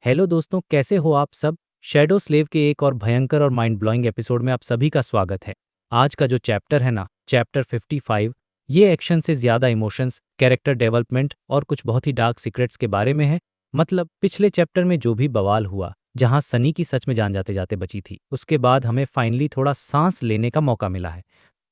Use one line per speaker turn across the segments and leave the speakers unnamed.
Hello दोस्तों, कैसे हो आप सब। शैडो स्लेव के एक और भयंकर और माइंड ब्लोइंग एपिसोड में आप सभी का स्वागत है। आज का जो चैप्टर है ना, चैप्टर 55, ये एक्शन से ज़्यादा इमोशंस, कैरेक्टर डेवलपमेंट और कुछ बहुत ही डार्क सीक्रेट्स के बारे में है। मतलब पिछले चैप्टर में जो भी बवाल हुआ, जहाँ सनी की सच में जान जाते जाते बची थी, उसके बाद हमें फाइनली थोड़ा सांस लेने का मौका मिला है।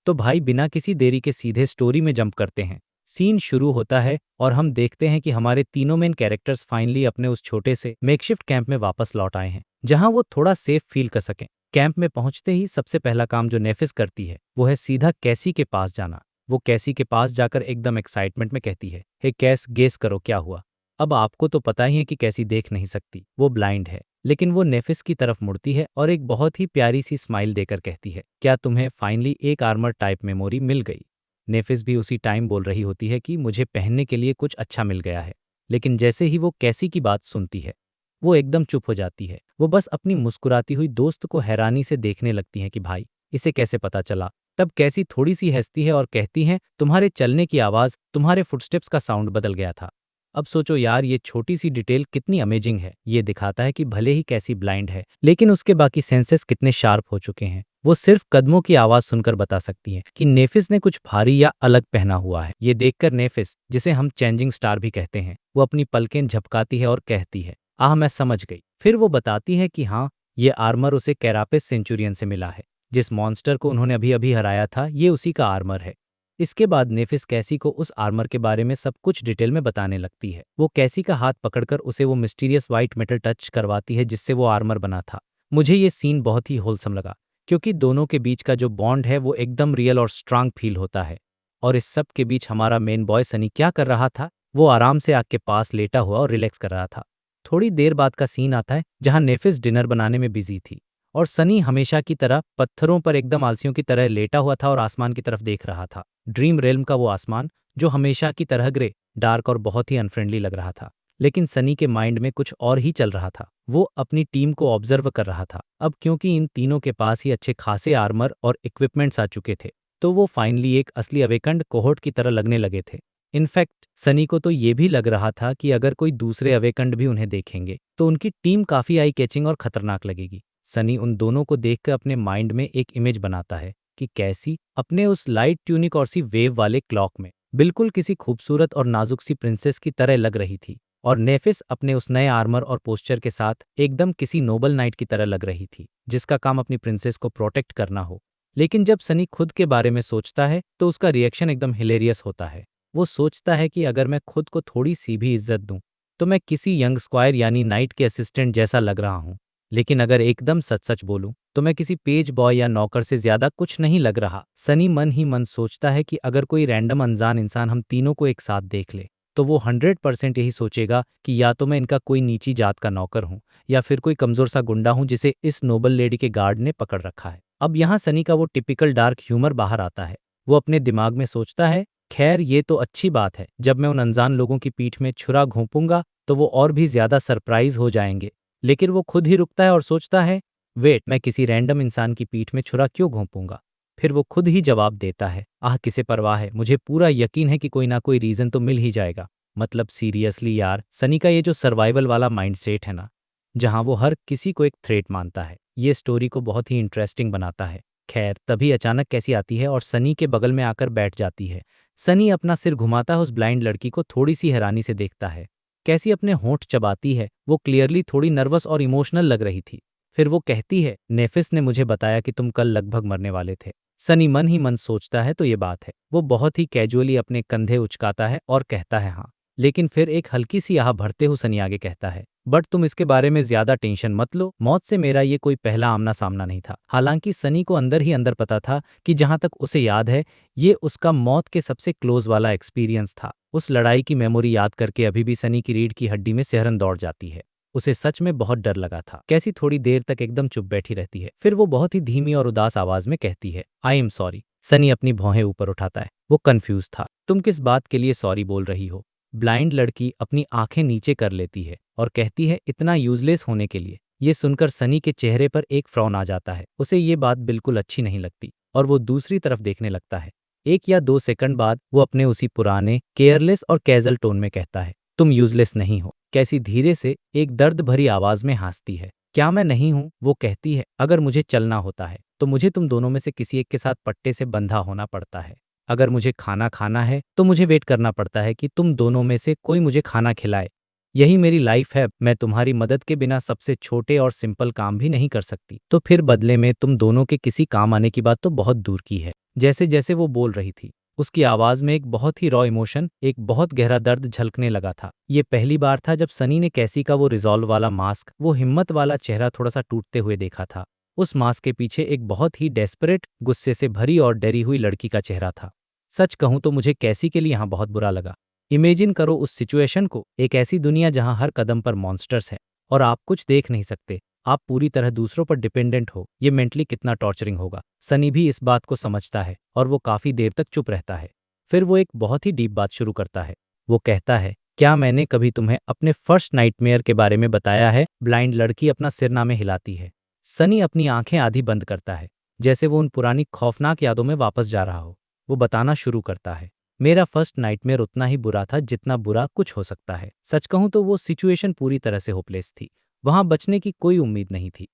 तो भाई बिना किसी देरी के सीधे स्टोरी में जंप करते हैं। सीन शुरू होता है और हम देखते हैं कि हमारे तीनों मेन कैरेक्टर्स फाइनली अपने उस छोटे से मेकशिफ्ट कैंप में वापस लौट आए हैं, जहां वो थोड़ा सेफ फील कर सकें। कैंप में पहुंचते ही सबसे पहला काम जो नेफिस करती है वो है सीधा कैसी के पास जाना। वो कैसी के पास जाकर एकदम एक्साइटमेंट में कहती है, हे कैस, गेस करो क्या हुआ। अब आपको तो पता ही है कि कैसी देख नहीं सकती, वो ब्लाइंड है। लेकिन वो नेफिस की तरफ मुड़ती है और एक बहुत ही प्यारी सी स्माइल देकर कहती है, क्या तुम्हें फाइनली एक आर्मर टाइप मेमोरी मिल गई। नेफिस भी उसी टाइम बोल रही होती है कि मुझे पहनने के लिए कुछ अच्छा मिल गया है। लेकिन जैसे ही वो कैसी की बात सुनती है, वो एकदम चुप हो जाती है। वो बस अपनी मुस्कुराती हुई दोस्त को हैरानी से देखने लगती है कि भाई इसे कैसे पता चला। तब कैसी थोड़ी सी हंसती है और कहती है, तुम्हारे चलने की आवाज़, तुम्हारे फुटस्टेप्स का साउंड बदल गया था। अब सोचो यार, ये छोटी सी डिटेल कितनी अमेजिंग है। ये दिखाता है कि भले ही कैसी ब्लाइंड है, लेकिन उसके बाकी सेंसेस कितने शार्प हो चुके हैं। वो सिर्फ कदमों की आवाज सुनकर बता सकती है कि नेफिस ने कुछ भारी या अलग पहना हुआ है। ये देखकर नेफिस, जिसे हम चेंजिंग स्टार भी कहते हैं, वो अपनी पलकें झपकाती है और कहती है, आह मैं समझ गई। फिर वो बताती है कि हाँ, ये आर्मर उसे कैरापेस सेंचुरियन से मिला है। जिस मॉन्स्टर को उन्होंने अभी अभी हराया था, ये उसी का आर्मर है। इसके बाद नेफिस कैसी को उस आर्मर के बारे में सब कुछ डिटेल में बताने लगती है। वो कैसी का हाथ पकड़कर उसे वो मिस्टीरियस वाइट मेटल टच करवाती है जिससे वो आर्मर बना था। मुझे ये सीन बहुत ही होलसम लगा, क्योंकि दोनों के बीच का जो बॉन्ड है वो एकदम रियल और स्ट्रांग फील होता है। और इस सब के बीच हमारा मेन बॉय सनी क्या कर रहा था, वो आराम से आग के पास लेटा हुआ और रिलैक्स कर रहा था। थोड़ी देर बाद का सीन आता है जहां नेफिस डिनर बनाने में बिजी थी और सनी हमेशा की तरह पत्थरों पर एकदम आलसियों की तरह लेटा हुआ था और आसमान की तरफ देख रहा था। ड्रीम रेल्म का वो आसमान जो हमेशा की तरह ग्रे, डार्क और बहुत ही अनफ्रेंडली लग रहा था। लेकिन सनी के माइंड में कुछ और ही चल रहा था। वो अपनी टीम को ऑब्जर्व कर रहा था। अब क्योंकि इन तीनों के पास ही अच्छे खासे आर्मर और इक्विपमेंट्स आ चुके थे, तो वो फाइनली एक असली अवेकंड कोहोर्ट की तरह लगने लगे थे। इनफैक्ट सनी को तो ये भी लग रहा था कि अगर कोई दूसरे अवेकंड भी उन्हें देखेंगे तो उनकी टीम काफी आई कैचिंग और खतरनाक लगेगी। सनी उन दोनों को देखकर अपने माइंड में एक इमेज बनाता है कि कैसी अपने उस लाइट ट्यूनिक और सी वेव वाले क्लॉक में बिल्कुल किसी खूबसूरत और नाजुक सी प्रिंसेस की तरह लग रही थी, और नेफिस अपने उस नए आर्मर और पोस्चर के साथ एकदम किसी नोबल नाइट की तरह लग रही थी, जिसका काम अपनी प्रिंसेस को प्रोटेक्ट करना हो। लेकिन जब सनी खुद के बारे में सोचता है तो उसका रिएक्शन एकदम हिलेरियस होता है। वो सोचता है कि अगर मैं खुद को थोड़ी सी भी इज्जत दूं तो मैं किसी यंग स्क्वायर यानी नाइट के असिस्टेंट जैसा लग रहा हूं। लेकिन अगर एकदम सच सच बोलूं तो मैं किसी पेज बॉय या नौकर से ज्यादा कुछ नहीं लग रहा। सनी मन ही मन सोचता है कि अगर कोई रैंडम अनजान इंसान हम तीनों को एक साथ देख ले तो वो 100% यही सोचेगा कि या तो मैं इनका कोई नीची जात का नौकर हूं या फिर कोई कमजोर सा गुंडा हूं जिसे इस नोबल लेडी के गार्ड ने पकड़ रखा है। अब यहाँ सनी का वो टिपिकल डार्क ह्यूमर बाहर आता है। वो अपने दिमाग में सोचता है, खैर ये तो अच्छी बात है, जब मैं उन अनजान लोगों की पीठ में छुरा घोंपूंगा तो वो और भी ज्यादा सरप्राइज हो जाएंगे। लेकिन वो खुद ही रुकता है और सोचता है, वेट, मैं किसी रैंडम इंसान की पीठ में छुरा क्यों घोंपूंगा। फिर वो खुद ही जवाब देता है, आह किसे परवाह है, मुझे पूरा यकीन है कि कोई ना कोई रीजन तो मिल ही जाएगा। मतलब सीरियसली यार, सनी का ये जो सर्वाइवल वाला माइंडसेट है ना, जहां वो हर किसी को एक थ्रेट मानता है, ये स्टोरी को बहुत ही इंटरेस्टिंग बनाता है। खैर तभी अचानक कैसी आती है और सनी के बगल में आकर बैठ जाती है। सनी अपना सिर घुमाता है उस ब्लाइंड लड़की को थोड़ी सी हैरानी से देखता है। कैसी अपने होंठ चबाती है, वो क्लियरली थोड़ी नर्वस और इमोशनल लग रही थी। फिर वो कहती है, नेफिस ने मुझे बताया कि तुम कल लगभग मरने वाले थे। सनी मन ही मन सोचता है तो ये बात है। वो बहुत ही कैजुअली अपने कंधे उचकाता है और कहता है हाँ। लेकिन फिर एक हल्की सी आह भरते हुए सनी आगे कहता है, बट तुम इसके बारे में ज्यादा टेंशन मत लो, मौत से मेरा ये कोई पहला आमना सामना नहीं था। हालांकि सनी को अंदर ही अंदर पता था कि जहां तक उसे याद है, ये उसका मौत के सबसे क्लोज वाला एक्सपीरियंस था। उस लड़ाई की मेमोरी याद करके अभी भी सनी की रीढ़ की हड्डी में सिहरन दौड़ जाती है। उसे सच में बहुत डर लगा था। कैसी थोड़ी देर तक एकदम चुप बैठी रहती है, फिर वो बहुत ही धीमी और उदास आवाज में कहती है, आई एम सॉरी। सनी अपनी भौहें ऊपर उठाता है। वो कंफ्यूज था। तुम किस बात के लिए सॉरी बोल रही हो। ब्लाइंड लड़की अपनी आंखें नीचे कर लेती है और कहती है, इतना यूजलेस होने के लिए। ये सुनकर सनी के चेहरे पर एक फ्रॉन आ जाता है। उसे ये बात बिल्कुल अच्छी नहीं लगती और वो दूसरी तरफ देखने लगता है। 1 या 2 सेकंड बाद वो अपने उसी पुराने केयरलेस और कैजुअल टोन में कहता है, तुम यूजलेस नहीं हो। कैसी धीरे से एक दर्द भरी आवाज में हंसती है। क्या मैं नहीं हूं? वो कहती है, अगर मुझे चलना होता है तो मुझे तुम दोनों में से किसी एक के साथ पट्टे से बंधा होना पड़ता है। अगर मुझे खाना खाना है तो मुझे वेट करना पड़ता है कि तुम दोनों में से कोई मुझे खाना खिलाए। यही मेरी लाइफ है। मैं तुम्हारी मदद के बिना सबसे छोटे और सिंपल काम भी नहीं कर सकती, तो फिर बदले में तुम दोनों के किसी काम आने की बात तो बहुत दूर की है। जैसे जैसे वो बोल रही थी, उसकी आवाज में एक बहुत ही रॉ इमोशन, एक बहुत गहरा दर्द झलकने लगा था। ये पहली बार था जब सनी ने कैसी का वो रिजॉल्व वाला मास्क, वो हिम्मत वाला चेहरा थोड़ा सा टूटते हुए देखा था। उस मास्क के पीछे एक बहुत ही डेस्परेट, गुस्से से भरी और डरी हुई लड़की का चेहरा था। सच कहूं तो मुझे कैसी के लिए यहाँ बहुत बुरा लगा। इमेजिन करो उस सिचुएशन को, एक ऐसी दुनिया जहां हर कदम पर मॉन्स्टर्स हैं और आप कुछ देख नहीं सकते, आप पूरी तरह दूसरों पर डिपेंडेंट हो। ये मेंटली कितना टॉर्चरिंग होगा। सनी भी इस बात को समझता है और वो काफी देर तक चुप रहता है। फिर वो एक बहुत ही डीप बात शुरू करता है। वो कहता है, क्या मैंने कभी तुम्हें अपने फर्स्ट नाइटमेयर के बारे में बताया है? ब्लाइंड लड़की अपना सिरनामे हिलाती है। सनी अपनी आंखें आधी बंद करता है, जैसे वो उन पुरानी खौफनाक यादों में वापस जा रहा हो। वो बताना शुरू करता है, मेरा फर्स्ट नाइटमेयर उतना ही बुरा था जितना बुरा कुछ हो सकता है। सच कहूं तो वो सिचुएशन पूरी तरह से होपलेस थी। वहां बचने की कोई उम्मीद नहीं थी।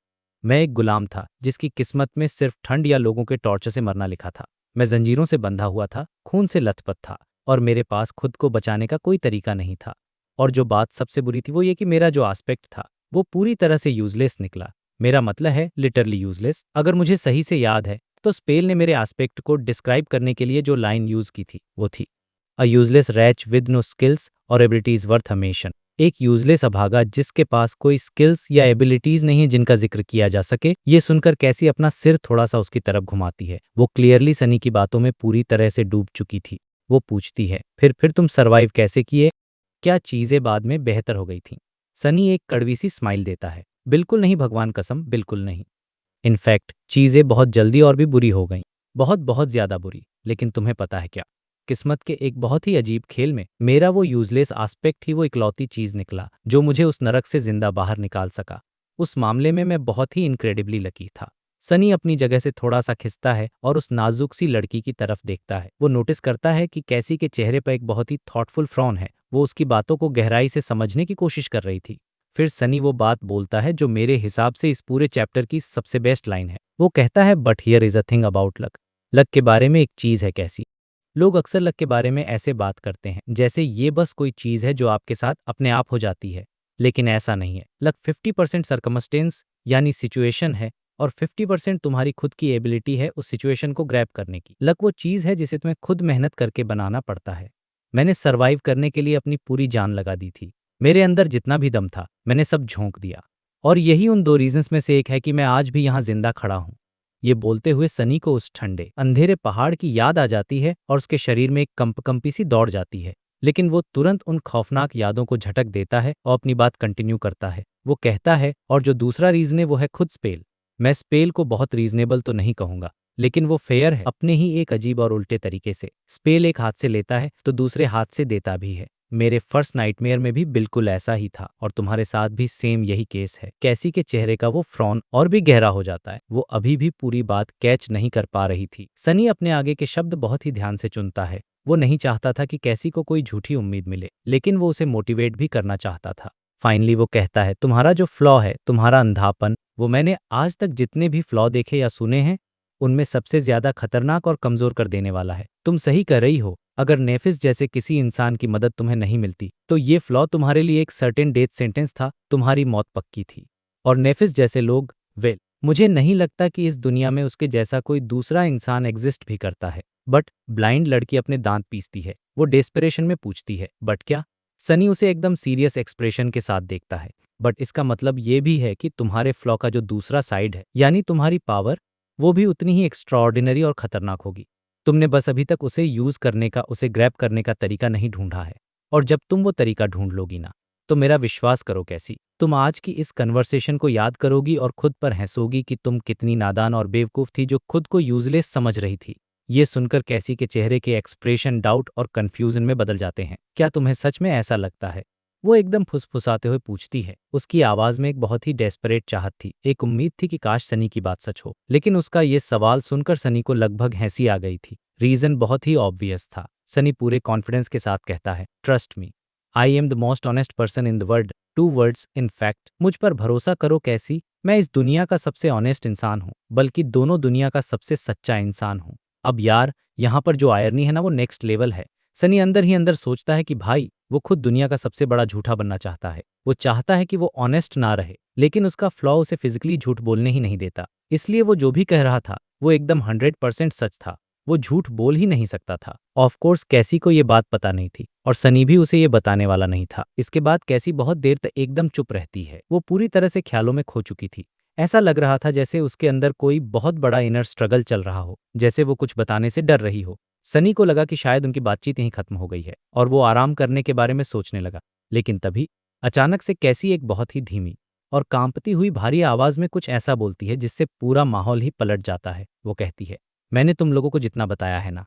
मैं एक गुलाम था जिसकी किस्मत में सिर्फ ठंड या लोगों के टॉर्चर से मरना लिखा था। मैं जंजीरों से बंधा हुआ था, खून से लथपथ था और मेरे पास खुद को बचाने का कोई तरीका नहीं था। और जो बात सबसे बुरी थी वो ये कि मेरा जो एस्पेक्ट था वो पूरी तरह से यूजलेस निकला। मेरा मतलब है लिटरली यूजलेस। अगर मुझे सही से याद है तो स्पेल ने मेरे एस्पेक्ट को डिस्क्राइब करने के लिए जो लाइन यूज की थी वो थी, a useless wretch with no skills और एबिलिटीज वर्थ अ मेंशन। एक यूजलेस अभागा जिसके पास कोई स्किल्स या एबिलिटीज नहीं है जिनका जिक्र किया जा सके। ये सुनकर कैसी अपना सिर थोड़ा सा उसकी तरफ घुमाती है। वो क्लियरली सनी की बातों में पूरी तरह से डूब चुकी थी। वो पूछती है, फिर तुम सरवाइव कैसे किए? क्या चीजें बाद में बेहतर हो गई थीं? सनी एक कड़वी सी स्माइल देता है, बिल्कुल नहीं भगवान कसम, बिल्कुल नहीं। इनफैक्ट चीजें बहुत जल्दी और भी बुरी हो गईं, बहुत बहुत ज्यादा बुरी। लेकिन तुम्हें पता है क्या, किस्मत के एक बहुत ही अजीब खेल में मेरा वो यूजलेस एस्पेक्ट ही वो इकलौती चीज निकला जो मुझे उस नरक से जिंदा बाहर निकाल सका। उस मामले में मैं बहुत ही इनक्रेडिबली लकी था। सनी अपनी जगह से थोड़ा सा खिंचता है और उस नाजुक सी लड़की की तरफ देखता है। वो नोटिस करता है कि कैसी के चेहरे पर एक बहुत ही थॉटफुल फ्रॉन है। वो उसकी बातों को गहराई से समझने की कोशिश कर रही थी। फिर सनी वो बात बोलता है जो मेरे हिसाब से इस पूरे चैप्टर की सबसे बेस्ट लाइन है। वो कहता है, but here is a thing about luck. Luck के बारे में एक चीज है कैसी। लोग अक्सर लक के बारे में ऐसे बात करते हैं जैसे ये बस कोई चीज है जो आपके साथ अपने आप हो जाती है, लेकिन ऐसा नहीं है। लक 50% सर्कमस्टेंस यानी सिचुएशन है और 50% तुम्हारी खुद की एबिलिटी है उस सिचुएशन को ग्रैब करने की। लक वो चीज है जिसे तुम्हें खुद मेहनत करके बनाना पड़ता है। मैंने सर्वाइव करने के लिए अपनी पूरी जान लगा दी थी। मेरे अंदर जितना भी दम था मैंने सब झोंक दिया। और यही उन दो रीजंस में से एक है कि मैं आज भी यहाँ जिंदा खड़ा हूँ। ये बोलते हुए सनी को उस ठंडे अंधेरे पहाड़ की याद आ जाती है और उसके शरीर में एक कंपकंपी सी दौड़ जाती है। लेकिन वो तुरंत उन खौफनाक यादों को झटक देता है और अपनी बात कंटिन्यू करता है। वो कहता है, और जो दूसरा रीजन है वो है खुद स्पेल। मैं स्पेल को बहुत रीजनेबल तो नहीं कहूंगा, लेकिन वो फेयर है अपने ही एक अजीब और उल्टे तरीके से। स्पेल एक हाथ से लेता है तो दूसरे हाथ से देता भी है। मेरे फर्स्ट नाइटमेयर में भी बिल्कुल ऐसा ही था और तुम्हारे साथ भी सेम यही केस है। कैसी के चेहरे का वो फ्रॉन और भी गहरा हो जाता है। वो अभी भी पूरी बात कैच नहीं कर पा रही थी। सनी अपने आगे के शब्द बहुत ही ध्यान से चुनता है। वो नहीं चाहता था कि कैसी को कोई झूठी उम्मीद मिले, लेकिन वो उसे मोटिवेट भी करना चाहता था। फाइनली वो कहता है, तुम्हारा जो फ्लॉ है, तुम्हारा अंधापन, वो मैंने आज तक जितने भी फ्लॉ देखे या सुने हैं उनमें सबसे ज्यादा खतरनाक और कमजोर कर देने वाला है। तुम सही कर रही हो। अगर नेफिस जैसे किसी इंसान की मदद तुम्हें नहीं मिलती तो ये फ्लॉ तुम्हारे लिए एक सर्टेन डेथ सेंटेंस था, तुम्हारी मौत पक्की थी। और नेफिस जैसे लोग, वेल, मुझे नहीं लगता कि इस दुनिया में उसके जैसा कोई दूसरा इंसान एग्जिस्ट भी करता है। बट ब्लाइंड लड़की अपने दांत पीसती है। वो डेस्परेशन में पूछती है, बट क्या? सनी उसे एकदम सीरियस एक्सप्रेशन के साथ देखता है। बट इसका मतलब ये भी है कि तुम्हारे फ्लॉ का जो दूसरा साइड है, यानी तुम्हारी पावर, वो भी उतनी ही एक्स्ट्राऑर्डिनरी और खतरनाक होगी। तुमने बस अभी तक उसे यूज करने का, उसे ग्रैब करने का तरीका नहीं ढूंढा है। और जब तुम वो तरीका ढूंढ लोगी ना, तो मेरा विश्वास करो कैसी, तुम आज की इस कन्वर्सेशन को याद करोगी और खुद पर हंसोगी कि तुम कितनी नादान और बेवकूफ थी जो खुद को यूजलेस समझ रही थी। ये सुनकर कैसी के चेहरे के एक्सप्रेशन डाउट और कंफ्यूजन में बदल जाते हैं। क्या तुम्हें सच में ऐसा लगता है? वो एकदम फुसफुसाते हुए पूछती है। उसकी आवाज में एक बहुत ही डेस्परेट चाहत थी। एक उम्मीद थी कि काश सनी की बात सच हो। लेकिन उसका ये सवाल सुनकर सनी को लगभग हंसी आ गई थी। रीजन बहुत ही ऑब्वियस था। सनी पूरे कॉन्फिडेंस के साथ कहता है, trust me, I am the most honest person in the world, 2 words in fact. मुझ पर भरोसा करो कैसी, मैं इस दुनिया का सबसे ऑनेस्ट इंसान हूँ, बल्कि दोनों दुनिया का सबसे सच्चा इंसान हूँ। अब यार, यहाँ पर जो आयरनी है ना वो नेक्स्ट लेवल है। सनी अंदर ही अंदर सोचता है कि भाई वो खुद दुनिया का सबसे बड़ा झूठा बनना चाहता है। वो चाहता है कि वो ऑनेस्ट ना रहे, लेकिन उसका फ्लॉ उसे फिजिकली झूठ बोलने ही नहीं देता। इसलिए वो जो भी कह रहा था वो एकदम 100% सच था। वो झूठ बोल ही नहीं सकता था। ऑफ कोर्स कैसी को ये बात पता नहीं थी और सनी भी उसे ये बताने वाला नहीं था। इसके बाद कैसी बहुत देर तक एकदम चुप रहती है। वो पूरी तरह से ख्यालों में खो चुकी थी। ऐसा लग रहा था जैसे उसके अंदर कोई बहुत बड़ा इनर स्ट्रगल चल रहा हो, जैसे वो कुछ बताने से डर रही हो। सनी को लगा कि शायद उनकी बातचीत यहीं खत्म हो गई है और वो आराम करने के बारे में सोचने लगा। लेकिन तभी अचानक से कैसी एक बहुत ही धीमी और कांपती हुई भारी आवाज में कुछ ऐसा बोलती है जिससे पूरा माहौल ही पलट जाता है। वो कहती है, मैंने तुम लोगों को जितना बताया है ना,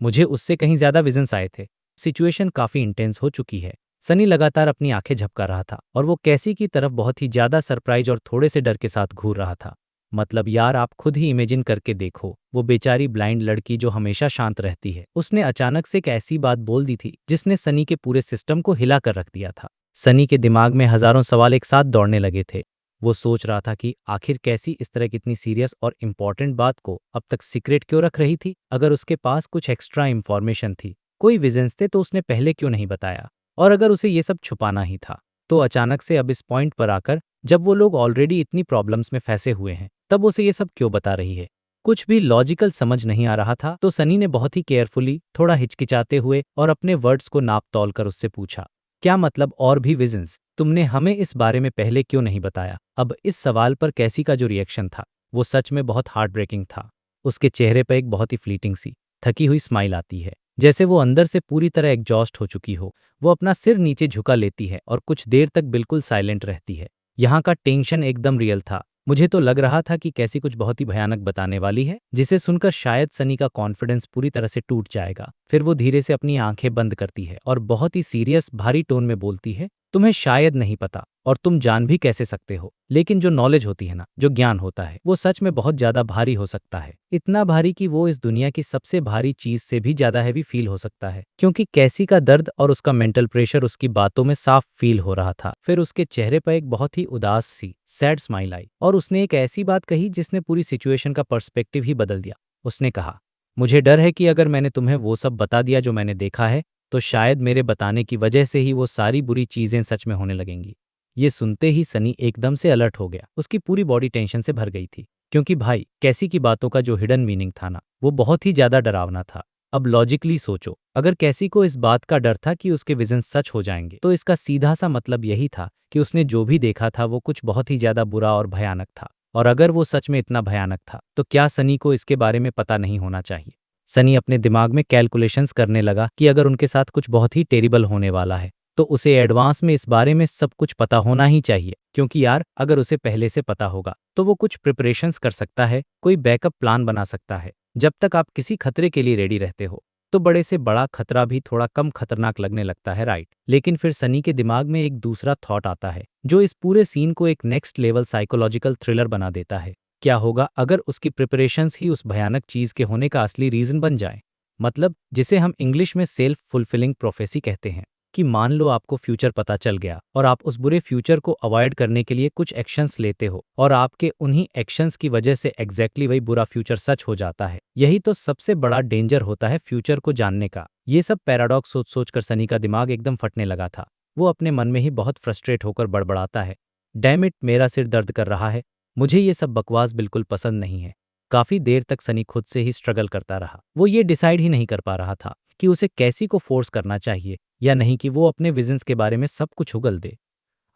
मुझे उससे कहीं ज्यादा विजन्स आए थे। सिचुएशन काफी इंटेंस हो चुकी है। सनी लगातार अपनी आंखें झपका रहा था और वो कैसी की तरफ बहुत ही ज्यादा सरप्राइज और थोड़े से डर के साथ घूर रहा था। मतलब यार, आप खुद ही इमेजिन करके देखो, वो बेचारी ब्लाइंड लड़की जो हमेशा शांत रहती है, उसने अचानक से एक ऐसी बात बोल दी थी जिसने सनी के पूरे सिस्टम को हिला कर रख दिया था। सनी के दिमाग में हजारों सवाल एक साथ दौड़ने लगे थे। वो सोच रहा था कि आखिर कैसी इस तरह की इतनी सीरियस और इम्पॉर्टेंट बात को अब तक सीक्रेट क्यों रख रही थी। अगर उसके पास कुछ एक्स्ट्रा इंफॉर्मेशन थी, कोई विजन्स थे, तो उसने पहले क्यों नहीं बताया। और अगर उसे ये सब छुपाना ही था, तो अचानक से अब इस पॉइंट पर आकर, जब वो लोग ऑलरेडी इतनी प्रॉब्लम्स में फंसे हुए हैं, तब उसे ये सब क्यों बता रही है। कुछ भी लॉजिकल समझ नहीं आ रहा था। तो सनी ने बहुत ही केयरफुली, थोड़ा हिचकिचाते हुए और अपने वर्ड्स को नाप तौल कर उससे पूछा, क्या मतलब और भी विजन्स? तुमने हमें इस बारे में पहले क्यों नहीं बताया? अब इस सवाल पर कैसी का जो रिएक्शन था वो सच में बहुत हार्ट ब्रेकिंग था। उसके चेहरे पर एक बहुत ही फ्लीटिंग सी थकी हुई स्माइल आती है, जैसे वो अंदर से पूरी तरह एग्जॉस्ट हो चुकी हो। वो अपना सिर नीचे झुका लेती है और कुछ देर तक बिल्कुल साइलेंट रहती है। यहाँ का टेंशन एकदम रियल था। मुझे तो लग रहा था कि कैसी कुछ बहुत ही भयानक बताने वाली है, जिसे सुनकर शायद सनी का कॉन्फिडेंस पूरी तरह से टूट जाएगा। फिर वो धीरे से अपनी आंखें बंद करती है और बहुत ही सीरियस भारी टोन में बोलती है, तुम्हें शायद नहीं पता और तुम जान भी कैसे सकते हो, लेकिन जो नॉलेज होती है ना, जो ज्ञान होता है, वो सच में बहुत ज्यादा भारी हो सकता है। इतना भारी कि वो इस दुनिया की सबसे भारी चीज से भी ज्यादा हैवी फील हो सकता है। क्योंकि कैसी का दर्द और उसका मेंटल प्रेशर उसकी बातों में साफ फील हो रहा था। फिर उसके चेहरे पर एक बहुत ही उदास सी सैड स्माइल आई और उसने एक ऐसी बात कही जिसने पूरी सिचुएशन का पर्सपेक्टिव ही बदल दिया। उसने कहा, मुझे डर है कि अगर मैंने तुम्हें वो सब बता दिया जो मैंने देखा है, तो शायद मेरे बताने की वजह से ही वो सारी बुरी चीजें सच में होने लगेंगी। ये सुनते ही सनी एकदम से अलर्ट हो गया। उसकी पूरी बॉडी टेंशन से भर गई थी, क्योंकि भाई कैसी की बातों का जो हिडन मीनिंग था ना, वो बहुत ही ज्यादा डरावना था। अब लॉजिकली सोचो, अगर कैसी को इस बात का डर था कि उसके विजन सच हो जाएंगे, तो इसका सीधा सा मतलब यही था कि उसने जो भी देखा था वो कुछ बहुत ही ज्यादा बुरा और भयानक था। और अगर वो सच में इतना भयानक था, तो क्या सनी को इसके बारे में पता नहीं होना चाहिए? सनी अपने दिमाग में कैलकुलेशंस करने लगा कि अगर उनके साथ कुछ बहुत ही टेरिबल होने वाला है, तो उसे एडवांस में इस बारे में सब कुछ पता होना ही चाहिए। क्योंकि यार, अगर उसे पहले से पता होगा तो वो कुछ प्रिपरेशंस कर सकता है, कोई बैकअप प्लान बना सकता है। जब तक आप किसी खतरे के लिए रेडी रहते हो, तो बड़े से बड़ा खतरा भी थोड़ा कम खतरनाक लगने लगता है, राइट? लेकिन फिर सनी के दिमाग में एक दूसरा थॉट आता है जो इस पूरे सीन को एक नेक्स्ट लेवल साइकोलॉजिकल थ्रिलर बना देता है। क्या होगा अगर उसकी प्रिपरेशंस ही उस भयानक चीज के होने का असली रीजन बन जाए? मतलब जिसे हम इंग्लिश में सेल्फ फुलफिलिंग प्रोफेसी कहते हैं, कि मान लो आपको फ्यूचर पता चल गया और आप उस बुरे फ्यूचर को अवॉइड करने के लिए कुछ एक्शंस लेते हो और आपके उन्हीं एक्शंस की वजह से एग्जैक्टली वही बुरा फ्यूचर सच हो जाता है। यही तो सबसे बड़ा डेंजर होता है फ्यूचर को जानने का। ये सब पैराडॉक्स सोच सोच कर सनी का दिमाग एकदम फटने लगा था। वो अपने मन में ही बहुत फ्रस्ट्रेट होकर बड़बड़ाता है, डैम इट, मेरा सिर दर्द कर रहा है, मुझे ये सब बकवास बिल्कुल पसंद नहीं है। काफी देर तक सनी खुद से ही स्ट्रगल करता रहा। वो ये डिसाइड ही नहीं कर पा रहा था कि उसे कैसी को फोर्स करना चाहिए या नहीं कि वो अपने विजन्स के बारे में सब कुछ उगल दे।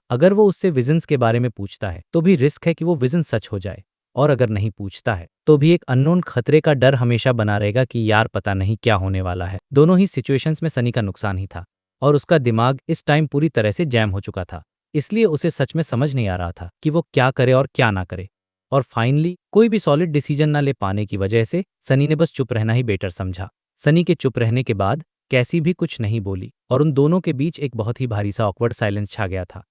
अगर वो उससे विजन्स के बारे में पूछता है तो भी रिस्क है कि वो विजन सच हो जाए, और अगर नहीं पूछता है तो भी एक अननोन खतरे का डर हमेशा बना रहेगा कि यार पता नहीं क्या होने वाला है। दोनों ही सिचुएशंस में सनी का नुकसान ही था और उसका दिमाग इस टाइम पूरी तरह से जैम हो चुका था। इसलिए उसे सच में समझ नहीं आ रहा था कि वो क्या करे और क्या ना करे। और फाइनली कोई भी सॉलिड डिसीजन ना ले पाने की वजह से सनी ने बस चुप रहना ही बेटर समझा। सनी के चुप रहने के बाद कैसी भी कुछ नहीं बोली और उन दोनों के बीच एक बहुत ही भारी सा ऑकवर्ड साइलेंस छा गया था।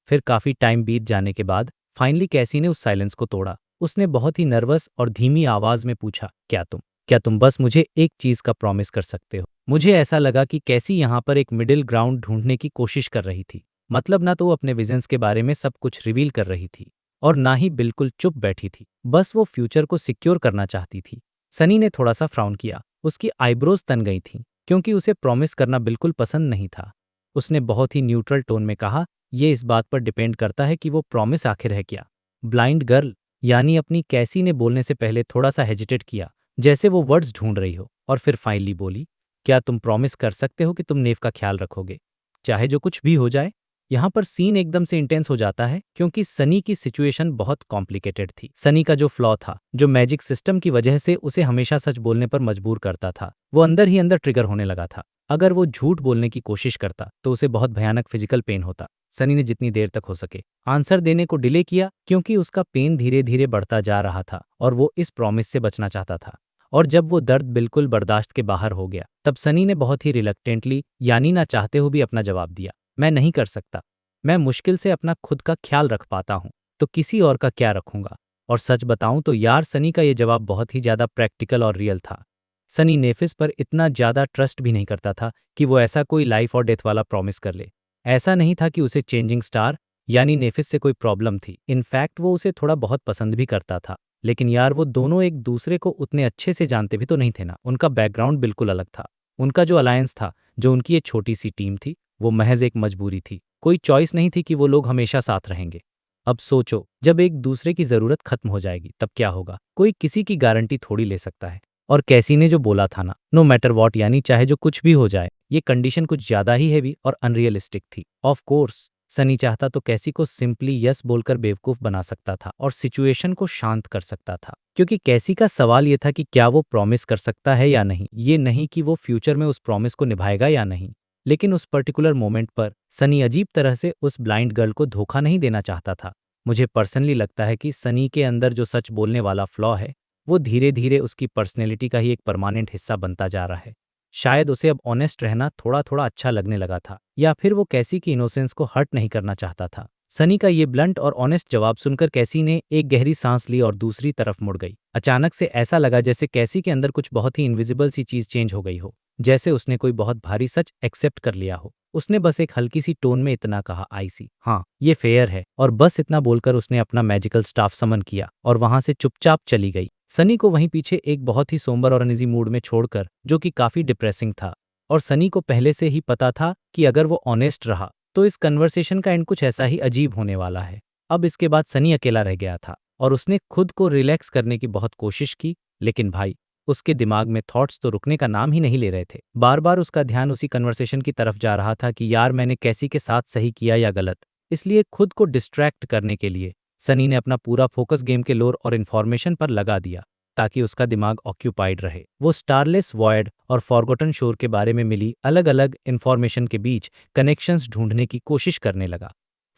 फिर काफी टाइम बीत जाने के बाद फाइनली कैसी ने उस साइलेंस को तोड़ा। उसने बहुत ही नर्वस और धीमी आवाज में पूछा, क्या तुम क्या तुम बस मुझे एक चीज़ का प्रॉमिस कर सकते हो? मुझे ऐसा लगा कि कैसी यहाँ पर एक मिडिल ग्राउंड ढूंढने की कोशिश कर रही थी। मतलब ना तो वो अपने विजन्स के बारे में सब कुछ रिवील कर रही थी और ना ही बिल्कुल चुप बैठी थी। बस वो फ्यूचर को सिक्योर करना चाहती थी। सनी ने थोड़ा सा फ्राउन किया। उसकी आईब्रोज तन गई थीं क्योंकि उसे प्रॉमिस करना बिल्कुल पसंद नहीं था। उसने बहुत ही न्यूट्रल टोन में कहा, ये इस बात पर डिपेंड करता है कि वो प्रॉमिस आखिर है क्या। ब्लाइंड गर्ल यानी अपनी कैसी ने बोलने से पहले थोड़ा सा हेजिटेट किया, जैसे वो वर्ड्स ढूंढ रही हो, और फिर फाइनली बोली, क्या तुम प्रॉमिस कर सकते हो कि तुम नेव का ख्याल रखोगे, चाहे जो कुछ भी हो जाए? यहाँ पर सीन एकदम से इंटेंस हो जाता है क्योंकि सनी की सिचुएशन बहुत कॉम्प्लिकेटेड थी। सनी का जो फ्लॉ था, जो मैजिक सिस्टम की वजह से उसे हमेशा सच बोलने पर मजबूर करता था, वो अंदर ही अंदर ट्रिगर होने लगा था। अगर वो झूठ बोलने की कोशिश करता तो उसे बहुत भयानक फिजिकल पेन होता। सनी ने जितनी देर तक हो सके आंसर देने को डिले किया क्योंकि उसका पेन धीरे धीरे बढ़ता जा रहा था और वो इस प्रॉमिस से बचना चाहता था। और जब वो दर्द बिल्कुल बर्दाश्त के बाहर हो गया, तब सनी ने बहुत ही रिलक्टेंटली यानी ना चाहते हुए भी अपना जवाब दिया, मैं नहीं कर सकता। मैं मुश्किल से अपना खुद का ख्याल रख पाता हूँ, तो किसी और का क्या रखूंगा? और सच बताऊं तो यार, सनी का ये जवाब बहुत ही ज्यादा प्रैक्टिकल और रियल था। सनी नेफिस पर इतना ज्यादा ट्रस्ट भी नहीं करता था कि वो ऐसा कोई लाइफ और डेथ वाला प्रॉमिस कर ले। ऐसा नहीं था कि उसे चेंजिंग स्टार यानी नेफिस से कोई प्रॉब्लम थी। इनफैक्ट वो उसे थोड़ा बहुत पसंद भी करता था। लेकिन यार, वो दोनों एक दूसरे को उतने अच्छे से जानते भी तो नहीं थे ना। उनका बैकग्राउंड बिल्कुल अलग था। उनका जो अलायंस था, जो उनकी ये छोटी सी टीम थी, वो महज एक मजबूरी थी। कोई चॉइस नहीं थी कि वो लोग हमेशा साथ रहेंगे। अब सोचो, जब एक दूसरे की जरूरत खत्म हो जाएगी तब क्या होगा? कोई किसी की गारंटी थोड़ी ले सकता है। और कैसी ने जो बोला था ना, नो मैटर वॉट यानी चाहे जो कुछ भी हो जाए, ये कंडीशन कुछ ज्यादा ही हैवी और अनरियलिस्टिक थी। ऑफ कोर्स सनी चाहता तो कैसी को सिंपली यस बोलकर बेवकूफ बना सकता था और सिचुएशन को शांत कर सकता था, क्योंकि कैसी का सवाल ये था कि क्या वो प्रॉमिस कर सकता है या नहीं, ये नहीं कि वो फ्यूचर में उस प्रॉमिस को निभाएगा या नहीं। लेकिन उस पर्टिकुलर मोमेंट पर सनी अजीब तरह से उस ब्लाइंड गर्ल को धोखा नहीं देना चाहता था। मुझे पर्सनली लगता है कि सनी के अंदर जो सच बोलने वाला फ्लॉ है, वो धीरे धीरे उसकी पर्सनैलिटी का ही एक परमानेंट हिस्सा बनता जा रहा है। शायद उसे अब ऑनेस्ट रहना थोड़ा थोड़ा अच्छा लगने लगा था, या फिर वो कैसी की इनोसेंस को हर्ट नहीं करना चाहता था। सनी का ये ब्लंट और ऑनेस्ट जवाब सुनकर कैसी ने एक गहरी सांस ली और दूसरी तरफ मुड़ गई। अचानक से ऐसा लगा जैसे कैसी के अंदर कुछ बहुत ही इनविजिबल सी चीज चेंज हो गई हो, जैसे उसने कोई बहुत भारी सच एक्सेप्ट कर लिया हो। उसने बस एक हल्की सी टोन में इतना कहा, आई सी, हाँ ये फेयर है, और बस इतना बोलकर उसने अपना मैजिकल स्टाफ समन किया और वहां से चुपचाप चली गई। सनी को वहीं पीछे एक बहुत ही सोम्बर और अनइजी मूड में छोड़कर, जो कि काफी डिप्रेसिंग था। और सनी को पहले से ही पता था कि अगर वो ऑनेस्ट रहा तो इस कन्वर्सेशन का एंड कुछ ऐसा ही अजीब होने वाला है। अब इसके बाद सनी अकेला रह गया था और उसने खुद को रिलैक्स करने की बहुत कोशिश की, लेकिन भाई, उसके दिमाग में थॉट्स तो रुकने का नाम ही नहीं ले रहे थे। बार बार उसका ध्यान उसी कन्वर्सेशन की तरफ जा रहा था कि यार, मैंने कैसी के साथ सही किया या गलत। इसलिए खुद को डिस्ट्रैक्ट करने के लिए सनी ने अपना पूरा फोकस गेम के लोर और इन्फॉर्मेशन पर लगा दिया, ताकि उसका दिमाग ऑक्यूपाइड रहे। वो स्टारलेस वॉयड और फॉरगॉटन शोर के बारे में मिली अलग अलग इन्फॉर्मेशन के बीच कनेक्शंस ढूंढने की कोशिश करने लगा।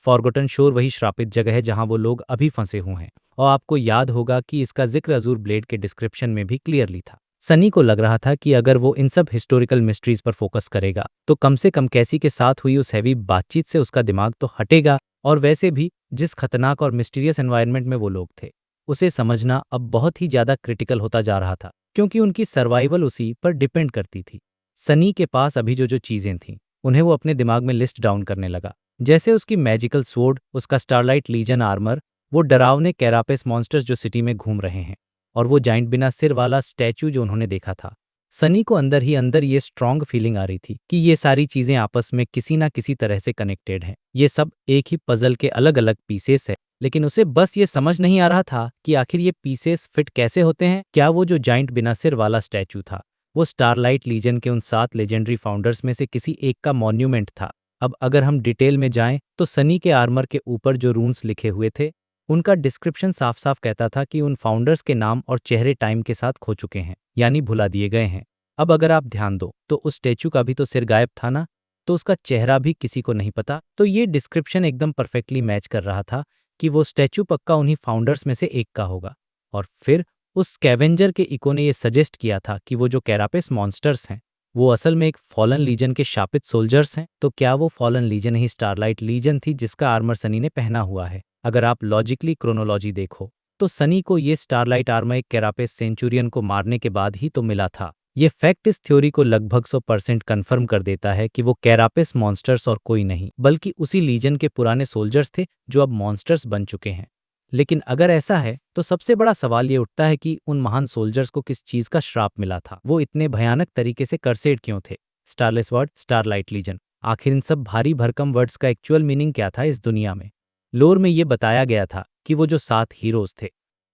फॉरगॉटन शोर वही श्रापित जगह है जहां वो लोग अभी फंसे हुए हैं, और आपको याद होगा कि इसका जिक्र अजूर ब्लेड के डिस्क्रिप्शन में भी क्लियरली था। सनी को लग रहा था कि अगर वो इन सब हिस्टोरिकल मिस्ट्रीज पर फोकस करेगा तो कम से कम कैसी के साथ हुई उस हैवी बातचीत से उसका दिमाग तो हटेगा। और वैसे भी जिस खतरनाक और मिस्टीरियस एनवायरनमेंट में वो लोग थे, उसे समझना अब बहुत ही ज्यादा क्रिटिकल होता जा रहा था, क्योंकि उनकी सर्वाइवल उसी पर डिपेंड करती थी। सनी के पास अभी जो जो चीजें थीं, उन्हें वो अपने दिमाग में लिस्ट डाउन करने लगा, जैसे उसकी मैजिकल स्वॉर्ड, उसका स्टारलाइट लीजन आर्मर, वो डरावने कैरापेस मॉन्स्टर्स जो सिटी में घूम रहे हैं, और वो जाइंट बिना सिर वाला स्टैचू जो उन्होंने देखा था। सनी को अंदर ही अंदर ये स्ट्रॉन्ग फीलिंग आ रही थी कि ये सारी चीजें आपस में किसी ना किसी तरह से कनेक्टेड हैं। ये सब एक ही पजल के अलग अलग पीसेस है, लेकिन उसे बस ये समझ नहीं आ रहा था कि आखिर ये पीसेस फिट कैसे होते हैं। क्या वो जो जाइंट बिना सिर वाला स्टैचू था, वो स्टारलाइट लीजन के उन 7 लेजेंडरी फाउंडर्स में से किसी एक का मॉन्यूमेंट था? अब अगर हम डिटेल में जाएं तो सनी के आर्मर के ऊपर जो रून्स लिखे हुए थे, उनका डिस्क्रिप्शन साफ साफ कहता था कि उन फाउंडर्स के नाम और चेहरे टाइम के साथ खो चुके हैं, यानी भुला दिए गए हैं। अब अगर आप ध्यान दो तो उस स्टैचू का भी तो सिर गायब था ना, तो उसका चेहरा भी किसी को नहीं पता। तो ये डिस्क्रिप्शन एकदम परफेक्टली मैच कर रहा था कि वो स्टैचू पक्का उन्हीं फाउंडर्स में से एक का होगा। और फिर उस स्कैवेंजर के इको ने ये सजेस्ट किया था कि वो जो कैरापेस मॉन्स्टर्स हैं, वो असल में एक फॉलन लीजन के शापित सोल्जर्स हैं। तो क्या वो फॉलन लीजन ही स्टारलाइट लीजन थी जिसका आर्मर सनी ने पहना हुआ है? अगर आप लॉजिकली क्रोनोलॉजी देखो तो सनी को ये स्टारलाइट आर्मर एक कैरापेस सेंचुरियन को मारने के बाद ही तो मिला था। ये फैक्ट इस थ्योरी को लगभग 100% कन्फर्म कर देता है कि वो कैरापेस मॉन्स्टर्स और कोई नहीं बल्कि उसी लीजन के पुराने सोल्जर्स थे जो अब मॉन्स्टर्स बन चुके हैं। लेकिन अगर ऐसा है तो सबसे बड़ा सवाल ये उठता है कि उन महान सोल्जर्स को किस चीज का श्राप मिला था, वो इतने भयानक तरीके से कर्सेड क्यों थे। स्टारलेस वर्ड, स्टारलाइट लीजन, आखिर इन सब भारी भरकम वर्ड्स का एक्चुअल मीनिंग क्या था इस दुनिया में। लोर में ये बताया गया था कि वो जो 7 हीरोज थे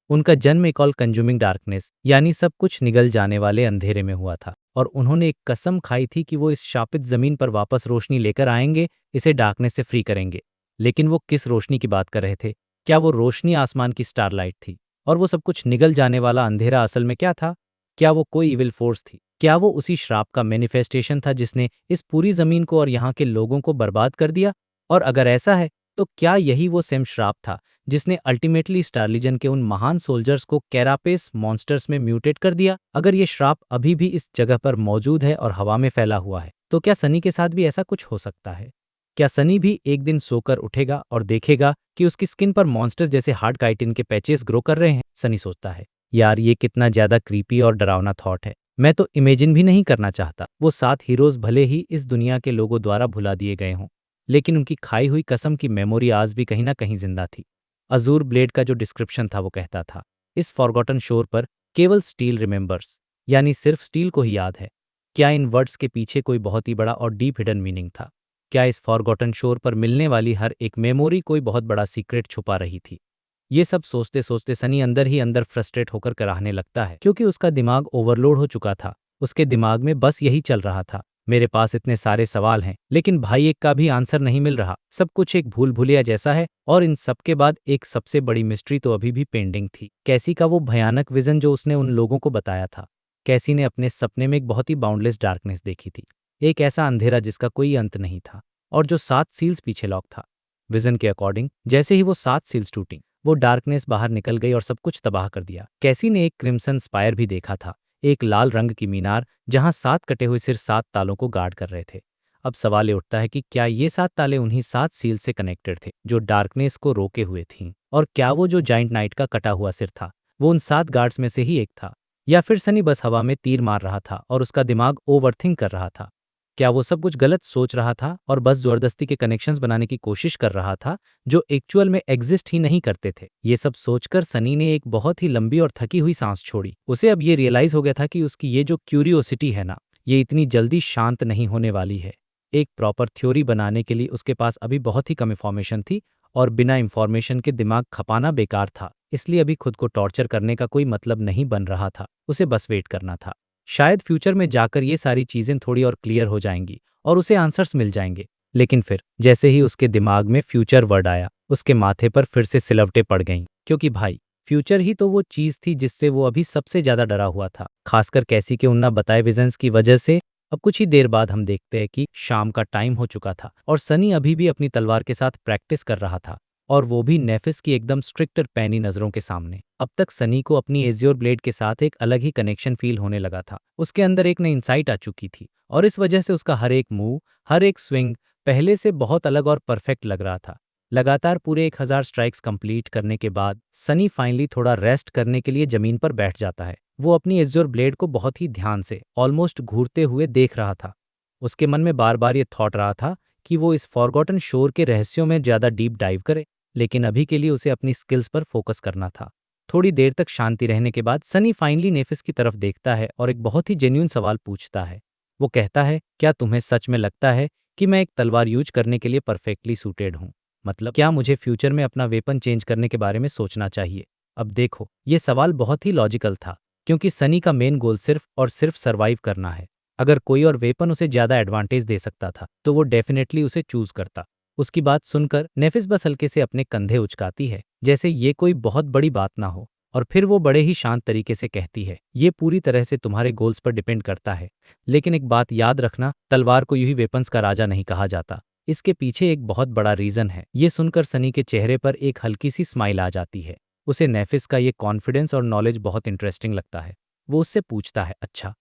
उनका जन्म एक ऑल कंज्यूमिंग डार्कनेस यानी सब कुछ निगल जाने वाले अंधेरे में हुआ था, और उन्होंने एक कसम खाई थी कि वो इस शापित जमीन पर वापस रोशनी लेकर आएंगे, इसे डार्कनेस से फ्री करेंगे। लेकिन वो किस रोशनी की बात कर रहे थे? क्या वो रोशनी आसमान की स्टारलाइट थी? और वो सब कुछ निगल जाने वाला अंधेरा असल में क्या था? क्या वो कोई इविल फोर्स थी? क्या वो उसी श्राप का मैनिफेस्टेशन था जिसने इस पूरी जमीन को और यहाँ के लोगों को बर्बाद कर दिया? और अगर ऐसा है तो क्या यही वो सेम श्राप था जिसने अल्टीमेटली स्टारलीजन के उन महान सोल्जर्स को कैरापेस मॉन्स्टर्स में म्यूटेट कर दिया? अगर ये श्राप अभी भी इस जगह पर मौजूद है और हवा में फैला हुआ है, तो क्या सनी के साथ भी ऐसा कुछ हो सकता है? क्या सनी भी एक दिन सोकर उठेगा और देखेगा कि उसकी स्किन पर मॉन्स्टर्स जैसे हार्ड काइटिन के पैचेस ग्रो कर रहे हैं? सनी सोचता है, यार ये कितना ज्यादा क्रीपी और डरावना थॉट है। मैं तो इमेजिन भी नहीं करना चाहता। वो 7 हीरोज भले ही इस दुनिया के लोगों द्वारा भुला दिए गए हों, लेकिन उनकी खाई हुई कसम की मेमोरी आज भी कहीं ना कहीं जिंदा थी। अजूर ब्लेड का जो डिस्क्रिप्शन था वो कहता था, इस फॉरगॉटन शोर पर केवल स्टील रिमेंबर्स, यानी सिर्फ स्टील को ही याद है। क्या इन वर्ड्स के पीछे कोई बहुत ही बड़ा और डीप हिडन मीनिंग था? क्या इस फॉरगॉटन शोर पर मिलने वाली हर एक मेमोरी कोई बहुत बड़ा सीक्रेट छुपा रही थी? ये सब सोचते सोचते सनी अंदर ही अंदर फ्रस्ट्रेट होकर कराहने लगता है, क्योंकि उसका दिमाग ओवरलोड हो चुका था। उसके दिमाग में बस यही चल रहा था, मेरे पास इतने सारे सवाल हैं लेकिन भाई एक का भी आंसर नहीं मिल रहा। सब कुछ एक भूल भुलैया जैसा है, और इन सब के बाद एक सबसे बड़ी मिस्ट्री तो अभी भी पेंडिंग थी। कैसी का वो भयानक विजन जो उसने उन लोगों को बताया था। कैसी ने अपने सपने में एक बहुत ही बाउंडलेस डार्कनेस देखी थी, एक ऐसा अंधेरा जिसका कोई अंत नहीं था और जो 7 सील्स पीछे लॉक था। विजन के अकॉर्डिंग जैसे ही वो 7 सील्स टूटी, वो डार्कनेस बाहर निकल गई और सब कुछ तबाह कर दिया। कैसी ने एक क्रिम्सन स्पायर भी देखा था, एक लाल रंग की मीनार जहां 7 कटे हुए सिर 7 तालों को गार्ड कर रहे थे। अब सवाल ये उठता है कि क्या ये 7 ताले उन्हीं 7 सील से कनेक्टेड थे जो डार्कनेस को रोके हुए थीं? और क्या वो जो जाइंट नाइट का कटा हुआ सिर था वो उन 7 गार्ड्स में से ही एक था? या फिर सनी बस हवा में तीर मार रहा था और उसका दिमाग ओवरथिंक कर रहा था? क्या वो सब कुछ गलत सोच रहा था और बस ज़बरदस्ती के कनेक्शंस बनाने की कोशिश कर रहा था जो एक्चुअल में एग्जिस्ट ही नहीं करते थे? ये सब सोचकर सनी ने एक बहुत ही लंबी और थकी हुई सांस छोड़ी। उसे अब ये रियलाइज हो गया था कि उसकी ये जो क्यूरियोसिटी है ना, ये इतनी जल्दी शांत नहीं होने वाली है। एक प्रॉपर थ्योरी बनाने के लिए उसके पास अभी बहुत ही कम इन्फॉर्मेशन थी, और बिना इन्फॉर्मेशन के दिमाग खपाना बेकार था। इसलिए अभी खुद को टॉर्चर करने का कोई मतलब नहीं बन रहा था, उसे बस वेट करना था। शायद फ्यूचर में जाकर ये सारी चीजें थोड़ी और क्लियर हो जाएंगी और उसे आंसर्स मिल जाएंगे। लेकिन फिर जैसे ही उसके दिमाग में फ्यूचर वर्ड आया, उसके माथे पर फिर से सिलवटें पड़ गईं, क्योंकि भाई फ्यूचर ही तो वो चीज थी जिससे वो अभी सबसे ज्यादा डरा हुआ था, खासकर कैसी के उन ना बताए विजन्स की वजह से। अब कुछ ही देर बाद हम देखते हैं कि शाम का टाइम हो चुका था और सनी अभी भी अपनी तलवार के साथ प्रैक्टिस कर रहा था, और वो भी नेफिस की एकदम स्ट्रिक्ट और पैनी नजरों के सामने। अब तक सनी को अपनी एजियोर ब्लेड के साथ एक अलग ही कनेक्शन फील होने लगा था। उसके अंदर एक नई इंसाइट आ चुकी थी, और इस वजह से उसका हर एक मूव, हर एक स्विंग पहले से बहुत अलग और परफेक्ट लग रहा था। लगातार पूरे 1000 स्ट्राइक्स कंप्लीट करने के बाद सनी फाइनली थोड़ा रेस्ट करने के लिए जमीन पर बैठ जाता है। वो अपनी एजियोर ब्लेड को बहुत ही ध्यान से, ऑलमोस्ट घूरते हुए देख रहा था। उसके मन में बार बार ये थॉट रहा था कि वो इस फॉरगॉटन शोर के रहस्यों में ज्यादा डीप डाइव करे, लेकिन अभी के लिए उसे अपनी स्किल्स पर फोकस करना था। थोड़ी देर तक शांति रहने के बाद सनी फाइनली नेफिस की तरफ देखता है और एक बहुत ही जेन्युइन सवाल पूछता है। वो कहता है, क्या तुम्हें सच में लगता है कि मैं एक तलवार यूज करने के लिए परफेक्टली सूटेड हूँ? मतलब क्या मुझे फ्यूचर में अपना वेपन चेंज करने के बारे में सोचना चाहिए? अब देखो, ये सवाल बहुत ही लॉजिकल था, क्योंकि सनी का मेन गोल सिर्फ और सिर्फ सर्वाइव करना है। अगर कोई और वेपन उसे ज्यादा एडवांटेज दे सकता था तो वो डेफिनेटली उसे चूज करता। उसकी बात सुनकर नेफिस बस हल्के से अपने कंधे उचकाती है, जैसे ये कोई बहुत बड़ी बात ना हो, और फिर वो बड़े ही शांत तरीके से कहती है, ये पूरी तरह से तुम्हारे गोल्स पर डिपेंड करता है। लेकिन एक बात याद रखना, तलवार को यूं ही वेपन्स का राजा नहीं कहा जाता। इसके पीछे एक बहुत बड़ा रीजन है। ये सुनकर सनी के चेहरे पर एक हल्की सी स्माइल आ जाती है। उसे नेफिस का ये कॉन्फिडेंस और नॉलेज बहुत इंटरेस्टिंग लगता है। वो उससे पूछता है, अच्छा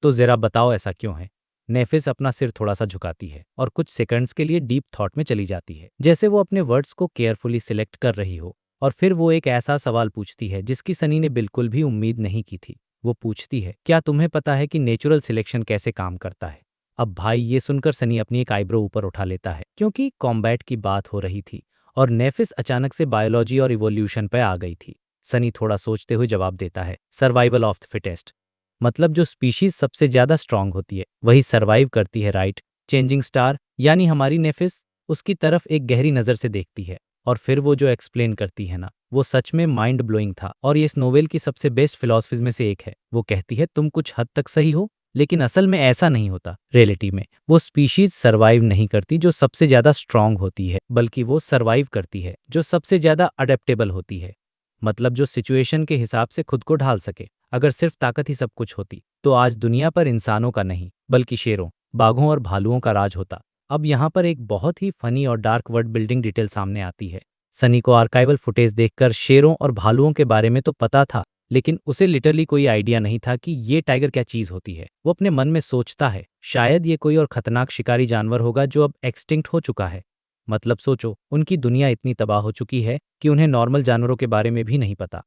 तो जरा बताओ ऐसा क्यों है? नेफिस अपना सिर थोड़ा सा झुकाती है और कुछ सेकंड्स के लिए डीप थॉट में चली जाती है, जैसे वो अपने वर्ड्स को केयरफुली सिलेक्ट कर रही हो। और फिर वो एक ऐसा सवाल पूछती है जिसकी सनी ने बिल्कुल भी उम्मीद नहीं की थी। वो पूछती है, क्या तुम्हें पता है कि नेचुरल सिलेक्शन कैसे काम करता है? अब भाई ये सुनकर सनी अपनी एक आईब्रो ऊपर उठा लेता है, क्योंकि कॉम्बैट की बात हो रही थी और नेफिस अचानक से बायोलॉजी और इवोल्यूशन पे आ गई थी। सनी थोड़ा सोचते हुए जवाब देता है, सर्वाइवल ऑफ द फिटेस्ट। मतलब जो स्पीशीज सबसे ज्यादा स्ट्रांग होती है वही सर्वाइव करती है, राइट? चेंजिंग स्टार यानी हमारी नेफिस उसकी तरफ एक गहरी नज़र से देखती है और फिर वो जो एक्सप्लेन करती है ना, वो सच में माइंड ब्लोइंग था और ये इस नोवेल की सबसे बेस्ट फिलॉसफीज में से एक है। वो कहती है तुम कुछ हद तक सही हो, लेकिन असल में ऐसा नहीं होता। रियलिटी में वो स्पीशीज सर्वाइव नहीं करती जो सबसे ज्यादा स्ट्रांग होती है, बल्कि वो सर्वाइव करती है जो सबसे ज्यादा अडेप्टेबल होती है। मतलब जो सिचुएशन के हिसाब से खुद को ढाल सके। अगर सिर्फ ताकत ही सब कुछ होती तो आज दुनिया पर इंसानों का नहीं बल्कि शेरों, बाघों और भालुओं का राज होता। अब यहाँ पर एक बहुत ही फनी और डार्क वर्ड बिल्डिंग डिटेल सामने आती है। सनी को आर्काइवल फुटेज देखकर शेरों और भालुओं के बारे में तो पता था, लेकिन उसे लिटरली कोई आइडिया नहीं था कि ये टाइगर क्या चीज होती है। वो अपने मन में सोचता है, शायद ये कोई और खतरनाक शिकारी जानवर होगा जो अब एक्सटिंक्ट हो चुका है। मतलब सोचो, उनकी दुनिया इतनी तबाह हो चुकी है कि उन्हें नॉर्मल जानवरों के बारे में भी नहीं पता।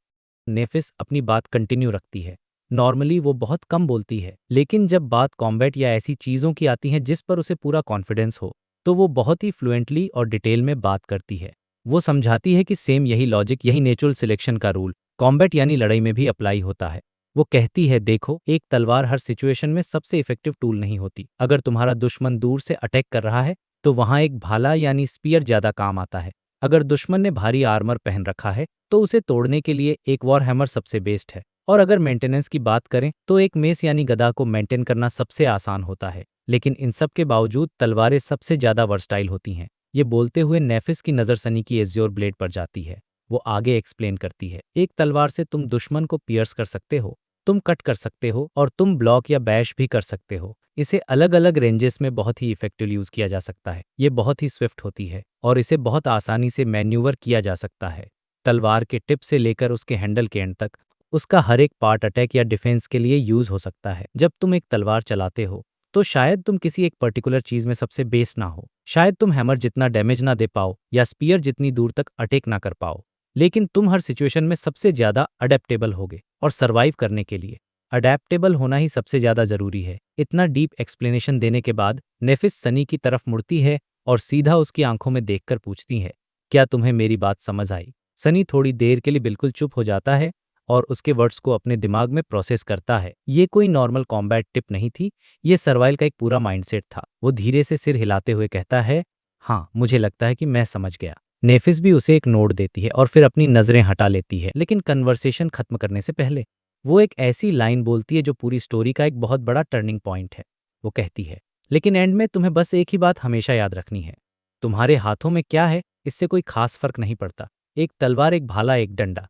नेफिस अपनी बात कंटिन्यू रखती है। नॉर्मली वो बहुत कम बोलती है, लेकिन जब बात कॉम्बैट या ऐसी चीज़ों की आती है जिस पर उसे पूरा कॉन्फिडेंस हो, तो वो बहुत ही फ्लुएंटली और डिटेल में बात करती है। वो समझाती है कि सेम यही लॉजिक, यही नेचुरल सिलेक्शन का रूल कॉम्बैट यानी लड़ाई में भी अप्लाई होता है। वो कहती है, देखो, एक तलवार हर सिचुएशन में सबसे इफेक्टिव टूल नहीं होती। अगर तुम्हारा दुश्मन दूर से अटैक कर रहा है तो वहाँ एक भाला यानी स्पीयर ज़्यादा काम आता है। अगर दुश्मन ने भारी आर्मर पहन रखा है तो उसे तोड़ने के लिए एक वॉर हैमर सबसे बेस्ट है। और अगर मेंटेनेंस की बात करें तो एक मेस यानी गदा को मेंटेन करना सबसे आसान होता है। लेकिन इन सब के बावजूद तलवारें सबसे ज्यादा वर्सटाइल होती हैं। ये बोलते हुए नेफिस की नज़र सनी की एज्योर ब्लेड पर जाती है। वो आगे एक्सप्लेन करती है, एक तलवार से तुम दुश्मन को पियर्स कर सकते हो, तुम कट कर सकते हो और तुम ब्लॉक या बैश भी कर सकते हो। इसे अलग अलग रेंजेस में बहुत ही इफेक्टिवली यूज किया जा सकता है। ये बहुत ही स्विफ्ट होती है और इसे बहुत आसानी से मैन्यूवर किया जा सकता है। तलवार के टिप से लेकर उसके हैंडल के एंड तक उसका हर एक पार्ट अटैक या डिफेंस के लिए यूज हो सकता है। जब तुम एक तलवार चलाते हो तो शायद तुम किसी एक पर्टिकुलर चीज में सबसे बेस ना हो, शायद तुम हैमर जितना डैमेज ना दे पाओ या स्पीयर जितनी दूर तक अटैक ना कर पाओ, लेकिन तुम हर सिचुएशन में सबसे ज्यादा अडेप्टेबल होगे। और सर्वाइव करने के लिए अडेप्टेबल होना ही सबसे ज्यादा जरूरी है। इतना डीप एक्सप्लेनेशन देने के बाद नेफिस सनी की तरफ मुड़ती है और सीधा उसकी आंखों में देखकर पूछती है, क्या तुम्हें मेरी बात समझ आई? सनी थोड़ी देर के लिए बिल्कुल चुप हो जाता है और उसके वर्ड्स को अपने दिमाग में प्रोसेस करता है। ये कोई नॉर्मल कॉम्बैट टिप नहीं थी, ये सर्वाइवल का एक पूरा माइंडसेट था। वो धीरे से सिर हिलाते हुए कहता है, हाँ, मुझे लगता है कि मैं समझ गया। नेफिस भी उसे एक नोट देती है और फिर अपनी नज़रें हटा लेती है, लेकिन कन्वर्सेशन खत्म करने से पहले वो एक ऐसी लाइन बोलती है जो पूरी स्टोरी का एक बहुत बड़ा टर्निंग पॉइंट है। वो कहती है, लेकिन एंड में तुम्हें बस एक ही बात हमेशा याद रखनी है, तुम्हारे हाथों में क्या है इससे कोई खास फर्क नहीं पड़ता। एक तलवार, एक भाला, एक डंडा,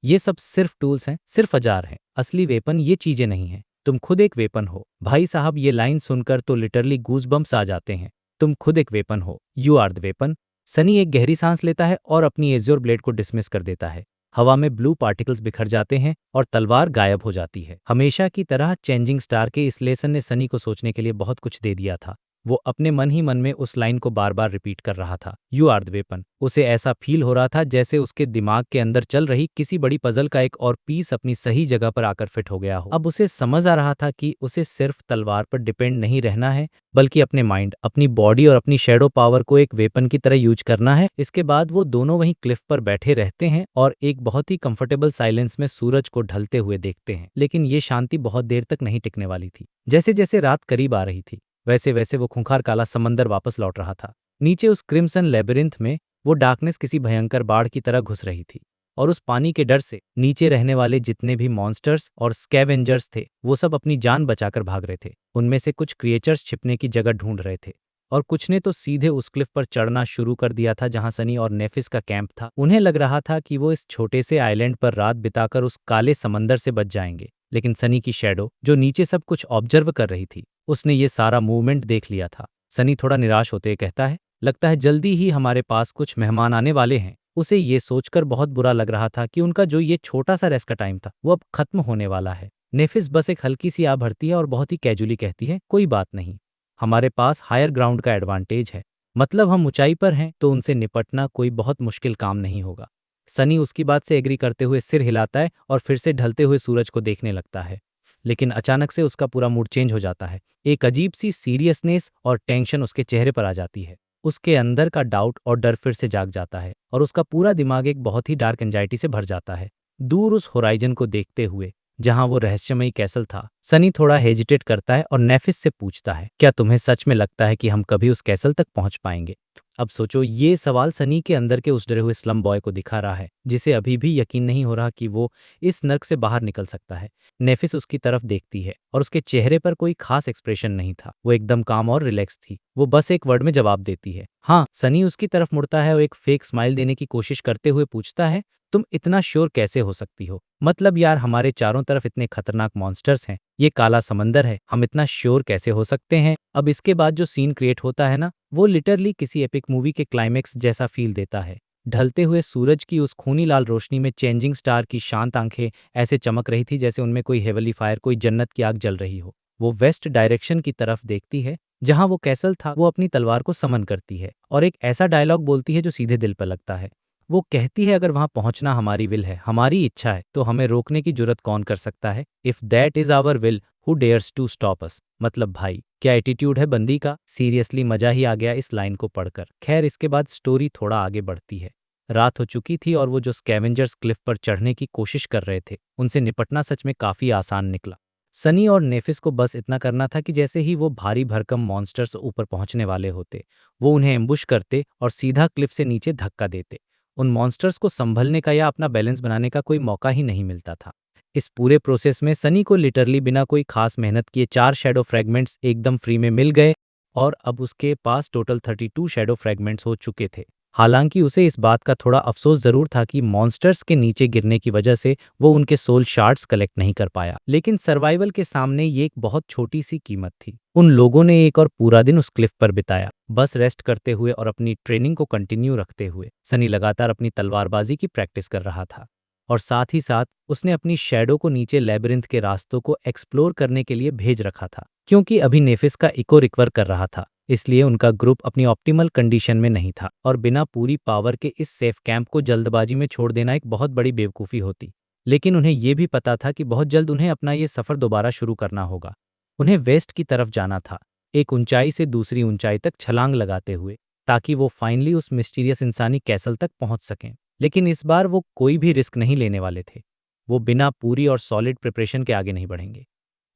ये सब सिर्फ टूल्स हैं, सिर्फ औजार हैं। असली वेपन ये चीजें नहीं हैं, तुम खुद एक वेपन हो। भाई साहब, ये लाइन सुनकर तो लिटरली गूज़बम्प्स आ जाते हैं। तुम खुद एक वेपन हो, you are the weapon. Sunny एक गहरी सांस लेता है और अपनी एज्योर ब्लेड को डिसमिस कर देता है। हवा में ब्लू पार्टिकल्स बिखर जाते हैं और तलवार गायब हो जाती है। हमेशा की तरह चेंजिंग स्टार के इस लेसन ने सनी को सोचने के लिए बहुत कुछ दे दिया था। वो अपने मन ही मन में उस लाइन को बार बार रिपीट कर रहा था, यू आर द वेपन। उसे ऐसा फील हो रहा था जैसे उसके दिमाग के अंदर चल रही किसी बड़ी पजल का एक और पीस अपनी सही जगह पर आकर फिट हो गया हो। अब उसे समझ आ रहा था कि उसे सिर्फ तलवार पर डिपेंड नहीं रहना है, बल्कि अपने माइंड, अपनी बॉडी और अपनी शैडो पावर को एक वेपन की तरह यूज करना है। इसके बाद वो दोनों वहीं क्लिफ पर बैठे रहते हैं और एक बहुत ही कंफर्टेबल साइलेंस में सूरज को ढलते हुए देखते हैं। लेकिन ये शांति बहुत देर तक नहीं टिकने वाली थी। जैसे जैसे रात करीब आ रही थी, वैसे वैसे वो खूंखार काला समंदर वापस लौट रहा था। नीचे उस क्रिम्सन लेबिरिंथ में वो डार्कनेस किसी भयंकर बाढ़ की तरह घुस रही थी और उस पानी के डर से नीचे रहने वाले जितने भी मॉन्स्टर्स और स्कैवेंजर्स थे वो सब अपनी जान बचाकर भाग रहे थे। उनमें से कुछ क्रिएचर्स छिपने की जगह ढूंढ रहे थे और कुछ ने तो सीधे उस क्लिफ पर चढ़ना शुरू कर दिया था जहां सनी और नेफिस का कैंप था। उन्हें लग रहा था कि वो इस छोटे से आइलैंड पर रात बिताकर उस काले समंदर से बच जाएंगे, लेकिन सनी की शैडो जो नीचे सब कुछ ऑब्जर्व कर रही थी, उसने ये सारा मूवमेंट देख लिया था। सनी थोड़ा निराश होते कहता है, लगता है जल्दी ही हमारे पास कुछ मेहमान आने वाले हैं। उसे ये सोचकर बहुत बुरा लग रहा था कि उनका जो ये छोटा सा रेस्ट का टाइम था वो अब खत्म होने वाला है। नेफिस बस एक हल्की सी आ भरती है और बहुत ही कैजुअली कहती है, कोई बात नहीं, हमारे पास हायर ग्राउंड का एडवांटेज है। मतलब हम ऊंचाई पर हैं तो उनसे निपटना कोई बहुत मुश्किल काम नहीं होगा। सनी उसकी बात से एग्री करते हुए सिर हिलाता है और फिर से ढलते हुए सूरज को देखने लगता है। लेकिन अचानक से उसका पूरा मूड चेंज हो जाता है। एक अजीब सी सीरियसनेस और टेंशन उसके चेहरे पर आ जाती है। उसके अंदर का डाउट और डर फिर से जाग जाता है और उसका पूरा दिमाग एक बहुत ही डार्क एंजाइटी से भर जाता है। दूर उस होराइजन को देखते हुए, जहां वो रहस्यमयी कैसल था, सनी थोड़ा हेजिटेट करता है और नेफिस से पूछता है, क्या तुम्हें सच में लगता है कि हम कभी उस कैसल तक पहुंच पाएंगे? अब सोचो, ये सवाल सनी के अंदर के उस डरे हुए स्लम बॉय को दिखा रहा है, जिसे अभी भी यकीन नहीं हो रहा कि वो इस नर्क से बाहर निकल सकता है। नेफिस उसकी तरफ देखती है और उसके चेहरे पर कोई खास एक्सप्रेशन नहीं था। वो एकदम काम और रिलैक्स थी। वो बस एक वर्ड में जवाब देती है, हाँ। सनी उसकी तरफ मुड़ता है और एक फेक स्माइल देने की कोशिश करते हुए पूछता है, तुम इतना श्योर कैसे हो सकती हो? मतलब यार, हमारे चारों तरफ इतने खतरनाक मॉन्स्टर्स हैं, ये काला समंदर है, हम इतना श्योर कैसे हो सकते हैं? अब इसके बाद जो सीन क्रिएट होता है ना, वो लिटरली किसी एपिक मूवी के क्लाइमेक्स जैसा फील देता है। ढलते हुए सूरज की उस खूनी लाल रोशनी में चेंजिंग स्टार की शांत आंखें ऐसे चमक रही थी जैसे उनमें कोई हेवली फायर, कोई जन्नत की आग जल रही हो। वो वेस्ट डायरेक्शन की तरफ देखती है, जहां वो कैसल था। वो अपनी तलवार को समन करती है और एक ऐसा डायलॉग बोलती है जो सीधे दिल पर लगता है। वो कहती है, अगर वहां पहुंचना हमारी विल है, हमारी इच्छा है, तो हमें रोकने की जुर्रत कौन कर सकता है? If that is our will, who dares to stop us? मतलब भाई, क्या एटीट्यूड है बंदी का। सीरियसली मजा ही आ गया इस लाइन को पढ़कर। खैर, इसके बाद स्टोरी थोड़ा आगे बढ़ती है। रात हो चुकी थी और वो जो स्कैवेंजर्स क्लिफ पर चढ़ने की कोशिश कर रहे थे, उनसे निपटना सच में काफी आसान निकला। सनी और नेफिस को बस इतना करना था कि जैसे ही वो भारी भरकम मॉन्स्टर्स ऊपर पहुंचने वाले होते, वो उन्हें एम्बुश करते और सीधा क्लिफ से नीचे धक्का देते। उन मॉन्स्टर्स को संभलने का या अपना बैलेंस बनाने का कोई मौका ही नहीं मिलता था। इस पूरे प्रोसेस में सनी को लिटरली बिना कोई खास मेहनत किए 4 शैडो फ्रैगमेंट्स एकदम फ्री में मिल गए और अब उसके पास टोटल 32 शैडो फ्रैगमेंट्स हो चुके थे। हालांकि उसे इस बात का थोड़ा अफसोस जरूर था कि मॉन्स्टर्स के नीचे गिरने की वजह से वो उनके सोल शार्ड्स कलेक्ट नहीं कर पाया, लेकिन सर्वाइवल के सामने ये एक बहुत छोटी सी कीमत थी। उन लोगों ने एक और पूरा दिन उस क्लिफ पर बिताया, बस रेस्ट करते हुए और अपनी ट्रेनिंग को कंटिन्यू रखते हुए। सनी लगातार अपनी तलवारबाजी की प्रैक्टिस कर रहा था और साथ ही साथ उसने अपनी शैडो को नीचे लेबिरिंथ के रास्तों को एक्सप्लोर करने के लिए भेज रखा था, क्योंकि अभी नेफिस का इको रिकवर कर रहा था, इसलिए उनका ग्रुप अपनी ऑप्टिमल कंडीशन में नहीं था और बिना पूरी पावर के इस सेफ कैंप को जल्दबाजी में छोड़ देना एक बहुत बड़ी बेवकूफ़ी होती। लेकिन उन्हें यह भी पता था कि बहुत जल्द उन्हें अपना ये सफ़र दोबारा शुरू करना होगा। उन्हें वेस्ट की तरफ जाना था, एक ऊंचाई से दूसरी ऊंचाई तक छलांग लगाते हुए, ताकि वो फाइनली उस मिस्टीरियस इंसानी कैसल तक पहुंच सकें। लेकिन इस बार वो कोई भी रिस्क नहीं लेने वाले थे। वो बिना पूरी और सॉलिड प्रिपरेशन के आगे नहीं बढ़ेंगे।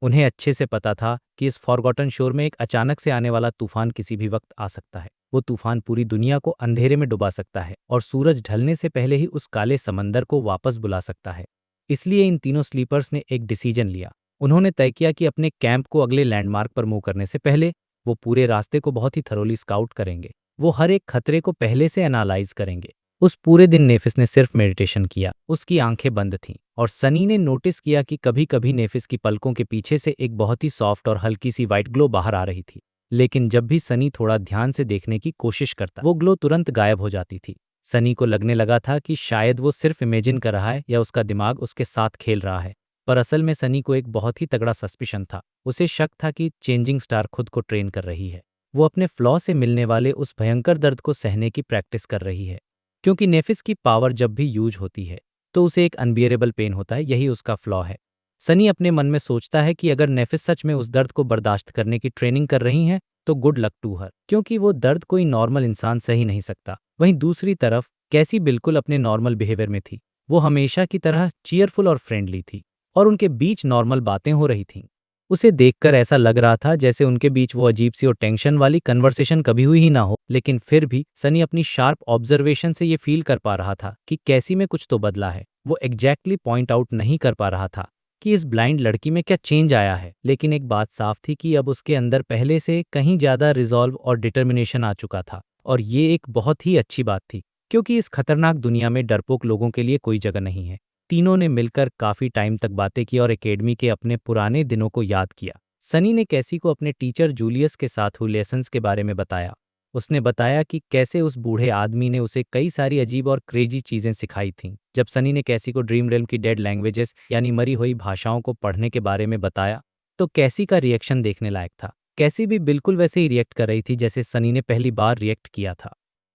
उन्हें अच्छे से पता था कि इस फॉरगॉटन शोर में एक अचानक से आने वाला तूफान किसी भी वक्त आ सकता है। वो तूफान पूरी दुनिया को अंधेरे में डुबा सकता है और सूरज ढलने से पहले ही उस काले समंदर को वापस बुला सकता है। इसलिए इन तीनों स्लीपर्स ने एक डिसीजन लिया। उन्होंने तय किया कि अपने कैंप को अगले लैंडमार्क पर मूव करने से पहले वो पूरे रास्ते को बहुत ही थरोली स्काउट करेंगे। वो हर एक खतरे को पहले से एनालाइज करेंगे। उस पूरे दिन नेफिस ने सिर्फ मेडिटेशन किया। उसकी आंखें बंद थीं और सनी ने नोटिस किया कि कभी कभी नेफिस की पलकों के पीछे से एक बहुत ही सॉफ्ट और हल्की सी वाइट ग्लो बाहर आ रही थी। लेकिन जब भी सनी थोड़ा ध्यान से देखने की कोशिश करता, वो ग्लो तुरंत गायब हो जाती थी। सनी को लगने लगा था कि शायद वो सिर्फ इमेजिन कर रहा है या उसका दिमाग उसके साथ खेल रहा है। पर असल में सनी को एक बहुत ही तगड़ा सस्पिशन था। उसे शक था कि चेंजिंग स्टार खुद को ट्रेन कर रही है। वो अपने फ्लॉ से मिलने वाले उस भयंकर दर्द को सहने की प्रैक्टिस कर रही है, क्योंकि नेफिस की पावर जब भी यूज होती है तो उसे एक अनबियरेबल पेन होता है। यही उसका फ्लॉ है। सनी अपने मन में सोचता है कि अगर नेफिस सच में उस दर्द को बर्दाश्त करने की ट्रेनिंग कर रही हैं, तो गुड लक टू हर, क्योंकि वो दर्द कोई नॉर्मल इंसान सह ही नहीं सकता। वहीं दूसरी तरफ कैसी बिल्कुल अपने नॉर्मल बिहेवियर में थी। वो हमेशा की तरह चीयरफुल और फ्रेंडली थी और उनके बीच नॉर्मल बातें हो रही थीं। उसे देखकर ऐसा लग रहा था जैसे उनके बीच वो अजीब सी और टेंशन वाली कन्वर्सेशन कभी हुई ही ना हो। लेकिन फिर भी सनी अपनी शार्प ऑब्जर्वेशन से ये फील कर पा रहा था कि कैसी में कुछ तो बदला है। वो एग्जैक्टली पॉइंट आउट नहीं कर पा रहा था कि इस ब्लाइंड लड़की में क्या चेंज आया है, लेकिन एक बात साफ थी कि अब उसके अंदर पहले से कहीं ज्यादा रिजॉल्व और डिटर्मिनेशन आ चुका था। और ये एक बहुत ही अच्छी बात थी, क्योंकि इस खतरनाक दुनिया में डरपोक लोगों के लिए कोई जगह नहीं है। तीनों ने मिलकर काफी टाइम तक बातें की और एकेडमी के अपने पुराने दिनों को याद किया। सनी ने कैसी को अपने टीचर जूलियस के साथ हुए लेसन्स के बारे में बताया। उसने बताया कि कैसे उस बूढ़े आदमी ने उसे कई सारी अजीब और क्रेजी चीजें सिखाई थीं। जब सनी ने कैसी को ड्रीम रेल्म की डेड लैंग्वेजेस यानी मरी हुई भाषाओं को पढ़ने के बारे में बताया, तो कैसी का रिएक्शन देखने लायक था। कैसी भी बिल्कुल वैसे ही रिएक्ट कर रही थी जैसे सनी ने पहली बार रिएक्ट किया था।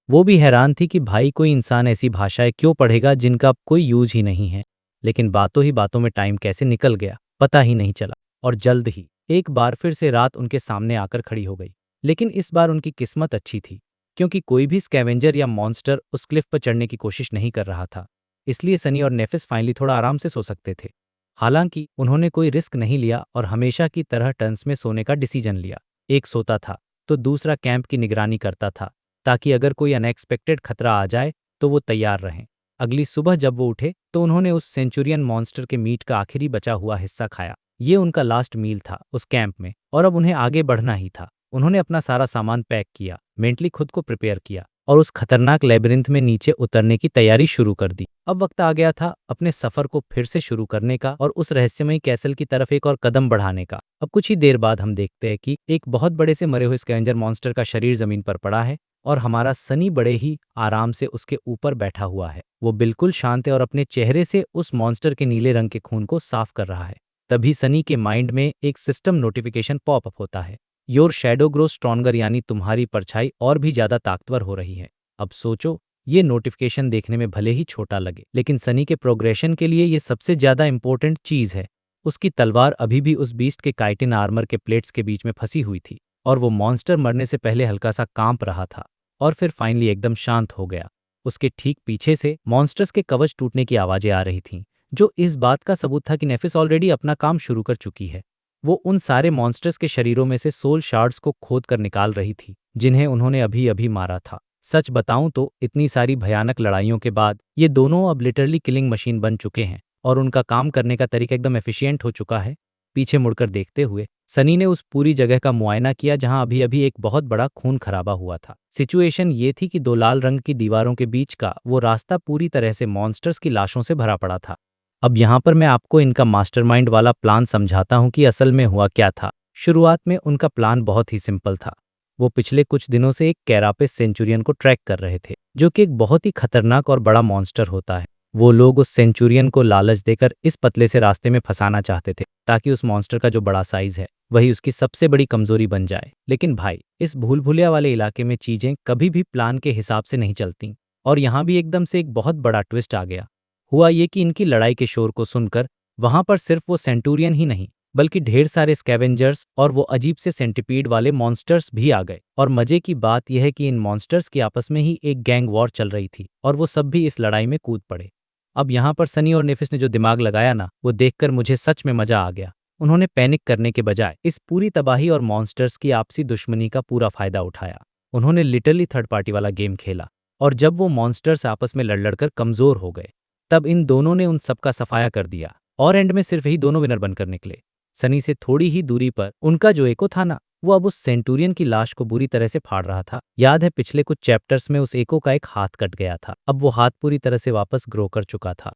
वो भी हैरान थी कि भाई कोई इंसान ऐसी भाषाएं क्यों पढ़ेगा जिनका अब कोई यूज ही नहीं है। लेकिन बातों ही बातों में टाइम कैसे निकल गया पता ही नहीं चला, और जल्द ही एक बार फिर से रात उनके सामने आकर खड़ी हो गई। लेकिन इस बार उनकी किस्मत अच्छी थी, क्योंकि कोई भी स्कैवेंजर या मॉन्स्टर उस क्लिफ पर चढ़ने की कोशिश नहीं कर रहा था। इसलिए सनी और नेफिस फाइनली थोड़ा आराम से सो सकते थे। हालांकि उन्होंने कोई रिस्क नहीं लिया और हमेशा की तरह टर्न्स में सोने का डिसीजन लिया। एक सोता था तो दूसरा कैंप की निगरानी करता था, ताकि अगर कोई अनएक्सपेक्टेड खतरा आ जाए तो वो तैयार रहें। अगली सुबह जब वो उठे तो उन्होंने उस सेंचुरियन मॉन्स्टर के मीट का आखिरी बचा हुआ हिस्सा खाया। ये उनका लास्ट मील था उस कैंप में, और अब उन्हें आगे बढ़ना ही था। उन्होंने अपना सारा सामान पैक किया, मेंटली खुद को प्रिपेयर किया और उस खतरनाक लेबिरिंथ में नीचे उतरने की तैयारी शुरू कर दी। अब वक्त आ गया था अपने सफर को फिर से शुरू करने का और उस रहस्यमयी कैसल की तरफ एक और कदम बढ़ाने का। अब कुछ ही देर बाद हम देखते हैं कि एक बहुत बड़े से मरे हुए स्कैवेंजर मॉन्स्टर का शरीर जमीन पर पड़ा है, और हमारा सनी बड़े ही आराम से उसके ऊपर बैठा हुआ है। वो बिल्कुल शांत है और अपने चेहरे से उस मॉन्स्टर के नीले रंग के खून को साफ कर रहा है। तभी सनी के माइंड में एक सिस्टम नोटिफिकेशन पॉप अप होता है। योर शैडो ग्रो स्ट्रॉन्गर, यानी तुम्हारी परछाई और भी ज्यादा ताकतवर हो रही है। अब सोचो, ये नोटिफिकेशन देखने में भले ही छोटा लगे, लेकिन सनी के प्रोग्रेशन के लिए ये सबसे ज्यादा इंपॉर्टेंट चीज है। उसकी तलवार अभी भी उस बीस्ट के काइटिन आर्मर के प्लेट्स के बीच में फंसी हुई थी, और वो मॉन्स्टर मरने से पहले हल्का सा कांप रहा था और फिर फाइनली एकदम शांत हो गया। उसके ठीक पीछे से मॉन्स्टर्स के कवच टूटने की आवाजें आ रही थीं, जो इस बात का सबूत था कि नेफिस ऑलरेडी अपना काम शुरू कर चुकी है। वो उन सारे मॉन्स्टर्स के शरीरों में से सोल शार्ड्स को खोद कर निकाल रही थी, जिन्हें उन्होंने अभी अभी मारा था। सच बताऊं तो इतनी सारी भयानक लड़ाइयों के बाद ये दोनों अब लिटरली किलिंग मशीन बन चुके हैं, और उनका काम करने का तरीका एकदम एफिशिएंट हो चुका है। पीछे मुड़कर देखते हुए सनी ने उस पूरी जगह का मुआयना किया जहां अभी अभी एक बहुत बड़ा खून खराबा हुआ था। सिचुएशन ये थी कि दो लाल रंग की दीवारों के बीच का वो रास्ता पूरी तरह से मॉन्स्टर्स की लाशों से भरा पड़ा था। अब यहाँ पर मैं आपको इनका मास्टरमाइंड वाला प्लान समझाता हूँ कि असल में हुआ क्या था। शुरुआत में उनका प्लान बहुत ही सिंपल था। वो पिछले कुछ दिनों से एक कैरापिस सेंचुरियन को ट्रैक कर रहे थे, जो कि एक बहुत ही खतरनाक और बड़ा मॉन्स्टर होता है। वो लोग उस सेंचुरियन को लालच देकर इस पतले से रास्ते में फंसाना चाहते थे, ताकि उस मॉन्स्टर का जो बड़ा साइज है वही उसकी सबसे बड़ी कमजोरी बन जाए। लेकिन भाई, इस भूल भुलैया वाले इलाके में चीजें कभी भी प्लान के हिसाब से नहीं चलती, और यहाँ भी एकदम से एक बहुत बड़ा ट्विस्ट आ गया। हुआ ये कि इनकी लड़ाई के शोर को सुनकर वहां पर सिर्फ वो सेंटूरियन ही नहीं, बल्कि ढेर सारे स्कैवेंजर्स और वो अजीब से सेंटिपीड वाले मॉन्स्टर्स भी आ गए। और मजे की बात यह है कि इन मॉन्स्टर्स की आपस में ही एक गैंग वॉर चल रही थी, और वो सब भी इस लड़ाई में कूद पड़े। अब यहाँ पर सनी और नेफिस ने जो दिमाग लगाया ना, वो देखकर मुझे सच में मजा आ गया। उन्होंने पैनिक करने के बजाय इस पूरी तबाही और मॉन्स्टर्स की आपसी दुश्मनी का पूरा फायदा उठाया। उन्होंने लिटरली थर्ड पार्टी वाला गेम खेला, और जब वो मॉन्स्टर्स आपस में लड़ लड़कर कमजोर हो गए, तब इन दोनों ने उन सबका सफाया कर दिया, और एंड में सिर्फ यही दोनों विनर बनकर निकले। सनी से थोड़ी ही दूरी पर उनका जो एको था ना, वो अब उस सेंटूरियन की लाश को बुरी तरह से फाड़ रहा था। याद है पिछले कुछ चैप्टर्स में उस एको का एक हाथ कट गया था, अब वो हाथ पूरी तरह से वापस ग्रो कर चुका था,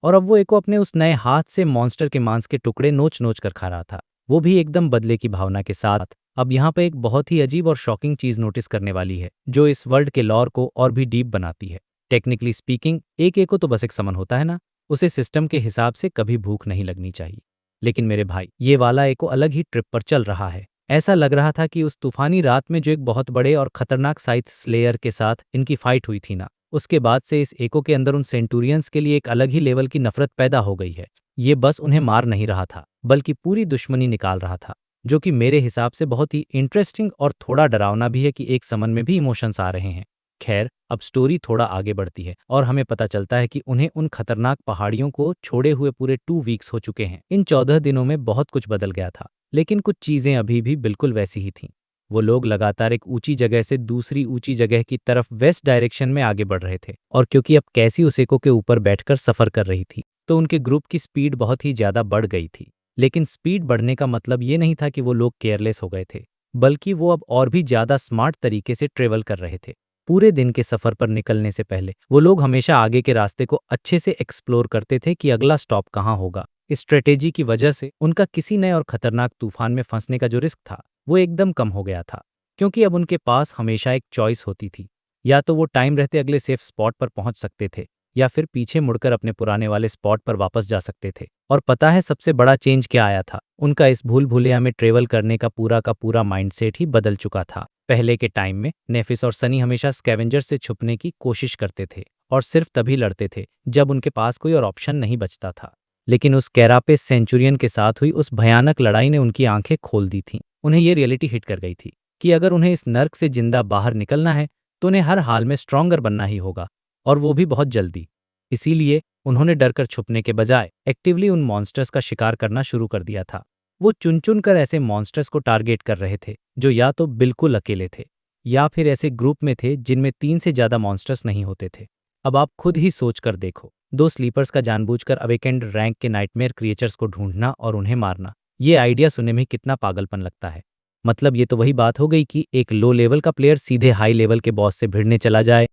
और अब वो एको अपने उस नए हाथ से मॉन्स्टर के मांस के टुकड़े नोच नोच कर खा रहा था, वो भी एकदम बदले की भावना के साथ। अब यहाँ पे एक बहुत ही अजीब और शॉकिंग चीज नोटिस करने वाली है, जो इस वर्ल्ड के लॉर को और भी डीप बनाती है। टेक्निकली स्पीकिंग, एक एको तो बस एक समन होता है ना, उसे सिस्टम के हिसाब से कभी भूख नहीं लगनी चाहिए। लेकिन मेरे भाई, ये वाला एको अलग ही ट्रिप पर चल रहा है। ऐसा लग रहा था कि उस तूफानी रात में जो एक बहुत बड़े और खतरनाक साइथ स्लेयर के साथ इनकी फाइट हुई थी ना, उसके बाद से इस एको के अंदर उन सेंटूरियंस के लिए एक अलग ही लेवल की नफरत पैदा हो गई है। ये बस उन्हें मार नहीं रहा था, बल्कि पूरी दुश्मनी निकाल रहा था, जो कि मेरे हिसाब से बहुत ही इंटरेस्टिंग और थोड़ा डरावना भी है कि एक समन में भी इमोशंस आ रहे हैं। खैर, अब स्टोरी थोड़ा आगे बढ़ती है और हमें पता चलता है कि उन्हें उन खतरनाक पहाड़ियों को छोड़े हुए पूरे 2 वीक्स हो चुके हैं। इन 14 दिनों में बहुत कुछ बदल गया था, लेकिन कुछ चीजें अभी भी बिल्कुल वैसी ही थीं। वो लोग लगातार एक ऊंची जगह से दूसरी ऊंची जगह की तरफ वेस्ट डायरेक्शन में आगे बढ़ रहे थे, और क्योंकि अब कैसी उस एको के ऊपर बैठकर सफर कर रही थी, तो उनके ग्रुप की स्पीड बहुत ही ज्यादा बढ़ गई थी। लेकिन स्पीड बढ़ने का मतलब ये नहीं था कि वो लोग केयरलेस हो गए थे, बल्कि वो अब और भी ज्यादा स्मार्ट तरीके से ट्रेवल कर रहे थे। पूरे दिन के सफर पर निकलने से पहले वो लोग हमेशा आगे के रास्ते को अच्छे से एक्सप्लोर करते थे कि अगला स्टॉप कहाँ होगा। इस स्ट्रेटेजी की वजह से उनका किसी नए और खतरनाक तूफान में फंसने का जो रिस्क था, वो एकदम कम हो गया था, क्योंकि अब उनके पास हमेशा एक चॉइस होती थी। या तो वो टाइम रहते अगले सेफ स्पॉट पर पहुंच सकते थे, या फिर पीछे मुड़कर अपने पुराने वाले स्पॉट पर वापस जा सकते थे। और पता है सबसे बड़ा चेंज क्या आया था? उनका इस भूल भुलैया में ट्रेवल करने का पूरा माइंडसेट ही बदल चुका था। पहले के टाइम में नेफिस और सनी हमेशा स्कैवेंजर्स से छुपने की कोशिश करते थे और सिर्फ तभी लड़ते थे जब उनके पास कोई और ऑप्शन नहीं बचता था। लेकिन उस कैरापेस सेंचुरियन के साथ हुई उस भयानक लड़ाई ने उनकी आंखें खोल दी थीं। उन्हें ये रियलिटी हिट कर गई थी कि अगर उन्हें इस नर्क से जिंदा बाहर निकलना है तो उन्हें हर हाल में स्ट्रॉन्गर बनना ही होगा, और वो भी बहुत जल्दी। इसीलिए उन्होंने डरकर छुपने के बजाय एक्टिवली उन मॉन्स्टर्स का शिकार करना शुरू कर दिया था। वो चुन चुन कर ऐसे मॉन्स्टर्स को टारगेट कर रहे थे जो या तो बिल्कुल अकेले थे या फिर ऐसे ग्रुप में थे जिनमें 3 से ज़्यादा मॉन्स्टर्स नहीं होते थे। अब आप खुद ही सोच कर देखो, 2 स्लीपर्स का जानबूझकर अवेकेंड रैंक के नाइटमेयर क्रिएचर्स को ढूंढना और उन्हें मारना, ये आइडिया सुनने में कितना पागलपन लगता है। मतलब ये तो वही बात हो गई कि एक लो लेवल का प्लेयर सीधे हाई लेवल के बॉस से भिड़ने चला जाए।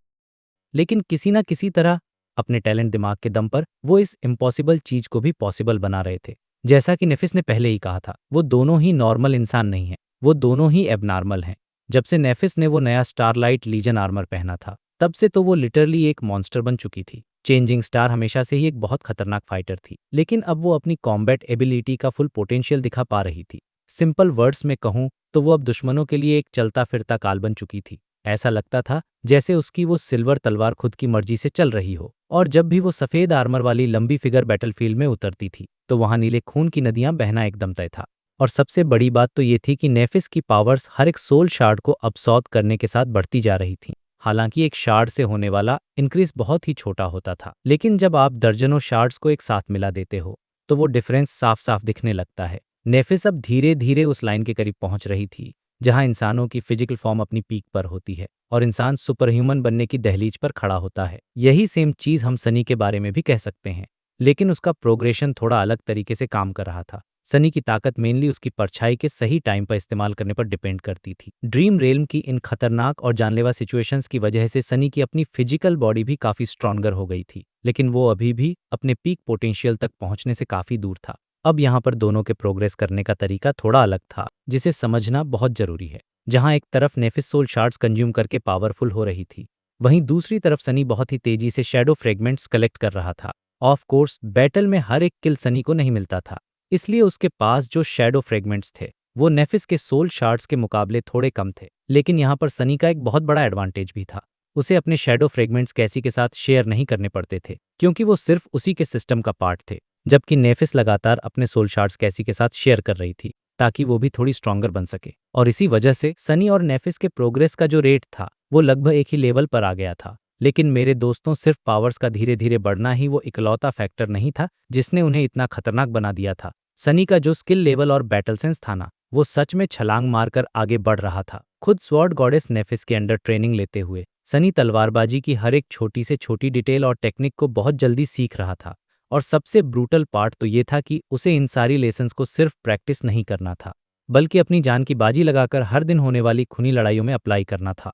लेकिन किसी ना किसी तरह अपने टैलेंट दिमाग के दम पर वो इस इम्पॉसिबल चीज को भी पॉसिबल बना रहे थे। जैसा कि नेफिस ने पहले ही कहा था, वो दोनों ही नॉर्मल इंसान नहीं हैं, वो दोनों ही एबनॉर्मल हैं। जब से नेफिस ने वो नया स्टारलाइट लीजन आर्मर पहना था, तब से तो वो लिटरली एक मॉन्स्टर बन चुकी थी। चेंजिंग स्टार हमेशा से ही एक बहुत खतरनाक फाइटर थी, लेकिन अब वो अपनी कॉम्बैट एबिलिटी का फुल पोटेंशियल दिखा पा रही थी। सिंपल वर्ड्स में कहूं तो वो अब दुश्मनों के लिए एक चलता फिरता काल बन चुकी थी। ऐसा लगता था जैसे उसकी वो सिल्वर तलवार खुद की मर्जी से चल रही हो, और जब भी वो सफेद आर्मर वाली लंबी फिगर बैटलफील्ड में उतरती थी तो वहां नीले खून की नदियां बहना एकदम तय था। और सबसे बड़ी बात तो ये थी कि नेफिस की पावर्स हर एक सोल शार्ड को अब्सॉर्ब करने के साथ बढ़ती जा रही थीं। हालांकि एक शार्ड से होने वाला इंक्रीज बहुत ही छोटा होता था, लेकिन जब आप दर्जनों शार्ड्स को एक साथ मिला देते हो तो वो डिफरेंस साफ साफ दिखने लगता है। नेफिस अब धीरे धीरे उस लाइन के करीब पहुंच रही थी जहां इंसानों की फिजिकल फॉर्म अपनी पीक पर होती है और इंसान सुपर ह्यूमन बनने की दहलीज पर खड़ा होता है। यही सेम चीज हम सनी के बारे में भी कह सकते हैं, लेकिन उसका प्रोग्रेशन थोड़ा अलग तरीके से काम कर रहा था। सनी की ताकत मेनली उसकी परछाई के सही टाइम पर इस्तेमाल करने पर डिपेंड करती थी। ड्रीम रेल्म की इन खतरनाक और जानलेवा सिचुएशंस की वजह से सनी की अपनी फिजिकल बॉडी भी काफी स्ट्रॉन्गर हो गई थी, लेकिन वो अभी भी अपने पीक पोटेंशियल तक पहुंचने से काफी दूर था। अब यहाँ पर दोनों के प्रोग्रेस करने का तरीका थोड़ा अलग था, जिसे समझना बहुत जरूरी है। जहाँ एक तरफ नेफिस सोल शार्ड्स कंज्यूम करके पावरफुल हो रही थी, वहीं दूसरी तरफ सनी बहुत ही तेजी से शैडो फ्रेगमेंट्स कलेक्ट कर रहा था। ऑफ कोर्स बैटल में हर एक किल सनी को नहीं मिलता था, इसलिए उसके पास जो शैडो फ्रेगमेंट्स थे वो नेफिस के सोल शार्ड्स के मुकाबले थोड़े कम थे। लेकिन यहाँ पर सनी का एक बहुत बड़ा एडवांटेज भी था। उसे अपने शैडो फ्रेगमेंट्स कैसी के साथ शेयर नहीं करने पड़ते थे, क्योंकि वो सिर्फ उसी के सिस्टम का पार्ट थे, जबकि नेफिस लगातार अपने सोल शार्ड्स कैसी के साथ शेयर कर रही थी ताकि वो भी थोड़ी स्ट्रॉन्गर बन सके। और इसी वजह से सनी और नेफिस के प्रोग्रेस का जो रेट था वो लगभग एक ही लेवल पर आ गया था। लेकिन मेरे दोस्तों, सिर्फ पावर्स का धीरे धीरे बढ़ना ही वो इकलौता फैक्टर नहीं था जिसने उन्हें इतना खतरनाक बना दिया था। सनी का जो स्किल लेवल और बैटल सेंस था ना, वो सच में छलांग मारकर आगे बढ़ रहा था। खुद स्वॉर्ड गॉडेस नेफिस के अंडर ट्रेनिंग लेते हुए सनी तलवारबाजी की हर एक छोटी से छोटी डिटेल और टेक्निक को बहुत जल्दी सीख रहा था। और सबसे ब्रूटल पार्ट तो ये था कि उसे इन सारी लेसन्स को सिर्फ प्रैक्टिस नहीं करना था, बल्कि अपनी जान की बाजी लगाकर हर दिन होने वाली खूनी लड़ाइयों में अप्लाई करना था।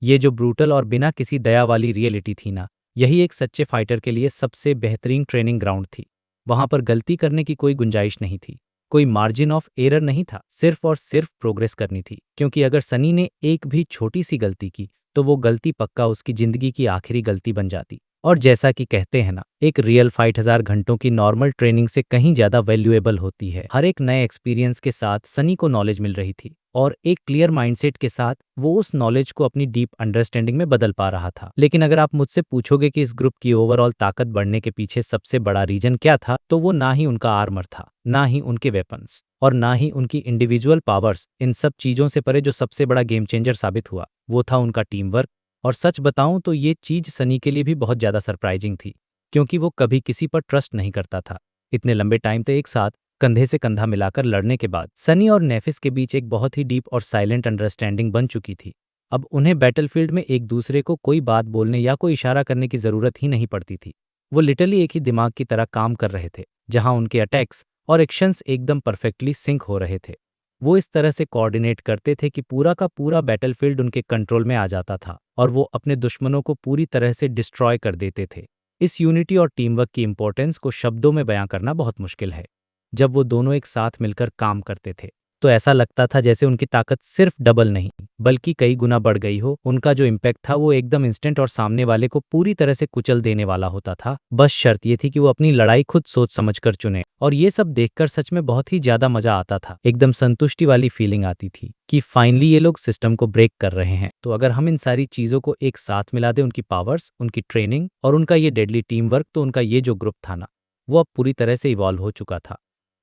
ये जो ब्रूटल और बिना किसी दया वाली रियलिटी थी ना, यही एक सच्चे फाइटर के लिए सबसे बेहतरीन ट्रेनिंग ग्राउंड थी। वहां पर गलती करने की कोई गुंजाइश नहीं थी, कोई मार्जिन ऑफ एरर नहीं था, सिर्फ और सिर्फ प्रोग्रेस करनी थी। क्योंकि अगर सनी ने एक भी छोटी सी गलती की तो वो गलती पक्का उसकी जिंदगी की आखिरी गलती बन जाती। और जैसा कि कहते हैं ना, एक रियल फाइट 1000 घंटों की नॉर्मल ट्रेनिंग से कहीं ज्यादा वैल्यूएबल होती है। हर एक नए एक्सपीरियंस के साथ सनी को नॉलेज मिल रही थी, और एक क्लियर माइंडसेट के साथ वो उस नॉलेज को अपनी डीप अंडरस्टैंडिंग में बदल पा रहा था। लेकिन अगर आप मुझसे पूछोगे कि इस ग्रुप की ओवरऑल ताकत बढ़ने के पीछे सबसे बड़ा रीजन क्या था, तो वो ना ही उनका आर्मर था, ना ही उनके वेपन्स, और ना ही उनकी इंडिविजुअल पावर्स। इन सब चीजों से परे जो सबसे बड़ा गेम चेंजर साबित हुआ वो था उनका टीम वर्क। और सच बताऊं तो ये चीज सनी के लिए भी बहुत ज्यादा सरप्राइजिंग थी, क्योंकि वो कभी किसी पर ट्रस्ट नहीं करता था। इतने लंबे टाइम तक एक साथ कंधे से कंधा मिलाकर लड़ने के बाद सनी और नेफिस के बीच एक बहुत ही डीप और साइलेंट अंडरस्टैंडिंग बन चुकी थी। अब उन्हें बैटलफील्ड में एक दूसरे को कोई बात बोलने या कोई इशारा करने की जरूरत ही नहीं पड़ती थी। वो लिटरली एक ही दिमाग की तरह काम कर रहे थे, जहां उनके अटैक्स और एक्शंस एकदम परफेक्टली सिंक हो रहे थे। वो इस तरह से कोऑर्डिनेट करते थे कि पूरा का पूरा बैटलफील्ड उनके कंट्रोल में आ जाता था, और वो अपने दुश्मनों को पूरी तरह से डिस्ट्रॉय कर देते थे। इस यूनिटी और टीम वर्क की इंपॉर्टेंस को शब्दों में बयां करना बहुत मुश्किल है। जब वो दोनों एक साथ मिलकर काम करते थे तो ऐसा लगता था जैसे उनकी ताकत सिर्फ डबल नहीं बल्कि कई गुना बढ़ गई हो। उनका जो इम्पैक्ट था वो एकदम इंस्टेंट और सामने वाले को पूरी तरह से कुचल देने वाला होता था। बस शर्त ये थी कि वो अपनी लड़ाई खुद सोच समझकर चुने। और ये सब देखकर सच में बहुत ही ज्यादा मजा आता था। एकदम संतुष्टि वाली फीलिंग आती थी कि फाइनली ये लोग सिस्टम को ब्रेक कर रहे हैं। तो अगर हम इन सारी चीजों को एक साथ मिला दें, उनकी पावर्स, उनकी ट्रेनिंग और उनका ये डेडली टीम वर्क, तो उनका ये जो ग्रुप था ना, वो अब पूरी तरह से इवॉल्व हो चुका था।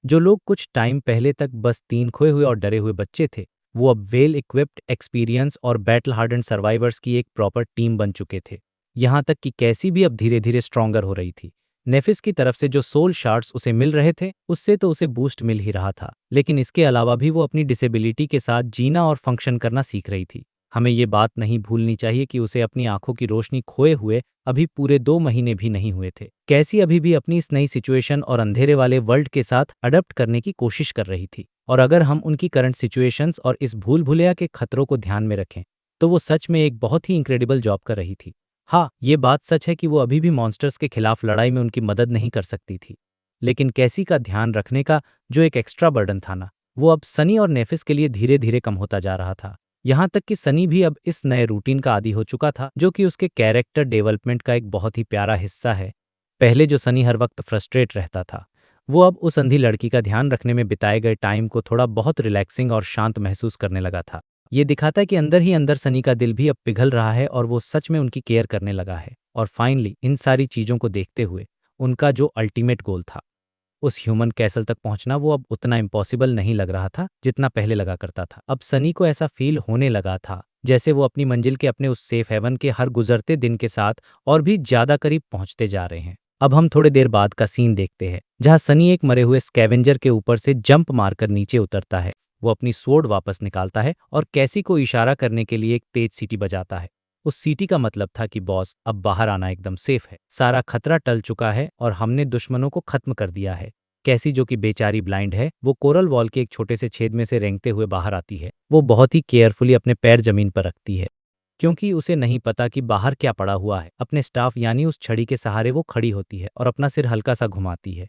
जो लोग कुछ टाइम पहले तक बस 3 खोए हुए और डरे हुए बच्चे थे, वो अब वेल इक्विप्ड, एक्सपीरियंस और बैटल हार्डन्ड सर्वाइवर्स की एक प्रॉपर टीम बन चुके थे। यहाँ तक कि कैसी भी अब धीरे धीरे स्ट्रॉन्गर हो रही थी। नेफिस की तरफ से जो सोल शार्ड्स उसे मिल रहे थे, उससे तो उसे बूस्ट मिल ही रहा था, लेकिन इसके अलावा भी वो अपनी डिसेबिलिटी के साथ जीना और फंक्शन करना सीख रही थी। हमें ये बात नहीं भूलनी चाहिए कि उसे अपनी आंखों की रोशनी खोए हुए अभी पूरे 2 महीने भी नहीं हुए थे। कैसी अभी भी अपनी इस नई सिचुएशन और अंधेरे वाले वर्ल्ड के साथ अडप्ट करने की कोशिश कर रही थी। और अगर हम उनकी करंट सिचुएशंस और इस भूल भुलैया के खतरों को ध्यान में रखें, तो वो सच में एक बहुत ही इंक्रेडिबल जॉब कर रही थी। हाँ, ये बात सच है कि वो अभी भी मॉन्स्टर्स के खिलाफ लड़ाई में उनकी मदद नहीं कर सकती थी, लेकिन कैसी का ध्यान रखने का जो एक एक्स्ट्रा बर्डन था ना, वो अब सनी और नेफिस के लिए धीरे धीरे कम होता जा रहा था। यहाँ तक कि सनी भी अब इस नए रूटीन का आदी हो चुका था, जो कि उसके कैरेक्टर डेवलपमेंट का एक बहुत ही प्यारा हिस्सा है। पहले जो सनी हर वक्त फ्रस्ट्रेट रहता था, वो अब उस अंधी लड़की का ध्यान रखने में बिताए गए टाइम को थोड़ा बहुत रिलैक्सिंग और शांत महसूस करने लगा था। ये दिखाता है कि अंदर ही अंदर सनी का दिल भी अब पिघल रहा है और वो सच में उनकी केयर करने लगा है। और फाइनली इन सारी चीज़ों को देखते हुए उनका जो अल्टीमेट गोल था, उस ह्यूमन कैसल तक पहुंचना, वो अब उतना इम्पॉसिबल नहीं लग रहा था जितना पहले लगा करता था। अब सनी को ऐसा फील होने लगा था जैसे वो अपनी मंजिल के, अपने उस सेफ हेवन के हर गुजरते दिन के साथ और भी ज्यादा करीब पहुंचते जा रहे हैं। अब हम थोड़े देर बाद का सीन देखते हैं, जहां सनी एक मरे हुए स्कैवेंजर के ऊपर से जंप मारकर नीचे उतरता है। वो अपनी स्वॉर्ड वापस निकालता है और कैसी को इशारा करने के लिए एक तेज सीटी बजाता है। उस सीटी का मतलब था कि बॉस, अब बाहर आना एकदम सेफ है, सारा खतरा टल चुका है और हमने दुश्मनों को खत्म कर दिया है। कैसी, जो कि बेचारी ब्लाइंड है, वो कोरल वॉल के एक छोटे से छेद में से रेंगते हुए बाहर आती है। वो बहुत ही केयरफुली अपने पैर जमीन पर रखती है, क्योंकि उसे नहीं पता कि बाहर क्या पड़ा हुआ है। अपने स्टाफ यानी उस छड़ी के सहारे वो खड़ी होती है और अपना सिर हल्का सा घुमाती है।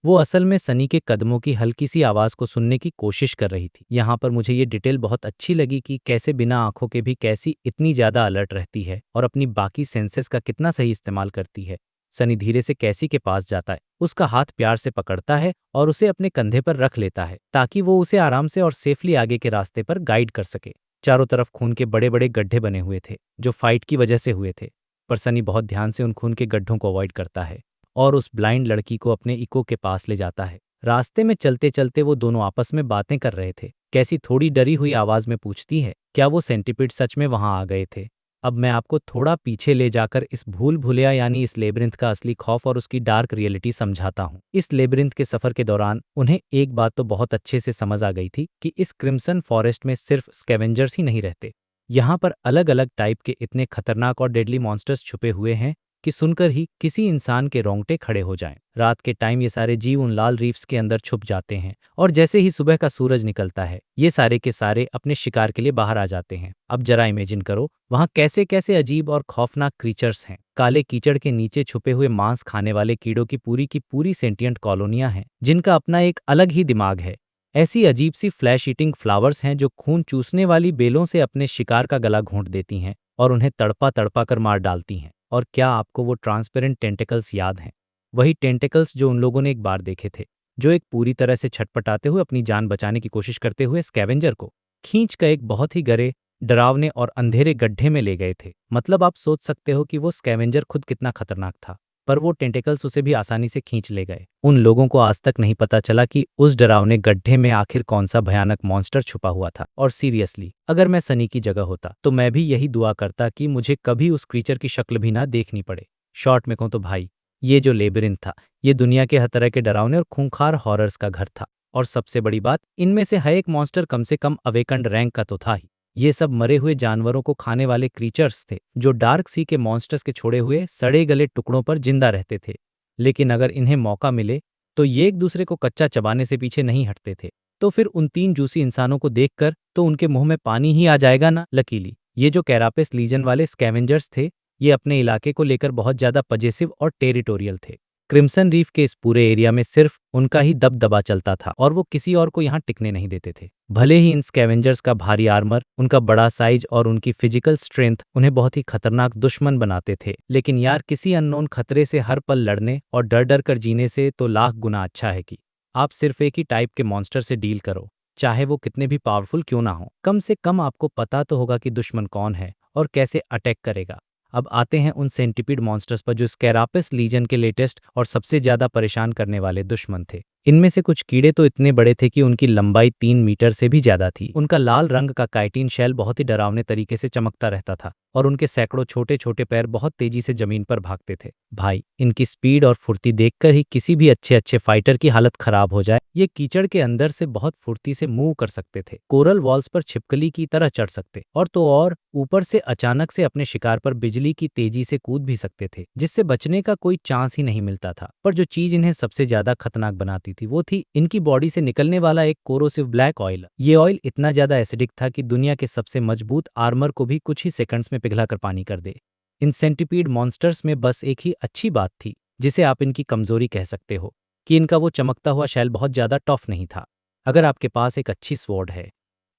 वो असल में सनी के कदमों की हल्की सी आवाज को सुनने की कोशिश कर रही थी। यहाँ पर मुझे ये डिटेल बहुत अच्छी लगी कि कैसे बिना आंखों के भी कैसी इतनी ज्यादा अलर्ट रहती है और अपनी बाकी सेंसेस का कितना सही इस्तेमाल करती है। सनी धीरे से कैसी के पास जाता है, उसका हाथ प्यार से पकड़ता है और उसे अपने कंधे पर रख लेता है ताकि वो उसे आराम से और सेफली आगे के रास्ते पर गाइड कर सके। चारों तरफ खून के बड़े बड़े गड्ढे बने हुए थे जो फाइट की वजह से हुए थे, पर सनी बहुत ध्यान से उन खून के गड्ढों को अवॉइड करता है और उस ब्लाइंड लड़की को अपने इको के पास ले जाता है। रास्ते में चलते चलते वो दोनों आपस में बातें कर रहे थे। कैसी थोड़ी डरी हुई आवाज में पूछती है, क्या वो सेंटीपिड सच में वहां आ गए थे? अब मैं आपको थोड़ा पीछे ले जाकर इस भूल भुलैया यानी इस लेबिरिंथ का असली खौफ और उसकी डार्क रियलिटी समझाता हूँ। इस लेबिरिंथ के सफर के दौरान उन्हें एक बात तो बहुत अच्छे से समझ आ गई थी कि इस क्रिम्सन फॉरेस्ट में सिर्फ स्कैवेंजर्स ही नहीं रहते। यहाँ पर अलग अलग टाइप के इतने खतरनाक और डेडली मॉन्स्टर्स छुपे हुए हैं कि सुनकर ही किसी इंसान के रोंगटे खड़े हो जाएं। रात के टाइम ये सारे जीव उन लाल रीफ्स के अंदर छुप जाते हैं और जैसे ही सुबह का सूरज निकलता है, ये सारे के सारे अपने शिकार के लिए बाहर आ जाते हैं। अब जरा इमेजिन करो वहाँ कैसे कैसे अजीब और खौफनाक क्रीचर्स हैं। काले कीचड़ के नीचे छुपे हुए मांस खाने वाले कीड़ों की पूरी सेंटिएंट कॉलोनियां हैं जिनका अपना एक अलग ही दिमाग है। ऐसी अजीब सी फ्लैश ईटिंग फ्लावर्स हैं जो खून चूसने वाली बेलों से अपने शिकार का गला घोंट देती हैं और उन्हें तड़पा तड़पा कर मार डालती हैं। और क्या आपको वो ट्रांसपेरेंट टेंटिकल्स याद हैं? वही टेंटिकल्स जो उन लोगों ने एक बार देखे थे, जो एक पूरी तरह से छटपटाते हुए अपनी जान बचाने की कोशिश करते हुए स्कैवेंजर को खींच कर एक बहुत ही गहरे, डरावने और अंधेरे गड्ढे में ले गए थे। मतलब आप सोच सकते हो कि वो स्कैवेंजर खुद कितना खतरनाक था, पर वो टेंटिकल्स उसे भी आसानी से खींच ले गए। उन लोगों को आज तक नहीं पता चला कि उस डरावने गड्ढे में आखिर कौन सा भयानक मॉन्स्टर छुपा हुआ था। और सीरियसली, अगर मैं सनी की जगह होता तो मैं भी यही दुआ करता कि मुझे कभी उस क्रीचर की शक्ल भी ना देखनी पड़े। शॉर्ट में कहूं तो भाई, ये जो लेबिरिंथ था, ये दुनिया के हर तरह के डरावने और खूंखार हॉरर्स का घर था। और सबसे बड़ी बात, इनमें से हर एक मॉन्स्टर कम से कम अवेकंड रैंक का तो था ही। ये सब मरे हुए जानवरों को खाने वाले क्रीचर्स थे जो डार्क सी के मॉन्स्टर्स के छोड़े हुए सड़े गले टुकड़ों पर जिंदा रहते थे। लेकिन अगर इन्हें मौका मिले तो ये एक दूसरे को कच्चा चबाने से पीछे नहीं हटते थे। तो फिर उन 3 जूसी इंसानों को देखकर तो उनके मुंह में पानी ही आ जाएगा ना। लकीली ये जो कैरापेस लीजन वाले स्कैवेंजर्स थे, ये अपने इलाके को लेकर बहुत ज्यादा पजेसिव और टेरिटोरियल थे। क्रिम्सन रीफ के इस पूरे एरिया में सिर्फ उनका ही दबदबा चलता था और वो किसी और को यहाँ टिकने नहीं देते थे। भले ही इन स्कैवेंजर्स का भारी आर्मर, उनका बड़ा साइज और उनकी फिजिकल स्ट्रेंथ उन्हें बहुत ही खतरनाक दुश्मन बनाते थे, लेकिन यार किसी अननोन खतरे से हर पल लड़ने और डर डर कर जीने से तो लाख गुना अच्छा है कि आप सिर्फ एक ही टाइप के मॉन्स्टर से डील करो, चाहे वो कितने भी पावरफुल क्यों ना हो। कम से कम आपको पता तो होगा कि दुश्मन कौन है और कैसे अटैक करेगा। अब आते हैं उन सेंटिपीड मॉन्स्टर्स पर जो स्कैरापिस लीजन के लेटेस्ट और सबसे ज्यादा परेशान करने वाले दुश्मन थे। इनमें से कुछ कीड़े तो इतने बड़े थे कि उनकी लंबाई 3 मीटर से भी ज्यादा थी। उनका लाल रंग का काइटिन शेल बहुत ही डरावने तरीके से चमकता रहता था और उनके सैकड़ों छोटे छोटे पैर बहुत तेजी से जमीन पर भागते थे। भाई, इनकी स्पीड और फुर्ती देखकर ही किसी भी अच्छे अच्छे फाइटर की हालत खराब हो जाए। ये कीचड़ के अंदर से बहुत फुर्ती से मूव कर सकते थे, कोरल वॉल्स पर छिपकली की तरह चढ़ सकते और तो और ऊपर से अचानक से अपने शिकार पर बिजली की तेजी से कूद भी सकते थे, जिससे बचने का कोई चांस ही नहीं मिलता था। पर जो चीज इन्हें सबसे ज्यादा खतरनाक बनाती थी वो थी इनकी बॉडी से निकलने वाला एक कोरोसिव ब्लैक ऑयल। ये ऑयल इतना ज्यादा एसिडिक था कि दुनिया के सबसे मजबूत आर्मर को भी कुछ ही सेकंड्स में पिघलाकर पानी कर दे। इन सेंटिपीड मॉन्स्टर्स में बस एक ही अच्छी बात थी, जिसे आप इनकी कमजोरी कह सकते हो, कि इनका वो चमकता हुआ शैल बहुत ज्यादा टफ नहीं था। अगर आपके पास एक अच्छी स्वॉर्ड है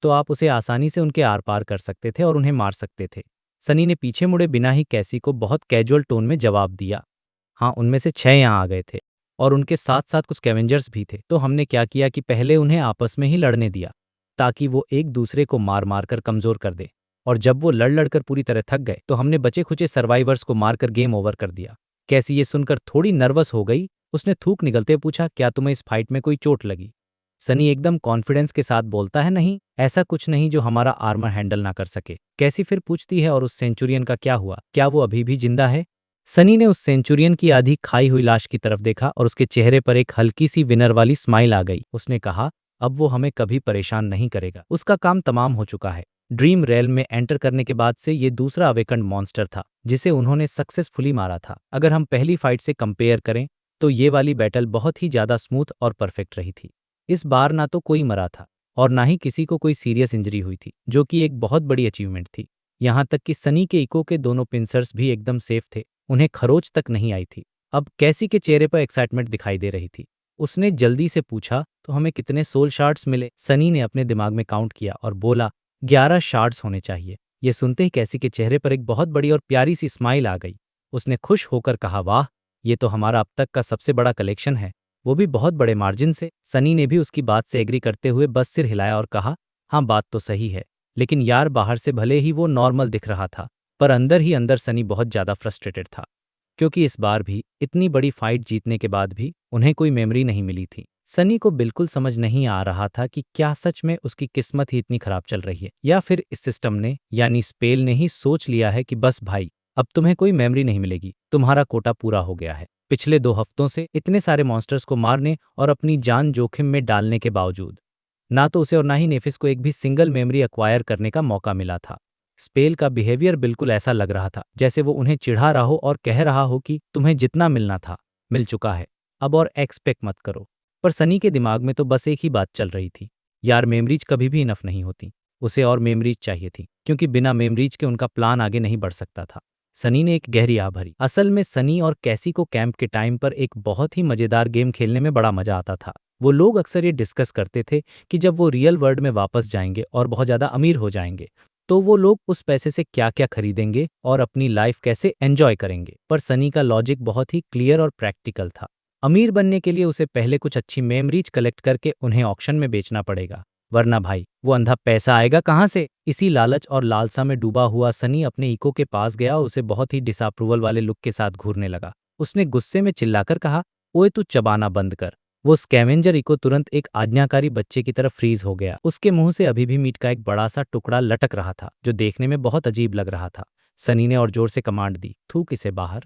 तो आप उसे आसानी से उनके आर पार कर सकते थे और उन्हें मार सकते थे। सनी ने पीछे मुड़े बिना ही कैसी को बहुत कैजुअल टोन में जवाब दिया, हाँ, उनमें से 6 यहाँ आ गए थे और उनके साथ साथ कुछ स्कैवेंजर्स भी थे। तो हमने क्या किया कि पहले उन्हें आपस में ही लड़ने दिया, ताकि वो एक दूसरे को मार मार कर कमजोर कर दे, और जब वो लड़ लड़कर पूरी तरह थक गए तो हमने बचे खुचे सर्वाइवर्स को मारकर गेम ओवर कर दिया। कैसी ये सुनकर थोड़ी नर्वस हो गई। उसने थूक निगलते पूछा, क्या तुम्हें इस फाइट में कोई चोट लगी? सनी एकदम कॉन्फिडेंस के साथ बोलता है, नहीं, ऐसा कुछ नहीं जो हमारा आर्मर हैंडल ना कर सके। कैसी फिर पूछती है, और उस सेंचुरियन का क्या हुआ? क्या वो अभी भी जिंदा है? सनी ने उस सेंचुरियन की आधी खाई हुई लाश की तरफ देखा और उसके चेहरे पर एक हल्की सी विनर वाली स्माइल आ गई। उसने कहा, अब वो हमें कभी परेशान नहीं करेगा, उसका काम तमाम हो चुका है। ड्रीम रेल में एंटर करने के बाद से ये दूसरा अवेकन्ड मॉन्स्टर था जिसे उन्होंने सक्सेसफुली मारा था। अगर हम पहली फाइट से कंपेयर करें तो ये वाली बैटल बहुत ही ज्यादा स्मूथ और परफेक्ट रही थी। इस बार ना तो कोई मरा था और ना ही किसी को कोई सीरियस इंजरी हुई थी, जो कि एक बहुत बड़ी अचीवमेंट थी। यहाँ तक कि सनी के इको के दोनों पिंसर्स भी एकदम सेफ थे, उन्हें खरोच तक नहीं आई थी। अब कैसी के चेहरे पर एक्साइटमेंट दिखाई दे रही थी। उसने जल्दी से पूछा, तो हमें कितने सोल शार्ड्स मिले? सनी ने अपने दिमाग में काउंट किया और बोला, 11 शार्ड्स होने चाहिए। ये सुनते ही कैसी के चेहरे पर एक बहुत बड़ी और प्यारी सी स्माइल आ गई। उसने खुश होकर कहा, वाह, ये तो हमारा अब तक का सबसे बड़ा कलेक्शन है, वो भी बहुत बड़े मार्जिन से। सनी ने भी उसकी बात से एग्री करते हुए बस सिर हिलाया और कहा, हाँ, बात तो सही है, लेकिन यार बाहर से भले ही वो नॉर्मल दिख रहा था, पर अंदर ही अंदर सनी बहुत ज़्यादा फ्रस्ट्रेटेड था, क्योंकि इस बार भी इतनी बड़ी फाइट जीतने के बाद भी उन्हें कोई मेमोरी नहीं मिली थी। सनी को बिल्कुल समझ नहीं आ रहा था कि क्या सच में उसकी किस्मत ही इतनी खराब चल रही है, या फिर इस सिस्टम ने यानी स्पेल ने ही सोच लिया है कि बस भाई, अब तुम्हें कोई मेमोरी नहीं मिलेगी, तुम्हारा कोटा पूरा हो गया है। पिछले 2 हफ्तों से इतने सारे मॉन्स्टर्स को मारने और अपनी जान जोखिम में डालने के बावजूद ना तो उसे और ना ही नेफिस को एक भी सिंगल मेमोरी एक्वायर करने का मौका मिला था। स्पेल का बिहेवियर बिल्कुल ऐसा लग रहा था जैसे वो उन्हें चिढ़ा रहा हो और कह रहा हो कि तुम्हें जितना मिलना था मिल चुका है, अब और एक्सपेक्ट मत करो। पर सनी के दिमाग में तो बस एक ही बात चल रही थी, यार मेमरीज कभी भी इनफ नहीं होती, उसे और मेमरीज चाहिए थी, क्योंकि बिना मेमरीज के उनका प्लान आगे नहीं बढ़ सकता था। सनी ने एक गहरी आह भरी। असल में सनी और कैसी को कैंप के टाइम पर एक बहुत ही मजेदार गेम खेलने में बड़ा मजा आता था। वो लोग अक्सर ये डिस्कस करते थे कि जब वो रियल वर्ल्ड में वापस जाएंगे और बहुत ज़्यादा अमीर हो जाएंगे तो वो लोग उस पैसे से क्या क्या खरीदेंगे और अपनी लाइफ कैसे एंजॉय करेंगे। पर सनी का लॉजिक बहुत ही क्लियर और प्रैक्टिकल था। अमीर बनने के लिए उसे पहले कुछ अच्छी मेमरीज कलेक्ट करके उन्हें ऑक्शन में बेचना पड़ेगा, वरना भाई वो अंधा पैसा आएगा कहाँ से? इसी लालच और लालसा में डूबा हुआ सनी अपने इको के पास गया और उसे बहुत ही डिसअप्रूवल वाले लुक के साथ घूरने लगा। उसने गुस्से में चिल्लाकर कहा, ओए तू चबाना बंद कर। वो स्कैवेंजर इको तुरंत एक आज्ञाकारी बच्चे की तरफ फ्रीज हो गया। उसके मुंह से अभी भी मीट का एक बड़ा सा टुकड़ा लटक रहा था, जो देखने में बहुत अजीब लग रहा था। सनी ने और जोर से कमांड दी, थूक इसे बाहर।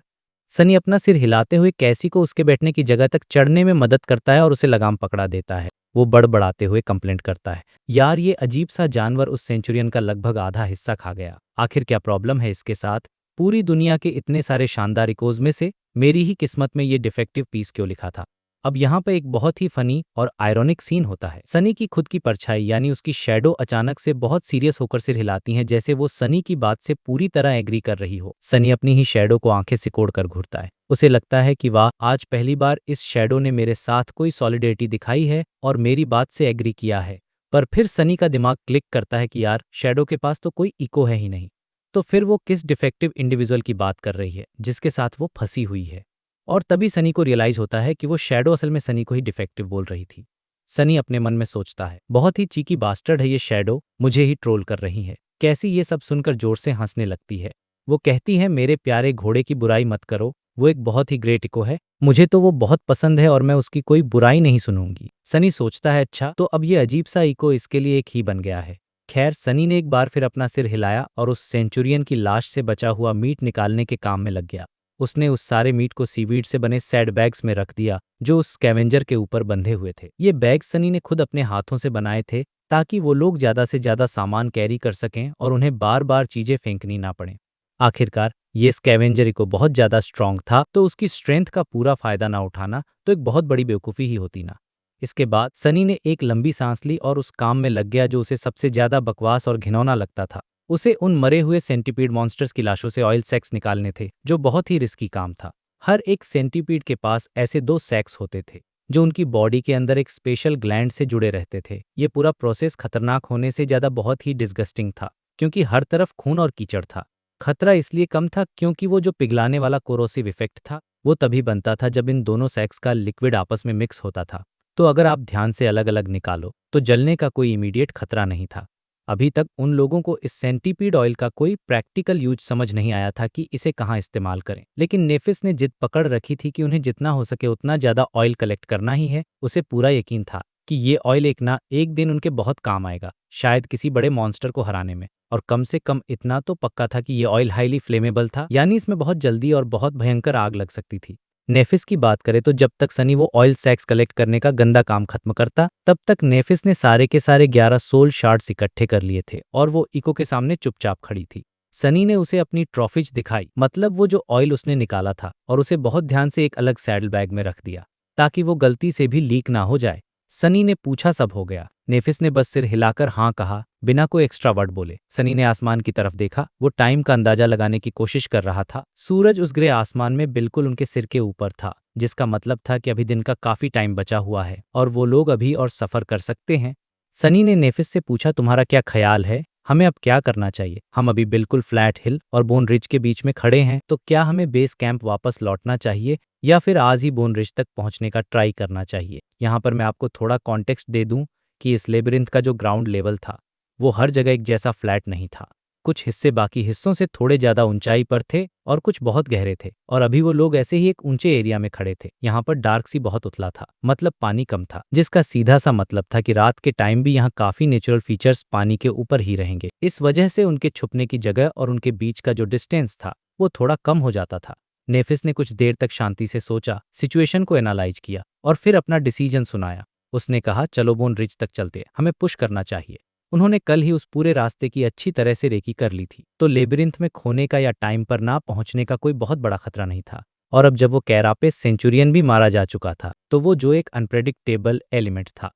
सनी अपना सिर हिलाते हुए कैसी को उसके बैठने की जगह तक चढ़ने में मदद करता है और उसे लगाम पकड़ा देता है। वो बड़बड़ाते हुए कंप्लेंट करता है, यार ये अजीब सा जानवर उस सेंचुरियन का लगभग आधा हिस्सा खा गया। आखिर क्या प्रॉब्लम है इसके साथ? पूरी दुनिया के इतने सारे शानदार इकोज में से मेरी ही किस्मत में ये डिफेक्टिव पीस क्यों लिखा था? अब यहाँ पर एक बहुत ही फनी और आयरॉनिक सीन होता है। सनी की खुद की परछाई यानी उसकी शैडो अचानक से बहुत सीरियस होकर सिर हिलाती है, जैसे वो सनी की बात से पूरी तरह एग्री कर रही हो। सनी अपनी ही शैडो को आंखें सिकोड़ कर घूरता है। उसे लगता है कि वाह, आज पहली बार इस शैडो ने मेरे साथ कोई सॉलिडेरिटी दिखाई है और मेरी बात से एग्री किया है। पर फिर सनी का दिमाग क्लिक करता है कि यार, शैडो के पास तो कोई इको है ही नहीं। तो फिर वो किस डिफेक्टिव इंडिविजुअल की बात कर रही है जिसके साथ वो फंसी हुई है। और तभी सनी को रियलाइज होता है कि वो शैडो असल में सनी को ही डिफेक्टिव बोल रही थी। सनी अपने मन में सोचता है, बहुत ही चीकी बास्टर्ड है ये शैडो, मुझे ही ट्रोल कर रही है। कैसी ये सब सुनकर जोर से हंसने लगती है। वो कहती है, मेरे प्यारे घोड़े की बुराई मत करो, वो एक बहुत ही ग्रेट इको है, मुझे तो वो बहुत पसंद है और मैं उसकी कोई बुराई नहीं सुनूंगी। सनी सोचता है, अच्छा तो अब ये अजीब सा इको इसके लिए एक ही बन गया है। खैर, सनी ने एक बार फिर अपना सिर हिलाया और उस सेंचुरियन की लाश से बचा हुआ मीट निकालने के काम में लग गया। उसने उस सारे मीट को सीवीड से बने सैड बैग्स में रख दिया जो उस स्कैवेंजर के ऊपर बंधे हुए थे। ये बैग सनी ने खुद अपने हाथों से बनाए थे ताकि वो लोग ज्यादा से ज्यादा सामान कैरी कर सकें और उन्हें बार बार चीजें फेंकनी ना पड़े। आखिरकार ये स्कैवेंजर इको बहुत ज्यादा स्ट्रांग था, तो उसकी स्ट्रेंथ का पूरा फायदा ना उठाना तो एक बहुत बड़ी बेवकूफ़ी ही होती ना। इसके बाद सनी ने एक लंबी सांस ली और उस काम में लग गया जो उसे सबसे ज्यादा बकवास और घिनौना लगता था। उसे उन मरे हुए सेंटीपीड मॉन्स्टर्स की लाशों से ऑयल सैक्स निकालने थे, जो बहुत ही रिस्की काम था। हर एक सेंटीपीड के पास ऐसे 2 सैक्स होते थे जो उनकी बॉडी के अंदर एक स्पेशल ग्लैंड से जुड़े रहते थे। ये पूरा प्रोसेस खतरनाक होने से ज्यादा बहुत ही डिस्गस्टिंग था, क्योंकि हर तरफ खून और कीचड़ था। खतरा इसलिए कम था क्योंकि वो जो पिघलाने वाला कोरोसिव इफेक्ट था वो तभी बनता था जब इन दोनों सैक्स का लिक्विड आपस में मिक्स होता था। तो अगर आप ध्यान से अलग अलग निकालो तो जलने का कोई इमीडिएट खतरा नहीं था। अभी तक उन लोगों को इस सेंटीपीड ऑयल का कोई प्रैक्टिकल यूज समझ नहीं आया था कि इसे कहाँ इस्तेमाल करें, लेकिन नेफिस ने जिद पकड़ रखी थी कि उन्हें जितना हो सके उतना ज्यादा ऑयल कलेक्ट करना ही है। उसे पूरा यकीन था कि ये ऑयल एक ना एक दिन उनके बहुत काम आएगा, शायद किसी बड़े मॉन्स्टर को हराने में। और कम से कम इतना तो पक्का था कि ये ऑयल हाईली फ्लेमेबल था, यानी इसमें बहुत जल्दी और बहुत भयंकर आग लग सकती थी। नेफिस की बात करें तो जब तक सनी वो ऑयल सैक्स कलेक्ट करने का गंदा काम खत्म करता, तब तक नेफिस ने सारे के सारे 11 सोल शार्ड्स इकट्ठे कर लिए थे और वो इको के सामने चुपचाप खड़ी थी। सनी ने उसे अपनी ट्रॉफीज दिखाई, मतलब वो जो ऑयल उसने निकाला था, और उसे बहुत ध्यान से एक अलग सैडल बैग में रख दिया ताकि वो गलती से भी लीक ना हो जाए। सनी ने पूछा, सब हो गया? नेफिस ने बस सिर हिलाकर हाँ कहा, बिना कोई एक्स्ट्रा वर्ड बोले। सनी ने आसमान की तरफ देखा, वो टाइम का अंदाजा लगाने की कोशिश कर रहा था। सूरज उस ग्रे आसमान में बिल्कुल उनके सिर के ऊपर था, जिसका मतलब था कि अभी दिन का काफी टाइम बचा हुआ है और वो लोग अभी और सफर कर सकते हैं। सनी ने नेफिस से पूछा, तुम्हारा क्या ख्याल है, हमें अब क्या करना चाहिए? हम अभी बिल्कुल फ्लैट हिल और बोन रिज के बीच में खड़े हैं, तो क्या हमें बेस कैंप वापस लौटना चाहिए या फिर आज ही बोन रिज तक पहुंचने का ट्राई करना चाहिए? यहाँ पर मैं आपको थोड़ा कॉन्टेक्स्ट दे दूं कि इस लेबिरिंथ का जो ग्राउंड लेवल था वो हर जगह एक जैसा फ्लैट नहीं था। कुछ हिस्से बाकी हिस्सों से थोड़े ज्यादा ऊंचाई पर थे और कुछ बहुत गहरे थे, और अभी वो लोग ऐसे ही एक ऊंचे एरिया में खड़े थे। यहाँ पर डार्क सी बहुत उथला था, मतलब पानी कम था, जिसका सीधा सा मतलब था कि रात के टाइम भी यहाँ काफी नेचुरल फीचर्स पानी के ऊपर ही रहेंगे। इस वजह से उनके छुपने की जगह और उनके बीच का जो डिस्टेंस था वो थोड़ा कम हो जाता था। नेफिस ने कुछ देर तक शांति से सोचा, सिचुएशन को एनालाइज किया और फिर अपना डिसीजन सुनाया। उसने कहा, चलो बोन रिज तक चलते, हमें पुश करना चाहिए। उन्होंने कल ही उस पूरे रास्ते की अच्छी तरह से रेकी कर ली थी, तो लेबिरिंथ में खोने का या टाइम पर ना पहुंचने का कोई बहुत बड़ा खतरा नहीं था। और अब जब वो कैरापेस सेंचुरियन भी मारा जा चुका था, तो वो जो एक अनप्रेडिक्टेबल एलिमेंट था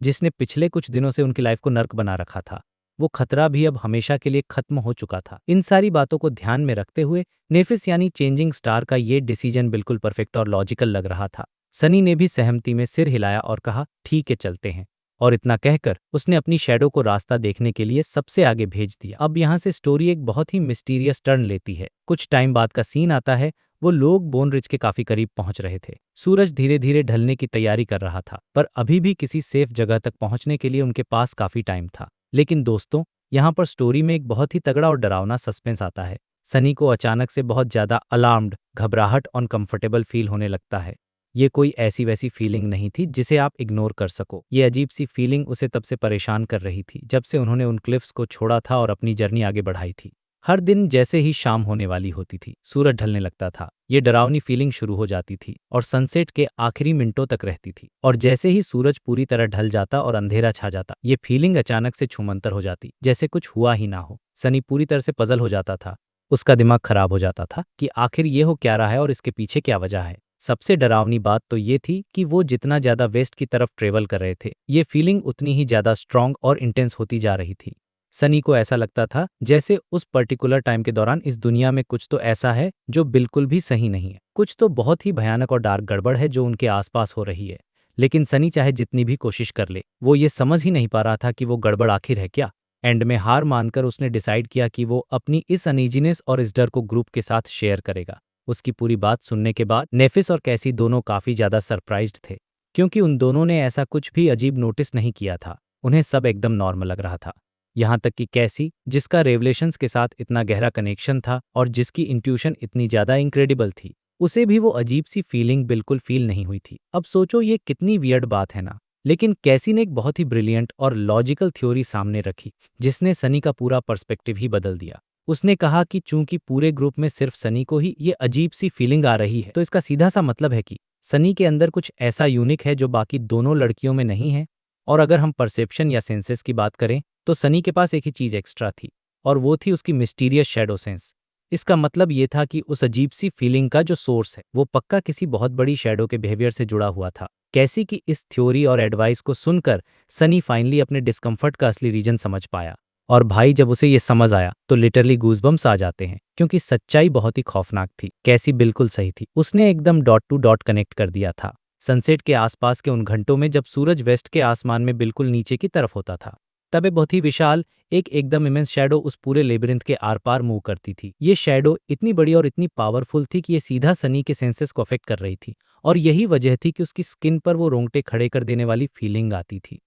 जिसने पिछले कुछ दिनों से उनकी लाइफ को नर्क बना रखा था, वो खतरा भी अब हमेशा के लिए खत्म हो चुका था। इन सारी बातों को ध्यान में रखते हुए नेफिस यानी चेंजिंग स्टार का ये डिसीजन बिल्कुल परफेक्ट और लॉजिकल लग रहा था। सनी ने भी सहमति में सिर हिलाया और कहा, ठीक है चलते हैं। और इतना कहकर उसने अपनी शैडो को रास्ता देखने के लिए सबसे आगे भेज दिया। अब यहाँ से स्टोरी एक बहुत ही मिस्टीरियस टर्न लेती है। कुछ टाइम बाद का सीन आता है, वो लोग बोन रिज के काफी करीब पहुंच रहे थे। सूरज धीरे धीरे ढलने की तैयारी कर रहा था, पर अभी भी किसी सेफ जगह तक पहुंचने के लिए उनके पास काफी टाइम था। लेकिन दोस्तों, यहाँ पर स्टोरी में एक बहुत ही तगड़ा और डरावना सस्पेंस आता है। सनी को अचानक से बहुत ज्यादा अलार्म्ड, घबराहट, अनकंफर्टेबल फील होने लगता है। ये कोई ऐसी वैसी फीलिंग नहीं थी जिसे आप इग्नोर कर सको। ये अजीब सी फीलिंग उसे तब से परेशान कर रही थी जब से उन्होंने उन क्लिफ्स को छोड़ा था और अपनी जर्नी आगे बढ़ाई थी। हर दिन जैसे ही शाम होने वाली होती थी, सूरज ढलने लगता था, ये डरावनी फीलिंग शुरू हो जाती थी और सनसेट के आखिरी मिनटों तक रहती थी। और जैसे ही सूरज पूरी तरह ढल जाता और अंधेरा छा जाता, ये फीलिंग अचानक से छूमंतर हो जाती, जैसे कुछ हुआ ही ना हो। सनी पूरी तरह से पजल हो जाता था। उसका दिमाग खराब हो जाता था कि आखिर ये हो क्या रहा है और इसके पीछे क्या वजह है। सबसे डरावनी बात तो ये थी कि वो जितना ज़्यादा वेस्ट की तरफ ट्रेवल कर रहे थे, ये फीलिंग उतनी ही ज़्यादा स्ट्रांग और इंटेंस होती जा रही थी। सनी को ऐसा लगता था जैसे उस पर्टिकुलर टाइम के दौरान इस दुनिया में कुछ तो ऐसा है जो बिल्कुल भी सही नहीं है, कुछ तो बहुत ही भयानक और डार्क गड़बड़ है जो उनके आसपास हो रही है। लेकिन सनी चाहे जितनी भी कोशिश कर ले, वो ये समझ ही नहीं पा रहा था कि वो गड़बड़ आखिर है क्या। एंड में हार मानकर उसने डिसाइड किया कि वो अपनी इस अनईजीनेस और इस डर को ग्रुप के साथ शेयर करेगा। उसकी पूरी बात सुनने के बाद नेफिस और कैसी दोनों काफी ज्यादा सरप्राइज्ड थे, क्योंकि उन दोनों ने ऐसा कुछ भी अजीब नोटिस नहीं किया था। उन्हें सब एकदम नॉर्मल लग रहा था। यहाँ तक कि कैसी, जिसका रेवलेशंस के साथ इतना गहरा कनेक्शन था और जिसकी इंट्यूशन इतनी ज्यादा इनक्रेडिबल थी, उसे भी वो अजीब सी फीलिंग बिल्कुल फील नहीं हुई थी। अब सोचो ये कितनी वियर्ड बात है ना। लेकिन कैसी ने एक बहुत ही ब्रिलियंट और लॉजिकल थ्योरी सामने रखी, जिसने सनी का पूरा पर्सपेक्टिव ही बदल दिया। उसने कहा कि चूंकि पूरे ग्रुप में सिर्फ सनी को ही ये अजीब सी फीलिंग आ रही है, तो इसका सीधा सा मतलब है कि सनी के अंदर कुछ ऐसा यूनिक है जो बाकी दोनों लड़कियों में नहीं है। और अगर हम परसेप्शन या सेंसेस की बात करें, तो सनी के पास एक ही चीज एक्स्ट्रा थी, और वो थी उसकी मिस्टीरियस शैडो सेंस। इसका मतलब ये था कि उस अजीब सी फीलिंग का जो सोर्स है, वो पक्का किसी बहुत बड़ी शैडो के बिहेवियर से जुड़ा हुआ था। कैसी की इस थ्योरी और एडवाइस को सुनकर सनी फाइनली अपने डिस्कम्फर्ट का असली रीजन समझ पाया। और भाई जब उसे ये समझ आया तो लिटरली गूज़बम्प्स आ जाते हैं, क्योंकि सच्चाई बहुत ही खौफनाक थी। कैसी बिल्कुल सही थी, उसने एकदम डॉट टू डॉट कनेक्ट कर दिया था। सनसेट के आसपास के उन घंटों में जब सूरज वेस्ट के आसमान में बिल्कुल नीचे की तरफ होता था, तब एक बहुत ही विशाल, एक एकदम इमेंस शैडो उस पूरे लेबिरिंथ के आर पार मूव करती थी। ये शैडो इतनी बड़ी और इतनी पावरफुल थी कि ये सीधा सनी के सेंसेस को अफेक्ट कर रही थी, और यही वजह थी कि उसकी स्किन पर वो रोंगटे खड़े कर देने वाली फीलिंग आती थी।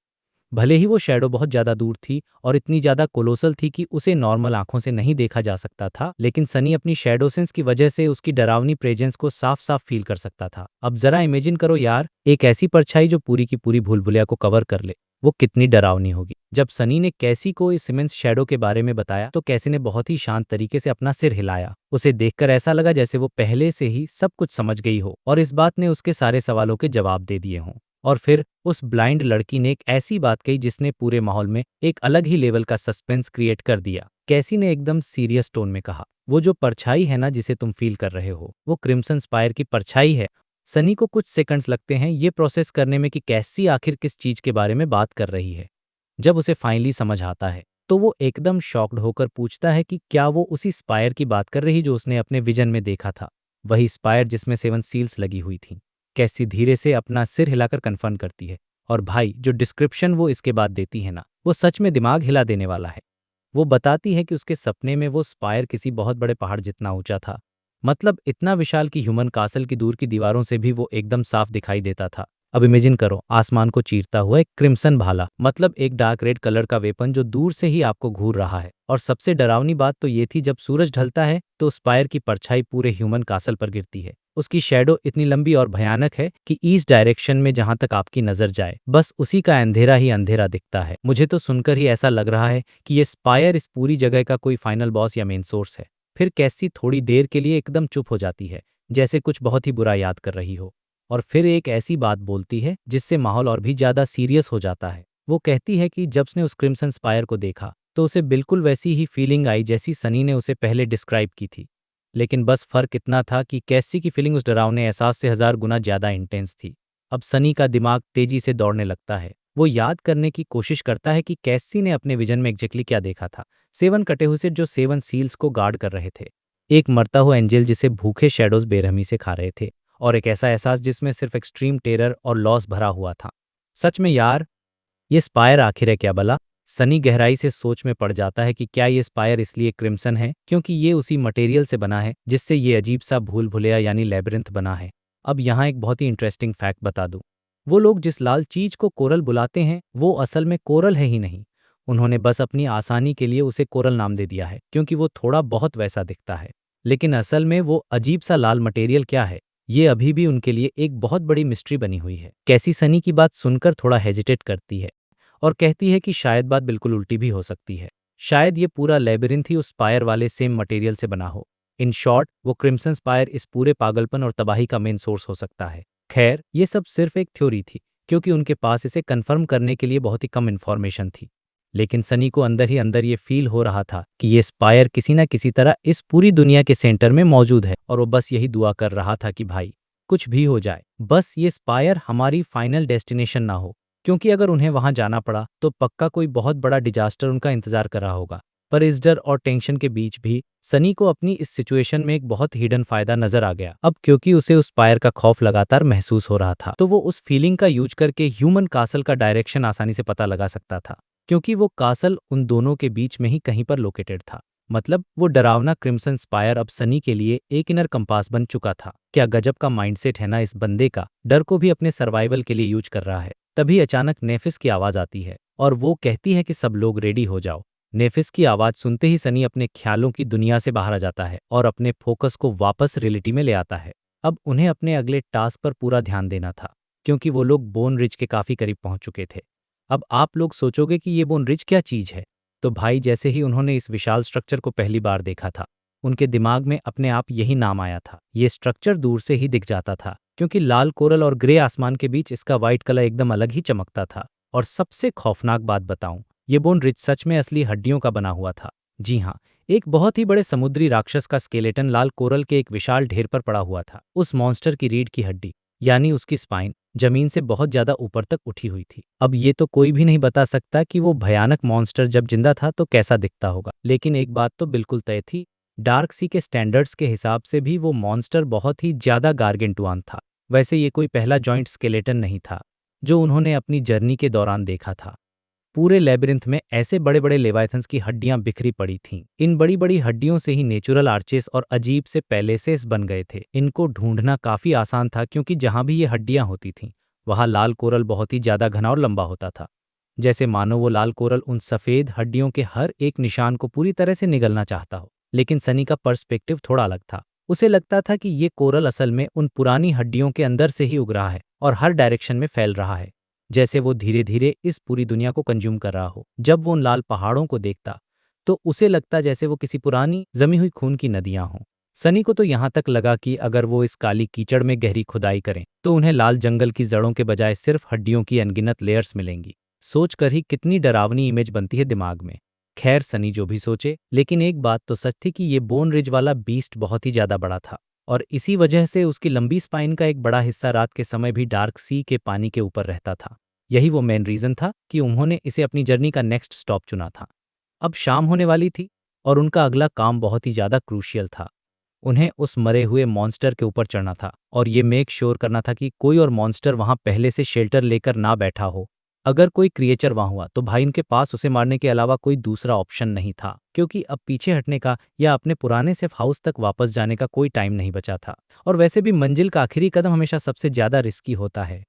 भले ही वो शैडो बहुत ज़्यादा दूर थी और इतनी ज़्यादा कोलोसल थी कि उसे नॉर्मल आंखों से नहीं देखा जा सकता था, लेकिन सनी अपनी शैडो सेंस की वजह से उसकी डरावनी प्रेजेंस को साफ साफ फील कर सकता था। अब जरा इमेजिन करो यार, एक ऐसी परछाई जो पूरी की पूरी भूल भुलैया को कवर कर ले, वो कितनी डरावनी होगी। जब सनी ने कैसी को इस इमेंस शैडो के बारे में बताया, तो कैसी ने बहुत ही शांत तरीके से अपना सिर हिलाया। उसे देखकर ऐसा लगा जैसे वो पहले से ही सब कुछ समझ गई हो और इस बात ने उसके सारे सवालों के जवाब दे दिए हों। और फिर उस ब्लाइंड लड़की ने एक ऐसी बात कही जिसने पूरे माहौल में एक अलग ही लेवल का सस्पेंस क्रिएट कर दिया। कैसी ने एकदम सीरियस टोन में कहा, वो जो परछाई है ना जिसे तुम फील कर रहे हो, वो क्रिम्सन स्पायर की परछाई है। सनी को कुछ सेकंड्स लगते हैं ये प्रोसेस करने में कि कैसी आखिर किस चीज के बारे में बात कर रही है। जब उसे फाइनली समझ आता है, तो वो एकदम शॉक्ड होकर पूछता है कि क्या वो उसी स्पायर की बात कर रही जो उसने अपने विजन में देखा था, वही स्पायर जिसमें 7 सील्स लगी हुई थी। कैसी धीरे से अपना सिर हिलाकर कन्फर्म करती है, और भाई जो डिस्क्रिप्शन वो इसके बाद देती है ना, वो सच में दिमाग हिला देने वाला है। वो बताती है कि उसके सपने में वो स्पायर किसी बहुत बड़े पहाड़ जितना ऊंचा था, मतलब इतना विशाल कि ह्यूमन कासल की दूर की दीवारों से भी वो एकदम साफ दिखाई देता था। अब इमेजिन करो आसमान को चीरता हुआ एक क्रिम्सन भाला, मतलब एक डार्क रेड कलर का वेपन जो दूर से ही आपको घूर रहा है। और सबसे डरावनी बात तो ये थी, जब सूरज ढलता है तो स्पायर की परछाई पूरे ह्यूमन कासल पर गिरती है। उसकी शैडो इतनी लंबी और भयानक है कि ईस्ट डायरेक्शन में जहां तक आपकी नजर जाए, बस उसी का अंधेरा ही अंधेरा दिखता है। मुझे तो सुनकर ही ऐसा लग रहा है कि ये स्पायर इस पूरी जगह का कोई फाइनल बॉस या मेन सोर्स है। फिर कैसी थोड़ी देर के लिए एकदम चुप हो जाती है, जैसे कुछ बहुत ही बुरा याद कर रही हो, और फिर एक ऐसी बात बोलती है जिससे माहौल और भी ज्यादा सीरियस हो जाता है। वो कहती है कि जब उसने उस क्रिम्सन स्पायर को देखा तो उसे बिल्कुल वैसी ही फीलिंग आई जैसी सनी ने उसे पहले डिस्क्राइब की थी। लेकिन बस फर्क इतना था कि कैसी की फीलिंग उस डरावने एहसास से 1000 गुना ज्यादा इंटेंस थी। अब सनी का दिमाग तेजी से दौड़ने लगता है। वो याद करने की कोशिश करता है कि कैसी ने अपने विजन में एग्जैक्टली क्या देखा था। 7 कटे हुए से जो 7 सील्स को गार्ड कर रहे थे, एक मरता हुआ एंजल जिसे भूखे शैडोज बेरहमी से खा रहे थे, और एक ऐसा एहसास जिसमें सिर्फ एक्सट्रीम टेरर और लॉस भरा हुआ था। सच में यार, ये स्पायर आखिर है क्या भला? सनी गहराई से सोच में पड़ जाता है कि क्या ये स्पायर इसलिए क्रिम्सन है क्योंकि ये उसी मटेरियल से बना है जिससे ये अजीब सा भूल भुलैया यानी लेबिरिंथ बना है। अब यहाँ एक बहुत ही इंटरेस्टिंग फैक्ट बता दूं, वो लोग जिस लाल चीज को कोरल बुलाते हैं वो असल में कोरल है ही नहीं। उन्होंने बस अपनी आसानी के लिए उसे कोरल नाम दे दिया है क्योंकि वो थोड़ा बहुत वैसा दिखता है। लेकिन असल में वो अजीब सा लाल मटेरियल क्या है, ये अभी भी उनके लिए एक बहुत बड़ी मिस्ट्री बनी हुई है। कैसी सनी की बात सुनकर थोड़ा हेजिटेट करती है और कहती है कि शायद बात बिल्कुल उल्टी भी हो सकती है। शायद ये पूरा लेबिरिंथ ही उस स्पायर वाले सेम मटेरियल से बना हो। इन शॉर्ट, वो क्रिम्सन स्पायर इस पूरे पागलपन और तबाही का मेन सोर्स हो सकता है। खैर, ये सब सिर्फ एक थ्योरी थी क्योंकि उनके पास इसे कंफर्म करने के लिए बहुत ही कम इन्फॉर्मेशन थी। लेकिन सनी को अंदर ही अंदर ये फील हो रहा था कि ये स्पायर किसी न किसी तरह इस पूरी दुनिया के सेंटर में मौजूद है, और वो बस यही दुआ कर रहा था कि भाई कुछ भी हो जाए, बस ये स्पायर हमारी फाइनल डेस्टिनेशन ना हो, क्योंकि अगर उन्हें वहां जाना पड़ा तो पक्का कोई बहुत बड़ा डिजास्टर उनका इंतजार कर रहा होगा। पर इस डर और टेंशन के बीच भी सनी को अपनी इस सिचुएशन में एक बहुत हिडन फायदा नजर आ गया। अब क्योंकि उसे उस फायर का खौफ लगातार महसूस हो रहा था, तो वो उस फीलिंग का यूज करके ह्यूमन कासल का डायरेक्शन आसानी से पता लगा सकता था, क्योंकि वो कासल उन दोनों के बीच में ही कहीं पर लोकेटेड था। मतलब वो डरावना क्रिम्सन स्पायर अब सनी के लिए एक इनर कंपास बन चुका था। क्या गजब का माइंडसेट है ना इस बंदे का, डर को भी अपने सर्वाइवल के लिए यूज कर रहा है। तभी अचानक नेफिस की आवाज आती है और वो कहती है कि सब लोग रेडी हो जाओ। नेफिस की आवाज सुनते ही सनी अपने ख्यालों की दुनिया से बाहर आ जाता है और अपने फोकस को वापस रियलिटी में ले आता है। अब उन्हें अपने अगले टास्क पर पूरा ध्यान देना था, क्योंकि वो लोग बोन रिज के काफी करीब पहुंच चुके थे। अब आप लोग सोचोगे कि ये बोन रिज क्या चीज है। तो भाई, जैसे ही उन्होंने इस विशाल स्ट्रक्चर को पहली बार देखा था, उनके दिमाग में अपने आप यही नाम आया था। ये स्ट्रक्चर दूर से ही दिख जाता था, क्योंकि लाल कोरल और ग्रे आसमान के बीच इसका वाइट कलर एकदम अलग ही चमकता था। और सबसे खौफनाक बात बताऊं, ये बोन रिज सच में असली हड्डियों का बना हुआ था। जी हाँ, एक बहुत ही बड़े समुद्री राक्षस का स्केलेटन लाल कोरल के एक विशाल ढेर पर पड़ा हुआ था। उस मॉन्स्टर की रीढ़ की हड्डी, यानी उसकी स्पाइन, जमीन से बहुत ज्यादा ऊपर तक उठी हुई थी। अब ये तो कोई भी नहीं बता सकता कि वो भयानक मॉन्स्टर जब जिंदा था तो कैसा दिखता होगा, लेकिन एक बात तो बिल्कुल तय थी, डार्क सी के स्टैंडर्ड्स के हिसाब से भी वो मॉन्स्टर बहुत ही ज्यादा गार्गेंटुआन था। वैसे ये कोई पहला जॉइंट स्केलेटन नहीं था जो उन्होंने अपनी जर्नी के दौरान देखा था। पूरे लेबिरिंथ में ऐसे बड़े बड़े लेवाइथन्स की हड्डियां बिखरी पड़ी थीं। इन बड़ी बड़ी हड्डियों से ही नेचुरल आर्चेस और अजीब से पैलेसेस बन गए थे। इनको ढूंढना काफी आसान था, क्योंकि जहां भी ये हड्डियां होती थीं वहां लाल कोरल बहुत ही ज्यादा घना और लंबा होता था। जैसे मानो वो लाल कोरल उन सफेद हड्डियों के हर एक निशान को पूरी तरह से निगलना चाहता हो। लेकिन सनी का पर्सपेक्टिव थोड़ा अलग था। उसे लगता था कि ये कोरल असल में उन पुरानी हड्डियों के अंदर से ही उग रहा है और हर डायरेक्शन में फैल रहा है, जैसे वो धीरे धीरे इस पूरी दुनिया को कंज्यूम कर रहा हो। जब वो उन लाल पहाड़ों को देखता तो उसे लगता जैसे वो किसी पुरानी जमी हुई खून की नदियां हों। सनी को तो यहाँ तक लगा कि अगर वो इस काली कीचड़ में गहरी खुदाई करें तो उन्हें लाल जंगल की जड़ों के बजाय सिर्फ हड्डियों की अनगिनत लेयर्स मिलेंगी। सोचकर ही कितनी डरावनी इमेज बनती है दिमाग में। खैर, सनी जो भी सोचे, लेकिन एक बात तो सच थी कि ये बोन रिज वाला बीस्ट बहुत ही ज्यादा बड़ा था, और इसी वजह से उसकी लंबी स्पाइन का एक बड़ा हिस्सा रात के समय भी डार्क सी के पानी के ऊपर रहता था। यही वो मेन रीजन था कि उन्होंने इसे अपनी जर्नी का नेक्स्ट स्टॉप चुना था। अब शाम होने वाली थी और उनका अगला काम बहुत ही ज्यादा क्रूशियल था। उन्हें उस मरे हुए मॉन्स्टर के ऊपर चढ़ना था और ये मेक श्योर करना था कि कोई और मॉन्स्टर वहां पहले से शेल्टर लेकर ना बैठा हो। अगर कोई क्रिएचर वहां हुआ तो भाई उनके पास उसे मारने के अलावा कोई दूसरा ऑप्शन नहीं था, क्योंकि अब पीछे हटने का या अपने पुराने सेफ हाउस तक वापस जाने का कोई टाइम नहीं बचा था। और वैसे भी मंजिल का आखिरी कदम हमेशा सबसे ज्यादा रिस्की होता है।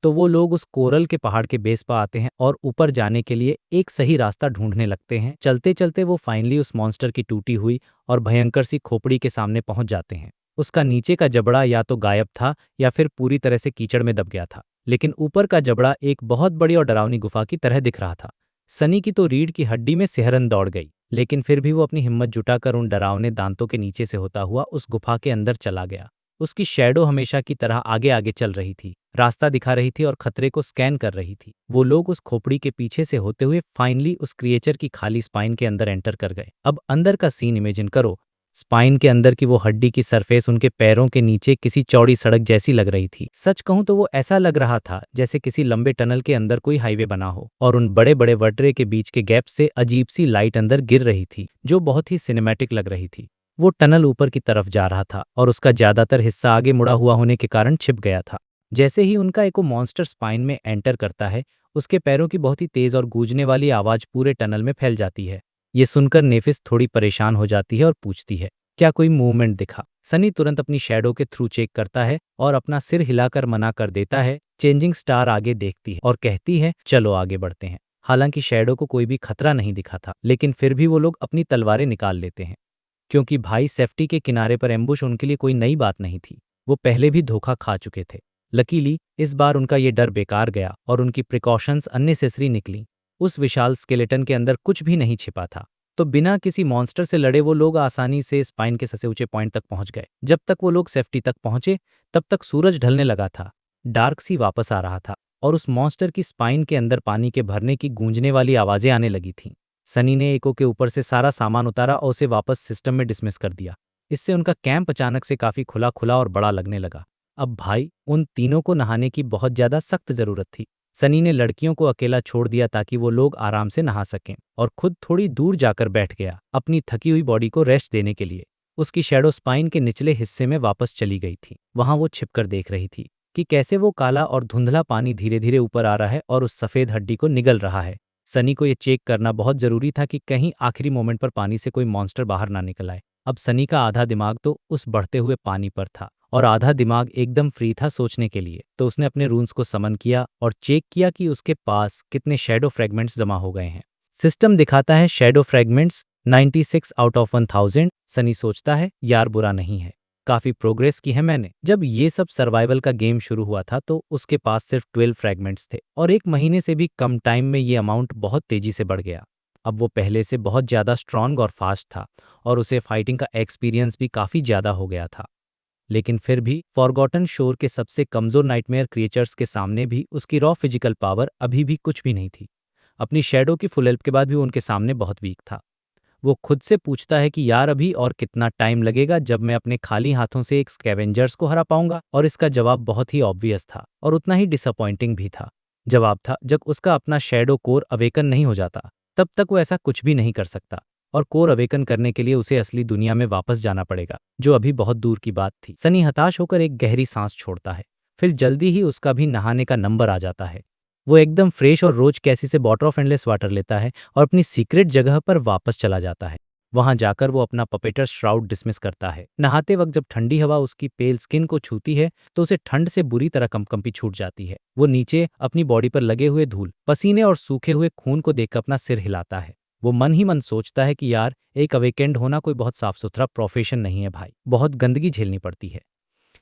तो वो लोग उस कोरल के पहाड़ के बेस पर आते हैं और ऊपर जाने के लिए एक सही रास्ता ढूंढने लगते हैं। चलते चलते वो फाइनली उस मॉन्स्टर की टूटी हुई और भयंकर सी खोपड़ी के सामने पहुंच जाते हैं। उसका नीचे का जबड़ा या तो गायब था या फिर पूरी तरह से कीचड़ में दब गया था, लेकिन ऊपर का जबड़ा एक बहुत बड़ी और डरावनी गुफा की तरह दिख रहा था। सनी की तो रीढ़ की हड्डी में सिहरन दौड़ गई, लेकिन फिर भी वो अपनी हिम्मत जुटाकर उन डरावने दांतों के नीचे से होता हुआ उस गुफा के अंदर चला गया। उसकी शैडो हमेशा की तरह आगे आगे चल रही थी, रास्ता दिखा रही थी और खतरे को स्कैन कर रही थी। वो लोग उस खोपड़ी के पीछे से होते हुए फाइनली उस क्रिएचर की खाली स्पाइन के अंदर एंटर कर गए। अब अंदर का सीन इमेजिन करो। स्पाइन के अंदर की वो हड्डी की सरफेस उनके पैरों के नीचे किसी चौड़ी सड़क जैसी लग रही थी। सच कहूं तो वो ऐसा लग रहा था जैसे किसी लंबे टनल के अंदर कोई हाईवे बना हो और उन बड़े बड़े वर्टरे के बीच के गैप से अजीब सी लाइट अंदर गिर रही थी, जो बहुत ही सिनेमैटिक लग रही थी। वो टनल ऊपर की तरफ जा रहा था और उसका ज्यादातर हिस्सा आगे मुड़ा हुआ होने के कारण छिप गया था। जैसे ही उनका एको मॉन्स्टर स्पाइन में एंटर करता है, उसके पैरों की बहुत ही तेज और गूंजने वाली आवाज पूरे टनल में फैल जाती है। ये सुनकर नेफिस थोड़ी परेशान हो जाती है और पूछती है, क्या कोई मूवमेंट दिखा? सनी तुरंत अपनी शैडो के थ्रू चेक करता है और अपना सिर हिलाकर मना कर देता है। चेंजिंग स्टार आगे देखती है और कहती है, चलो आगे बढ़ते हैं। हालांकि शैडो को कोई भी खतरा नहीं दिखा था, लेकिन फिर भी वो लोग अपनी तलवारें निकाल लेते हैं, क्योंकि भाई सेफ्टी के किनारे पर एम्बुश उनके लिए कोई नई बात नहीं थी। वो पहले भी धोखा खा चुके थे। लकीली इस बार उनका ये डर बेकार गया और उनकी प्रिकॉशंस अननेसेसरी निकली। उस विशाल स्केलेटन के अंदर कुछ भी नहीं छिपा था, तो बिना किसी मॉन्स्टर से लड़े वो लोग आसानी से स्पाइन के सबसे ऊंचे पॉइंट तक पहुंच गए। जब तक वो लोग सेफ्टी तक पहुंचे तब तक सूरज ढलने लगा था। डार्क सी वापस आ रहा था और उस मॉन्स्टर की स्पाइन के अंदर पानी के भरने की गूंजने वाली आवाजें आने लगी थीं। सनी ने एको के ऊपर से सारा सामान उतारा और उसे वापस सिस्टम में डिसमिस कर दिया। इससे उनका कैंप अचानक से काफी खुला खुला और बड़ा लगने लगा। अब भाई उन तीनों को नहाने की बहुत ज्यादा सख्त जरूरत थी। सनी ने लड़कियों को अकेला छोड़ दिया ताकि वो लोग आराम से नहा सकें और खुद थोड़ी दूर जाकर बैठ गया अपनी थकी हुई बॉडी को रेस्ट देने के लिए। उसकी शैडो स्पाइन के निचले हिस्से में वापस चली गई थी। वहां वो छिपकर देख रही थी कि कैसे वो काला और धुंधला पानी धीरे धीरे ऊपर आ रहा है और उस सफेद हड्डी को निगल रहा है। सनी को ये चेक करना बहुत जरूरी था कि कहीं आखिरी मोमेंट पर पानी से कोई मॉन्स्टर बाहर ना निकल आए। अब सनी का आधा दिमाग तो उस बढ़ते हुए पानी पर था और आधा दिमाग एकदम फ्री था सोचने के लिए। तो उसने अपने रून्स को समन किया और चेक किया कि उसके पास कितने शैडो फ्रेगमेंट्स जमा हो गए हैं। सिस्टम दिखाता है shadow fragments 96 out of 1000। Sunny सोचता है यार बुरा नहीं है, काफी प्रोग्रेस की है मैंने। जब ये सब सर्वाइवल का गेम शुरू हुआ था तो उसके पास सिर्फ 12 फ्रेगमेंट्स थे और एक महीने से भी कम टाइम में ये अमाउंट बहुत तेजी से बढ़ गया। अब वो पहले से बहुत ज़्यादा स्ट्रांग और फास्ट था और उसे फाइटिंग का एक्सपीरियंस भी काफ़ी ज़्यादा हो गया था। लेकिन फिर भी फॉरगॉटन शोर के सबसे कमज़ोर नाइटमेयर क्रिएचर्स के सामने भी उसकी रॉ फिजिकल पावर अभी भी कुछ भी नहीं थी। अपनी शैडो की फुल हेल्प के बाद भी वो उनके सामने बहुत वीक था। वो खुद से पूछता है कि यार अभी और कितना टाइम लगेगा जब मैं अपने खाली हाथों से एक स्कैवेंजर्स को हरा पाऊंगा। और इसका जवाब बहुत ही ऑब्वियस था और उतना ही डिसअपॉइंटिंग भी था। जवाब था जब उसका अपना शैडो कोर अवेकन नहीं हो जाता तब तक वो ऐसा कुछ भी नहीं कर सकता और कोर अवेकन करने के लिए उसे असली दुनिया में वापस जाना पड़ेगा, जो अभी बहुत दूर की बात थी। सनी हताश होकर एक गहरी सांस छोड़ता है। फिर जल्दी ही उसका भी नहाने का नंबर आ जाता है। वो एकदम फ्रेश और रोज कैसी से बॉटल ऑफ एंडलेस वाटर लेता है और अपनी सीक्रेट जगह पर वापस चला जाता है। वहां जाकर वो अपना पपेटर श्राउड डिसमिस करता है। नहाते वक्त जब ठंडी हवा उसकी पेल स्किन को छूती है तो उसे ठंड से बुरी तरह कंपकंपी छूट जाती है। वो नीचे अपनी बॉडी पर लगे हुए धूल, पसीने और सूखे हुए खून को देखकर अपना सिर हिलाता है। वो मन ही मन सोचता है कि यार एक अवेकेंड होना कोई बहुत साफ सुथरा प्रोफेशन नहीं है भाई, बहुत गंदगी झेलनी पड़ती है।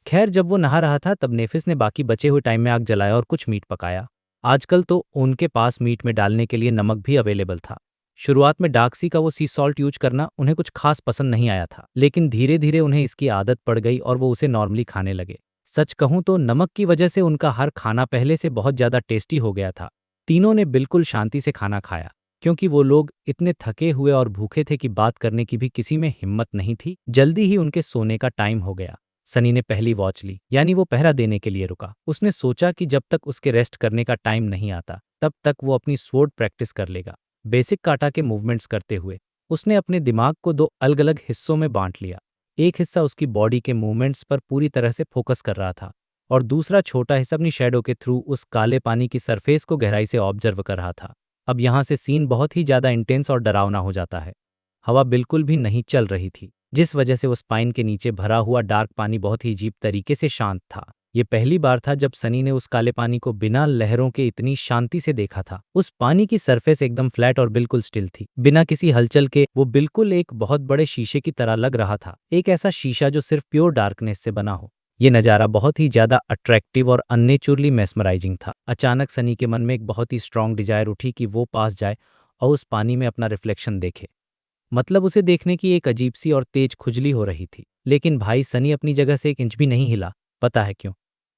खैर जब वो नहा रहा था तब नेफिस ने बाकी बचे हुए टाइम में आग जलाया और कुछ मीट पकाया। आजकल तो उनके पास मीट में डालने के लिए नमक भी अवेलेबल था। शुरुआत में डार्क सी का वो सी सॉल्ट यूज करना उन्हें कुछ खास पसंद नहीं आया था, लेकिन धीरे धीरे उन्हें इसकी आदत पड़ गई और वो उसे नॉर्मली खाने लगे। सच कहूं तो नमक की वजह से उनका हर खाना पहले से बहुत ज्यादा टेस्टी हो गया था। तीनों ने बिल्कुल शांति से खाना खाया क्योंकि वो लोग इतने थके हुए और भूखे थे कि बात करने की भी किसी में हिम्मत नहीं थी। जल्दी ही उनके सोने का टाइम हो गया। सनी ने पहली वॉच ली, यानी वो पहरा देने के लिए रुका। उसने सोचा कि जब तक उसके रेस्ट करने का टाइम नहीं आता तब तक वो अपनी स्वॉर्ड प्रैक्टिस कर लेगा। बेसिक काटा के मूवमेंट्स करते हुए उसने अपने दिमाग को दो अलग अलग हिस्सों में बांट लिया। एक हिस्सा उसकी बॉडी के मूवमेंट्स पर पूरी तरह से फोकस कर रहा था और दूसरा छोटा हिस्सा अपनी शैडो के थ्रू उस काले पानी की सरफेस को गहराई से ऑब्जर्व कर रहा था। अब यहाँ से सीन बहुत ही ज्यादा इंटेंस और डरावना हो जाता है। हवा बिल्कुल भी नहीं चल रही थी, जिस वजह से वो स्पाइन के नीचे भरा हुआ डार्क पानी बहुत ही अजीब तरीके से शांत था। ये पहली बार था जब सनी ने उस काले पानी को बिना लहरों के इतनी शांति से देखा था। उस पानी की सरफेस एकदम फ्लैट और बिल्कुल स्टिल थी, बिना किसी हलचल के। वो बिल्कुल एक बहुत बड़े शीशे की तरह लग रहा था, एक ऐसा शीशा जो सिर्फ प्योर डार्कनेस से बना हो। ये नज़ारा बहुत ही ज्यादा अट्रैक्टिव और अननेचुरली मेस्मराइजिंग था। अचानक सनी के मन में एक बहुत ही स्ट्रांग डिजायर उठी कि वो पास जाए और उस पानी में अपना रिफ्लेक्शन देखे। मतलब उसे देखने की एक अजीब सी और तेज खुजली हो रही थी। लेकिन भाई सनी अपनी जगह से एक इंच भी नहीं हिला। पता है क्यों?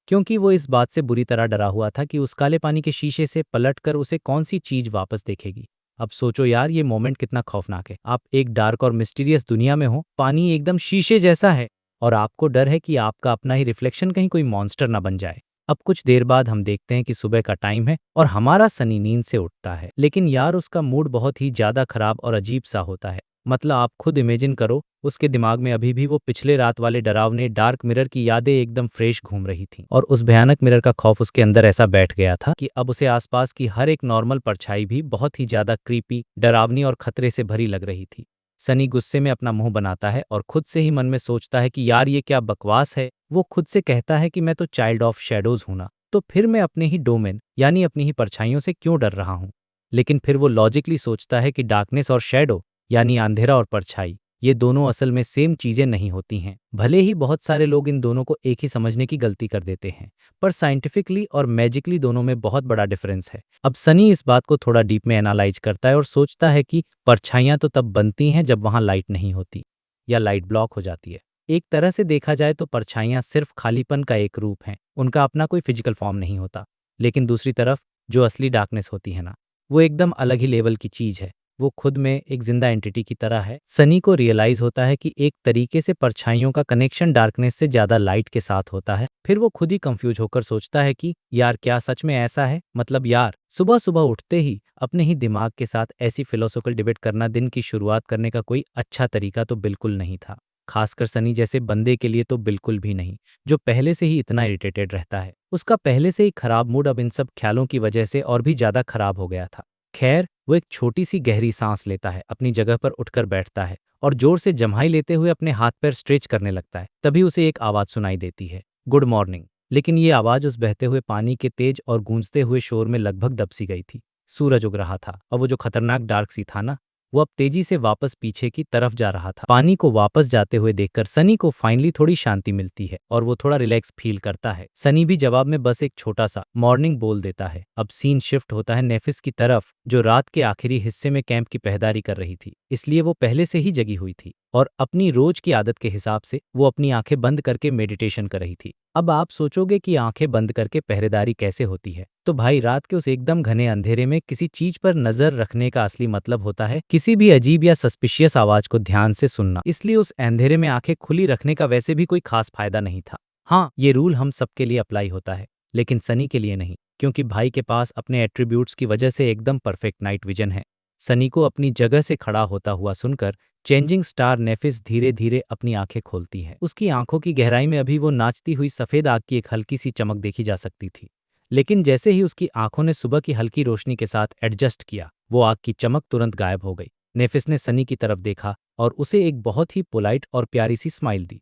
क्योंकि वो इस बात से बुरी तरह डरा हुआ था कि उस काले पानी के शीशे से पलटकर उसे कौन सी चीज वापस देखेगी। अब सोचो यार ये मोमेंट कितना खौफनाक है। आप एक डार्क और मिस्टीरियस दुनिया में हो, पानी एकदम शीशे जैसा है और आपको डर है कि आपका अपना ही रिफ्लेक्शन कहीं कोई मॉन्स्टर ना बन जाए। अब कुछ देर बाद हम देखते हैं कि सुबह का टाइम है और हमारा सनी नींद से उठता है। लेकिन यार उसका मूड बहुत ही ज्यादा खराब और अजीब सा होता है। मतलब आप खुद इमेजिन करो, उसके दिमाग में अभी भी वो पिछले रात वाले डरावने डार्क मिरर की यादें एकदम फ्रेश घूम रही थीं और उस भयानक मिरर का खौफ उसके अंदर ऐसा बैठ गया था कि अब उसे आसपास की हर एक नॉर्मल परछाई भी बहुत ही ज्यादा क्रीपी, डरावनी और खतरे से भरी लग रही थी। सनी गुस्से में अपना मुंह बनाता है और खुद से ही मन में सोचता है कि यार ये क्या बकवास है। वो खुद से कहता है कि मैं तो चाइल्ड ऑफ शैडोज हूं ना, तो फिर मैं अपने ही डोमेन यानी अपनी ही परछाइयों से क्यों डर रहा हूं। लेकिन फिर वो लॉजिकली सोचता है कि डार्कनेस और शैडो यानी अंधेरा और परछाई, ये दोनों असल में सेम चीजें नहीं होती हैं। भले ही बहुत सारे लोग इन दोनों को एक ही समझने की गलती कर देते हैं, पर साइंटिफिकली और मैजिकली दोनों में बहुत बड़ा डिफरेंस है। अब सनी इस बात को थोड़ा डीप में एनालाइज करता है और सोचता है कि परछाइयां तो तब बनती हैं जब वहां लाइट नहीं होती या लाइट ब्लॉक हो जाती है। एक तरह से देखा जाए तो परछाइयां सिर्फ खालीपन का एक रूप हैं, उनका अपना कोई फिजिकल फॉर्म नहीं होता। लेकिन दूसरी तरफ जो असली डार्कनेस होती है ना, वो एकदम अलग ही लेवल की चीज है। वो खुद में एक जिंदा एंटिटी की तरह है। सनी को रियलाइज होता है कि एक तरीके से परछाइयों का कनेक्शन डार्कनेस से ज्यादा लाइट के साथ होता है। फिर वो खुद ही कंफ्यूज होकर सोचता है कि यार क्या सच में ऐसा है। मतलब यार, सुबह सुबह उठते ही अपने ही दिमाग के साथ ऐसी फिलोसॉफिकल डिबेट करना दिन की शुरुआत करने का कोई अच्छा तरीका तो बिल्कुल नहीं था। खासकर सनी जैसे बंदे के लिए तो बिल्कुल भी नहीं, जो पहले से ही इतना इरिटेटेड रहता है। उसका पहले से ही खराब मूड अब इन सब ख्यालों की वजह से और भी ज्यादा खराब हो गया था। खैर, वो एक छोटी सी गहरी सांस लेता है, अपनी जगह पर उठकर बैठता है और जोर से जम्हाई लेते हुए अपने हाथ पैर स्ट्रेच करने लगता है। तभी उसे एक आवाज सुनाई देती है, गुड मॉर्निंग। लेकिन ये आवाज उस बहते हुए पानी के तेज और गूंजते हुए शोर में लगभग दब सी गई थी। सूरज उग रहा था और वो जो खतरनाक डार्क सी था ना, वो अब तेजी से वापस पीछे की तरफ जा रहा था। पानी को वापस जाते हुए देखकर सनी को फाइनली थोड़ी शांति मिलती है और वो थोड़ा रिलैक्स फील करता है। सनी भी जवाब में बस एक छोटा सा मॉर्निंग बोल देता है। अब सीन शिफ्ट होता है नेफिस की तरफ, जो रात के आखिरी हिस्से में कैंप की पहरेदारी कर रही थी। इसलिए वो पहले से ही जगी हुई थी और अपनी रोज की आदत के हिसाब से वो अपनी आंखें बंद करके मेडिटेशन कर रही थी। अब आप सोचोगे कि आंखें बंद करके पहरेदारी कैसे होती है, तो भाई रात के उस एकदम घने अंधेरे में किसी चीज पर नजर रखने का असली मतलब होता है किसी भी अजीब या सस्पिशियस आवाज को ध्यान से सुनना। इसलिए उस अंधेरे में आंखें खुली रखने का वैसे भी कोई खास फायदा नहीं था। हाँ, ये रूल हम सबके लिए अप्लाई होता है, लेकिन सनी के लिए नहीं, क्योंकि भाई के पास अपने एट्रीब्यूट्स की वजह से एकदम परफेक्ट नाइट विजन है। सनी को अपनी जगह से खड़ा होता हुआ सुनकर चेंजिंग स्टार नेफिस धीरे धीरे अपनी आंखें खोलती है। उसकी आंखों की गहराई में अभी वो नाचती हुई सफेद आग की एक हल्की सी चमक देखी जा सकती थी। लेकिन जैसे ही उसकी आंखों ने सुबह की हल्की रोशनी के साथ एडजस्ट किया, वो आग की चमक तुरंत गायब हो गई। नेफिस ने सनी की तरफ देखा और उसे एक बहुत ही पोलाइट और प्यारी सी स्माइल दी।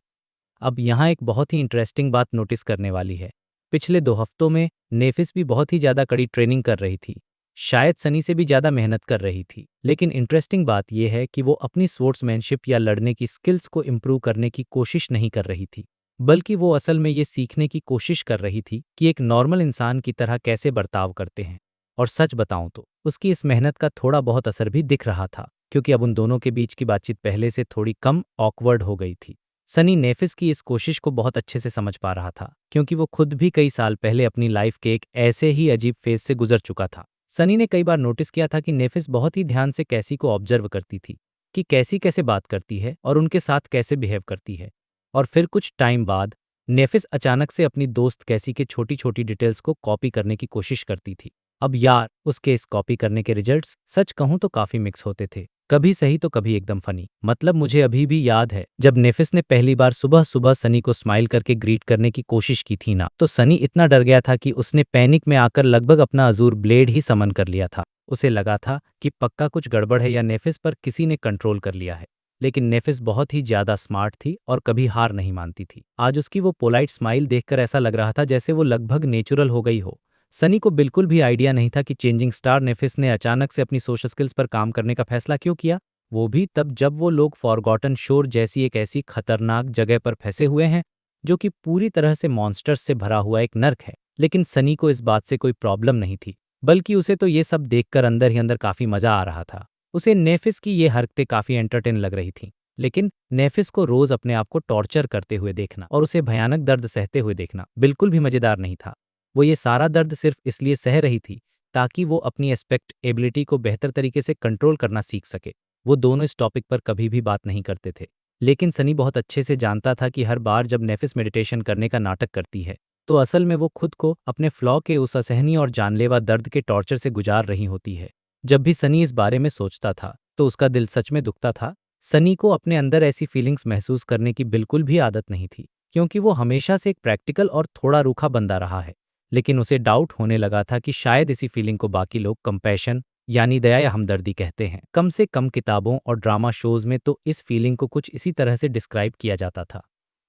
अब यहाँ एक बहुत ही इंटरेस्टिंग बात नोटिस करने वाली है। पिछले 2 हफ्तों में नेफिस भी बहुत ही ज़्यादा कड़ी ट्रेनिंग कर रही थी, शायद सनी से भी ज़्यादा मेहनत कर रही थी। लेकिन इंटरेस्टिंग बात यह है कि वो अपनी स्पोर्ट्समैनशिप या लड़ने की स्किल्स को इम्प्रूव करने की कोशिश नहीं कर रही थी, बल्कि वो असल में ये सीखने की कोशिश कर रही थी कि एक नॉर्मल इंसान की तरह कैसे बर्ताव करते हैं। और सच बताऊं तो उसकी इस मेहनत का थोड़ा बहुत असर भी दिख रहा था, क्योंकि अब उन दोनों के बीच की बातचीत पहले से थोड़ी कम ऑकवर्ड हो गई थी। सनी नेफिस की इस कोशिश को बहुत अच्छे से समझ पा रहा था, क्योंकि वो खुद भी कई साल पहले अपनी लाइफ के एक ऐसे ही अजीब फेज से गुजर चुका था। सनी ने कई बार नोटिस किया था कि नेफिस बहुत ही ध्यान से कैसी को ऑब्जर्व करती थी, कि कैसी कैसे बात करती है और उनके साथ कैसे बिहेव करती है। और फिर कुछ टाइम बाद नेफिस अचानक से अपनी दोस्त कैसी के छोटी छोटी डिटेल्स को कॉपी करने की कोशिश करती थी। अब यार, उसके इस कॉपी करने के रिजल्ट्स सच कहूं तो काफी मिक्स होते थे, कभी सही तो कभी एकदम फनी। मतलब मुझे अभी भी याद है जब नेफिस ने पहली बार सुबह सुबह सनी को स्माइल करके ग्रीट करने की कोशिश की थी ना, तो सनी इतना डर गया था कि उसने पैनिक में आकर लगभग अपना अजूर ब्लेड ही समन कर लिया था। उसे लगा था कि पक्का कुछ गड़बड़ है या नेफिस पर किसी ने कंट्रोल कर लिया है। लेकिन नेफिस बहुत ही ज्यादा स्मार्ट थी और कभी हार नहीं मानती थी। आज उसकी वो पोलाइट स्माइल देखकर ऐसा लग रहा था जैसे वो लगभग नेचुरल हो गई हो। सनी को बिल्कुल भी आइडिया नहीं था कि चेंजिंग स्टार नेफिस ने अचानक से अपनी सोशल स्किल्स पर काम करने का फैसला क्यों किया, वो भी तब जब वो लोग फॉरगॉटन शोर जैसी एक ऐसी खतरनाक जगह पर फंसे हुए हैं, जो कि पूरी तरह से मॉन्स्टर्स से भरा हुआ एक नर्क है। लेकिन सनी को इस बात से कोई प्रॉब्लम नहीं थी, बल्कि उसे तो ये सब देखकर अंदर ही अंदर काफी मजा आ रहा था। उसे नेफिस की ये हरकतें काफी एंटरटेन लग रही थीं। लेकिन नेफिस को रोज अपने आप को टॉर्चर करते हुए देखना और उसे भयानक दर्द सहते हुए देखना बिल्कुल भी मजेदार नहीं था। वो ये सारा दर्द सिर्फ इसलिए सह रही थी ताकि वो अपनी एस्पेक्ट एबिलिटी को बेहतर तरीके से कंट्रोल करना सीख सके। वो दोनों इस टॉपिक पर कभी भी बात नहीं करते थे, लेकिन सनी बहुत अच्छे से जानता था कि हर बार जब नेफिस मेडिटेशन करने का नाटक करती है, तो असल में वो खुद को अपने फ्लॉ के उस असहनीय और जानलेवा दर्द के टॉर्चर से गुजार रही होती है। जब भी सनी इस बारे में सोचता था तो उसका दिल सच में दुखता था। सनी को अपने अंदर ऐसी फीलिंग्स महसूस करने की बिल्कुल भी आदत नहीं थी, क्योंकि वो हमेशा से एक प्रैक्टिकल और थोड़ा रूखा बंदा रहा है। लेकिन उसे डाउट होने लगा था कि शायद इसी फीलिंग को बाकी लोग कंपैशन यानी दया या हमदर्दी कहते हैं। कम से कम किताबों और ड्रामा शोज में तो इस फीलिंग को कुछ इसी तरह से डिस्क्राइब किया जाता था।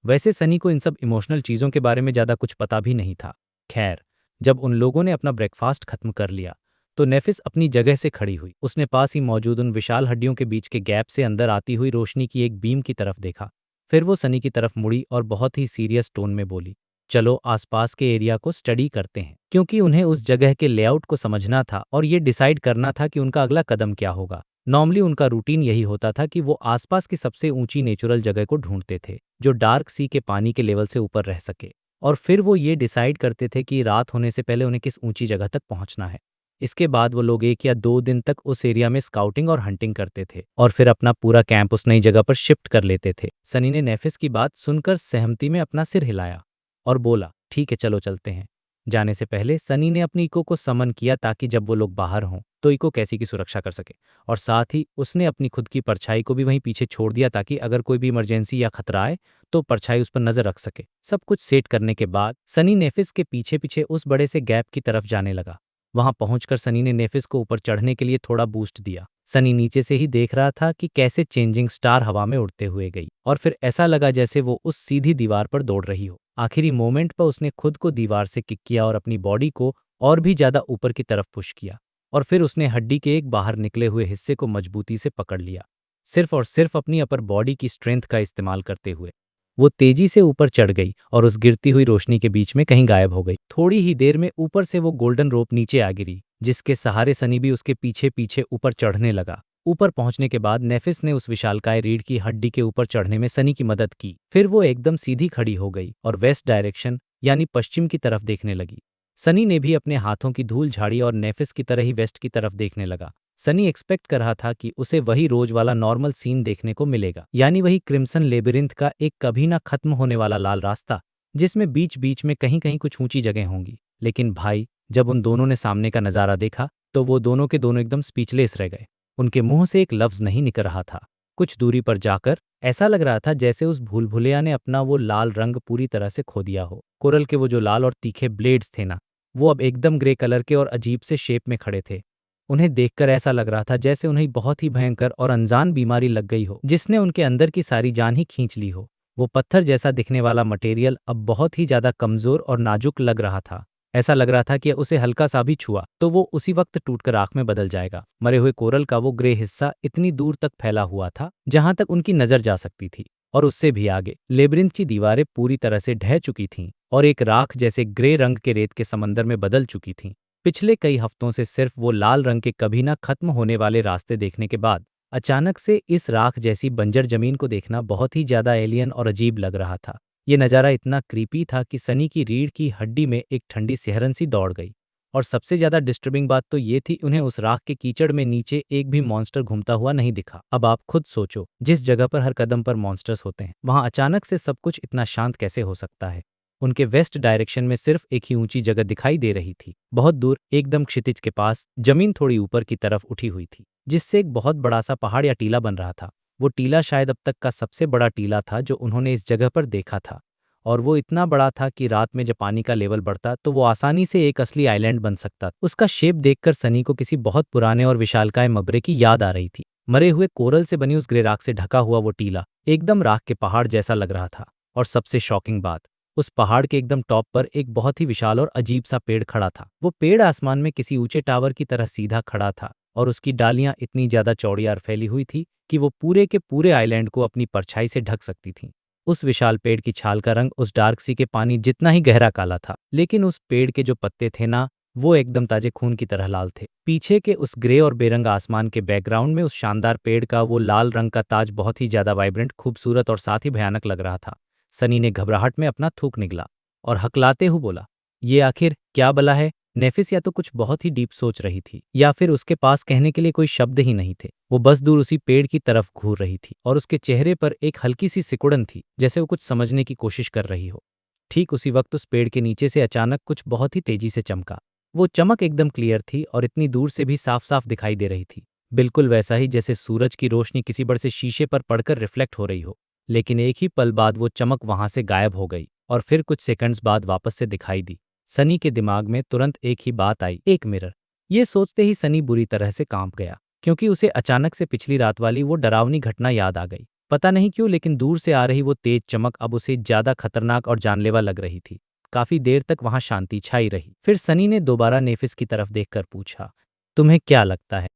वैसे सनी को इन सब इमोशनल चीज़ों के बारे में ज़्यादा कुछ पता भी नहीं था। खैर, जब उन लोगों ने अपना ब्रेकफास्ट खत्म कर लिया तो नेफिस अपनी जगह से खड़ी हुई। उसने पास ही मौजूद उन विशाल हड्डियों के बीच के गैप से अंदर आती हुई रोशनी की एक बीम की तरफ देखा। फिर वो सनी की तरफ मुड़ी और बहुत ही सीरियस टोन में बोली, चलो आसपास के एरिया को स्टडी करते हैं, क्योंकि उन्हें उस जगह के लेआउट को समझना था और ये डिसाइड करना था कि उनका अगला कदम क्या होगा। नॉर्मली उनका रूटीन यही होता था कि वो आसपास की सबसे ऊंची नेचुरल जगह को ढूंढते थे जो डार्क सी के पानी के लेवल से ऊपर रह सके, और फिर वो ये डिसाइड करते थे कि रात होने से पहले उन्हें किस ऊंची जगह तक पहुंचना है। इसके बाद वो लोग 1 या 2 दिन तक उस एरिया में स्काउटिंग और हंटिंग करते थे और फिर अपना पूरा कैंप उस नई जगह पर शिफ्ट कर लेते थे। सनी ने नेफिस की बात सुनकर सहमति में अपना सिर हिलाया और बोला, ठीक है चलो चलते हैं। जाने से पहले सनी ने अपनी इको को समन किया ताकि जब वो लोग बाहर हों तो इको कैसी की सुरक्षा कर सके, और साथ ही उसने अपनी खुद की परछाई को भी वहीं पीछे छोड़ दिया ताकि अगर कोई भी इमरजेंसी या खतरा आए तो परछाई उस पर नजर रख सके। सब कुछ सेट करने के बाद सनी नेफिस के पीछे पीछे उस बड़े से गैप की तरफ जाने लगा। वहां पहुंचकर सनी ने नेफिस को ऊपर चढ़ने के लिए थोड़ा बूस्ट दिया। सनी नीचे से ही देख रहा था कि कैसे चेंजिंग स्टार हवा में उड़ते हुए गई और फिर ऐसा लगा जैसे वो उस सीधी दीवार पर दौड़ रही हो। आखिरी मोमेंट पर उसने खुद को दीवार से किक किया और अपनी बॉडी को और भी ज्यादा ऊपर की तरफ पुश किया और फिर उसने हड्डी के एक बाहर निकले हुए हिस्से को मजबूती से पकड़ लिया, सिर्फ और सिर्फ अपनी अपर बॉडी की स्ट्रेंथ का इस्तेमाल करते हुए। वो तेजी से ऊपर चढ़ गई और उस गिरती हुई रोशनी के बीच में कहीं गायब हो गई। थोड़ी ही देर में ऊपर से वो गोल्डन रोप नीचे आ गिरी, जिसके सहारे सनी भी उसके पीछे पीछे ऊपर चढ़ने लगा। ऊपर पहुंचने के बाद नेफिस ने उस विशालकाय रीढ़ की हड्डी के ऊपर चढ़ने में सनी की मदद की। फिर वो एकदम सीधी खड़ी हो गई और वेस्ट डायरेक्शन यानी पश्चिम की तरफ देखने लगी। सनी ने भी अपने हाथों की धूल झाड़ी और नेफिस की तरह ही वेस्ट की तरफ देखने लगा। सनी एक्सपेक्ट कर रहा था कि उसे वही रोज वाला नॉर्मल सीन देखने को मिलेगा, यानी वही क्रिम्सन लेबिरिंथ का एक कभी ना खत्म होने वाला लाल रास्ता जिसमें बीच बीच में कहीं कहीं कुछ ऊंची जगह होंगी। लेकिन भाई, जब उन दोनों ने सामने का नजारा देखा तो वो दोनों के दोनों एकदम स्पीचलेस रह गए। उनके मुंह से एक लफ्ज नहीं निकल रहा था। कुछ दूरी पर जाकर ऐसा लग रहा था जैसे उस भूल भुलैया ने अपना वो लाल रंग पूरी तरह से खो दिया हो। कोरल के वो जो लाल और तीखे ब्लेड्स थे ना, वो अब एकदम ग्रे कलर के और अजीब से शेप में खड़े थे। उन्हें देखकर ऐसा लग रहा था जैसे उन्हें बहुत ही भयंकर और अनजान बीमारी लग गई हो जिसने उनके अंदर की सारी जान ही खींच ली हो। वो पत्थर जैसा दिखने वाला मटेरियल अब बहुत ही ज्यादा कमजोर और नाजुक लग रहा था। ऐसा लग रहा था कि उसे हल्का सा भी छुआ तो वो उसी वक्त टूटकर आंख में बदल जाएगा। मरे हुए कोरल का वो ग्रे हिस्सा इतनी दूर तक फैला हुआ था जहां तक उनकी नजर जा सकती थी, और उससे भी आगे लेबिरिंथ की दीवारें पूरी तरह से ढह चुकी थीं और एक राख जैसे ग्रे रंग के रेत के समंदर में बदल चुकी थीं। पिछले कई हफ्तों से सिर्फ वो लाल रंग के कभी ना खत्म होने वाले रास्ते देखने के बाद अचानक से इस राख जैसी बंजर जमीन को देखना बहुत ही ज्यादा एलियन और अजीब लग रहा था। ये नज़ारा इतना क्रीपी था कि सनी की रीढ़ की हड्डी में एक ठंडी सिहरन सी दौड़ गई। और सबसे ज्यादा डिस्टर्बिंग बात तो ये थी, उन्हें उस राख के कीचड़ में नीचे एक भी मॉन्स्टर घूमता हुआ नहीं दिखा। अब आप खुद सोचो, जिस जगह पर हर कदम पर मॉन्स्टर्स होते हैं वहां अचानक से सब कुछ इतना शांत कैसे हो सकता है। उनके वेस्ट डायरेक्शन में सिर्फ एक ही ऊंची जगह दिखाई दे रही थी। बहुत दूर एकदम क्षितिज के पास जमीन थोड़ी ऊपर की तरफ उठी हुई थी जिससे एक बहुत बड़ा सा पहाड़ या टीला बन रहा था। वो टीला शायद अब तक का सबसे बड़ा टीला था जो उन्होंने इस जगह पर देखा था, और वो इतना बड़ा था कि रात में जब पानी का लेवल बढ़ता तो वो आसानी से एक असली आइलैंड बन सकता। उसका शेप देखकर सनी को किसी बहुत पुराने और विशालकाय मकबरे की याद आ रही थी। मरे हुए कोरल से बनी उस ग्रे राख से ढका हुआ वो टीला एकदम राख के पहाड़ जैसा लग रहा था। और सबसे शॉकिंग बात, उस पहाड़ के एकदम टॉप पर एक बहुत ही विशाल और अजीब सा पेड़ खड़ा था। वो पेड़ आसमान में किसी ऊंचे टावर की तरह सीधा खड़ा था और उसकी डालियां इतनी ज्यादा चौड़ी और फैली हुई थी कि वो पूरे के पूरे आइलैंड को अपनी परछाई से ढक सकती थी। उस विशाल पेड़ की छाल का रंग उस डार्क सी के पानी जितना ही गहरा काला था, लेकिन उस पेड़ के जो पत्ते थे ना, वो एकदम ताजे खून की तरह लाल थे। पीछे के उस ग्रे और बेरंग आसमान के बैकग्राउंड में उस शानदार पेड़ का वो लाल रंग का ताज बहुत ही ज्यादा वाइब्रेंट, खूबसूरत और साथ ही भयानक लग रहा था। सनी ने घबराहट में अपना थूक निगला और हकलाते हुए बोला, ये आखिर क्या बला है? नेफिस या तो कुछ बहुत ही डीप सोच रही थी या फिर उसके पास कहने के लिए कोई शब्द ही नहीं थे। वो बस दूर उसी पेड़ की तरफ घूर रही थी और उसके चेहरे पर एक हल्की सी सिकुड़न थी, जैसे वो कुछ समझने की कोशिश कर रही हो। ठीक उसी वक्त उस पेड़ के नीचे से अचानक कुछ बहुत ही तेजी से चमका। वो चमक एकदम क्लियर थी और इतनी दूर से भी साफ साफ दिखाई दे रही थी, बिल्कुल वैसा ही जैसे सूरज की रोशनी किसी बड़े से शीशे पर पड़कर रिफ्लेक्ट हो रही हो। लेकिन एक ही पल बाद वो चमक वहां से गायब हो गई और फिर कुछ सेकंड्स बाद वापस से दिखाई दी। सनी के दिमाग में तुरंत एक ही बात आई, एक मिरर। ये सोचते ही सनी बुरी तरह से कांप गया, क्योंकि उसे अचानक से पिछली रात वाली वो डरावनी घटना याद आ गई। पता नहीं क्यों, लेकिन दूर से आ रही वो तेज चमक अब उसे ज्यादा खतरनाक और जानलेवा लग रही थी। काफी देर तक वहां शांति छाई रही। फिर सनी ने दोबारा नेफिस की तरफ देखकर पूछा, तुम्हें क्या लगता है?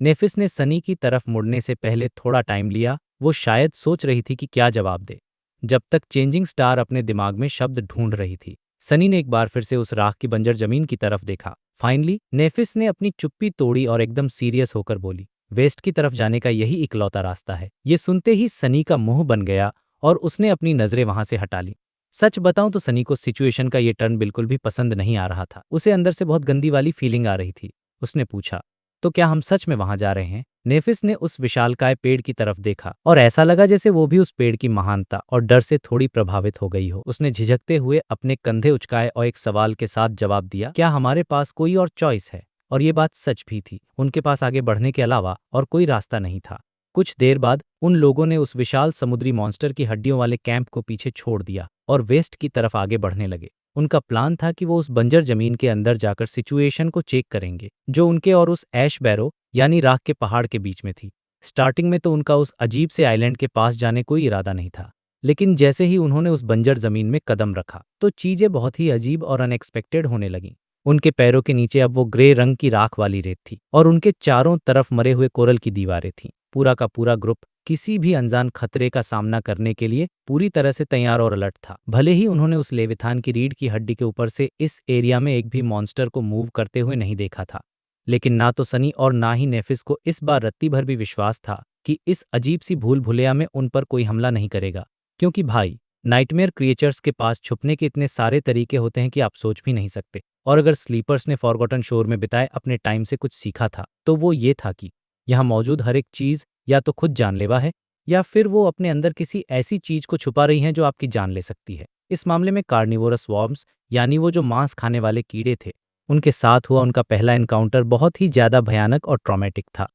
नेफिस ने सनी की तरफ मुड़ने से पहले थोड़ा टाइम लिया। वो शायद सोच रही थी कि क्या जवाब दे, जब तक चेंजिंग स्टार अपने दिमाग में शब्द ढूंढ रही थी। सनी ने एक बार फिर से उस राख की बंजर जमीन की तरफ देखा। फाइनली नेफिस ने अपनी चुप्पी तोड़ी और एकदम सीरियस होकर बोली, वेस्ट की तरफ जाने का यही इकलौता रास्ता है। ये सुनते ही सनी का मुंह बन गया और उसने अपनी नजरें वहां से हटा ली। सच बताऊं तो सनी को सिचुएशन का ये टर्न बिल्कुल भी पसंद नहीं आ रहा था। उसे अंदर से बहुत गंदी वाली फीलिंग आ रही थी। उसने पूछा, तो क्या हम सच में वहां जा रहे हैं? नेफिस ने उस विशालकाय पेड़ की तरफ देखा और ऐसा लगा जैसे वो भी उस पेड़ की महानता और डर से थोड़ी प्रभावित हो गई हो। उसने झिझकते हुए अपने कंधे उचकाए और एक सवाल के साथ जवाब दिया, क्या हमारे पास कोई और चॉइस है? और ये बात सच भी थी। उनके पास आगे बढ़ने के अलावा और कोई रास्ता नहीं था। कुछ देर बाद उन लोगों ने उस विशाल समुद्री मॉन्स्टर की हड्डियों वाले कैंप को पीछे छोड़ दिया और वेस्ट की तरफ आगे बढ़ने लगे। उनका प्लान था कि वो उस बंजर जमीन के अंदर जाकर सिचुएशन को चेक करेंगे, जो उनके और उस ऐश बैरो यानी राख के पहाड़ के बीच में थी। स्टार्टिंग में तो उनका उस अजीब से आइलैंड के पास जाने कोई इरादा नहीं था, लेकिन जैसे ही उन्होंने उस बंजर जमीन में कदम रखा तो चीजें बहुत ही अजीब और अनएक्सपेक्टेड होने लगीं। उनके पैरों के नीचे अब वो ग्रे रंग की राख वाली रेत थी और उनके चारों तरफ मरे हुए कोरल की दीवारें थीं। पूरा का पूरा ग्रुप किसी भी अनजान खतरे का सामना करने के लिए पूरी तरह से तैयार और अलर्ट था। भले ही उन्होंने उस लेविथान की रीढ़ की हड्डी के ऊपर से इस एरिया में एक भी मॉन्स्टर को मूव करते हुए नहीं देखा था, लेकिन ना तो सनी और ना ही नेफिस को इस बार रत्ती भर भी विश्वास था कि इस अजीब सी भूल भुलैया में उन पर कोई हमला नहीं करेगा। क्योंकि भाई, नाइटमेयर क्रिएचर्स के पास छुपने के इतने सारे तरीके होते हैं कि आप सोच भी नहीं सकते। और अगर स्लीपर्स ने फॉरगॉटन शोर में बिताए अपने टाइम से कुछ सीखा था तो वो ये था कि यहाँ मौजूद हर एक चीज या तो खुद जानलेवा है या फिर वो अपने अंदर किसी ऐसी चीज को छुपा रही हैं जो आपकी जान ले सकती है। इस मामले में कार्निवोरस वॉर्म्स यानी वो जो मांस खाने वाले कीड़े थे, उनके साथ हुआ उनका पहला एनकाउंटर बहुत ही ज्यादा भयानक और ट्रॉमेटिक था।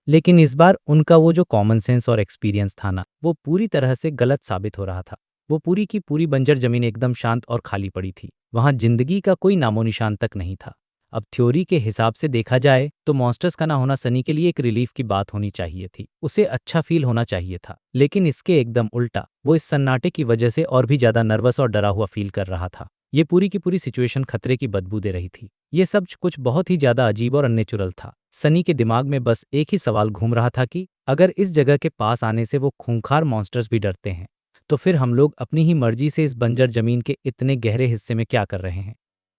लेकिन इस बार उनका वो जो कॉमन सेंस और एक्सपीरियंस था ना, वो पूरी तरह से गलत साबित हो रहा था। वो पूरी की पूरी बंजर जमीन एकदम शांत और खाली पड़ी थी। वहां जिंदगी का कोई नामोनिशान तक नहीं था। अब थ्योरी के हिसाब से देखा जाए तो मॉन्स्टर्स का ना होना सनी के लिए एक रिलीफ की बात होनी चाहिए थी। उसे अच्छा फील होना चाहिए था, लेकिन इसके एकदम उल्टा, वो इस सन्नाटे की वजह से और भी ज्यादा नर्वस और डरा हुआ फील कर रहा था। ये पूरी की पूरी सिचुएशन खतरे की बदबू दे रही थी। ये सब कुछ बहुत ही ज्यादा अजीब और अननेचुरल था। सनी के दिमाग में बस एक ही सवाल घूम रहा था कि अगर इस जगह के पास आने से वो खूंखार मॉन्स्टर्स भी डरते हैं, तो फिर हम लोग अपनी ही मर्जी से इस बंजर जमीन के इतने गहरे हिस्से में क्या कर रहे हैं?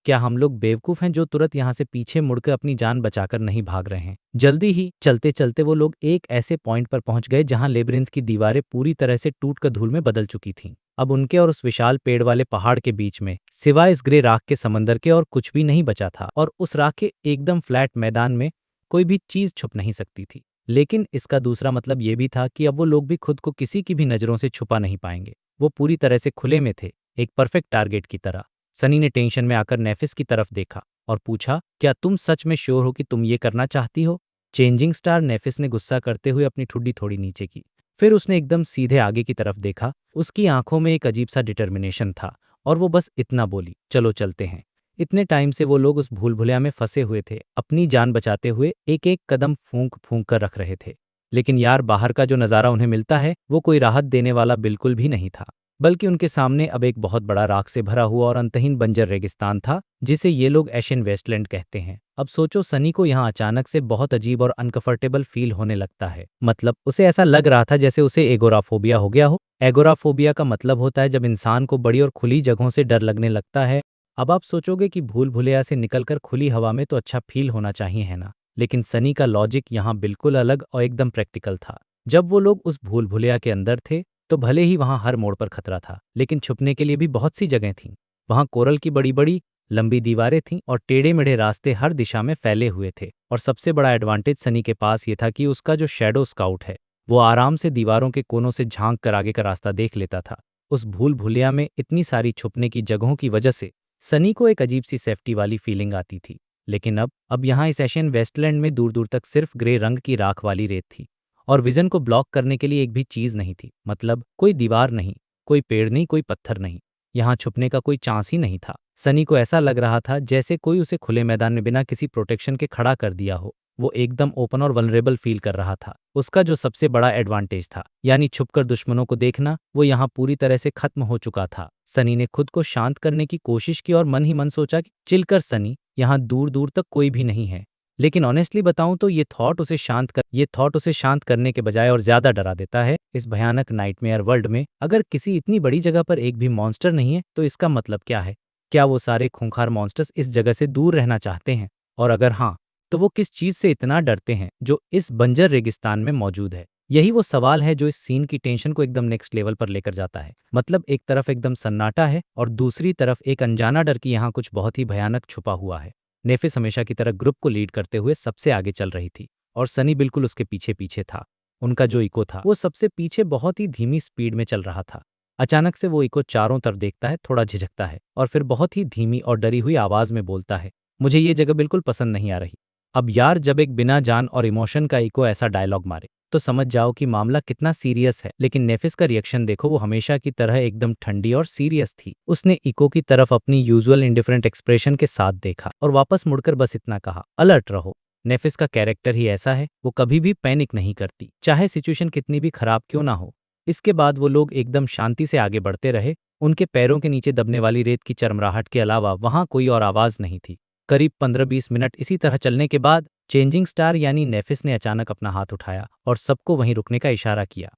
क्या हम लोग बेवकूफ हैं जो तुरंत यहाँ से पीछे मुड़कर अपनी जान बचाकर नहीं भाग रहे हैं? जल्दी ही चलते चलते वो लोग एक ऐसे पॉइंट पर पहुंच गए जहां लेबिरिंथ की दीवारें पूरी तरह से टूटकर धूल में बदल चुकी थीं। अब उनके और उस विशाल पेड़ वाले पहाड़ के बीच में सिवाय इस ग्रे राख के समंदर के और कुछ भी नहीं बचा था, और उस राख के एकदम फ्लैट मैदान में कोई भी चीज छुप नहीं सकती थी। लेकिन इसका दूसरा मतलब ये भी था कि अब वो लोग भी खुद को किसी की भी नजरों से छुपा नहीं पाएंगे। वो पूरी तरह से खुले में थे, एक परफेक्ट टारगेट की तरह। सनी ने टेंशन में आकर नेफिस की तरफ देखा और पूछा, क्या तुम सच में श्योर हो कि तुम ये करना चाहती हो? चेंजिंग स्टार, नेफिस ने गुस्सा करते हुए अपनी ठुड्डी थोड़ी नीचे की। फिर उसने एकदम सीधे आगे की तरफ देखा। उसकी आंखों में एक अजीब सा डिटर्मिनेशन था और वो बस इतना बोली, चलो चलते हैं। इतने टाइम से वो लोग उस भूल भुलैया में फंसे हुए थे, अपनी जान बचाते हुए एक एक कदम फूंक फूंक कर रख रहे थे। लेकिन यार, बाहर का जो नज़ारा उन्हें मिलता है वो कोई राहत देने वाला बिल्कुल भी नहीं था, बल्कि उनके सामने अब एक बहुत बड़ा राख से भरा हुआ और अंतहीन बंजर रेगिस्तान था, जिसे ये लोग एशियन वेस्टलैंड कहते हैं। अब सोचो, सनी को यहाँ अचानक से बहुत अजीब और अनकंफर्टेबल फील होने लगता है। मतलब उसे ऐसा लग रहा था जैसे उसे एगोराफोबिया हो गया हो। एगोराफोबिया का मतलब होता है जब इंसान को बड़ी और खुली जगहों से डर लगने लगता है। अब आप सोचोगे कि भूल भुलैया से निकलकर खुली हवा में तो अच्छा फील होना चाहिए, है ना? लेकिन सनी का लॉजिक यहाँ बिल्कुल अलग और एकदम प्रैक्टिकल था। जब वो लोग उस भूल भुलैया के अंदर थे तो भले ही वहां हर मोड़ पर खतरा था, लेकिन छुपने के लिए भी बहुत सी जगह थीं। वहां कोरल की बड़ी बड़ी लंबी दीवारें थीं और टेढ़े मेढ़े रास्ते हर दिशा में फैले हुए थे। और सबसे बड़ा एडवांटेज सनी के पास ये था कि उसका जो शैडो स्काउट है, वो आराम से दीवारों के कोनों से झांक कर आगे का रास्ता देख लेता था। उस भूल भुलैया में इतनी सारी छुपने की जगहों की वजह से सनी को एक अजीब सी सेफ्टी वाली फीलिंग आती थी। लेकिन अब यहाँ इस एशियन वेस्टलैंड में दूर दूर तक सिर्फ ग्रे रंग की राख वाली रेत थी और विजन को ब्लॉक करने के लिए एक भी चीज नहीं थी। मतलब कोई दीवार नहीं, कोई पेड़ नहीं, कोई पत्थर नहीं। यहाँ छुपने का कोई चांस ही नहीं था। सनी को ऐसा लग रहा था जैसे कोई उसे खुले मैदान में बिना किसी प्रोटेक्शन के खड़ा कर दिया हो। वो एकदम ओपन और वल्नरेबल फील कर रहा था। उसका जो सबसे बड़ा एडवांटेज था, यानी छुपकर दुश्मनों को देखना, वो यहाँ पूरी तरह से खत्म हो चुका था। सनी ने खुद को शांत करने की कोशिश की और मन ही मन सोचा कि चिल कर सनी, यहाँ दूर दूर तक कोई भी नहीं है। लेकिन ऑनेस्टली बताऊं तो ये थॉट उसे शांत करने के बजाय और ज्यादा डरा देता है। इस भयानक नाइटमेयर वर्ल्ड में अगर किसी इतनी बड़ी जगह पर एक भी मॉन्स्टर नहीं है तो इसका मतलब क्या है? क्या वो सारे खूंखार मॉन्स्टर्स इस जगह से दूर रहना चाहते हैं? और अगर हाँ, तो वो किस चीज से इतना डरते हैं जो इस बंजर रेगिस्तान में मौजूद है? यही वो सवाल है जो इस सीन की टेंशन को एकदम नेक्स्ट लेवल पर लेकर जाता है। मतलब एक तरफ एकदम सन्नाटा है और दूसरी तरफ एक अनजाना डर कि यहाँ कुछ बहुत ही भयानक छुपा हुआ है। नेफिस हमेशा की तरह ग्रुप को लीड करते हुए सबसे आगे चल रही थी और सनी बिल्कुल उसके पीछे पीछे था। उनका जो इको था वो सबसे पीछे बहुत ही धीमी स्पीड में चल रहा था। अचानक से वो इको चारों तरफ देखता है, थोड़ा झिझकता है और फिर बहुत ही धीमी और डरी हुई आवाज में बोलता है, मुझे ये जगह बिल्कुल पसंद नहीं आ रही। अब यार, जब एक बिना जान और इमोशन का इको ऐसा डायलॉग मारे तो समझ जाओ कि मामला कितना सीरियस है। लेकिन नेफिस का रिएक्शन देखो, वो हमेशा की तरह एकदम ठंडी और सीरियस थी। उसने इको की तरफ अपनी यूजुअल इंडिफरेंट एक्सप्रेशन के साथ देखा और वापस मुड़कर बस इतना कहा, अलर्ट रहो। नेफिस का कैरेक्टर ही ऐसा है, वो कभी भी पैनिक नहीं करती, चाहे सिचुएशन कितनी भी खराब क्यों ना हो। इसके बाद वो लोग एकदम शांति से आगे बढ़ते रहे। उनके पैरों के नीचे दबने वाली रेत की चरमराहट के अलावा वहां कोई और आवाज नहीं थी। करीब 15-20 मिनट इसी तरह चलने के बाद चेंजिंग स्टार यानी नेफिस ने अचानक अपना हाथ उठाया और सबको वहीं रुकने का इशारा किया।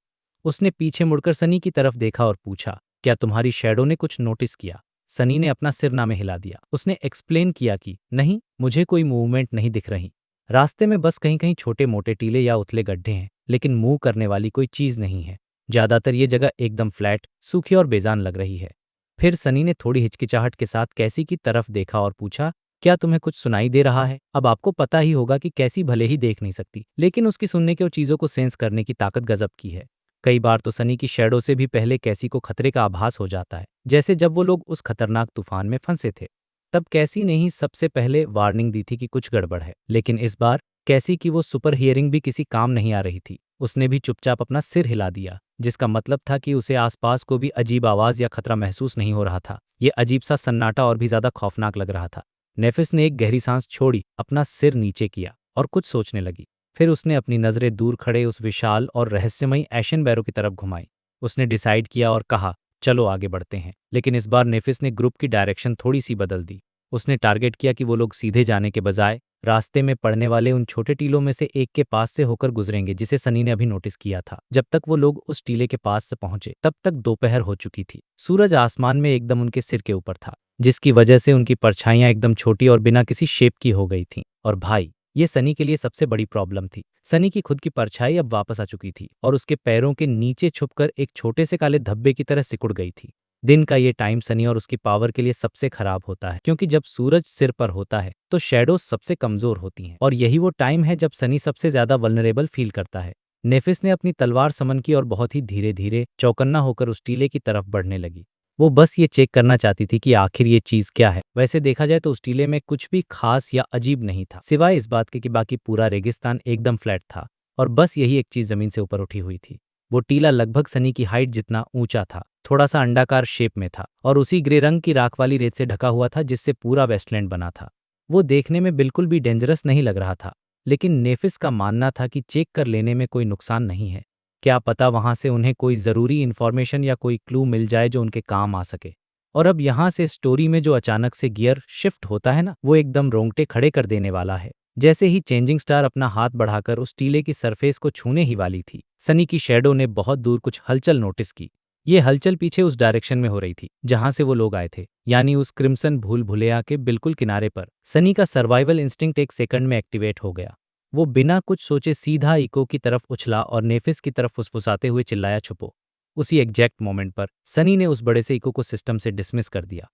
उसने पीछे मुड़कर सनी की तरफ देखा और पूछा, क्या तुम्हारी शैडो ने कुछ नोटिस किया? सनी ने अपना सिर नामे हिला दिया। उसने एक्सप्लेन किया कि नहीं, मुझे कोई मूवमेंट नहीं दिख रही। रास्ते में बस कहीं कहीं छोटे मोटे टीले या उथले गड्ढे हैं, लेकिन मूव करने वाली कोई चीज नहीं है। ज्यादातर ये जगह एकदम फ्लैट, सूखी और बेजान लग रही है। फिर सनी ने थोड़ी हिचकिचाहट के साथ कैसी की तरफ देखा और पूछा, क्या तुम्हें कुछ सुनाई दे रहा है? अब आपको पता ही होगा कि कैसी भले ही देख नहीं सकती, लेकिन उसकी सुनने की और चीजों को सेंस करने की ताकत गजब की है। कई बार तो सनी की शैडो से भी पहले कैसी को खतरे का आभास हो जाता है, जैसे जब वो लोग उस खतरनाक तूफान में फंसे थे। तब कैसी ने ही सबसे पहले वार्निंग दी थी कि कुछ गड़बड़ है, लेकिन इस बार कैसी की वो सुपर हियरिंग भी किसी काम नहीं आ रही थी। उसने भी चुपचाप अपना सिर हिला दिया, जिसका मतलब था कि उसे आसपास को भी अजीब आवाज या खतरा महसूस नहीं हो रहा था। ये अजीब सा सन्नाटा और भी ज्यादा खौफनाक लग रहा था। नेफिस ने एक गहरी सांस छोड़ी, अपना सिर नीचे किया और कुछ सोचने लगी। फिर उसने अपनी नजरें दूर खड़े उस विशाल और रहस्यमयी एशन बैरो की तरफ घुमाई। उसने डिसाइड किया और कहा, चलो आगे बढ़ते हैं। लेकिन इस बार नेफिस ने ग्रुप की डायरेक्शन थोड़ी सी बदल दी। उसने टारगेट किया कि वो लोग सीधे जाने के बजाय रास्ते में पड़ने वाले उन छोटे टीलों में से एक के पास से होकर गुजरेंगे, जिसे सनी ने अभी नोटिस किया था। जब तक वो लोग उस टीले के पास से पहुंचे तब तक दोपहर हो चुकी थी। सूरज आसमान में एकदम उनके सिर के ऊपर था, जिसकी वजह से उनकी परछाइयां एकदम छोटी और बिना किसी शेप की हो गई थीं। और भाई, ये सनी के लिए सबसे बड़ी प्रॉब्लम थी। सनी की खुद की परछाई अब वापस आ चुकी थी और उसके पैरों के नीचे छुपकर एक छोटे से काले धब्बे की तरह सिकुड़ गई थी। दिन का ये टाइम सनी और उसकी पावर के लिए सबसे खराब होता है, क्योंकि जब सूरज सिर पर होता है तो शैडोज सबसे कमजोर होती हैं और यही वो टाइम है जब सनी सबसे ज्यादा वल्नरेबल फील करता है। नेफिस ने अपनी तलवार समन की और बहुत ही धीरे धीरे चौकन्ना होकर उस टीले की तरफ बढ़ने लगी। वो बस ये चेक करना चाहती थी कि आखिर ये चीज क्या है। वैसे देखा जाए तो उस टीले में कुछ भी खास या अजीब नहीं था, सिवाय इस बात के कि बाकी पूरा रेगिस्तान एकदम फ्लैट था और बस यही एक चीज जमीन से ऊपर उठी हुई थी। वो टीला लगभग सनी की हाइट जितना ऊंचा था, थोड़ा सा अंडाकार शेप में था और उसी ग्रे रंग की राख वाली रेत से ढका हुआ था जिससे पूरा वेस्टलैंड बना था। वो देखने में बिल्कुल भी डेंजरस नहीं लग रहा था, लेकिन नेफिस का मानना था कि चेक कर लेने में कोई नुकसान नहीं है। क्या पता वहां से उन्हें कोई जरूरी इन्फॉर्मेशन या कोई क्लू मिल जाए जो उनके काम आ सके। और अब यहाँ से स्टोरी में जो अचानक से गियर शिफ्ट होता है ना, वो एकदम रोंगटे खड़े कर देने वाला है। जैसे ही चेंजिंग स्टार अपना हाथ बढ़ाकर उस टीले की सरफेस को छूने ही वाली थी, सनी की शैडो ने बहुत दूर कुछ हलचल नोटिस की। ये हलचल पीछे उस डायरेक्शन में हो रही थी जहां से वो लोग आए थे, यानी उस क्रिम्सन भूल भुलैया के बिल्कुल किनारे पर। सनी का सर्वाइवल इंस्टिंक्ट एक सेकंड में एक्टिवेट हो गया। वो बिना कुछ सोचे सीधा इको की तरफ उछला और नेफिस की तरफ फुसफुसाते हुए चिल्लाया, छुपो। उसी एग्जैक्ट मोमेंट पर सनी ने उस बड़े से इको को सिस्टम से डिसमिस कर दिया।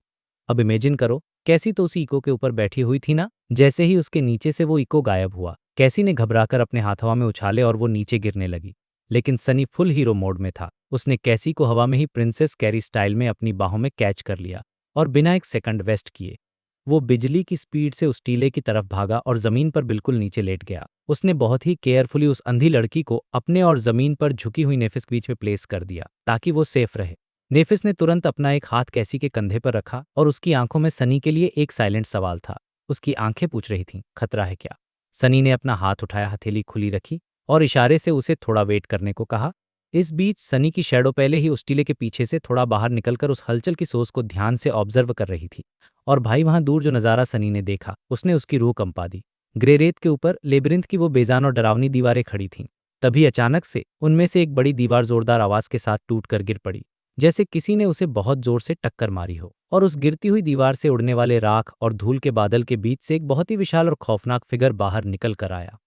अब इमेजिन करो, कैसी तो उसी इको के ऊपर बैठी हुई थी ना। जैसे ही उसके नीचे से वो इको गायब हुआ, कैसी ने घबराकर अपने हाथ हवा में उछाले और वो नीचे गिरने लगी। लेकिन सनी फुल हीरो मोड में था। उसने कैसी को हवा में ही प्रिंसेस कैरी स्टाइल में अपनी बाहों में कैच कर लिया और बिना एक सेकंड वेस्ट किए वो बिजली की स्पीड से उस टीले की तरफ भागा और जमीन पर बिल्कुल नीचे लेट गया। उसने बहुत ही केयरफुली उस अंधी लड़की को अपने और जमीन पर झुकी हुई नेफिस के बीच में प्लेस कर दिया ताकि वो सेफ रहे। नेफिस ने तुरंत अपना एक हाथ कैसी के कंधे पर रखा और उसकी आंखों में सनी के लिए एक साइलेंट सवाल था। उसकी आंखें पूछ रही थीं, खतरा है क्या? सनी ने अपना हाथ उठाया, हथेली खुली रखी और इशारे से उसे थोड़ा वेट करने को कहा। इस बीच सनी की शैडो पहले ही उस टीले के पीछे से थोड़ा बाहर निकलकर उस हलचल की सोच को ध्यान से ऑब्जर्व कर रही थी। और भाई, वहां दूर जो नज़ारा सनी ने देखा उसने उसकी रूह कंपा दी। ग्रे रेत के ऊपर लेबिरिंथ की वो बेजान और डरावनी दीवारें खड़ी थीं। तभी अचानक से उनमें से एक बड़ी दीवार जोरदार आवाज के साथ टूटकर गिर पड़ी, जैसे किसी ने उसे बहुत जोर से टक्कर मारी हो। और उस गिरती हुई दीवार से उड़ने वाले राख और धूल के बादल के बीच से एक बहुत ही विशाल और खौफनाक फिगर बाहर निकल कर आया।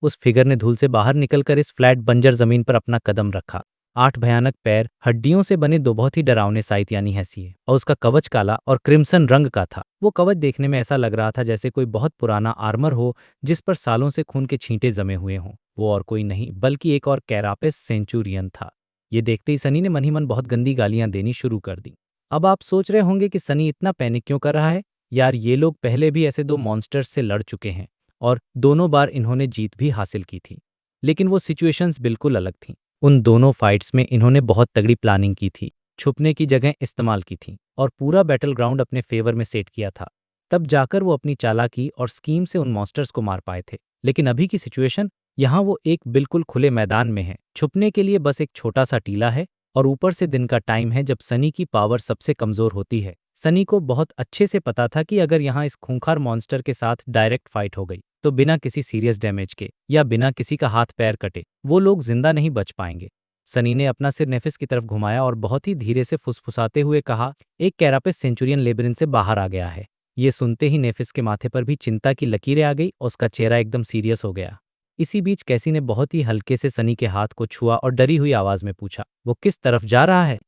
उस फिगर ने धूल से बाहर निकलकर इस फ्लैट बंजर जमीन पर अपना कदम रखा। 8 भयानक पैर, हड्डियों से बने दो बहुत ही डरावने साइत यानी हैंसिए, और उसका कवच काला और क्रिम्सन रंग का था। वो कवच देखने में ऐसा लग रहा था जैसे कोई बहुत पुराना आर्मर हो जिस पर सालों से खून के छींटे जमे हुए हों। वो और कोई नहीं बल्कि एक और कैरापेस सेंचुरियन था। ये देखते ही सनी ने मन ही मन बहुत गंदी गालियां देनी शुरू कर दी। अब आप सोच रहे होंगे कि सनी इतना पैनिक क्यों कर रहा है। यार, ये लोग पहले भी ऐसे दो मॉन्स्टर्स से लड़ चुके हैं और दोनों बार इन्होंने जीत भी हासिल की थी। लेकिन वो सिचुएशंस बिल्कुल अलग थीं। उन दोनों फाइट्स में इन्होंने बहुत तगड़ी प्लानिंग की थी, छुपने की जगह इस्तेमाल की थी और पूरा बैटल ग्राउंड अपने फेवर में सेट किया था। तब जाकर वो अपनी चालाकी और स्कीम से उन मॉन्स्टर्स को मार पाए थे। लेकिन अभी की सिचुएशन, यहाँ वो एक बिल्कुल खुले मैदान में है। छुपने के लिए बस एक छोटा सा टीला है और ऊपर से दिन का टाइम है जब सनी की पावर सबसे कमजोर होती है। सनी को बहुत अच्छे से पता था कि अगर यहाँ इस खूंखार मॉन्स्टर के साथ डायरेक्ट फाइट हो गई तो बिना किसी सीरियस डैमेज के या बिना किसी का हाथ पैर कटे वो लोग जिंदा नहीं बच पाएंगे। सनी ने अपना सिर नेफिस की तरफ घुमाया और बहुत ही धीरे से फुसफुसाते हुए कहा, एक कैरापेस सेंचुरियन लेबिरिंथ से बाहर आ गया है। ये सुनते ही नेफिस के माथे पर भी चिंता की लकीरें आ गई और उसका चेहरा एकदम सीरियस हो गया। इसी बीच कैसी ने बहुत ही हल्के से सनी के हाथ को छुआ और डरी हुई आवाज में पूछा, वो किस तरफ जा रहा है।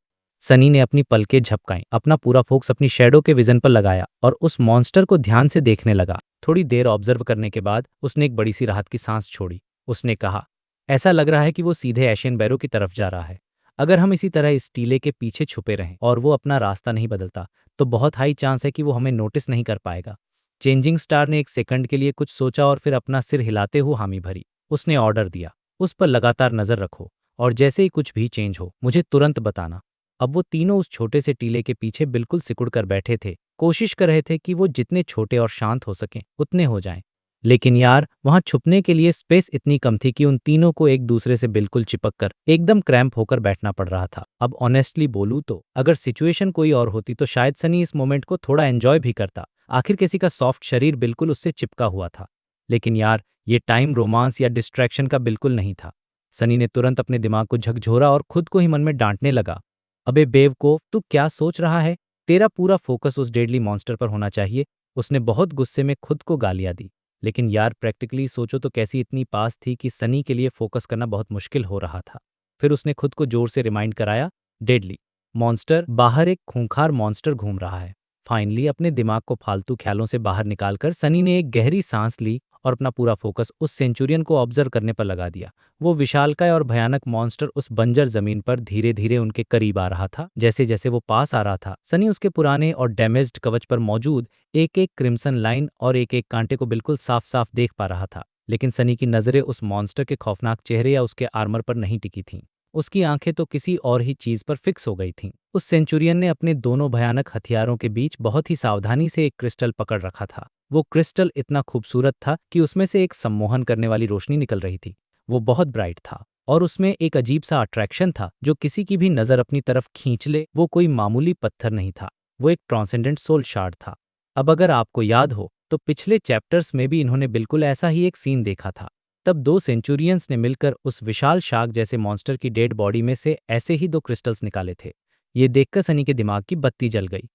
सनी ने अपनी पलकें झपकाईं, अपना पूरा फोकस अपनी शैडो के विजन पर लगाया और उस मॉन्स्टर को ध्यान से देखने लगा। थोड़ी देर ऑब्जर्व करने के बाद उसने एक बड़ी सी राहत की सांस छोड़ी। उसने कहा, ऐसा लग रहा है कि वो सीधे एशियन बैरो की तरफ जा रहा है। अगर हम इसी तरह इस टीले के पीछे छुपे रहें और वो अपना रास्ता नहीं बदलता तो बहुत हाई चांस है कि वो हमें नोटिस नहीं कर पाएगा। चेंजिंग स्टार ने एक सेकंड के लिए कुछ सोचा और फिर अपना सिर हिलाते हुए हामी भरी। उसने ऑर्डर दिया, उस पर लगातार नजर रखो और जैसे ही कुछ भी चेंज हो मुझे तुरंत बताना। अब वो तीनों उस छोटे से टीले के पीछे बिल्कुल सिकुड़ कर बैठे थे, कोशिश कर रहे थे कि वो जितने छोटे और शांत हो सकें उतने हो जाएं। लेकिन यार, वहां छुपने के लिए स्पेस इतनी कम थी कि उन तीनों को एक दूसरे से बिल्कुल चिपक कर एकदम क्रैम्प होकर बैठना पड़ रहा था। अब ऑनेस्टली बोलूं तो अगर सिचुएशन कोई और होती तो शायद सनी इस मोमेंट को थोड़ा एंजॉय भी करता। आखिर किसी का सॉफ्ट शरीर बिल्कुल उससे चिपका हुआ था। लेकिन यार, ये टाइम रोमांस या डिस्ट्रैक्शन का बिल्कुल नहीं था। सनी ने तुरंत अपने दिमाग को झकझोरा और खुद को ही मन में डांटने लगा, अबे बेवकूफ, तू क्या सोच रहा है। तेरा पूरा फोकस उस डेडली मॉन्स्टर पर होना चाहिए। उसने बहुत गुस्से में खुद को गालियां दी। लेकिन यार, प्रैक्टिकली सोचो तो कैसी इतनी पास थी कि सनी के लिए फोकस करना बहुत मुश्किल हो रहा था। फिर उसने खुद को जोर से रिमाइंड कराया, डेडली मॉन्स्टर, बाहर एक खूंखार मॉन्स्टर घूम रहा है। फाइनली अपने दिमाग को फालतू ख्यालों से बाहर निकालकर सनी ने एक गहरी सांस ली और अपना पूरा फोकस उस सेंचुरियन को ऑब्जर्व करने पर लगा दिया। वो विशालकाय और भयानक मॉन्स्टर उस बंजर जमीन पर धीरे धीरे उनके करीब आ रहा था। जैसे जैसे वो पास आ रहा था, सनी उसके पुराने और डैमेज्ड कवच पर मौजूद एक एक क्रिम्सन लाइन और एक एक कांटे को बिल्कुल साफ साफ देख पा रहा था। लेकिन सनी की नजरें उस मॉन्स्टर के खौफनाक चेहरे या उसके आर्मर पर नहीं टिकी थीं। उसकी आंखें तो किसी और ही चीज पर फिक्स हो गई थीं। उस सेंचुरियन ने अपने दोनों भयानक हथियारों के बीच बहुत ही सावधानी से एक क्रिस्टल पकड़ रखा था। वो क्रिस्टल इतना खूबसूरत था कि उसमें से एक सम्मोहन करने वाली रोशनी निकल रही थी। वो बहुत ब्राइट था और उसमें एक अजीब सा अट्रैक्शन था जो किसी की भी नजर अपनी तरफ खींच ले। वो कोई मामूली पत्थर नहीं था, वो एक ट्रांसेंडेंट सोल शार्ड था। अब अगर आपको याद हो तो पिछले चैप्टर्स में भी इन्होंने बिल्कुल ऐसा ही एक सीन देखा था। तब दो सेंचुरियंस ने मिलकर उस विशाल शार्क जैसे मॉन्स्टर की डेड बॉडी में से ऐसे ही दो क्रिस्टल्स निकाले थे। ये देखकर सनी के दिमाग की बत्ती जल गई।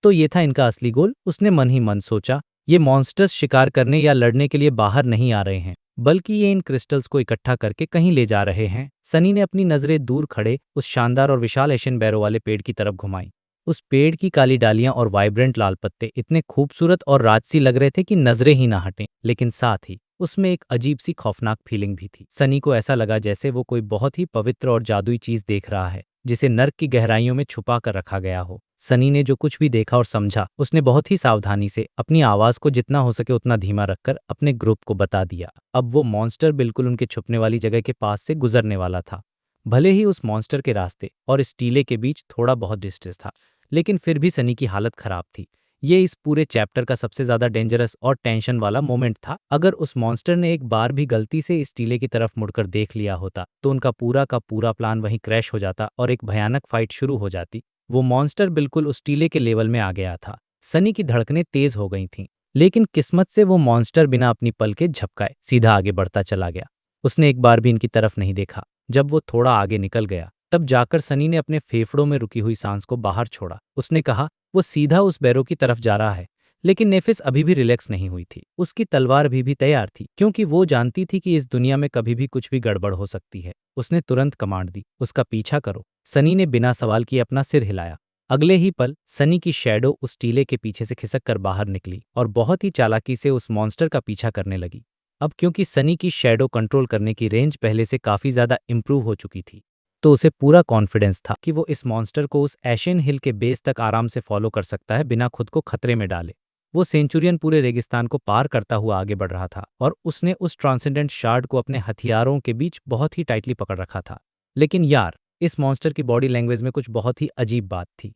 तो ये था इनका असली गोल। उसने मन ही मन सोचा, ये मॉन्स्टर्स शिकार करने या लड़ने के लिए बाहर नहीं आ रहे हैं, बल्कि ये इन क्रिस्टल्स को इकट्ठा करके कहीं ले जा रहे हैं। सनी ने अपनी नजरें दूर खड़े उस शानदार और विशाल एशियन बैरो वाले पेड़ की तरफ घुमाई। उस पेड़ की काली डालियां और वाइब्रेंट लाल पत्ते इतने खूबसूरत और राजसी लग रहे थे कि नजरें ही ना हटें। लेकिन साथ ही उसमें एक अजीब सी खौफनाक फीलिंग भी थी। सनी को ऐसा लगा जैसे वो कोई बहुत ही पवित्र और जादुई चीज देख रहा है जिसे नर्क की गहराइयों में छुपा कर रखा गया हो। सनी ने जो कुछ भी देखा और समझा उसने बहुत ही सावधानी से अपनी आवाज को जितना हो सके उतना धीमा रखकर अपने ग्रुप को बता दिया। अब वो मॉन्स्टर बिल्कुल उनके छुपने वाली जगह के पास से गुजरने वाला था। भले ही उस मॉन्स्टर के रास्ते और इस टीले के बीच थोड़ा बहुत डिस्टेंस था, लेकिन फिर भी सनी की हालत खराब थी। ये इस पूरे चैप्टर का सबसे ज्यादा डेंजरस और टेंशन वाला मोमेंट था। अगर उस मॉन्स्टर ने एक बार भी गलती से इस टीले की तरफ मुड़कर देख लिया होता तो उनका पूरा का पूरा प्लान वहीं क्रैश हो जाता और एक भयानक फाइट शुरू हो जाती। वो मॉन्स्टर बिल्कुल उस टीले के लेवल में आ गया था। सनी की धड़कनें तेज हो गई थीं, लेकिन किस्मत से वो मॉन्स्टर बिना अपनी पलकें झपकाए सीधा आगे बढ़ता चला गया। उसने एक बार भी इनकी तरफ नहीं देखा। जब वो थोड़ा आगे निकल गया तब जाकर सनी ने अपने फेफड़ों में रुकी हुई सांस को बाहर छोड़ा। उसने कहा, वो सीधा उस बैरो की तरफ जा रहा है। लेकिन नेफिस अभी भी रिलैक्स नहीं हुई थी। उसकी तलवार अभी भी तैयार थी, क्योंकि वो जानती थी कि इस दुनिया में कभी भी कुछ भी गड़बड़ हो सकती है। उसने तुरंत कमांड दी, उसका पीछा करो। सनी ने बिना सवाल किए अपना सिर हिलाया। अगले ही पल सनी की शैडो उस टीले के पीछे से खिसक कर बाहर निकली और बहुत ही चालाकी से उस मॉन्स्टर का पीछा करने लगी। अब क्योंकि सनी की शैडो कंट्रोल करने की रेंज पहले से काफी ज्यादा इंप्रूव हो चुकी थी, तो उसे पूरा कॉन्फिडेंस था कि वो इस मॉन्स्टर को उस एशियन हिल के बेस तक आराम से फॉलो कर सकता है बिना खुद को खतरे में डाले। वो सेंचुरियन पूरे रेगिस्तान को पार करता हुआ आगे बढ़ रहा था और उसने उस ट्रांसेंडेंट शार्ड को अपने हथियारों के बीच बहुत ही टाइटली पकड़ रखा था। लेकिन यार, इस मॉन्स्टर की बॉडी लैंग्वेज में कुछ बहुत ही अजीब बात थी।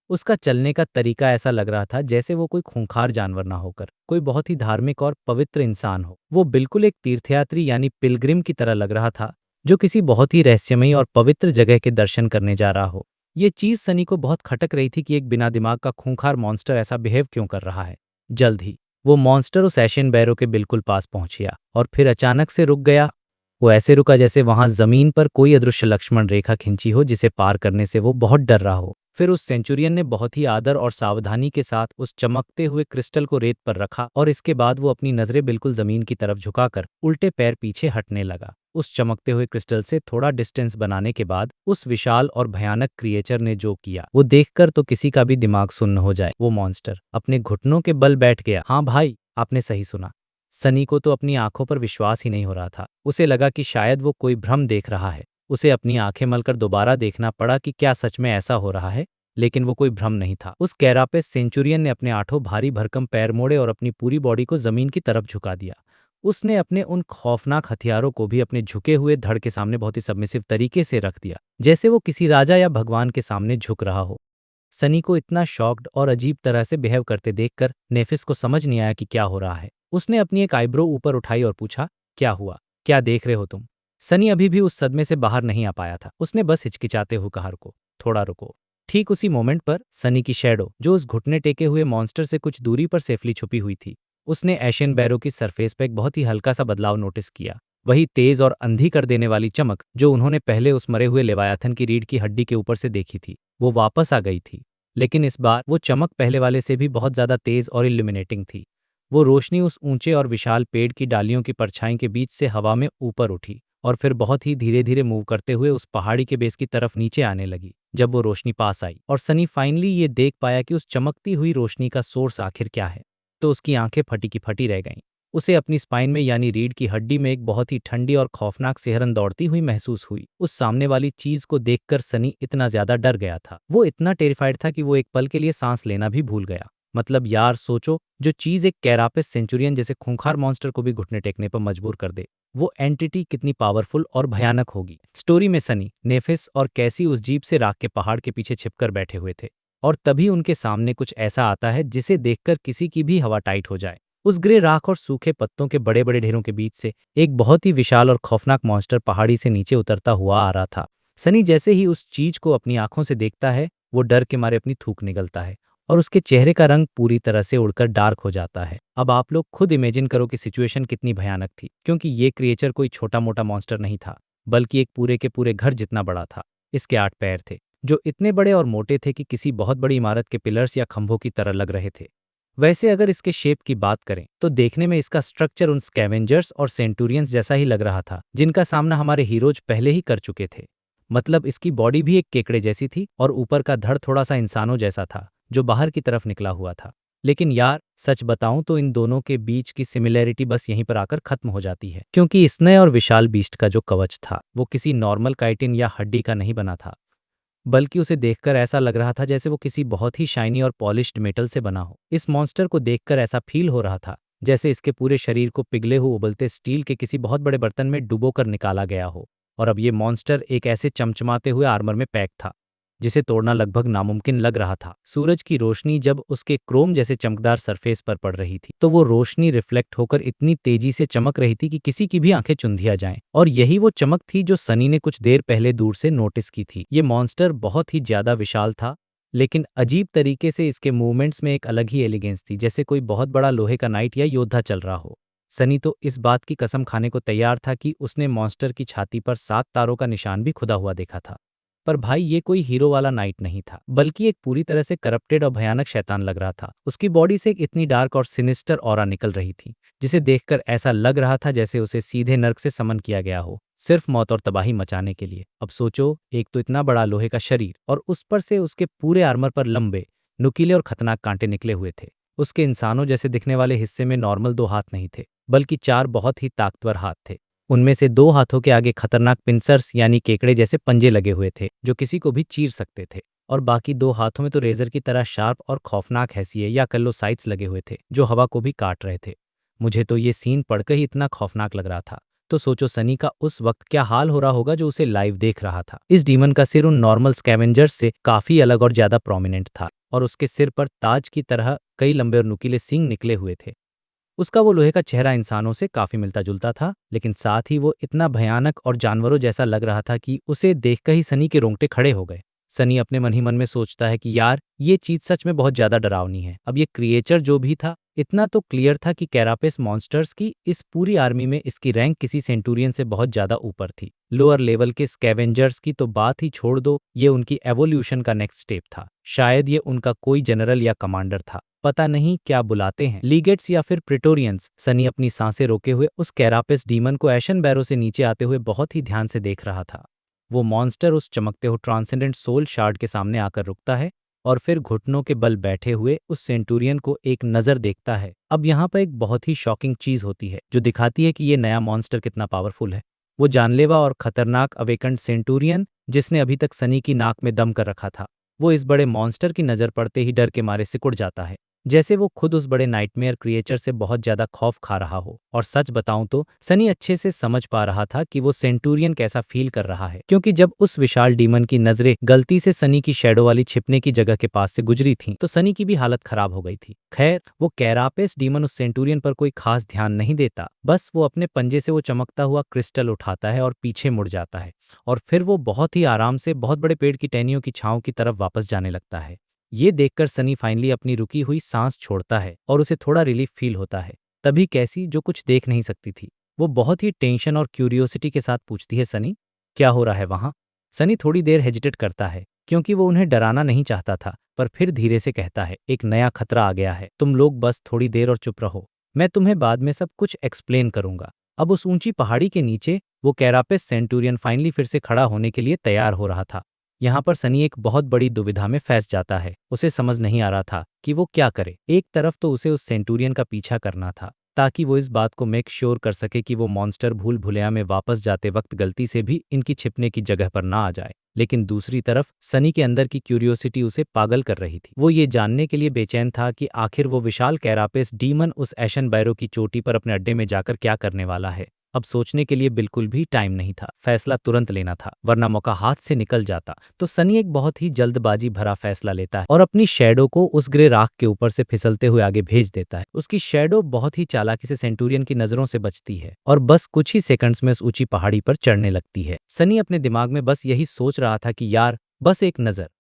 उसका चलने का तरीका ऐसा लग रहा था जैसे वो कोई खूंखार जानवर ना होकर कोई बहुत ही धार्मिक और पवित्र इंसान हो। वो बिल्कुल एक तीर्थयात्री यानी पिलग्रिम की तरह लग रहा था, जो किसी बहुत ही रहस्यमयी और पवित्र जगह के दर्शन करने जा रहा हो। ये चीज सनी को बहुत खटक रही थी कि एक बिना दिमाग का खूंखार मॉन्स्टर ऐसा बिहेव क्यों कर रहा है। जल्द ही वो मॉन्स्टर उस एशियन बैरो के बिल्कुल पास पहुंच गया और फिर अचानक से रुक गया। वो ऐसे रुका जैसे वहां जमीन पर कोई अदृश्य लक्ष्मण रेखा खिंची हो, जिसे पार करने से वो बहुत डर रहा हो। फिर उस सेंचुरियन ने बहुत ही आदर और सावधानी के साथ उस चमकते हुए क्रिस्टल को रेत पर रखा और इसके बाद वो अपनी नजरें बिल्कुल जमीन की तरफ झुकाकर उल्टे पैर पीछे हटने लगा। उस चमकते हुए क्रिस्टल से थोड़ा डिस्टेंस बनाने के बाद उस विशाल और भयानक क्रिएचर ने जो किया वो देखकर तो किसी का भी दिमाग सुन्न हो जाए। वो मॉन्स्टर अपने घुटनों के बल बैठ गया। हाँ भाई, आपने सही सुना। सनी को तो अपनी आंखों पर विश्वास ही नहीं हो रहा था। उसे लगा कि शायद वो कोई भ्रम देख रहा है। उसे अपनी आंखें मलकर दोबारा देखना पड़ा कि क्या सच में ऐसा हो रहा है, लेकिन वो कोई भ्रम नहीं था। उस कैरापेस सेंचुरियन ने अपने आठों भारी भरकम पैर मोड़े और अपनी पूरी बॉडी को जमीन की तरफ झुका दिया। उसने अपने उन खौफनाक हथियारों को भी अपने झुके हुए धड़ के सामने बहुत ही सबमिसिव तरीके से रख दिया, जैसे वो किसी राजा या भगवान के सामने झुक रहा हो। सनी को इतना शॉक्ड और अजीब तरह से बिहेव करते देखकर नेफिस को समझ नहीं आया कि क्या हो रहा है। उसने अपनी एक आईब्रो ऊपर उठाई और पूछा, क्या हुआ? क्या देख रहे हो तुम? सनी अभी भी उस सदमे से बाहर नहीं आ पाया था। उसने बस हिचकिचाते हुए कहा, रुको, थोड़ा रुको। ठीक उसी मोमेंट पर सनी की शैडो, जो उस घुटने टेके हुए मॉन्स्टर से कुछ दूरी पर सेफली छुपी हुई थी, उसने एशियन बैरो की सरफेस पर एक बहुत ही हल्का सा बदलाव नोटिस किया। वही तेज और अंधी कर देने वाली चमक जो उन्होंने पहले उस मरे हुए लेवायाथन की रीढ़ की हड्डी के ऊपर से देखी थी, वो वापस आ गई थी। लेकिन इस बार वो चमक पहले वाले से भी बहुत ज्यादा तेज और इल्यूमिनेटिंग थी। वो रोशनी उस ऊंचे और विशाल पेड़ की डालियों की परछाई के बीच से हवा में ऊपर उठी और फिर बहुत ही धीरे धीरे मूव करते हुए उस पहाड़ी के बेस की तरफ नीचे आने लगी। जब वो रोशनी पास आई और सनी फाइनली ये देख पाया कि उस चमकती हुई रोशनी का सोर्स आखिर क्या है, तो उसकी आंखें फटी की फटी रह गईं। उसे अपनी स्पाइन में यानी रीढ़ की हड्डी में एक बहुत ही ठंडी और खौफनाक सिहरन दौड़ती हुई महसूस हुई। उस सामने वाली चीज को देखकर सनी इतना ज्यादा डर गया था, वो इतना टेरिफाइड था कि वो एक पल के लिए सांस लेना भी भूल गया। मतलब यार सोचो, जो चीज एक कैरापेस सेंचुरियन जैसे खूंखार मॉन्स्टर को भी घुटने टेकने पर मजबूर कर दे, वो एंटिटी कितनी पावरफुल और भयानक होगी। स्टोरी में सनी, नेफिस और कैसी उस जीप से राख के पहाड़ के पीछे छिपकर बैठे हुए थे और तभी उनके सामने कुछ ऐसा आता है जिसे देखकर किसी की भी हवा टाइट हो जाए। उस ग्रे राख और सूखे पत्तों के बड़े बड़े ढेरों के बीच से एक बहुत ही विशाल और खौफनाक मॉन्स्टर पहाड़ी से नीचे उतरता हुआ आ रहा था। सनी जैसे ही उस चीज को अपनी आंखों से देखता है, वो डर के मारे अपनी थूक निगलता है और उसके चेहरे का रंग पूरी तरह से उड़कर डार्क हो जाता है। अब आप लोग खुद इमेजिन करो कि सिचुएशन कितनी भयानक थी, क्योंकि ये क्रिएचर कोई छोटा मोटा मॉन्स्टर नहीं था, बल्कि एक पूरे के पूरे घर जितना बड़ा था। इसके 8 पैर थे, जो इतने बड़े और मोटे थे कि किसी बहुत बड़ी इमारत के पिलर्स या खंभों की तरह लग रहे थे। वैसे अगर इसके शेप की बात करें तो देखने में इसका स्ट्रक्चर उन स्कैवेंजर्स और सेंटूरियंस जैसा ही लग रहा था, जिनका सामना हमारे हीरोज पहले ही कर चुके थे। मतलब इसकी बॉडी भी एक केकड़े जैसी थी और ऊपर का धड़ थोड़ा सा इंसानों जैसा था, जो बाहर की तरफ निकला हुआ था। लेकिन यार सच बताऊं तो इन दोनों के बीच की सिमिलैरिटी बस यहीं पर आकर खत्म हो जाती है, क्योंकि इस नए और विशाल बीस्ट का जो कवच था वो किसी नॉर्मल काइटिन या हड्डी का नहीं बना था, बल्कि उसे देखकर ऐसा लग रहा था जैसे वो किसी बहुत ही शाइनी और पॉलिश्ड मेटल से बना हो। इस मॉन्स्टर को देखकर ऐसा फील हो रहा था जैसे इसके पूरे शरीर को पिघले हुए उबलते स्टील के किसी बहुत बड़े बर्तन में डुबोकर निकाला गया हो। और अब ये मॉन्स्टर एक ऐसे चमचमाते हुए आर्मर में पैक था जिसे तोड़ना लगभग नामुमकिन लग रहा था। सूरज की रोशनी जब उसके क्रोम जैसे चमकदार सरफेस पर पड़ रही थी, तो वो रोशनी रिफ्लेक्ट होकर इतनी तेजी से चमक रही थी कि किसी की भी आंखें चुंधिया जाएं। और यही वो चमक थी जो सनी ने कुछ देर पहले दूर से नोटिस की थी। ये मॉन्स्टर बहुत ही ज्यादा विशाल था, लेकिन अजीब तरीके से इसके मूवमेंट्स में एक अलग ही एलिगेंस थी, जैसे कोई बहुत बड़ा लोहे का नाइट या योद्धा चल रहा हो। सनी तो इस बात की कसम खाने को तैयार था कि उसने मॉन्स्टर की छाती पर 7 तारों का निशान भी खुदा हुआ देखा था। पर भाई ये कोई हीरो वाला नाइट नहीं था, बल्कि एक पूरी तरह से करप्टेड और भयानक शैतान लग रहा था। उसकी बॉडी से एक इतनी डार्क और सिनिस्टर ऑरा निकल रही थी, जिसे देखकर ऐसा लग रहा था जैसे उसे सीधे नर्क से समन किया गया हो, सिर्फ मौत और तबाही मचाने के लिए। अब सोचो, एक तो इतना बड़ा लोहे का शरीर और उस पर से उसके पूरे आर्मर पर लंबे, नुकीले और खतरनाक कांटे निकले हुए थे। उसके इंसानों जैसे दिखने वाले हिस्से में नॉर्मल 2 हाथ नहीं थे, बल्कि 4 बहुत ही ताकतवर हाथ थे। उनमें से 2 हाथों के आगे खतरनाक पिंसर्स यानी केकड़े जैसे पंजे लगे हुए थे, जो किसी को भी चीर सकते थे। और बाकी 2 हाथों में तो रेजर की तरह शार्प और खौफनाक हैसिए या कल्लो साइट्स लगे हुए थे, जो हवा को भी काट रहे थे। मुझे तो ये सीन पढ़कर ही इतना खौफनाक लग रहा था। तो सोचो सनी का उस वक्त क्या हाल हो रहा होगा जो उसे लाइव देख रहा था। इस डीमन का सिर उन नॉर्मल स्कैवेंजर्स से काफी अलग और ज्यादा प्रोमिनेंट था, और उसके सिर पर ताज की तरह कई लंबे और नुकीले सींग निकले हुए थे। उसका वो लोहे का चेहरा इंसानों से काफी मिलता जुलता था, लेकिन साथ ही वो इतना भयानक और जानवरों जैसा लग रहा था कि उसे देखकर ही सनी के रोंगटे खड़े हो गए। सनी अपने मन ही मन में सोचता है कि यार, ये चीज सच में बहुत ज्यादा डरावनी है। अब ये क्रिएचर जो भी था, इतना तो क्लियर था कि कैरापेस मॉन्स्टर्स की इस पूरी आर्मी में इसकी रैंक किसी सेंटूरियन से बहुत ज्यादा ऊपर थी। लोअर लेवल के स्कैवेंजर्स की तो बात ही छोड़ दो, ये उनकी एवोल्यूशन का नेक्स्ट स्टेप था। शायद ये उनका कोई जनरल या कमांडर था, पता नहीं क्या बुलाते हैं, लीगेट्स या फिर प्रिटोरियंस। सनी अपनी सांसें रोके हुए उस कैरापेस डीमन को एशन बैरो से नीचे आते हुए बहुत ही ध्यान से देख रहा था। वो मॉन्स्टर उस चमकते हुए ट्रांसेंडेंट सोल शार्ड के सामने आकर रुकता है और फिर घुटनों के बल बैठे हुए उस सेंटूरियन को एक नजर देखता है। अब यहाँ पर एक बहुत ही शॉकिंग चीज होती है, जो दिखाती है कि ये नया मॉन्स्टर कितना पावरफुल है। वो जानलेवा और खतरनाक अवेकंड सेंटूरियन, जिसने अभी तक सनी की नाक में दम कर रखा था, वो इस बड़े मॉन्स्टर की नजर पड़ते ही डर के मारे सिकुड़ जाता है, जैसे वो खुद उस बड़े नाइटमेयर क्रिएचर से बहुत ज्यादा खौफ खा रहा हो। और सच बताऊं तो सनी अच्छे से समझ पा रहा था कि वो सेंटूरियन कैसा फील कर रहा है, क्योंकि जब उस विशाल डीमन की नजरें गलती से सनी की शैडो वाली छिपने की जगह के पास से गुजरी थीं, तो सनी की भी हालत खराब हो गई थी। खैर, वो कैरापेस डीमन उस सेंटूरियन पर कोई खास ध्यान नहीं देता, बस वो अपने पंजे से वो चमकता हुआ क्रिस्टल उठाता है और पीछे मुड़ जाता है, और फिर वो बहुत ही आराम से बहुत बड़े पेड़ की टहनियों की छांव की तरफ वापस जाने लगता है। ये देखकर सनी फाइनली अपनी रुकी हुई सांस छोड़ता है और उसे थोड़ा रिलीफ फील होता है। तभी कैसी, जो कुछ देख नहीं सकती थी, वो बहुत ही टेंशन और क्यूरियोसिटी के साथ पूछती है, सनी क्या हो रहा है वहां? सनी थोड़ी देर हेजिटेट करता है, क्योंकि वो उन्हें डराना नहीं चाहता था, पर फिर धीरे से कहता है, एक नया खतरा आ गया है, तुम लोग बस थोड़ी देर और चुप रहो, मैं तुम्हें बाद में सब कुछ एक्सप्लेन करूंगा। अब उस ऊंची पहाड़ी के नीचे वो कैरापेस सेंटूरियन फाइनली फिर से खड़ा होने के लिए तैयार हो रहा था। यहाँ पर सनी एक बहुत बड़ी दुविधा में फंस जाता है। उसे समझ नहीं आ रहा था कि वो क्या करे। एक तरफ तो उसे उस सेंटूरियन का पीछा करना था, ताकि वो इस बात को मेक श्योर कर सके कि वो मॉन्स्टर भूल भुलैया में वापस जाते वक्त गलती से भी इनकी छिपने की जगह पर ना आ जाए। लेकिन दूसरी तरफ सनी के अंदर की क्यूरियोसिटी उसे पागल कर रही थी। वो ये जानने के लिए बेचैन था कि आखिर वो विशाल कैरापेस डीमन उस एशन बैरो की चोटी पर अपने अड्डे में जाकर क्या करने वाला है। अब सोचने के लिए बिल्कुल भी टाइम नहीं था, फैसला तुरंत लेना था, वरना मौका हाथ से निकल जाता। तो सनी एक बहुत ही जल्दबाजी भरा फैसला लेता है और अपनी शैडो को उस ग्रे राख के ऊपर से फिसलते हुए आगे भेज देता है। उसकी शैडो बहुत ही चालाकी से सेंटूरियन की नजरों से बचती है और बस कुछ ही सेकंड्स में उस ऊंची पहाड़ी पर चढ़ने लगती है। सनी अपने दिमाग में बस यही सोच रहा था कि यार,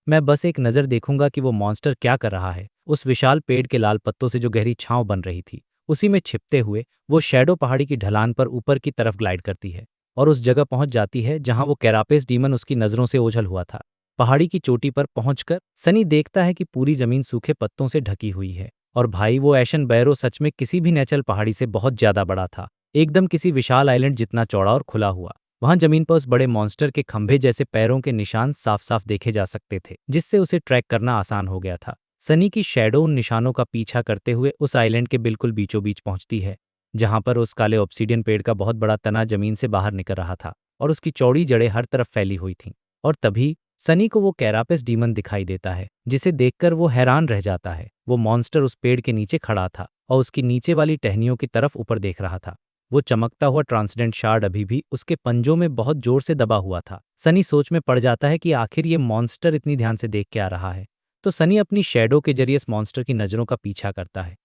मैं बस एक नजर देखूंगा कि वो मॉन्स्टर क्या कर रहा है। उस विशाल पेड़ के लाल पत्तों से जो गहरी छांव बन रही थी, उसी में छिपते हुए वो शैडो पहाड़ी की ढलान पर ऊपर की तरफ ग्लाइड करती है और उस जगह पहुंच जाती है जहां वो कैरापेस डीमन उसकी नजरों से ओझल हुआ था। पहाड़ी की चोटी पर पहुंचकर सनी देखता है कि पूरी जमीन सूखे पत्तों से ढकी हुई है। और भाई, वो एशन बैरो सच में किसी भी नेचुरल पहाड़ी से बहुत ज्यादा बड़ा था, एकदम किसी विशाल आइलैंड जितना चौड़ा और खुला हुआ। वहां जमीन पर उस बड़े मॉन्स्टर के खंभे जैसे पैरों के निशान साफ साफ देखे जा सकते थे, जिससे उसे ट्रैक करना आसान हो गया था। सनी की शैडो उन निशानों का पीछा करते हुए उस आइलैंड के बिल्कुल बीचों बीच पहुंचती है, जहां पर उस काले ऑब्सीडियन पेड़ का बहुत बड़ा तना जमीन से बाहर निकल रहा था और उसकी चौड़ी जड़ें हर तरफ फैली हुई थीं। और तभी सनी को वो कैरापेस डीमन दिखाई देता है, जिसे देखकर वो हैरान रह जाता है। वो मॉन्स्टर उस पेड़ के नीचे खड़ा था और उसकी नीचे वाली टहनियों की तरफ ऊपर देख रहा था। वो चमकता हुआ ट्रांसडेंट शार्ड अभी भी उसके पंजों में बहुत जोर से दबा हुआ था। सनी सोच में पड़ जाता है कि आखिर ये मॉन्स्टर इतनी ध्यान से देख के आ रहा है। तो सनी अपनी शैडो के जरिए इस मॉन्स्टर की नजरों का पीछा करता है,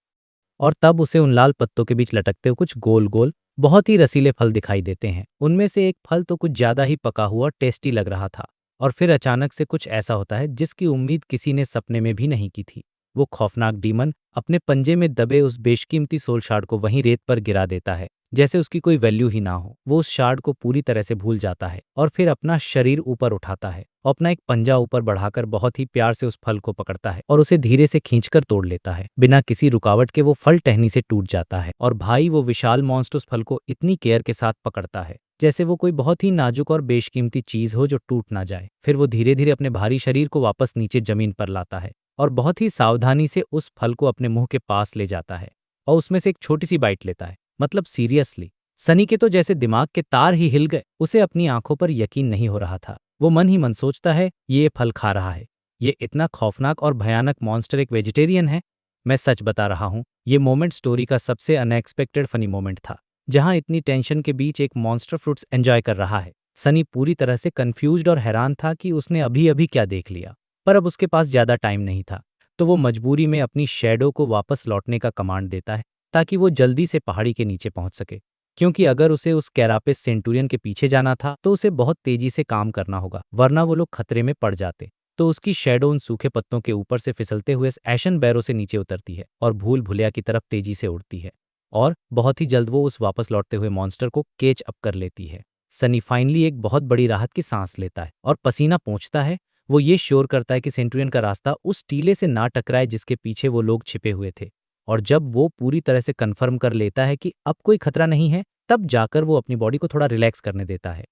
और तब उसे उन लाल पत्तों के बीच लटकते हुए कुछ गोल गोल बहुत ही रसीले फल दिखाई देते हैं। उनमें से एक फल तो कुछ ज्यादा ही पका हुआ टेस्टी लग रहा था। और फिर अचानक से कुछ ऐसा होता है जिसकी उम्मीद किसी ने सपने में भी नहीं की थी। वो खौफनाक डीमन अपने पंजे में दबे उस बेशकीमती सोल शार्ड को वहीं रेत पर गिरा देता है, जैसे उसकी कोई वैल्यू ही ना हो। वो उस शार्ड को पूरी तरह से भूल जाता है और फिर अपना शरीर ऊपर उठाता है और अपना एक पंजा ऊपर बढ़ाकर बहुत ही प्यार से उस फल को पकड़ता है और उसे धीरे से खींचकर तोड़ लेता है। बिना किसी रुकावट के वो फल टहनी से टूट जाता है और भाई वो विशाल मॉन्स्टर उस फल को इतनी केयर के साथ पकड़ता है जैसे वो कोई बहुत ही नाजुक और बेशकीमती चीज हो जो टूट ना जाए। फिर वो धीरे धीरे अपने भारी शरीर को वापस नीचे जमीन पर लाता है और बहुत ही सावधानी से उस फल को अपने मुंह के पास ले जाता है और उसमें से एक छोटी सी बाइट लेता है। मतलब सीरियसली, सनी के तो जैसे दिमाग के तार ही हिल गए। उसे अपनी आंखों पर यकीन नहीं हो रहा था। वो मन ही मन सोचता है, ये फल खा रहा है, ये इतना खौफनाक और भयानक मॉन्स्टर एक वेजिटेरियन है। मैं सच बता रहा हूँ, ये मोमेंट स्टोरी का सबसे अनएक्सपेक्टेड फनी मोमेंट था, जहाँ इतनी टेंशन के बीच एक मॉन्स्टर फ्रूट्स एंजॉय कर रहा है। सनी पूरी तरह से कंफ्यूज्ड और हैरान था कि उसने अभी अभी क्या देख लिया, पर अब उसके पास ज्यादा टाइम नहीं था, तो वो मजबूरी में अपनी शैडो को वापस लौटने का कमांड देता है ताकि वो जल्दी से पहाड़ी के नीचे पहुंच सके। क्योंकि अगर उसे उस कैरापेस सेंटूरियन के पीछे जाना था तो उसे बहुत तेजी से काम करना होगा, वरना वो लोग खतरे में पड़ जाते। तो उसकी शैडो उन सूखे पत्तों के ऊपर से फिसलते हुए एशन बैरो से नीचे उतरती है और भूल भुलिया की तरफ तेजी से उड़ती है और बहुत ही जल्द वो उस वापस लौटते हुए मॉन्स्टर को कैच अप कर लेती है। सनी फाइनली एक बहुत बड़ी राहत की सांस लेता है और पसीना पोंछता है। वो ये श्योर करता है कि सेंटूरियन का रास्ता उस टीले से ना टकराए जिसके पीछे वो लोग छिपे हुए थे। और जब वो पूरी तरह से कन्फर्म कर लेता है कि अब कोई खतरा नहीं है, तब जाकर वो अपनी बॉडी को थोड़ा रिलैक्स करने देता है।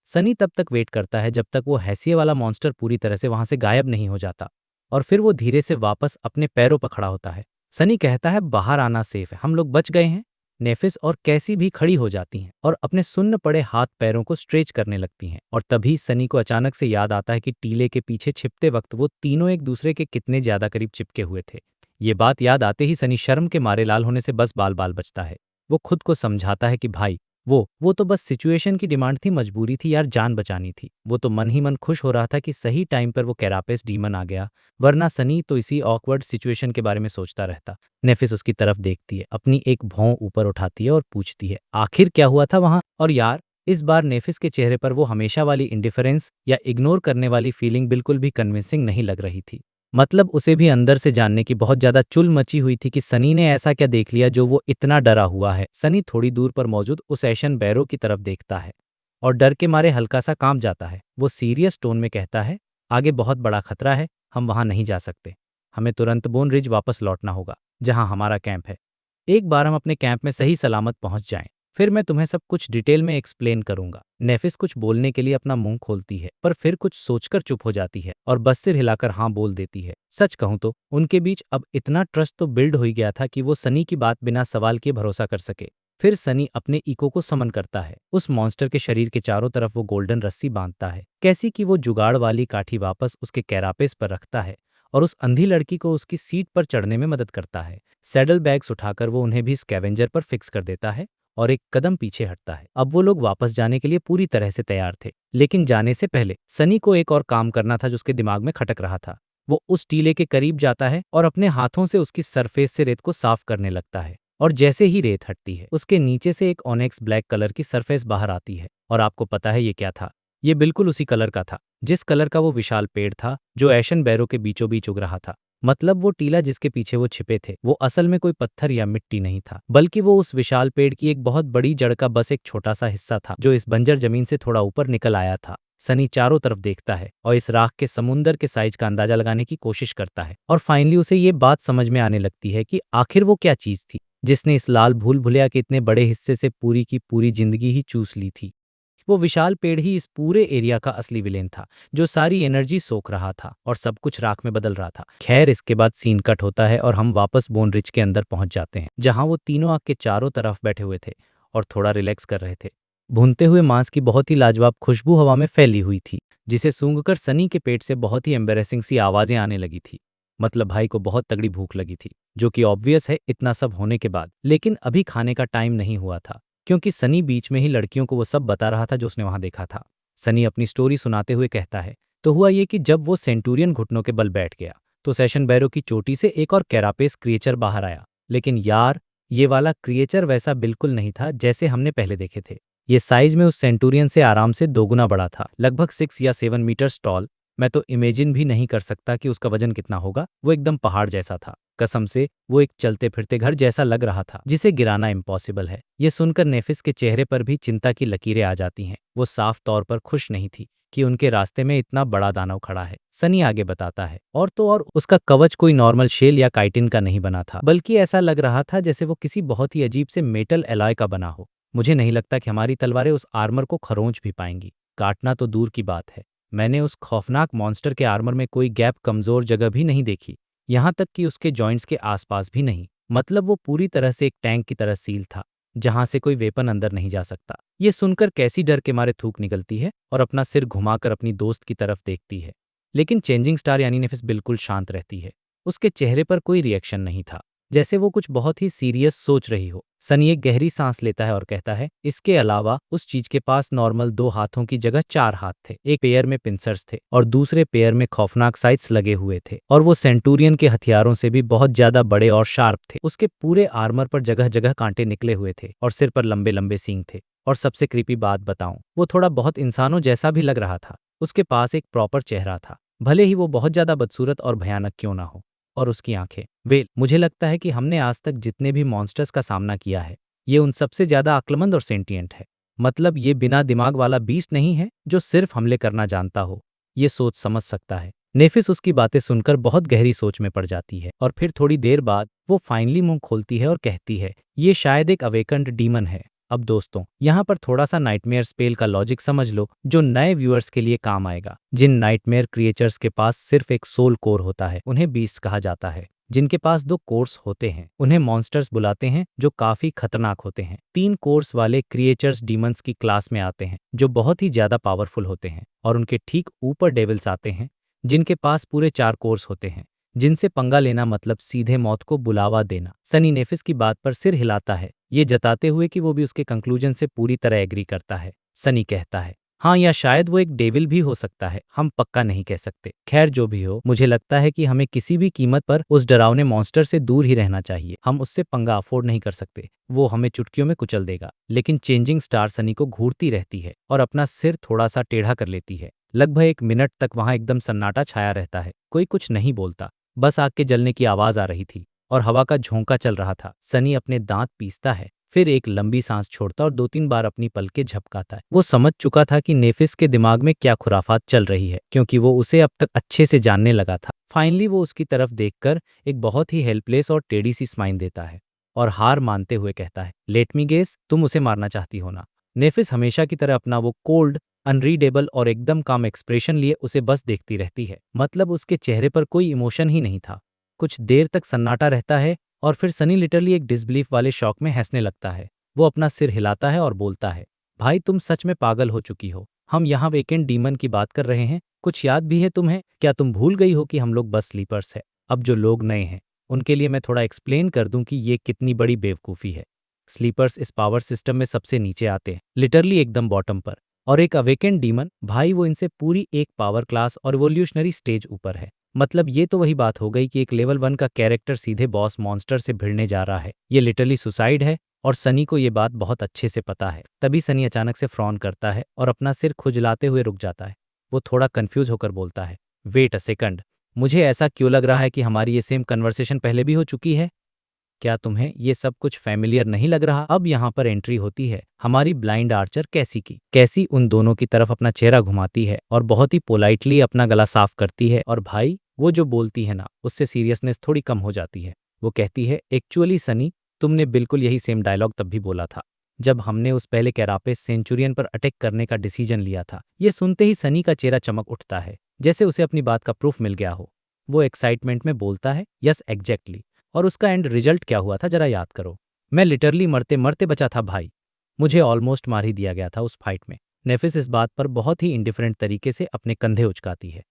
सनी तब तक वेट करता है जब तक वो हैसिए वाला मॉन्स्टर पूरी तरह से वहां से गायब नहीं हो जाता और फिर वो धीरे से वापस अपने पैरों पर खड़ा होता है। सनी कहता है, बाहर आना सेफ है, हम लोग बच गए हैं। नेफिस और कैसी भी खड़ी हो जाती हैं और अपने सुन्न पड़े हाथ पैरों को स्ट्रेच करने लगती हैं और तभी सनी को अचानक से याद आता है कि टीले के पीछे छिपते वक्त वो तीनों एक दूसरे के कितने ज्यादा करीब चिपके हुए थे। ये बात याद आते ही सनी शर्म के मारे लाल होने से बस बाल बाल बचता है। वो खुद को समझाता है कि भाई, वो तो बस सिचुएशन की डिमांड थी, मजबूरी थी यार, जान बचानी थी। वो तो मन ही मन खुश हो रहा था कि सही टाइम पर वो कैरापेस डीमन आ गया, वरना सनी तो इसी ऑकवर्ड सिचुएशन के बारे में सोचता रहता। नेफिस उसकी तरफ देखती है, अपनी एक भौं ऊपर उठाती है और पूछती है, आखिर क्या हुआ था वहां? और यार, इस बार नेफिस के चेहरे पर वो हमेशा वाली इंडिफरेंस या इग्नोर करने वाली फीलिंग बिल्कुल भी कन्विंसिंग नहीं लग रही थी। मतलब उसे भी अंदर से जानने की बहुत ज्यादा चुल मची हुई थी कि सनी ने ऐसा क्या देख लिया जो वो इतना डरा हुआ है। सनी थोड़ी दूर पर मौजूद उस एशन बैरो की तरफ देखता है और डर के मारे हल्का सा कांप जाता है। वो सीरियस टोन में कहता है, आगे बहुत बड़ा खतरा है, हम वहां नहीं जा सकते। हमें तुरंत बोन रिज वापस लौटना होगा, जहां हमारा कैंप है। एक बार हम अपने कैंप में सही सलामत पहुंच जाएं, फिर मैं तुम्हें सब कुछ डिटेल में एक्सप्लेन करूंगा। नेफिस कुछ बोलने के लिए अपना मुंह खोलती है, पर फिर कुछ सोचकर चुप हो जाती है और बस सिर हिलाकर हाँ बोल देती है। सच कहूं तो उनके बीच अब इतना ट्रस्ट तो बिल्ड हो गया था कि वो सनी की बात बिना सवाल किए भरोसा कर सके। फिर सनी अपने इको को समन करता है। उस मॉन्स्टर के शरीर के चारों तरफ वो गोल्डन रस्सी बांधता है, कैसी कि वो जुगाड़ वाली काठी वापस उसके कैरापेस पर रखता है और उस अंधी लड़की को उसकी सीट पर चढ़ने में मदद करता है। सैडल बैग्स उठाकर वो उन्हें भी स्कैवेंजर पर फिक्स कर देता है और एक कदम पीछे हटता है। अब वो लोग वापस जाने के लिए पूरी तरह से तैयार थे, लेकिन जाने से पहले सनी को एक और काम करना था जो उसके दिमाग में खटक रहा था। वो उस टीले के करीब जाता है और अपने हाथों से उसकी सरफेस से रेत को साफ करने लगता है और जैसे ही रेत हटती है, उसके नीचे से एक ऑनेक्स ब्लैक कलर की सरफेस बाहर आती है। और आपको पता है ये क्या था? ये बिल्कुल उसी कलर का था जिस कलर का वो विशाल पेड़ था जो एशन बैरो के बीचों बीच उग रहा था। मतलब वो टीला जिसके पीछे वो छिपे थे, वो असल में कोई पत्थर या मिट्टी नहीं था, बल्कि वो उस विशाल पेड़ की एक बहुत बड़ी जड़ का बस एक छोटा सा हिस्सा था जो इस बंजर जमीन से थोड़ा ऊपर निकल आया था। सनी चारों तरफ देखता है और इस राख के समुंदर के साइज का अंदाजा लगाने की कोशिश करता है और फाइनली उसे ये बात समझ में आने लगती है कि आखिर वो क्या चीज थी जिसने इस लाल भूल भुलैया के इतने बड़े हिस्से से पूरी की पूरी जिंदगी ही चूस ली थी। वो विशाल पेड़ ही इस पूरे एरिया का असली विलेन था, जो सारी एनर्जी सोख रहा था और सब कुछ राख में बदल रहा था। खैर, इसके बाद सीन कट होता है और हम वापस बोन रिज के अंदर पहुंच जाते हैं, जहां वो तीनों आग के चारों तरफ बैठे हुए थे और थोड़ा रिलैक्स कर रहे थे। भूनते हुए मांस की बहुत ही लाजवाब खुशबू हवा में फैली हुई थी, जिसे सूंघकर सनी के पेट से बहुत ही एम्बेरेसिंग सी आवाजें आने लगी थी। मतलब भाई को बहुत तगड़ी भूख लगी थी, जो कि ऑब्वियस है इतना सब होने के बाद, लेकिन अभी खाने का टाइम नहीं हुआ था क्योंकि सनी बीच में ही लड़कियों को वो सब बता रहा था जो उसने वहां देखा था। सनी अपनी स्टोरी सुनाते हुए कहता है, तो हुआ ये कि जब वो सेंटूरियन घुटनों के बल बैठ गया तो सेशन बैरो की चोटी से एक और कैरापेस क्रिएचर बाहर आया। लेकिन यार, ये वाला क्रिएचर वैसा बिल्कुल नहीं था जैसे हमने पहले देखे थे। ये साइज में उस सेंटूरियन से आराम से दोगुना बड़ा था, लगभग 6 या 7 मीटर्स टॉल। मैं तो इमेजिन भी नहीं कर सकता कि उसका वजन कितना होगा। वो एकदम पहाड़ जैसा था। कसम से वो एक चलते फिरते घर जैसा लग रहा था जिसे गिराना इम्पॉसिबल है। ये सुनकर नेफिस के चेहरे पर भी चिंता की लकीरें आ जाती हैं। वो साफ तौर पर खुश नहीं थी कि उनके रास्ते में इतना बड़ा दानव खड़ा है। सनी आगे बताता है, और तो और उसका कवच कोई नॉर्मल शेल या काइटिन का नहीं बना था, बल्कि ऐसा लग रहा था जैसे वो किसी बहुत ही अजीब से मेटल एलॉय का बना हो। मुझे नहीं लगता कि हमारी तलवारें उस आर्मर को खरोंच भी पाएंगी। काटना तो दूर की बात है, मैंने उस खौफनाक मॉन्स्टर के आर्मर में कोई गैप, कमजोर जगह भी नहीं देखी, यहाँ तक कि उसके जॉइंट्स के आसपास भी नहीं। मतलब वो पूरी तरह से एक टैंक की तरह सील था, जहां से कोई वेपन अंदर नहीं जा सकता। ये सुनकर कैसी डर के मारे थूक निकलती है और अपना सिर घुमाकर अपनी दोस्त की तरफ देखती है। लेकिन चेंजिंग स्टार यानी नेफिस बिल्कुल शांत रहती है। उसके चेहरे पर कोई रिएक्शन नहीं था, जैसे वो कुछ बहुत ही सीरियस सोच रही हो। सनी एक गहरी सांस लेता है और कहता है, इसके अलावा उस चीज के पास नॉर्मल 2 हाथों की जगह 4 हाथ थे। एक पेयर में पिंसर्स थे और दूसरे पेयर में खौफनाक साइट्स लगे हुए थे, और वो सेंटूरियन के हथियारों से भी बहुत ज्यादा बड़े और शार्प थे। उसके पूरे आर्मर पर जगह जगह कांटे निकले हुए थे और सिर पर लंबे लंबे सींग थे। और सबसे क्रीपी बात बताऊं, वो थोड़ा बहुत इंसानों जैसा भी लग रहा था। उसके पास एक प्रॉपर चेहरा था, भले ही वो बहुत ज्यादा बदसूरत और भयानक क्यों ना हो। और उसकी आंखें, मुझे लगता है कि हमने आज तक जितने भी मॉन्स्टर्स का सामना किया है, ये उन सबसे ज्यादा अक्लमंद और सेंटिएंट है। मतलब ये बिना दिमाग वाला बीस्ट नहीं है जो सिर्फ हमले करना जानता हो। ये सोच समझ सकता है। नेफिस उसकी बातें सुनकर बहुत गहरी सोच में पड़ जाती है, और फिर थोड़ी देर बाद वो फाइनली मुंह खोलती है और कहती है, ये शायद एक अवेकन्ड डीमन है। अब दोस्तों, यहाँ पर थोड़ा सा नाइटमेयर स्पेल का लॉजिक समझ लो, जो नए व्यूअर्स के लिए काम आएगा। जिन नाइटमेयर क्रिएचर्स के पास सिर्फ एक सोल कोर होता है, उन्हें बीस्ट कहा जाता है। जिनके पास 2 कोर्स होते हैं, उन्हें मॉन्स्टर्स बुलाते हैं, जो काफी खतरनाक होते हैं। 3 कोर्स वाले क्रिएचर्स डीमंस की क्लास में आते हैं, जो बहुत ही ज्यादा पावरफुल होते हैं। और उनके ठीक ऊपर डेविल्स आते हैं, जिनके पास पूरे 4 कोर्स होते हैं, जिनसे पंगा लेना मतलब सीधे मौत को बुलावा देना। सनी नेफिस की बात पर सिर हिलाता है, ये जताते हुए कि वो भी उसके कंक्लूजन से पूरी तरह एग्री करता है। सनी कहता है, हाँ, या शायद वो एक डेविल भी हो सकता है, हम पक्का नहीं कह सकते। खैर जो भी हो, मुझे लगता है कि हमें किसी भी कीमत पर उस डरावने मॉन्स्टर से दूर ही रहना चाहिए। हम उससे पंगा अफोर्ड नहीं कर सकते, वो हमें चुटकियों में कुचल देगा। लेकिन चेंजिंग स्टार सनी को घूरती रहती है और अपना सिर थोड़ा सा टेढ़ा कर लेती है। लगभग 1 मिनट तक वहां एकदम सन्नाटा छाया रहता है। कोई कुछ नहीं बोलता, बस आग के जलने की आवाज आ रही थी और हवा का झोंका चल रहा था। सनी अपने दांत पीसता है, फिर एक लंबी सांस छोड़ता और 2-3 बार अपनी पलकें झपकाता है। वो समझ चुका था कि नेफिस के दिमाग में क्या खुराफात चल रही है, क्योंकि वो उसे अब तक अच्छे से जानने लगा था। फाइनली वो उसकी तरफ देखकर एक बहुत ही हेल्पलेस और टेढ़ी सी स्माइल देता है और हार मानते हुए कहता है, लेट मी गेस, तुम उसे मारना चाहती हो ना। नेफिस हमेशा की तरह अपना वो कोल्ड, अनरीडेबल और एकदम काम एक्सप्रेशन लिए उसे बस देखती रहती है। मतलब उसके चेहरे पर कोई इमोशन ही नहीं था। कुछ देर तक सन्नाटा रहता है और फिर सनी लिटरली एक डिसबिलीफ वाले शौक में हंसने लगता है। वो अपना सिर हिलाता है और बोलता है, भाई तुम सच में पागल हो चुकी हो। हम यहाँ वेकेंड डीमन की बात कर रहे हैं, कुछ याद भी है तुम्हें? क्या तुम भूल गई हो कि हम लोग बस स्लीपर्स है? अब जो लोग नए हैं उनके लिए मैं थोड़ा एक्सप्लेन कर दूं कि ये कितनी बड़ी बेवकूफ़ी है। स्लीपर्स इस पावर सिस्टम में सबसे नीचे आते हैं, लिटरली एकदम बॉटम पर। और एक अवेकेंड डीमन, भाई वो इनसे पूरी एक पावर क्लास और इवोल्यूशनरी स्टेज ऊपर है। मतलब ये तो वही बात हो गई कि एक लेवल 1 का कैरेक्टर सीधे बॉस मॉन्स्टर से भिड़ने जा रहा है। ये लिटरली सुसाइड है, और सनी को ये बात बहुत अच्छे से पता है। तभी सनी अचानक से फ्रॉन करता है और अपना सिर खुजलाते हुए रुक जाता है। वो थोड़ा कंफ्यूज होकर बोलता है, वेट अ सेकंड, मुझे ऐसा क्यों लग रहा है कि हमारी ये सेम कन्वर्सेशन पहले भी हो चुकी है? क्या तुम्हें ये सब कुछ फैमिलियर नहीं लग रहा? अब यहाँ पर एंट्री होती है हमारी ब्लाइंड आर्चर कैसी की। कैसी उन दोनों की तरफ अपना चेहरा घुमाती है और बहुत ही पोलाइटली अपना गला साफ करती है। और भाई वो जो बोलती है ना, उससे सीरियसनेस थोड़ी कम हो जाती है। वो कहती है, एक्चुअली सनी, तुमने बिल्कुल यही सेम डायलॉग तब भी बोला था, जब हमने उस पहले कैरापेस सेंचुरियन पर अटैक करने का डिसीजन लिया था। ये सुनते ही सनी का चेहरा चमक उठता है, जैसे उसे अपनी बात का प्रूफ मिल गया हो। वो एक्साइटमेंट में बोलता है, यस एग्जैक्टली। और उसका एंड रिजल्ट क्या हुआ था जरा याद करो। मैं लिटरली मरते मरते बचा था भाई, मुझे ऑलमोस्ट मार ही दिया गया था उस फाइट में। नेफिस इस बात पर बहुत ही इंडिफरेंट तरीके से अपने कंधे उचकाती है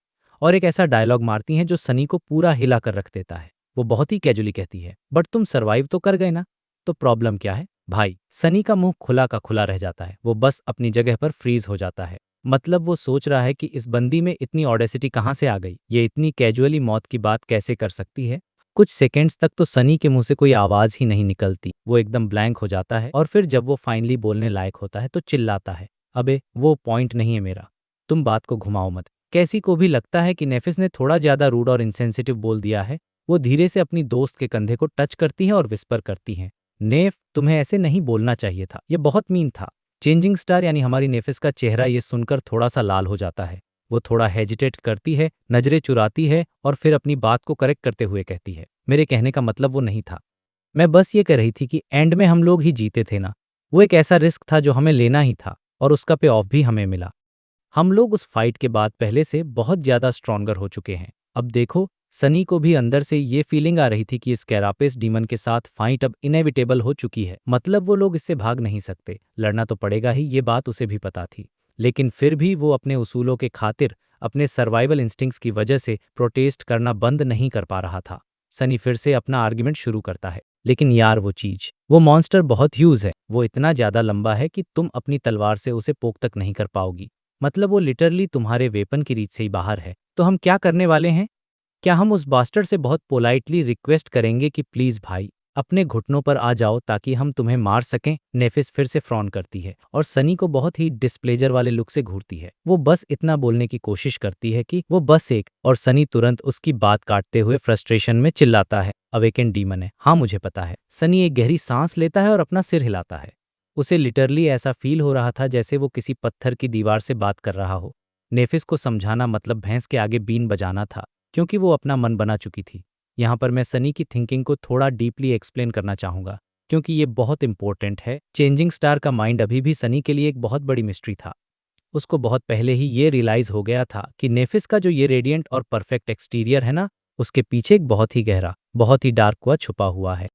और एक ऐसा डायलॉग मारती है जो सनी को पूरा हिला कर रख देता है। वो बहुत ही कैजुअली कहती है, बट तुम सरवाइव तो कर गए ना, तो प्रॉब्लम क्या है? भाई सनी का मुंह खुला का खुला रह जाता है। वो बस अपनी जगह पर फ्रीज हो जाता है। मतलब वो सोच रहा है कि इस बंदी में इतनी ऑडेसिटी कहाँ से आ गई, ये इतनी कैजुअली मौत की बात कैसे कर सकती है। कुछ सेकेंड्स तक तो सनी के मुंह से कोई आवाज ही नहीं निकलती। वो एकदम ब्लैंक हो जाता है और फिर जब वो फाइनली बोलने लायक होता है तो चिल्लाता है, अबे वो पॉइंट नहीं है मेरा, तुम बात को घुमाओ मत। कैसी को भी लगता है कि नेफिस ने थोड़ा ज्यादा रूड और इंसेंसिटिव बोल दिया है। वो धीरे से अपनी दोस्त के कंधे को टच करती है और विस्पर करती हैं, नेफ, तुम्हें ऐसे नहीं बोलना चाहिए था, ये बहुत मीन था। चेंजिंग स्टार यानी हमारी नेफिस का चेहरा ये सुनकर थोड़ा सा लाल हो जाता है। वो थोड़ा हेजिटेट करती है, नजरें चुराती है और फिर अपनी बात को करेक्ट करते हुए कहती है, मेरे कहने का मतलब वो नहीं था। मैं बस ये कह रही थी कि एंड में हम लोग ही जीते थे ना। वो एक ऐसा रिस्क था जो हमें लेना ही था और उसका पे ऑफ भी हमें मिला। हम लोग उस फाइट के बाद पहले से बहुत ज्यादा स्ट्रॉन्गर हो चुके हैं। अब देखो, सनी को भी अंदर से ये फीलिंग आ रही थी कि इस कैरापेस डीमन के साथ फाइट अब इनएविटेबल हो चुकी है। मतलब वो लोग इससे भाग नहीं सकते, लड़ना तो पड़ेगा ही, ये बात उसे भी पता थी। लेकिन फिर भी वो अपने उसूलों के खातिर, अपने सर्वाइवल इंस्टिंक्ट्स की वजह से प्रोटेस्ट करना बंद नहीं कर पा रहा था। सनी फिर से अपना आर्ग्यूमेंट शुरू करता है, लेकिन यार वो मॉन्स्टर बहुत ह्यूज है, वो इतना ज्यादा लंबा है कि तुम अपनी तलवार से उसे पोक तक नहीं कर पाओगी। मतलब वो लिटरली तुम्हारे वेपन की रीच से ही बाहर है। तो हम क्या करने वाले हैं? क्या हम उस बास्टर्ड से बहुत पोलाइटली रिक्वेस्ट करेंगे कि प्लीज भाई, अपने घुटनों पर आ जाओ ताकि हम तुम्हें मार सकें? नेफिस फिर से फ्रॉन करती है और सनी को बहुत ही डिस्प्लेजर वाले लुक से घूरती है। वो बस इतना बोलने की कोशिश करती है कि वो बस एक, और सनी तुरंत उसकी बात काटते हुए फ्रस्ट्रेशन में चिल्लाता है, अवेकेंड डीमन है, हाँ मुझे पता है। सनी एक गहरी सांस लेता है और अपना सिर हिलाता है। उसे लिटरली ऐसा फील हो रहा था जैसे वो किसी पत्थर की दीवार से बात कर रहा हो। नेफिस को समझाना मतलब भैंस के आगे बीन बजाना था, क्योंकि वो अपना मन बना चुकी थी। यहाँ पर मैं सनी की थिंकिंग को थोड़ा डीपली एक्सप्लेन करना चाहूंगा, क्योंकि ये बहुत इंपॉर्टेंट है। चेंजिंग स्टार का माइंड अभी भी सनी के लिए एक बहुत बड़ी मिस्ट्री था। उसको बहुत पहले ही ये रियलाइज हो गया था कि नेफिस का जो ये रेडिएंट और परफेक्ट एक्सटीरियर है ना, उसके पीछे एक बहुत ही गहरा, बहुत ही डार्क कुआं छुपा हुआ है।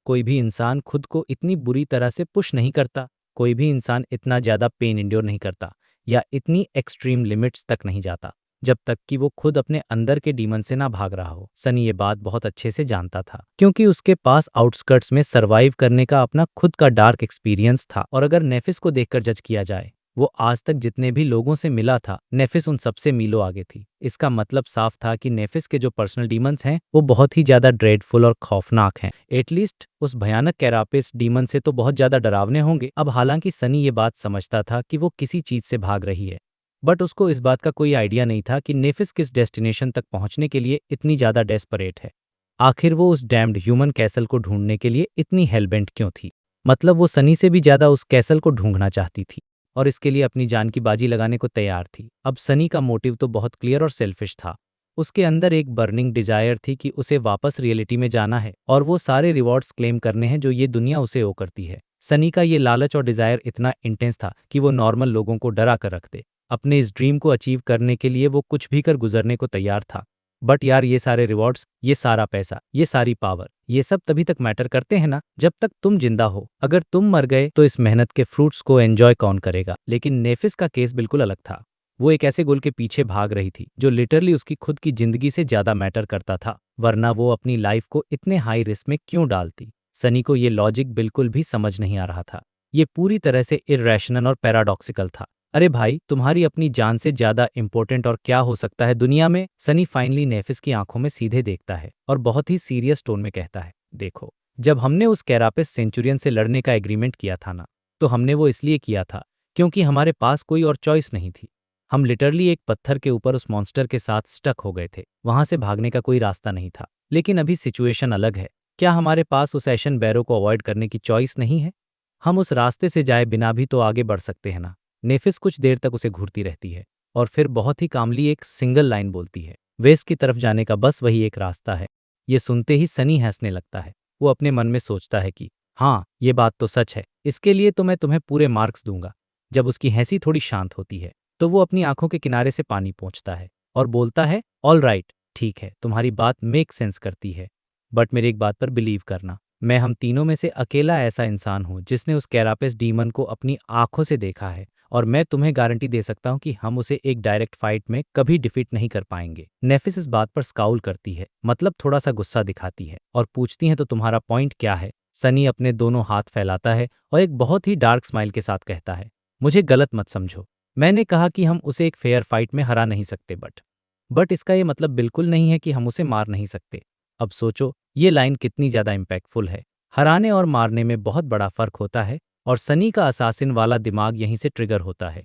कोई भी इंसान खुद को इतनी बुरी तरह से पुश नहीं करता, कोई भी इंसान इतना ज़्यादा पेन इंड्योर नहीं करता या इतनी एक्सट्रीम लिमिट्स तक नहीं जाता, जब तक कि वो खुद अपने अंदर के डीमन से ना भाग रहा हो। सनी ये बात बहुत अच्छे से जानता था, क्योंकि उसके पास आउटस्कर्ट्स में सर्वाइव करने का अपना खुद का डार्क एक्सपीरियंस था। और अगर नेफिस को देखकर जज किया जाए, वो आज तक जितने भी लोगों से मिला था, नेफिस उन सबसे मीलों आगे थी। इसका मतलब साफ था कि नेफिस के जो पर्सनल डीमंस हैं वो बहुत ही ज्यादा ड्रेडफुल और खौफनाक हैं। एटलीस्ट उस भयानक कैरापेस डीमन से तो बहुत ज्यादा डरावने होंगे। अब हालांकि सनी ये बात समझता था कि वो किसी चीज से भाग रही है, बट उसको इस बात का कोई आइडिया नहीं था कि नेफिस किस डेस्टिनेशन तक पहुंचने के लिए इतनी ज्यादा डेस्परेट है। आखिर वो उस डैम्ड ह्यूमन कैसल को ढूंढने के लिए इतनी हेलबेंट क्यों थी? मतलब वो सनी से भी ज्यादा उस कैसल को ढूंढना चाहती थी और इसके लिए अपनी जान की बाजी लगाने को तैयार थी। अब सनी का मोटिव तो बहुत क्लियर और सेल्फिश था। उसके अंदर एक बर्निंग डिजायर थी कि उसे वापस रियलिटी में जाना है और वो सारे रिवॉर्ड्स क्लेम करने हैं जो ये दुनिया उसे ओ करती है। सनी का ये लालच और डिजायर इतना इंटेंस था कि वो नॉर्मल लोगों को डरा कर रख दे। अपने इस ड्रीम को अचीव करने के लिए वो कुछ भी कर गुजरने को तैयार था। बट यार, ये सारे रिवॉर्ड्स, ये सारा पैसा, ये सारी पावर, ये सब तभी तक मैटर करते हैं ना जब तक तुम जिंदा हो। अगर तुम मर गए तो इस मेहनत के फ्रूट्स को एंजॉय कौन करेगा? लेकिन नेफिस का केस बिल्कुल अलग था। वो एक ऐसे गोल के पीछे भाग रही थी जो लिटरली उसकी खुद की जिंदगी से ज्यादा मैटर करता था, वरना वो अपनी लाइफ को इतने हाई रिस्क में क्यों डालती? सनी को ये लॉजिक बिल्कुल भी समझ नहीं आ रहा था। ये पूरी तरह से इर्रेशनल और पैराडॉक्सिकल था। अरे भाई, तुम्हारी अपनी जान से ज्यादा इंपॉर्टेंट और क्या हो सकता है दुनिया में? सनी फाइनली नेफिस की आंखों में सीधे देखता है और बहुत ही सीरियस टोन में कहता है, देखो, जब हमने उस कैरापेस सेंचुरियन से लड़ने का एग्रीमेंट किया था ना, तो हमने वो इसलिए किया था क्योंकि हमारे पास कोई और चॉइस नहीं थी। हम लिटरली एक पत्थर के ऊपर उस मॉन्स्टर के साथ स्टक हो गए थे, वहां से भागने का कोई रास्ता नहीं था। लेकिन अभी सिचुएशन अलग है। क्या हमारे पास उस एशन बैरो को अवॉइड करने की चॉइस नहीं है? हम उस रास्ते से जाए बिना भी तो आगे बढ़ सकते हैं ना। नेफिस कुछ देर तक उसे घूरती रहती है और फिर बहुत ही कामली एक सिंगल लाइन बोलती है, वेस्ट की तरफ जाने का बस वही एक रास्ता है। ये सुनते ही सनी हंसने लगता है। वो अपने मन में सोचता है कि हाँ, ये बात तो सच है, इसके लिए तो मैं तुम्हें पूरे मार्क्स दूंगा। जब उसकी हंसी थोड़ी शांत होती है तो वो अपनी आंखों के किनारे से पानी पोंछता है और बोलता है, ऑल राइट, ठीक है, तुम्हारी बात मेक सेंस करती है, बट मेरी एक बात पर बिलीव करना, मैं हम तीनों में से अकेला ऐसा इंसान हूँ जिसने उस कैरापेस डीमन को अपनी आंखों से देखा है, और मैं तुम्हें गारंटी दे सकता हूँ कि हम उसे एक डायरेक्ट फाइट में कभी डिफीट नहीं कर पाएंगे। नेफिस इस बात पर स्काउल करती है, मतलब थोड़ा सा गुस्सा दिखाती है और पूछती है, तो तुम्हारा पॉइंट क्या है? सनी अपने दोनों हाथ फैलाता है और एक बहुत ही डार्क स्माइल के साथ कहता है, मुझे गलत मत समझो, मैंने कहा कि हम उसे एक फेयर फाइट में हरा नहीं सकते, बट इसका ये मतलब बिल्कुल नहीं है कि हम उसे मार नहीं सकते। अब सोचो, ये लाइन कितनी ज्यादा इम्पैक्टफुल है। हराने और मारने में बहुत बड़ा फर्क होता है और सनी का असासिन वाला दिमाग यहीं से ट्रिगर होता है।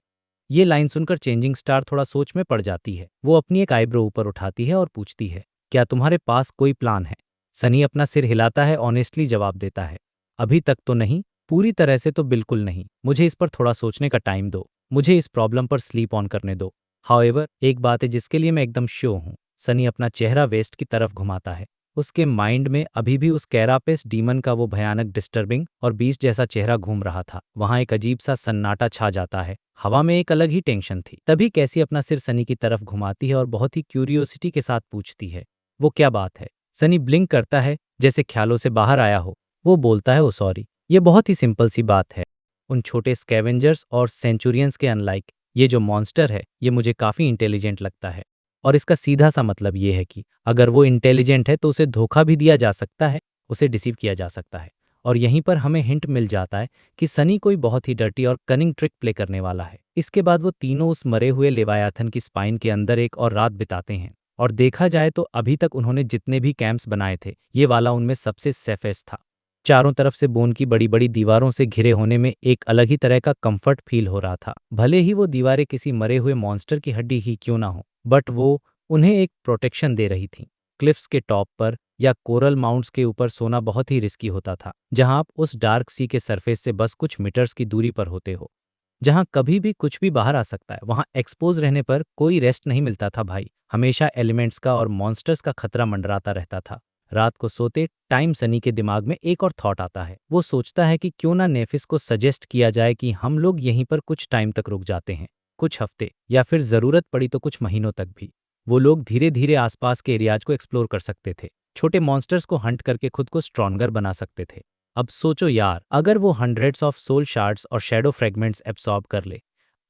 ये लाइन सुनकर चेंजिंग स्टार थोड़ा सोच में पड़ जाती है। वो अपनी एक आईब्रो ऊपर उठाती है और पूछती है, क्या तुम्हारे पास कोई प्लान है? सनी अपना सिर हिलाता है, ऑनेस्टली जवाब देता है, अभी तक तो नहीं, पूरी तरह से तो बिल्कुल नहीं, मुझे इस पर थोड़ा सोचने का टाइम दो, मुझे इस प्रॉब्लम पर स्लीप ऑन करने दो। हाउएवर, एक बात है जिसके लिए मैं एकदम श्योर हूँ। सनी अपना चेहरा वेस्ट की तरफ घुमाता है। उसके माइंड में अभी भी उस कैरापेस डीमन का वो भयानक डिस्टर्बिंग और बीस्ट जैसा चेहरा घूम रहा था। वहां एक अजीब सा सन्नाटा छा जाता है, हवा में एक अलग ही टेंशन थी। तभी कैसी अपना सिर सनी की तरफ घुमाती है और बहुत ही क्यूरियोसिटी के साथ पूछती है, वो क्या बात है? सनी ब्लिंक करता है, जैसे ख्यालों से बाहर आया हो। वो बोलता है, ओ सॉरी, ये बहुत ही सिंपल सी बात है। उन छोटे स्कैवेंजर्स और सेंचुरियंस के अनलाइक ये जो मॉन्स्टर है, ये मुझे काफ़ी इंटेलिजेंट लगता है। और इसका सीधा सा मतलब ये है कि अगर वो इंटेलिजेंट है तो उसे धोखा भी दिया जा सकता है, उसे डिसीव किया जा सकता है। और यहीं पर हमें हिंट मिल जाता है कि सनी कोई बहुत ही डर्टी और कनिंग ट्रिक प्ले करने वाला है। इसके बाद वो तीनों उस मरे हुए लेवायाथन की स्पाइन के अंदर एक और रात बिताते हैं। और देखा जाए तो अभी तक उन्होंने जितने भी कैंप्स बनाए थे, ये वाला उनमें सबसे सेफेस्ट था। चारों तरफ से बोन की बड़ी बड़ी दीवारों से घिरे होने में एक अलग ही तरह का कंफर्ट फील हो रहा था। भले ही वो दीवारें किसी मरे हुए मॉन्स्टर की हड्डी ही क्यों ना हो, बट वो उन्हें एक प्रोटेक्शन दे रही थीं। क्लिफ्स के टॉप पर या कोरल माउंट्स के ऊपर सोना बहुत ही रिस्की होता था, जहां आप उस डार्क सी के सरफेस से बस कुछ मीटर्स की दूरी पर होते हो, जहां कभी भी कुछ भी बाहर आ सकता है। वहां एक्सपोज रहने पर कोई रेस्ट नहीं मिलता था भाई, हमेशा एलिमेंट्स का और मॉन्स्टर्स का खतरा मंडराता रहता था। रात को सोते टाइम सनी के दिमाग में एक और थॉट आता है। वो सोचता है कि क्यों ना नेफिस को सजेस्ट किया जाए कि हम लोग यहीं पर कुछ टाइम तक रुक जाते हैं, कुछ हफ्ते या फिर जरूरत पड़ी तो कुछ महीनों तक भी। वो लोग धीरे धीरे आसपास के एरियाज को एक्सप्लोर कर सकते थे, छोटे मॉन्स्टर्स को हंट करके खुद को स्ट्रॉन्गर बना सकते थे। अब सोचो यार, अगर वो हंड्रेड्स ऑफ सोल शार्ड्स और शैडो फ्रेगमेंट्स एब्सॉर्ब कर ले,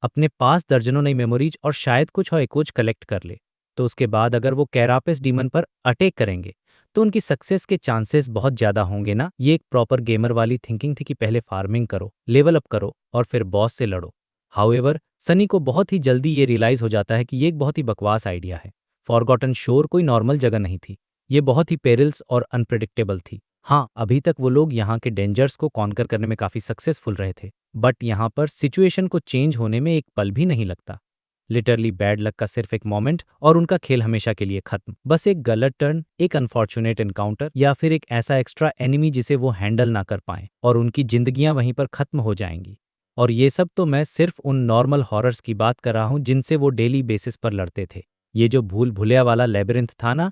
अपने पास दर्जनों नई मेमोरीज और शायद कुछ और एकोज कलेक्ट कर ले, तो उसके बाद अगर वो कैरापेस डीमन पर अटैक करेंगे तो उनकी सक्सेस के चांसेस बहुत ज़्यादा होंगे ना। ये एक प्रॉपर गेमर वाली थिंकिंग थी कि पहले फार्मिंग करो, लेवल अप करो और फिर बॉस से लड़ो। हाउएवर, सनी को बहुत ही जल्दी ये रियलाइज हो जाता है कि ये एक बहुत ही बकवास आइडिया है। फॉरगॉटन शोर कोई नॉर्मल जगह नहीं थी, ये बहुत ही पेरिल्स और अनप्रिडिक्टेबल थी। हाँ, अभी तक वो लोग यहाँ के डेंजर्स को कॉन्कर करने में काफ़ी सक्सेसफुल रहे थे, बट यहाँ पर सिचुएशन को चेंज होने में एक पल भी नहीं लगता। लिटरली बैड लक का सिर्फ एक मोमेंट और उनका खेल हमेशा के लिए खत्म। बस एक गलत टर्न, एक अनफॉर्चुनेट एनकाउंटर या फिर एक ऐसा एक्स्ट्रा एनिमी जिसे वो हैंडल ना कर पाएं और उनकी जिंदगियां वहीं पर खत्म हो जाएंगी। और ये सब तो मैं सिर्फ उन नॉर्मल हॉरर्स की बात कर रहा हूँ जिनसे वो डेली बेसिस पर लड़ते थे। ये जो भूल भुलैया वाला लेबिरिंथ था ना,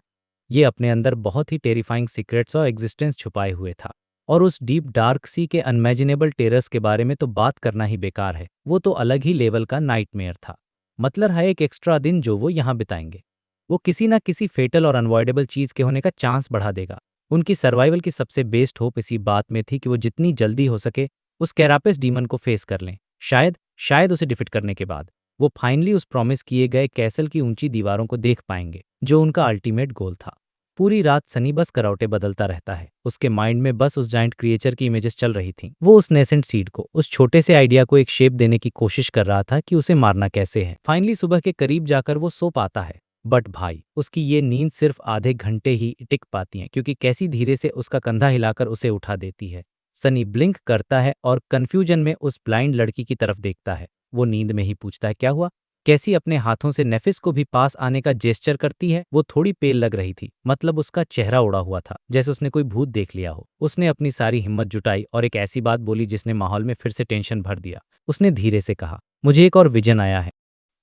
ये अपने अंदर बहुत ही टेरिफाइंग सीक्रेट्स और एग्जिस्टेंस छुपाए हुए था। और उस डीप डार्क सी के अनइमेजिनेबल टेरर्स के बारे में तो बात करना ही बेकार है, वो तो अलग ही लेवल का नाइटमेयर था। मतलब है एक एक्स्ट्रा दिन जो वो यहाँ बिताएंगे, वो किसी ना किसी फेटल और अनवॉइडेबल चीज़ के होने का चांस बढ़ा देगा। उनकी सर्वाइवल की सबसे बेस्ट होप इसी बात में थी कि वो जितनी जल्दी हो सके उस कैरापेस डीमन को फेस कर लें। शायद शायद उसे डिफीट करने के बाद वो फाइनली उस प्रॉमिस किए गए कैसल की ऊंची दीवारों को देख पाएंगे, जो उनका अल्टीमेट गोल था। पूरी रात सनी बस करौटे बदलता रहता है, उसके माइंड में बस उस जाइंट क्रिएचर की इमेजेस चल रही थीं। वो उस नेसेंट सीड को, उस छोटे से आइडिया को एक शेप देने की कोशिश कर रहा था कि उसे मारना कैसे है। फाइनली सुबह के करीब जाकर वो सो पाता है, बट भाई उसकी ये नींद सिर्फ आधे घंटे ही टिक पाती है, क्योंकि कैसी धीरे से उसका कंधा हिलाकर उसे उठा देती है। सनी ब्लिंक करता है और कंफ्यूजन में उस ब्लाइंड लड़की की तरफ देखता है। वो नींद में ही पूछता है, क्या हुआ? कैसी अपने हाथों से नेफिस को भी पास आने का जेस्चर करती है। वो थोड़ी पेल लग रही थी, मतलब उसका चेहरा उड़ा हुआ था, जैसे उसने कोई भूत देख लिया हो। उसने अपनी सारी हिम्मत जुटाई और एक ऐसी बात बोली जिसने माहौल में फिर से टेंशन भर दिया। उसने धीरे से कहा, मुझे एक और विजन आया है।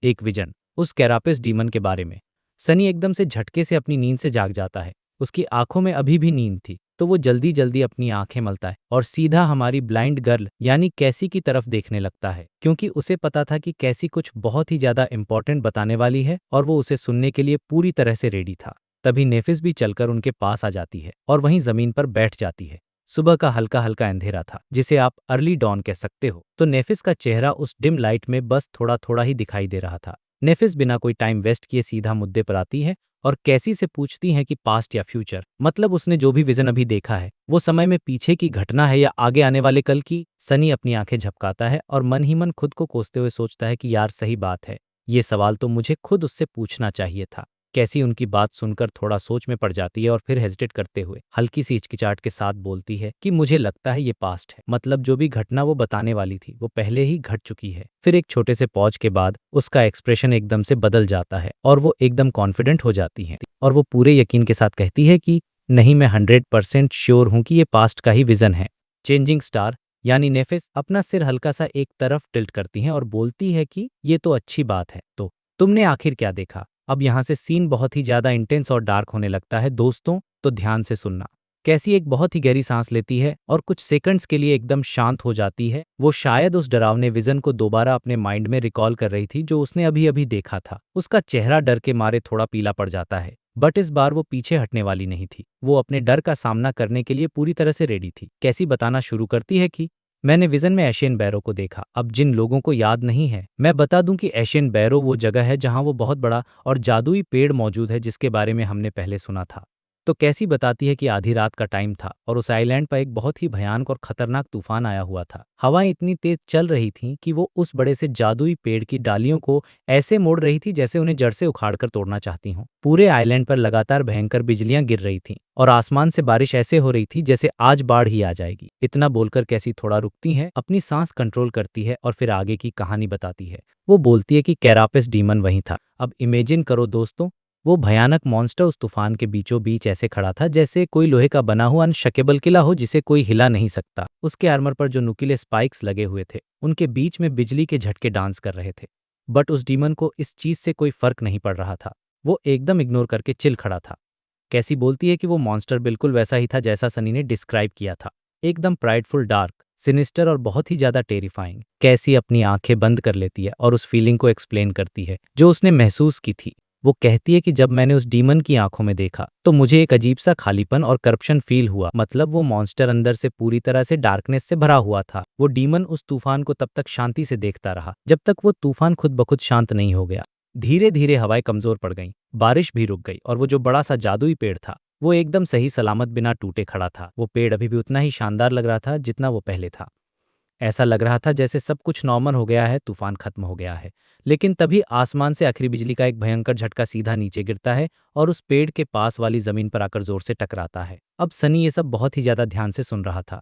एक विजन उस कैरापेस डीमन के बारे में। सनी एकदम से झटके से अपनी नींद से जाग जाता है। उसकी आंखों में अभी भी नींद थी, तो वो जल्दी जल्दी अपनी आंखें मलता है और सीधा हमारी ब्लाइंड गर्ल यानी कैसी की तरफ देखने लगता है, क्योंकि उसे पता था कि कैसी कुछ बहुत ही ज्यादा इंपॉर्टेंट बताने वाली है और वो उसे सुनने के लिए पूरी तरह से रेडी था। तभी नेफिस भी चलकर उनके पास आ जाती है और वहीं जमीन पर बैठ जाती है। सुबह का हल्का हल्का अंधेरा था, जिसे आप अर्ली डॉन कह सकते हो, तो नेफिस का चेहरा उस डिम लाइट में बस थोड़ा थोड़ा ही दिखाई दे रहा था। नेफिस बिना कोई टाइम वेस्ट किए सीधा मुद्दे पर आती है और कैसी से पूछती हैं कि पास्ट या फ्यूचर, मतलब उसने जो भी विजन अभी देखा है वो समय में पीछे की घटना है या आगे आने वाले कल की। सनी अपनी आंखें झपकाता है और मन ही मन खुद को कोसते हुए सोचता है कि यार सही बात है, ये सवाल तो मुझे खुद उससे पूछना चाहिए था। कैसी उनकी बात सुनकर थोड़ा सोच में पड़ जाती है और फिर हेजिटेट करते हुए हल्की सी हिचकिचाहट के साथ बोलती है कि मुझे लगता है ये पास्ट है, मतलब जो भी घटना वो बताने वाली थी वो पहले ही घट चुकी है। फिर एक छोटे से पॉज के बाद उसका एक्सप्रेशन एकदम से बदल जाता है और वो एकदम कॉन्फिडेंट हो जाती है और वो पूरे यकीन के साथ कहती है कि नहीं, मैं 100% श्योर हूं कि ये पास्ट का ही विजन है। चेंजिंग स्टार यानी नेफिस अपना सिर हल्का सा एक तरफ टिल्ट करती हैं और बोलती है कि ये तो अच्छी बात है, तो तुमने आखिर क्या देखा? अब यहाँ से सीन बहुत ही ज्यादा इंटेंस और डार्क होने लगता है दोस्तों, तो ध्यान से सुनना। कैसी एक बहुत ही गहरी सांस लेती है और कुछ सेकंड्स के लिए एकदम शांत हो जाती है। वो शायद उस डरावने विजन को दोबारा अपने माइंड में रिकॉल कर रही थी जो उसने अभी अभी देखा था। उसका चेहरा डर के मारे थोड़ा पीला पड़ जाता है, बट इस बार वो पीछे हटने वाली नहीं थी। वो अपने डर का सामना करने के लिए पूरी तरह से रेडी थी। कैसी बताना शुरू करती है कि मैंने विजन में एशियन बैरो को देखा। अब जिन लोगों को याद नहीं है, मैं बता दूं कि एशियन बैरो वो जगह है जहां वो बहुत बड़ा और जादुई पेड़ मौजूद है जिसके बारे में हमने पहले सुना था। तो कैसी बताती है कि आधी रात का टाइम था और उस आइलैंड पर एक बहुत ही भयानक और खतरनाक तूफान आया हुआ था। हवाएं इतनी तेज चल रही थीं कि वो उस बड़े से जादुई पेड़ की डालियों को ऐसे मोड़ रही थी जैसे उन्हें जड़ से उखाड़कर तोड़ना चाहती हों। पूरे आइलैंड पर लगातार भयंकर बिजलियां गिर रही थीं और आसमान से बारिश ऐसे हो रही थी जैसे आज बाढ़ ही आ जाएगी। इतना बोलकर कैसी थोड़ा रुकती है, अपनी सांस कंट्रोल करती है और फिर आगे की कहानी बताती है। वो बोलती है कि कैरापिस डीमन वहीं था। अब इमेजिन करो दोस्तों, वो भयानक मॉन्स्टर उस तूफान के बीचों बीच ऐसे खड़ा था जैसे कोई लोहे का बना हुआ अनशकेबल किला हो जिसे कोई हिला नहीं सकता। उसके आर्मर पर जो नुकीले स्पाइक्स लगे हुए थे उनके बीच में बिजली के झटके डांस कर रहे थे। बट उस डीमन को इस चीज से कोई फर्क नहीं पड़ रहा था। वो एकदम इग्नोर करके चिल खड़ा था। कैसी बोलती है कि वो मॉन्स्टर बिल्कुल वैसा ही था जैसा सनी ने डिस्क्राइब किया था, एकदम प्राइडफुल, डार्क, सिनिस्टर और बहुत ही ज्यादा टेरिफाइंग। कैसी अपनी आंखें बंद कर लेती है और उस फीलिंग को एक्सप्लेन करती है जो उसने महसूस की थी। वो कहती है कि जब मैंने उस डीमन की आंखों में देखा तो मुझे एक अजीब सा खालीपन और करप्शन फील हुआ। मतलब वो मॉन्स्टर अंदर से पूरी तरह से डार्कनेस से भरा हुआ था। वो डीमन उस तूफान को तब तक शांति से देखता रहा जब तक वो तूफान खुद ब खुद शांत नहीं हो गया। धीरे धीरे हवाएं कमजोर पड़ गईं, बारिश भी रुक गई और वो जो बड़ा सा जादुई पेड़ था वो एकदम सही सलामत बिना टूटे खड़ा था। वो पेड़ अभी भी उतना ही शानदार लग रहा था जितना वो पहले था। ऐसा लग रहा था जैसे सब कुछ नॉर्मल हो गया है, तूफान खत्म हो गया है। लेकिन तभी आसमान से आखिरी बिजली का एक भयंकर झटका सीधा नीचे गिरता है और उस पेड़ के पास वाली जमीन पर आकर जोर से टकराता है। अब सनी ये सब बहुत ही ज्यादा ध्यान से सुन रहा था।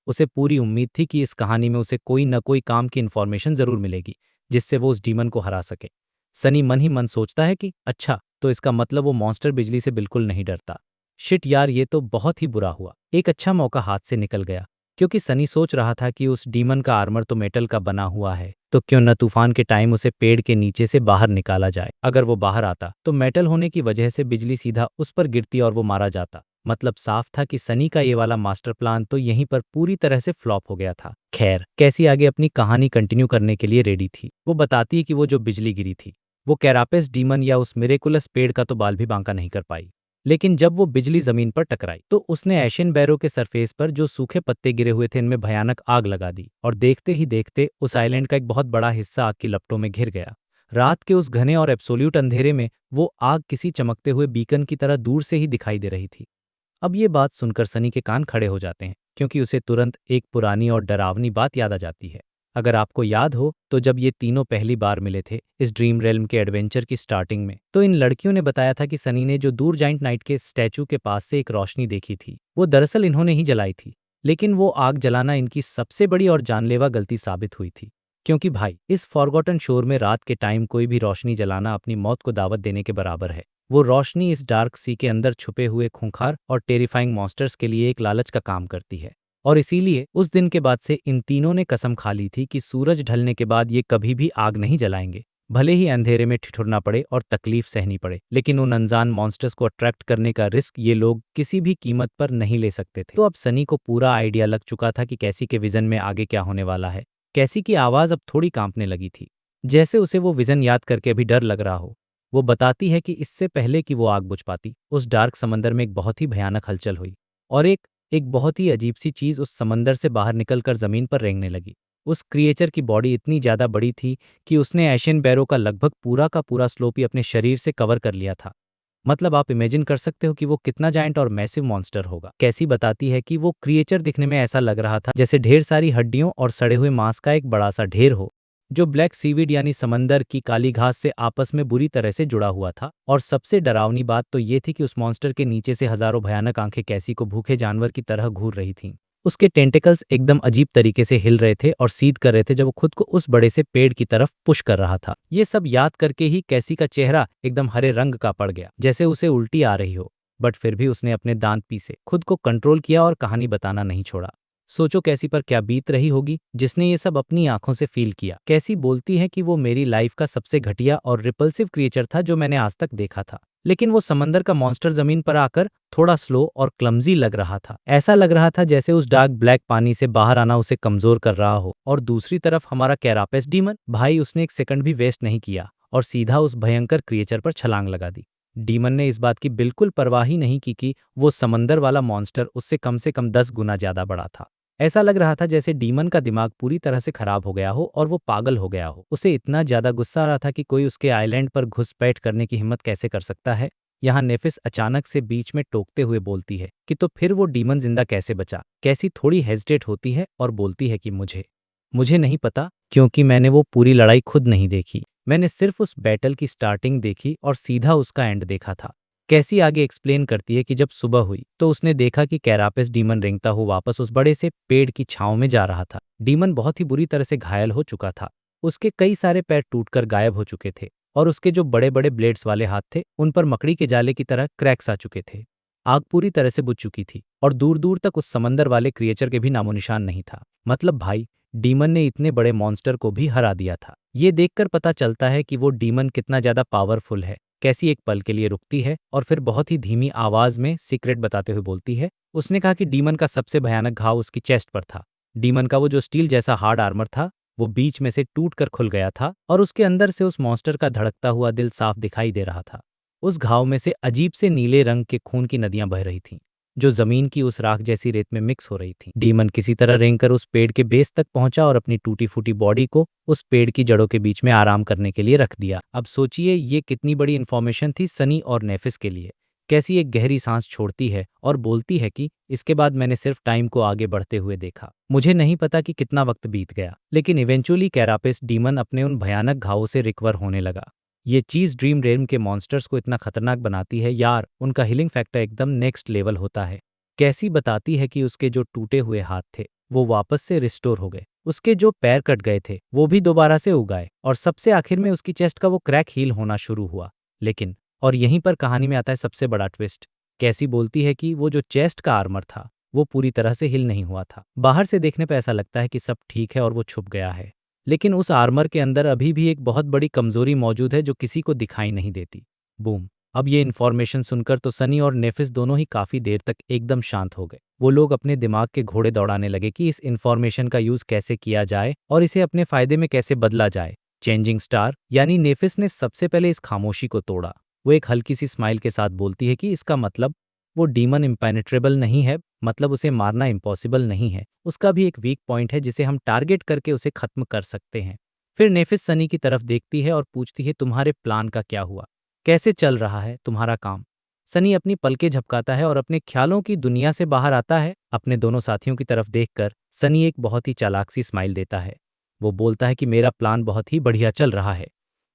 उसे पूरी उम्मीद थी कि इस कहानी में उसे कोई न कोई काम की इन्फॉर्मेशन जरूर मिलेगी जिससे वो उस डीमन को हरा सके। सनी मन ही मन सोचता है कि अच्छा, तो इसका मतलब वो मॉन्स्टर बिजली से बिल्कुल नहीं डरता। शिट यार, ये तो बहुत ही बुरा हुआ। एक अच्छा मौका हाथ से निकल गया, क्योंकि सनी सोच रहा था कि उस डीमन का आर्मर तो मेटल का बना हुआ है, तो क्यों न तूफान के टाइम उसे पेड़ के नीचे से बाहर निकाला जाए। अगर वो बाहर आता तो मेटल होने की वजह से बिजली सीधा उस पर गिरती और वो मारा जाता। मतलब साफ था कि सनी का ये वाला मास्टर प्लान तो यहीं पर पूरी तरह से फ्लॉप हो गया था। खैर, कैसी आगे अपनी कहानी कंटिन्यू करने के लिए रेडी थी। वो बताती है कि वो जो बिजली गिरी थी वो कैरापेस डीमन या उस मिरेकुलस पेड़ का तो बाल भी बांका नहीं कर पाई। लेकिन जब वो बिजली जमीन पर टकराई तो उसने एशियन बैरो के सरफेस पर जो सूखे पत्ते गिरे हुए थे इनमें भयानक आग लगा दी और देखते ही देखते उस आइलैंड का एक बहुत बड़ा हिस्सा आग की लपटों में घिर गया। रात के उस घने और एब्सोल्यूट अंधेरे में वो आग किसी चमकते हुए बीकन की तरह दूर से ही दिखाई दे रही थी। अब ये बात सुनकर सनी के कान खड़े हो जाते हैं, क्योंकि उसे तुरंत एक पुरानी और डरावनी बात याद आ जाती है। अगर आपको याद हो तो जब ये तीनों पहली बार मिले थे इस ड्रीम रेल्म के एडवेंचर की स्टार्टिंग में, तो इन लड़कियों ने बताया था कि सनी ने जो दूर जाइंट नाइट के स्टैचू के पास से एक रोशनी देखी थी वो दरअसल इन्होंने ही जलाई थी। लेकिन वो आग जलाना इनकी सबसे बड़ी और जानलेवा गलती साबित हुई थी, क्योंकि भाई इस फॉरगॉटन शोर में रात के टाइम कोई भी रोशनी जलाना अपनी मौत को दावत देने के बराबर है। वो रोशनी इस डार्क सी के अंदर छुपे हुए खूंखार और टेरिफाइंग मॉन्स्टर्स के लिए एक लालच का काम करती है। और इसीलिए उस दिन के बाद से इन तीनों ने कसम खा ली थी कि सूरज ढलने के बाद ये कभी भी आग नहीं जलाएंगे, भले ही अंधेरे में ठिठुरना पड़े और तकलीफ सहनी पड़े। लेकिन उन अनजान मॉन्स्टर्स को अट्रैक्ट करने का रिस्क ये लोग किसी भी कीमत पर नहीं ले सकते थे। तो अब सनी को पूरा आइडिया लग चुका था कि कैसी के विजन में आगे क्या होने वाला है। कैसी की आवाज़ अब थोड़ी कांपने लगी थी, जैसे उसे वो विजन याद करके अभी डर लग रहा हो। वो बताती है कि इससे पहले कि वो आग बुझ पाती उस डार्क समंदर में एक बहुत ही भयानक हलचल हुई और एक बहुत ही अजीब सी चीज उस समंदर से बाहर निकलकर जमीन पर रेंगने लगी। उस क्रिएचर की बॉडी इतनी ज्यादा बड़ी थी कि उसने एशियन बैरो का लगभग पूरा का पूरा स्लोप ही अपने शरीर से कवर कर लिया था। मतलब आप इमेजिन कर सकते हो कि वो कितना जायंट और मैसिव मॉन्स्टर होगा। कैसी बताती है कि वो क्रिएचर दिखने में ऐसा लग रहा था जैसे ढेर सारी हड्डियों और सड़े हुए मांस का एक बड़ा सा ढेर हो। जो ब्लैक सीवीड यानी समंदर की काली घास से आपस में बुरी तरह से जुड़ा हुआ था। और सबसे डरावनी बात तो ये थी कि उस मॉन्स्टर के नीचे से हजारों भयानक आंखें कैसी को भूखे जानवर की तरह घूर रही थीं। उसके टेंटिकल्स एकदम अजीब तरीके से हिल रहे थे और सीध कर रहे थे जब वो खुद को उस बड़े से पेड़ की तरफ पुश कर रहा था। ये सब याद करके ही कैसी का चेहरा एकदम हरे रंग का पड़ गया, जैसे उसे उल्टी आ रही हो। बट फिर भी उसने अपने दांत पीसे, खुद को कंट्रोल किया और कहानी बताना नहीं छोड़ा। सोचो कैसी पर क्या बीत रही होगी जिसने ये सब अपनी आंखों से फील किया। कैसी बोलती है कि वो मेरी लाइफ का सबसे घटिया और रिपल्सिव क्रिएचर था जो मैंने आज तक देखा था। लेकिन वो समंदर का मॉन्स्टर जमीन पर आकर थोड़ा स्लो और क्लमजी लग रहा था। ऐसा लग रहा था जैसे उस डार्क ब्लैक पानी से बाहर आना उसे कमजोर कर रहा हो। और दूसरी तरफ हमारा कैरापेस डीमन भाई, उसने एक सेकंड भी वेस्ट नहीं किया और सीधा उस भयंकर क्रिएचर पर छलांग लगा दी। डीमन ने इस बात की बिल्कुल परवाह ही नहीं की कि वो समंदर वाला मॉन्स्टर उससे कम से कम 10 गुना ज्यादा बड़ा था। ऐसा लग रहा था जैसे डीमन का दिमाग पूरी तरह से खराब हो गया हो और वो पागल हो गया हो। उसे इतना ज्यादा गुस्सा आ रहा था कि कोई उसके आइलैंड पर घुसपैठ करने की हिम्मत कैसे कर सकता है। यहाँ नेफिस अचानक से बीच में टोकते हुए बोलती है कि तो फिर वो डीमन जिंदा कैसे बचा। कैसी थोड़ी हेजिटेट होती है और बोलती है कि मुझे नहीं पता, क्योंकि मैंने वो पूरी लड़ाई खुद नहीं देखी। मैंने सिर्फ उस बैटल की स्टार्टिंग देखी और सीधा उसका एंड देखा था। कैसी आगे एक्सप्लेन करती है कि जब सुबह हुई तो उसने देखा कि कैरापेस डीमन रेंगता हुआ वापस उस बड़े से पेड़ की छांव में जा रहा था। डीमन बहुत ही बुरी तरह से घायल हो चुका था। उसके कई सारे पैर टूटकर गायब हो चुके थे और उसके जो बड़े बड़े ब्लेड्स वाले हाथ थे उन पर मकड़ी के जाले की तरह क्रैक्स आ चुके थे। आग पूरी तरह से बुझ चुकी थी और दूर दूर तक उस समंदर वाले क्रिएचर के भी नामोनिशान नहीं था। मतलब भाई, डीमन ने इतने बड़े मॉन्स्टर को भी हरा दिया था। ये देखकर पता चलता है कि वो डीमन कितना ज्यादा पावरफुल है। कैसी एक पल के लिए रुकती है और फिर बहुत ही धीमी आवाज में सीक्रेट बताते हुए बोलती है। उसने कहा कि डीमन का सबसे भयानक घाव उसकी चेस्ट पर था। डीमन का वो जो स्टील जैसा हार्ड आर्मर था वो बीच में से टूट कर खुल गया था और उसके अंदर से उस मॉन्स्टर का धड़कता हुआ दिल साफ दिखाई दे रहा था। उस घाव में से अजीब से नीले रंग के खून की नदियां बह रही थीं, जो जमीन की उस राख जैसी रेत में मिक्स हो रही थी। डीमन किसी तरह रेंगकर उस पेड़ के बेस तक पहुंचा और अपनी टूटी फूटी बॉडी को उस पेड़ की जड़ों के बीच में आराम करने के लिए रख दिया। अब सोचिए ये कितनी बड़ी इन्फॉर्मेशन थी सनी और नेफिस के लिए। कैसी एक गहरी सांस छोड़ती है और बोलती है कि इसके बाद मैंने सिर्फ टाइम को आगे बढ़ते हुए देखा। मुझे नहीं पता कि कितना वक्त बीत गया, लेकिन इवेंचुअली कैरापेस डीमन अपने उन भयानक घावों से रिकवर होने लगा। ये चीज ड्रीम रेल्म के मॉन्स्टर्स को इतना खतरनाक बनाती है यार, उनका हीलिंग फैक्टर एकदम नेक्स्ट लेवल होता है। कैसी बताती है कि उसके जो टूटे हुए हाथ थे वो वापस से रिस्टोर हो गए, उसके जो पैर कट गए थे वो भी दोबारा से उगाए और सबसे आखिर में उसकी चेस्ट का वो क्रैक हील होना शुरू हुआ। लेकिन और यहीं पर कहानी में आता है सबसे बड़ा ट्विस्ट। कैसी बोलती है कि वो जो चेस्ट का आर्मर था वो पूरी तरह से हिल नहीं हुआ था। बाहर से देखने पर ऐसा लगता है कि सब ठीक है और वो छुप गया है, लेकिन उस आर्मर के अंदर अभी भी एक बहुत बड़ी कमजोरी मौजूद है जो किसी को दिखाई नहीं देती। बूम। अब ये इन्फॉर्मेशन सुनकर तो सनी और नेफिस दोनों ही काफी देर तक एकदम शांत हो गए। वो लोग अपने दिमाग के घोड़े दौड़ाने लगे कि इस इन्फॉर्मेशन का यूज कैसे किया जाए और इसे अपने फायदे में कैसे बदला जाए। चेंजिंग स्टार यानी नेफिस ने सबसे पहले इस खामोशी को तोड़ा। वो एक हल्की सी स्माइल के साथ बोलती है कि इसका मतलब वो डीमन इम्पेनेट्रेबल नहीं है, मतलब उसे मारना इम्पॉसिबल नहीं है। उसका भी एक वीक पॉइंट है जिसे हम टारगेट करके उसे खत्म कर सकते हैं। फिर नेफिस सनी की तरफ देखती है और पूछती है तुम्हारे प्लान का क्या हुआ, कैसे चल रहा है तुम्हारा काम। सनी अपनी पलकें झपकाता है और अपने ख्यालों की दुनिया से बाहर आता है। अपने दोनों साथियों की तरफ देखकर सनी एक बहुत ही चालाक सी स्माइल देता है। वो बोलता है कि मेरा प्लान बहुत ही बढ़िया चल रहा है।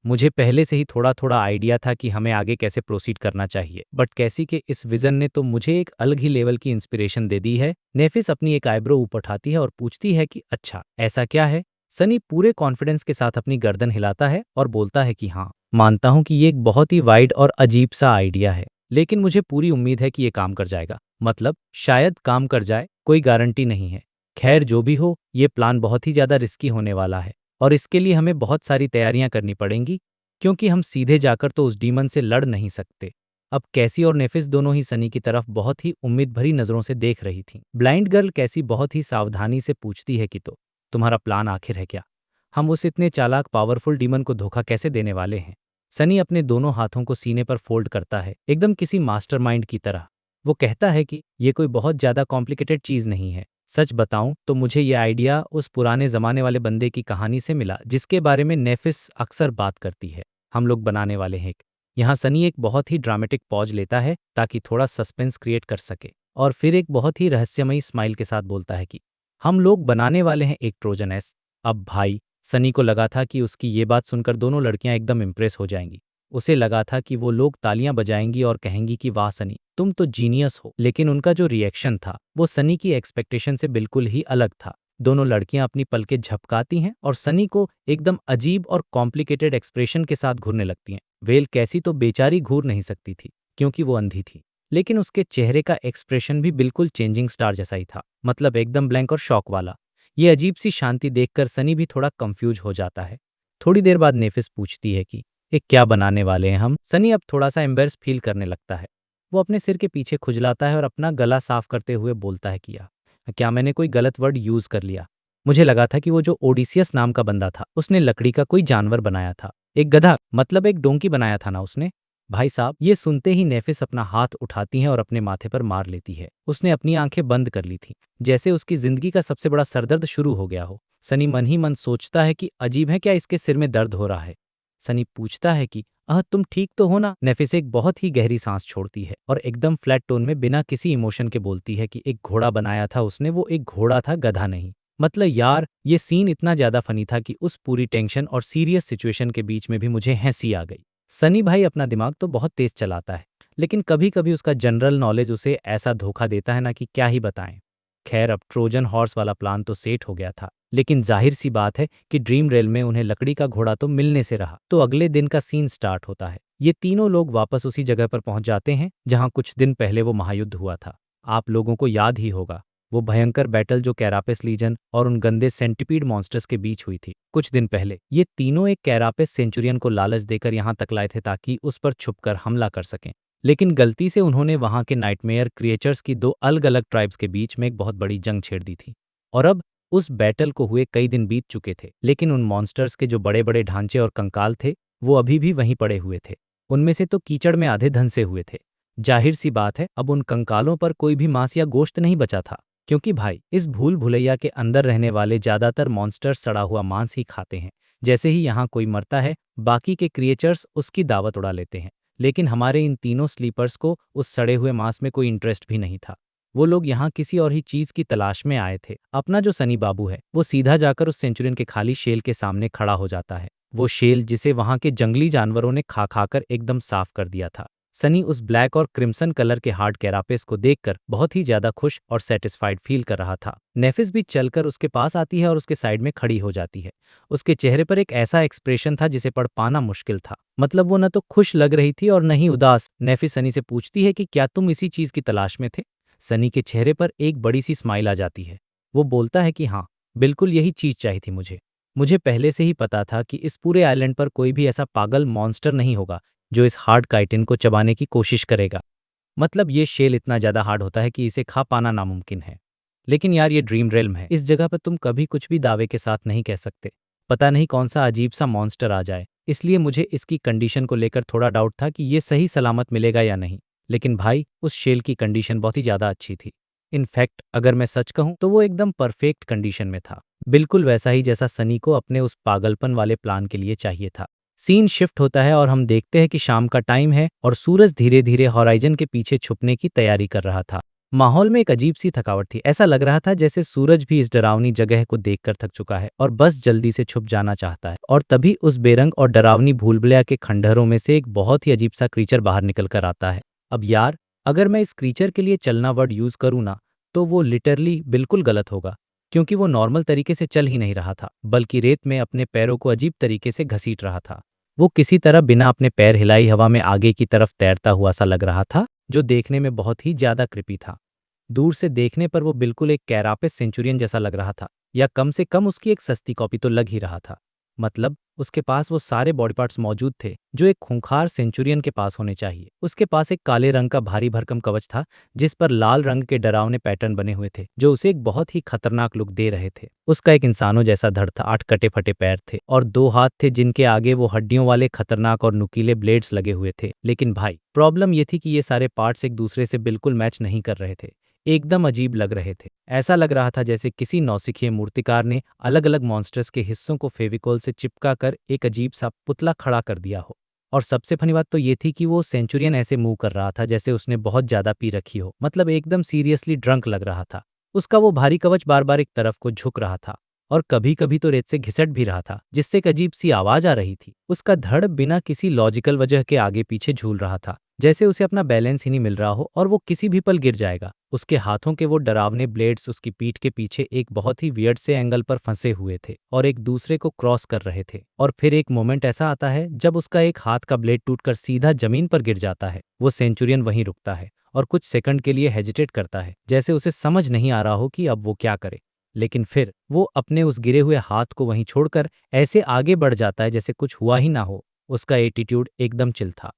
मुझे पहले से ही थोड़ा थोड़ा आइडिया था कि हमें आगे कैसे प्रोसीड करना चाहिए, बट कैसी के इस विजन ने तो मुझे एक अलग ही लेवल की इंस्पिरेशन दे दी है। नेफिस अपनी एक आईब्रो ऊपर उठाती है और पूछती है कि अच्छा ऐसा क्या है। सनी पूरे कॉन्फिडेंस के साथ अपनी गर्दन हिलाता है और बोलता है कि हाँ, मानता हूं कि ये एक बहुत ही वाइड और अजीब सा आइडिया है, लेकिन मुझे पूरी उम्मीद है कि ये काम कर जाएगा। मतलब शायद काम कर जाए, कोई गारंटी नहीं है। खैर जो भी हो, ये प्लान बहुत ही ज्यादा रिस्की होने वाला है और इसके लिए हमें बहुत सारी तैयारियां करनी पड़ेंगी, क्योंकि हम सीधे जाकर तो उस डीमन से लड़ नहीं सकते। अब कैसी और नेफिस दोनों ही सनी की तरफ बहुत ही उम्मीद भरी नजरों से देख रही थीं। ब्लाइंड गर्ल कैसी बहुत ही सावधानी से पूछती है कि तो तुम्हारा प्लान आखिर है क्या? हम उस इतने चालाक पावरफुल डीमन को धोखा कैसे देने वाले हैं? सनी अपने दोनों हाथों को सीने पर फोल्ड करता है, एकदम किसी मास्टरमाइंड की तरह। वो कहता है कि ये कोई बहुत ज्यादा कॉम्प्लिकेटेड चीज नहीं है। सच बताऊं तो मुझे ये आइडिया उस पुराने जमाने वाले बंदे की कहानी से मिला जिसके बारे में नेफिस अक्सर बात करती है। हम लोग बनाने वाले हैं यहाँ सनी एक बहुत ही ड्रामेटिक पॉज लेता है ताकि थोड़ा सस्पेंस क्रिएट कर सके और फिर एक बहुत ही रहस्यमयी स्माइल के साथ बोलता है कि हम लोग बनाने वाले हैं एक ट्रोजन एस। अब भाई सनी को लगा था कि उसकी ये बात सुनकर दोनों लड़कियां एकदम इम्प्रेस हो जाएंगी। उसे लगा था कि वो लोग तालियां बजाएंगी और कहेंगी कि वाह सनी, तुम तो जीनियस हो। लेकिन उनका जो रिएक्शन था वो सनी की एक्सपेक्टेशन से बिल्कुल ही अलग था। दोनों लड़कियां अपनी पलकें झपकाती हैं और सनी को एकदम अजीब और कॉम्प्लिकेटेड एक्सप्रेशन के साथ घूरने लगती हैं। वेल कैसी तो बेचारी घूर नहीं सकती थी क्योंकि वो अंधी थी, लेकिन उसके चेहरे का एक्सप्रेशन भी बिल्कुल चेंजिंग स्टार जैसा ही था, मतलब एकदम ब्लैंक और शॉक वाला। ये अजीब सी शांति देखकर सनी भी थोड़ा कंफ्यूज हो जाता है। थोड़ी देर बाद नेफिस पूछती है कि ये क्या बनाने वाले हैं हम। सनी अब थोड़ा सा एम्बेरस फील करने लगता है। वो अपने सिर के पीछे खुजलाता है और अपना गला साफ करते हुए बोलता है कि क्या मैंने कोई गलत वर्ड यूज कर लिया? मुझे लगा था कि वो जो ओडिसियस नाम का बंदा था उसने लकड़ी का कोई जानवर बनाया था, एक गधा, मतलब एक डोंकी बनाया था ना उसने। भाई साहब, ये सुनते ही नेफिस अपना हाथ उठाती है और अपने माथे पर मार लेती है। उसने अपनी आंखें बंद कर ली थी, जैसे उसकी जिंदगी का सबसे बड़ा सरदर्द शुरू हो गया हो। सनी मन ही मन सोचता है कि अजीब है, क्या इसके सिर में दर्द हो रहा है। सनी पूछता है कि तुम ठीक तो हो ना? नेफिस एक बहुत ही गहरी सांस छोड़ती है और एकदम फ्लैट टोन में बिना किसी इमोशन के बोलती है कि एक घोड़ा बनाया था उसने, वो एक घोड़ा था, गधा नहीं। मतलब यार, ये सीन इतना ज्यादा फनी था कि उस पूरी टेंशन और सीरियस सिचुएशन के बीच में भी मुझे हंसी आ गई। सनी भाई अपना दिमाग तो बहुत तेज चलाता है, लेकिन कभी कभी उसका जनरल नॉलेज उसे ऐसा धोखा देता है ना कि क्या ही बताएं। खैर, अब ट्रोजन हॉर्स वाला प्लान तो सेट हो गया था, लेकिन जाहिर सी बात है कि ड्रीम रेल में उन्हें लकड़ी का घोड़ा तो मिलने से रहा। तो अगले दिन का सीन स्टार्ट होता है। ये तीनों लोग वापस उसी जगह पर पहुंच जाते हैं जहां कुछ दिन पहले वो महायुद्ध हुआ था। आप लोगों को याद ही होगा, वो भयंकर बैटल जो कैरापेस लीजन और उन गंदे सेंटिपीड मॉन्स्टर्स के बीच हुई थी कुछ दिन पहले। ये तीनों एक कैरापेस सेंचुरियन को लालच देकर यहां तक लाए थे ताकि उस पर छुपकर हमला कर सकें। लेकिन गलती से उन्होंने वहां के नाइटमेयर क्रिएचर्स की दो अलग अलग ट्राइब्स के बीच में एक बहुत बड़ी जंग छेड़ दी थी। और अब उस बैटल को हुए कई दिन बीत चुके थे, लेकिन उन मॉन्स्टर्स के जो बड़े बड़े ढांचे और कंकाल थे वो अभी भी वहीं पड़े हुए थे। उनमें से तो कीचड़ में आधे धंसे हुए थे। जाहिर सी बात है, अब उन कंकालों पर कोई भी मांस या गोश्त नहीं बचा था, क्योंकि भाई इस भूल भुलैया के अंदर रहने वाले ज्यादातर मॉन्स्टर्स सड़ा हुआ मांस ही खाते हैं। जैसे ही यहाँ कोई मरता है, बाकी के क्रिएचर्स उसकी दावत उड़ा लेते हैं। लेकिन हमारे इन तीनों स्लीपर्स को उस सड़े हुए मांस में कोई इंटरेस्ट भी नहीं था। वो लोग यहाँ किसी और ही चीज की तलाश में आए थे। अपना जो सनी बाबू है वो सीधा जाकर उस सेंचुरियन के खाली शेल के सामने खड़ा हो जाता है। वो शेल जिसे वहां के जंगली जानवरों ने खा खाकर एकदम साफ कर दिया था। सनी उस ब्लैक और क्रिम्सन कलर के हार्ड कैरापेस को देखकर बहुत ही ज्यादा खुश और सेटिस्फाइड फील कर रहा था। नेफिस भी चलकर उसके पास आती है और उसके साइड में खड़ी हो जाती है। उसके चेहरे पर एक ऐसा एक्सप्रेशन था जिसे पढ़ पाना मुश्किल था। मतलब वो न तो खुश लग रही थी और न ही उदास। नेफिस सनी से पूछती है कि क्या तुम इसी चीज की तलाश में थे? सनी के चेहरे पर एक बड़ी सी स्माइल आ जाती है। वो बोलता है कि हाँ, बिल्कुल यही चीज चाहिए थी मुझे। मुझे पहले से ही पता था कि इस पूरे आइलैंड पर कोई भी ऐसा पागल मॉन्स्टर नहीं होगा जो इस हार्ड काइटिन को चबाने की कोशिश करेगा। मतलब ये शेल इतना ज्यादा हार्ड होता है कि इसे खा पाना नामुमकिन है। लेकिन यार, ये ड्रीम रेल्म है, इस जगह पर तुम कभी कुछ भी दावे के साथ नहीं कह सकते। पता नहीं कौन सा अजीब सा मॉन्स्टर आ जाए, इसलिए मुझे इसकी कंडीशन को लेकर थोड़ा डाउट था कि ये सही सलामत मिलेगा या नहीं। लेकिन भाई, उस शेल की कंडीशन बहुत ही ज्यादा अच्छी थी। इनफैक्ट अगर मैं सच कहूं तो वो एकदम परफेक्ट कंडीशन में था, बिल्कुल वैसा ही जैसा सनी को अपने उस पागलपन वाले प्लान के लिए चाहिए था। सीन शिफ्ट होता है और हम देखते हैं कि शाम का टाइम है और सूरज धीरे धीरे हॉराइजन के पीछे छुपने की तैयारी कर रहा था। माहौल में एक अजीब सी थकावट थी। ऐसा लग रहा था जैसे सूरज भी इस डरावनी जगह को देखकर थक चुका है और बस जल्दी से छुप जाना चाहता है। और तभी उस बेरंग और डरावनी भूलभुलैया के खंडहरों में से एक बहुत ही अजीब सा क्रीचर बाहर निकल कर आता है। अब यार, अगर मैं इस क्रीचर के लिए चलना वर्ड यूज करूँ ना, तो वो लिटरली बिल्कुल गलत होगा, क्योंकि वो नॉर्मल तरीके से चल ही नहीं रहा था, बल्कि रेत में अपने पैरों को अजीब तरीके से घसीट रहा था। वो किसी तरह बिना अपने पैर हिलाई हवा में आगे की तरफ तैरता हुआ सा लग रहा था, जो देखने में बहुत ही ज्यादा क्रिपी था। दूर से देखने पर वो बिल्कुल एक कैरापेस सेंचुरियन जैसा लग रहा था, या कम से कम उसकी एक सस्ती कॉपी तो लग ही रहा था। मतलब उसके पास वो सारे बॉडी पार्ट्स मौजूद थे जो एक खूंखार सेंचुरियन के पास होने चाहिए। उसके पास एक काले रंग का भारी भरकम कवच था जिस पर लाल रंग के डरावने पैटर्न बने हुए थे, जो उसे एक बहुत ही खतरनाक लुक दे रहे थे। उसका एक इंसानों जैसा धड़ था, 8 कटे फटे पैर थे और 2 हाथ थे जिनके आगे वो हड्डियों वाले खतरनाक और नुकीले ब्लेड्स लगे हुए थे। लेकिन भाई, प्रॉब्लम ये थी कि ये सारे पार्ट्स एक दूसरे से बिल्कुल मैच नहीं कर रहे थे, एकदम अजीब लग रहे थे। ऐसा लग रहा था जैसे किसी नौसिखिए मूर्तिकार ने अलग अलग मॉन्स्टर्स के हिस्सों को फेविकोल से चिपका कर एक अजीब सा पुतला खड़ा कर दिया हो। और सबसे फनी बात तो ये थी कि वो सेंचुरियन ऐसे मूव कर रहा था जैसे उसने बहुत ज्यादा पी रखी हो, मतलब एकदम सीरियसली ड्रंक लग रहा था। उसका वो भारी कवच बार बार एक तरफ को झुक रहा था और कभी कभी तो रेत से घिसट भी रहा था, जिससे एक अजीब सी आवाज आ रही थी। उसका धड़ बिना किसी लॉजिकल वजह के आगे पीछे झूल रहा था, जैसे उसे अपना बैलेंस ही नहीं मिल रहा हो और वो किसी भी पल गिर जाएगा। उसके हाथों के वो डरावने ब्लेड्स उसकी पीठ के पीछे एक बहुत ही वियर्ड से एंगल पर फंसे हुए थे और एक दूसरे को क्रॉस कर रहे थे। और फिर एक मोमेंट ऐसा आता है जब उसका एक हाथ का ब्लेड टूटकर सीधा जमीन पर गिर जाता है। वो सेंचुरियन वहीं रुकता है और कुछ सेकंड के लिए हेजिटेट करता है, जैसे उसे समझ नहीं आ रहा हो कि अब वो क्या करे। लेकिन फिर वो अपने उस गिरे हुए हाथ को वहीं छोड़कर ऐसे आगे बढ़ जाता है जैसे कुछ हुआ ही ना हो। उसका एटीट्यूड एकदम चिल था।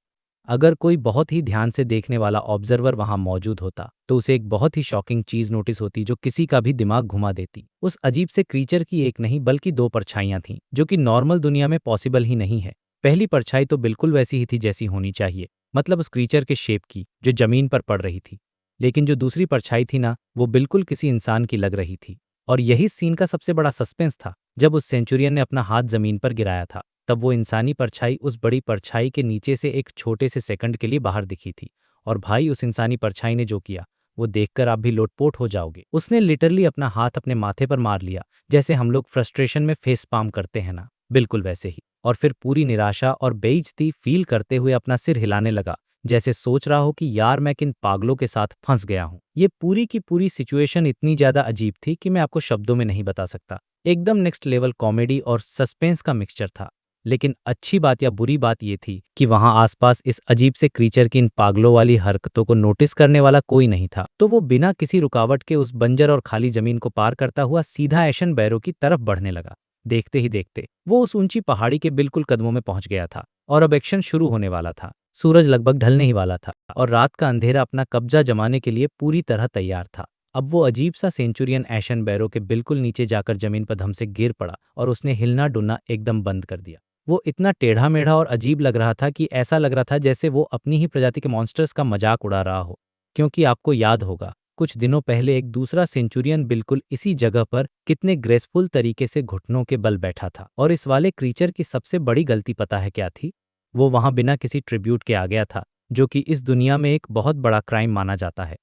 अगर कोई बहुत ही ध्यान से देखने वाला ऑब्जर्वर वहां मौजूद होता तो उसे एक बहुत ही शॉकिंग चीज नोटिस होती जो किसी का भी दिमाग घुमा देती। उस अजीब से क्रीचर की एक नहीं बल्कि दो परछाइयां थीं, जो कि नॉर्मल दुनिया में पॉसिबल ही नहीं है। पहली परछाई तो बिल्कुल वैसी ही थी जैसी होनी चाहिए, मतलब उस क्रीचर के शेप की जो जमीन पर पड़ रही थी। लेकिन जो दूसरी परछाई थी ना, वो बिल्कुल किसी इंसान की लग रही थी। और यही सीन का सबसे बड़ा सस्पेंस था। जब उस सेंचुरियन ने अपना हाथ जमीन पर गिराया था, तब वो इंसानी परछाई उस बड़ी परछाई के नीचे से एक छोटे से सेकंड के लिए बाहर दिखी थी। और भाई, उस इंसानी परछाई ने जो किया वो देखकर आप भी लोटपोट हो जाओगे। उसने लिटरली अपना हाथ अपने माथे पर मार लिया, जैसे हम लोग फ्रस्ट्रेशन में फेस पाम करते हैं ना, बिल्कुल वैसे ही। और फिर पूरी निराशा और बेइज्जती फील करते हुए अपना सिर हिलाने लगा, जैसे सोच रहा हो कि यार मैं किन पागलों के साथ फंस गया हूँ। ये पूरी की पूरी सिचुएशन इतनी ज्यादा अजीब थी कि मैं आपको शब्दों में नहीं बता सकता। एकदम नेक्स्ट लेवल कॉमेडी और सस्पेंस का मिक्सचर था। लेकिन अच्छी बात या बुरी बात ये थी कि वहां आसपास इस अजीब से क्रीचर की इन पागलों वाली हरकतों को नोटिस करने वाला कोई नहीं था। तो वो बिना किसी रुकावट के उस बंजर और खाली जमीन को पार करता हुआ सीधा एशन बैरो की तरफ बढ़ने लगा। देखते ही देखते वो उस ऊंची पहाड़ी के बिल्कुल कदमों में पहुंच गया था और अब एक्शन शुरू होने वाला था। सूरज लगभग ढलने ही वाला था और रात का अंधेरा अपना कब्जा जमाने के लिए पूरी तरह तैयार था। अब वो अजीब सा सेंचुरियन एशन बैरो के बिल्कुल नीचे जाकर जमीन पर धम से गिर पड़ा और उसने हिलना डुलना एकदम बंद कर दिया। वो इतना टेढ़ा मेढ़ा और अजीब लग रहा था कि ऐसा लग रहा था जैसे वो अपनी ही प्रजाति के मॉन्स्टर्स का मजाक उड़ा रहा हो। क्योंकि आपको याद होगा, कुछ दिनों पहले एक दूसरा सेंचुरियन बिल्कुल इसी जगह पर कितने ग्रेसफुल तरीके से घुटनों के बल बैठा था। और इस वाले क्रीचर की सबसे बड़ी गलती पता है क्या थी? वो वहां बिना किसी ट्रिब्यूट के आ गया था, जो कि इस दुनिया में एक बहुत बड़ा क्राइम माना जाता है।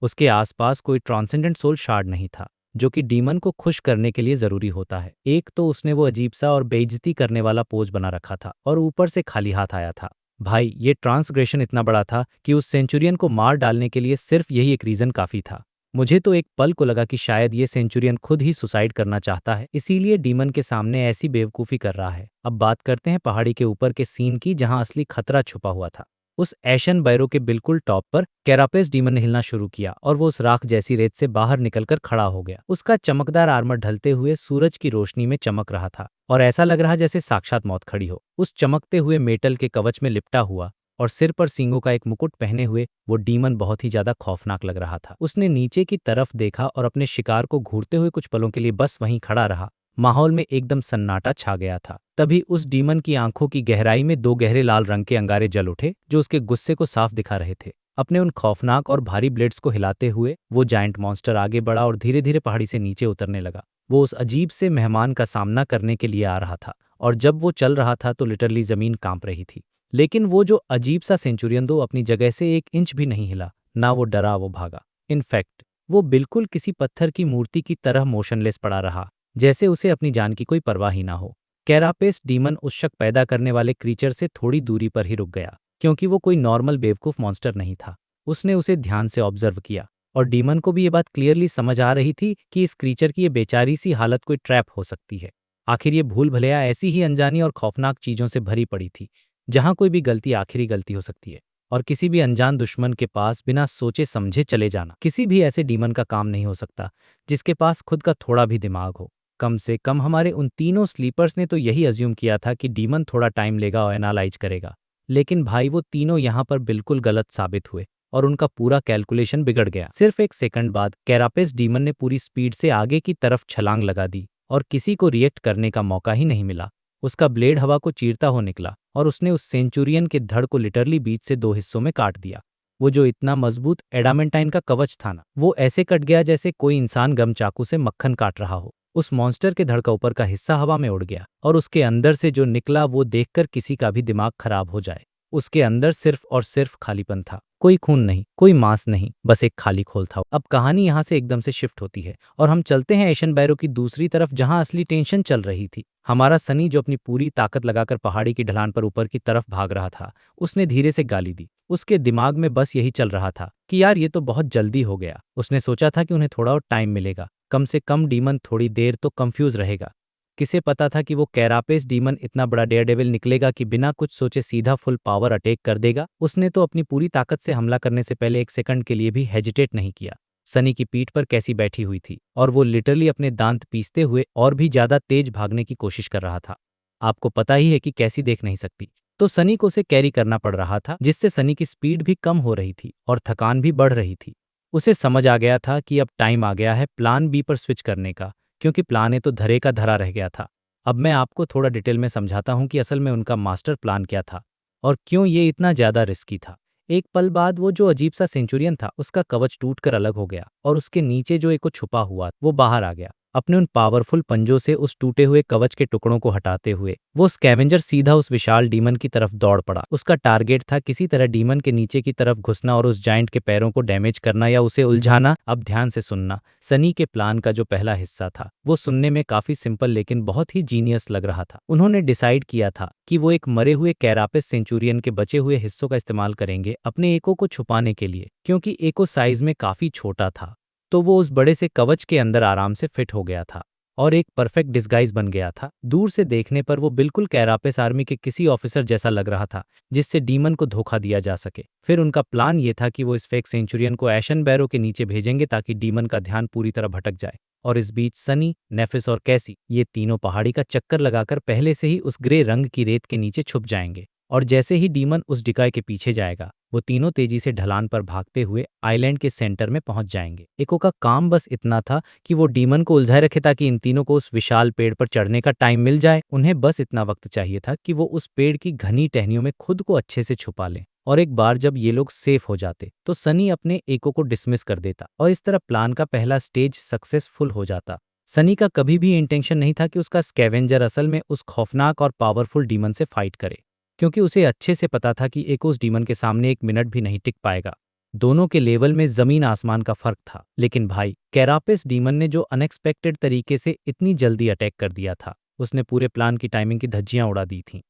उसके आसपास कोई ट्रांसेंडेंट सोल शार्ड नहीं था, जो कि डीमन को खुश करने के लिए जरूरी होता है। एक तो उसने वो अजीब सा और बेइज्जती करने वाला पोज बना रखा था और ऊपर से खाली हाथ आया था। भाई, ये ट्रांसग्रेशन इतना बड़ा था कि उस सेंचुरियन को मार डालने के लिए सिर्फ यही एक रीजन काफी था। मुझे तो एक पल को लगा कि शायद ये सेंचुरियन खुद ही सुसाइड करना चाहता है, इसीलिए डीमन के सामने ऐसी बेवकूफी कर रहा है। अब बात करते हैं पहाड़ी के ऊपर के सीन की, जहां असली खतरा छुपा हुआ था। उस एशन बैरो के बिल्कुल टॉप पर कैरापेस डीमन ने हिलना शुरू किया और वो उस राख जैसी रेत से बाहर निकलकर खड़ा हो गया। उसका चमकदार आर्मर ढलते हुए सूरज की रोशनी में चमक रहा था और ऐसा लग रहा जैसे साक्षात मौत खड़ी हो। उस चमकते हुए मेटल के कवच में लिपटा हुआ और सिर पर सींगों का एक मुकुट पहने हुए वो डीमन बहुत ही ज्यादा खौफनाक लग रहा था। उसने नीचे की तरफ देखा और अपने शिकार को घूरते हुए कुछ पलों के लिए बस वहीं खड़ा रहा। माहौल में एकदम सन्नाटा छा गया था। तभी उस डीमन की आंखों की गहराई में दो गहरे लाल रंग के अंगारे जल उठे, जो उसके गुस्से को साफ दिखा रहे थे। अपने उन खौफनाक और भारी ब्लेड्स को हिलाते हुए वो जायंट मॉन्स्टर आगे बढ़ा और धीरे धीरे पहाड़ी से नीचे उतरने लगा। वो उस अजीब से मेहमान का सामना करने के लिए आ रहा था और जब वो चल रहा था तो लिटरली जमीन कांप रही थी। लेकिन वो जो अजीब सा सेंचुरियन दो अपनी जगह से एक इंच भी नहीं हिला, ना वो डरा वो भागा। इनफैक्ट वो बिल्कुल किसी पत्थर की मूर्ति की तरह मोशनलेस पड़ा रहा, जैसे उसे अपनी जान की कोई परवाह ही ना हो। कैरापेस डीमन उस शक पैदा करने वाले क्रीचर से थोड़ी दूरी पर ही रुक गया, क्योंकि वो कोई नॉर्मल बेवकूफ मॉन्स्टर नहीं था। उसने उसे ध्यान से ऑब्जर्व किया और डीमन को भी ये बात क्लियरली समझ आ रही थी कि इस क्रीचर की ये बेचारी सी हालत कोई ट्रैप हो सकती है। आखिर ये भूल भुलैया ऐसी ही अनजानी और खौफनाक चीजों से भरी पड़ी थी, जहां कोई भी गलती आखिरी गलती हो सकती है। और किसी भी अनजान दुश्मन के पास बिना सोचे समझे चले जाना किसी भी ऐसे डीमन का काम नहीं हो सकता जिसके पास खुद का थोड़ा भी दिमाग हो। कम से कम हमारे उन तीनों स्लीपर्स ने तो यही अज्यूम किया था कि डीमन थोड़ा टाइम लेगा और एनालाइज करेगा। लेकिन भाई, वो तीनों यहाँ पर बिल्कुल गलत साबित हुए और उनका पूरा कैलकुलेशन बिगड़ गया। सिर्फ एक सेकंड बाद कैरापेस डीमन ने पूरी स्पीड से आगे की तरफ छलांग लगा दी और किसी को रिएक्ट करने का मौका ही नहीं मिला। उसका ब्लेड हवा को चीरता हो निकला और उसने उस सेंचुरियन के धड़ को लिटरली बीच से दो हिस्सों में काट दिया। वो जो इतना मजबूत एडामेंटाइन का कवच था ना, वो ऐसे कट गया जैसे कोई इंसान गम चाकू से मक्खन काट रहा हो। उस मॉन्स्टर के धड़ का ऊपर का हिस्सा हवा में उड़ गया और उसके अंदर से जो निकला वो देखकर किसी का भी दिमाग खराब हो जाए। उसके अंदर सिर्फ और सिर्फ खालीपन था, कोई खून नहीं, कोई मांस नहीं, बस एक खाली खोल था। अब कहानी यहाँ से एकदम से शिफ्ट होती है और हम चलते हैं एशन बैरो की दूसरी तरफ, जहाँ असली टेंशन चल रही थी। हमारा सनी, जो अपनी पूरी ताकत लगाकर पहाड़ी की ढलान पर ऊपर की तरफ भाग रहा था, उसने धीरे से गाली दी। उसके दिमाग में बस यही चल रहा था कि यार ये तो बहुत जल्दी हो गया। उसने सोचा था कि उन्हें थोड़ा और टाइम मिलेगा, कम से कम डीमन थोड़ी देर तो कंफ्यूज रहेगा। किसे पता था कि वो कैरापेस डीमन इतना बड़ा डेयरडेविल निकलेगा कि बिना कुछ सोचे सीधा फुल पावर अटैक कर देगा। उसने तो अपनी पूरी ताकत से हमला करने से पहले एक सेकंड के लिए भी हेजिटेट नहीं किया। सनी की पीठ पर कैसी बैठी हुई थी और वो लिटरली अपने दांत पीसते हुए और भी ज्यादा तेज भागने की कोशिश कर रहा था। आपको पता ही है कि कैसी देख नहीं सकती, तो सनी को उसे कैरी करना पड़ रहा था, जिससे सनी की स्पीड भी कम हो रही थी और थकान भी बढ़ रही थी। उसे समझ आ गया था कि अब टाइम आ गया है प्लान बी पर स्विच करने का, क्योंकि प्लान ए तो धरे का धरा रह गया था। अब मैं आपको थोड़ा डिटेल में समझाता हूँ कि असल में उनका मास्टर प्लान क्या था और क्यों ये इतना ज़्यादा रिस्की था। एक पल बाद वो जो अजीब सा सेंचुरियन था, उसका कवच टूटकर अलग हो गया और उसके नीचे जो एक छुपा हुआ वो बाहर आ गया। अपने उन पावरफुल पंजों से उस टूटे हुए कवच के टुकड़ों को हटाते हुए वो स्कैवेंजर सीधा उस विशाल डीमन की तरफ दौड़ पड़ा। उसका टारगेट था किसी तरह डीमन के नीचे की तरफ घुसना और उस जायंट के पैरों को डैमेज करना या उसे उलझाना। अब ध्यान से सुनना, सनी के प्लान का जो पहला हिस्सा था वो सुनने में काफी सिंपल लेकिन बहुत ही जीनियस लग रहा था। उन्होंने डिसाइड किया था कि वो एक मरे हुए कैरापेस सेंचुरियन के बचे हुए हिस्सों का इस्तेमाल करेंगे अपने एको को छुपाने के लिए, क्योंकि एको साइज में काफी छोटा था तो वो उस बड़े से कवच के अंदर आराम से फिट हो गया था और एक परफेक्ट डिस्गाइज बन गया था। दूर से देखने पर वो बिल्कुल कैरापेस आर्मी के किसी ऑफिसर जैसा लग रहा था, जिससे डीमन को धोखा दिया जा सके। फिर उनका प्लान ये था कि वो इस फेक सेंचुरियन को एशन बैरो के नीचे भेजेंगे ताकि डीमन का ध्यान पूरी तरह भटक जाए। और इस बीच सनी, नेफिस और कैसी, ये तीनों पहाड़ी का चक्कर लगाकर पहले से ही उस ग्रे रंग की रेत के नीचे छुप जाएंगे। और जैसे ही डीमन उस डिकाय के पीछे जाएगा, वो तीनों तेजी से ढलान पर भागते हुए आइलैंड के सेंटर में पहुंच जाएंगे। एको का काम बस इतना था कि वो डीमन को उलझाए रखे ताकि इन तीनों को उस विशाल पेड़ पर चढ़ने का टाइम मिल जाए। उन्हें बस इतना वक्त चाहिए था कि वो उस पेड़ की घनी टहनियों में खुद को अच्छे से छुपा लें। और एक बार जब ये लोग सेफ हो जाते तो सनी अपने एको को डिसमिस कर देता और इस तरह प्लान का पहला स्टेज सक्सेसफुल हो जाता। सनी का कभी भी इंटेंशन नहीं था कि उसका स्कैवेंजर असल में उस खौफनाक और पावरफुल डीमन से फाइट करे, क्योंकि उसे अच्छे से पता था कि एको उस डीमन के सामने एक मिनट भी नहीं टिक पाएगा। दोनों के लेवल में जमीन आसमान का फर्क था। लेकिन भाई, कैरापेस डीमन ने जो अनएक्सपेक्टेड तरीके से इतनी जल्दी अटैक कर दिया था, उसने पूरे प्लान की टाइमिंग की धज्जियां उड़ा दी थीं।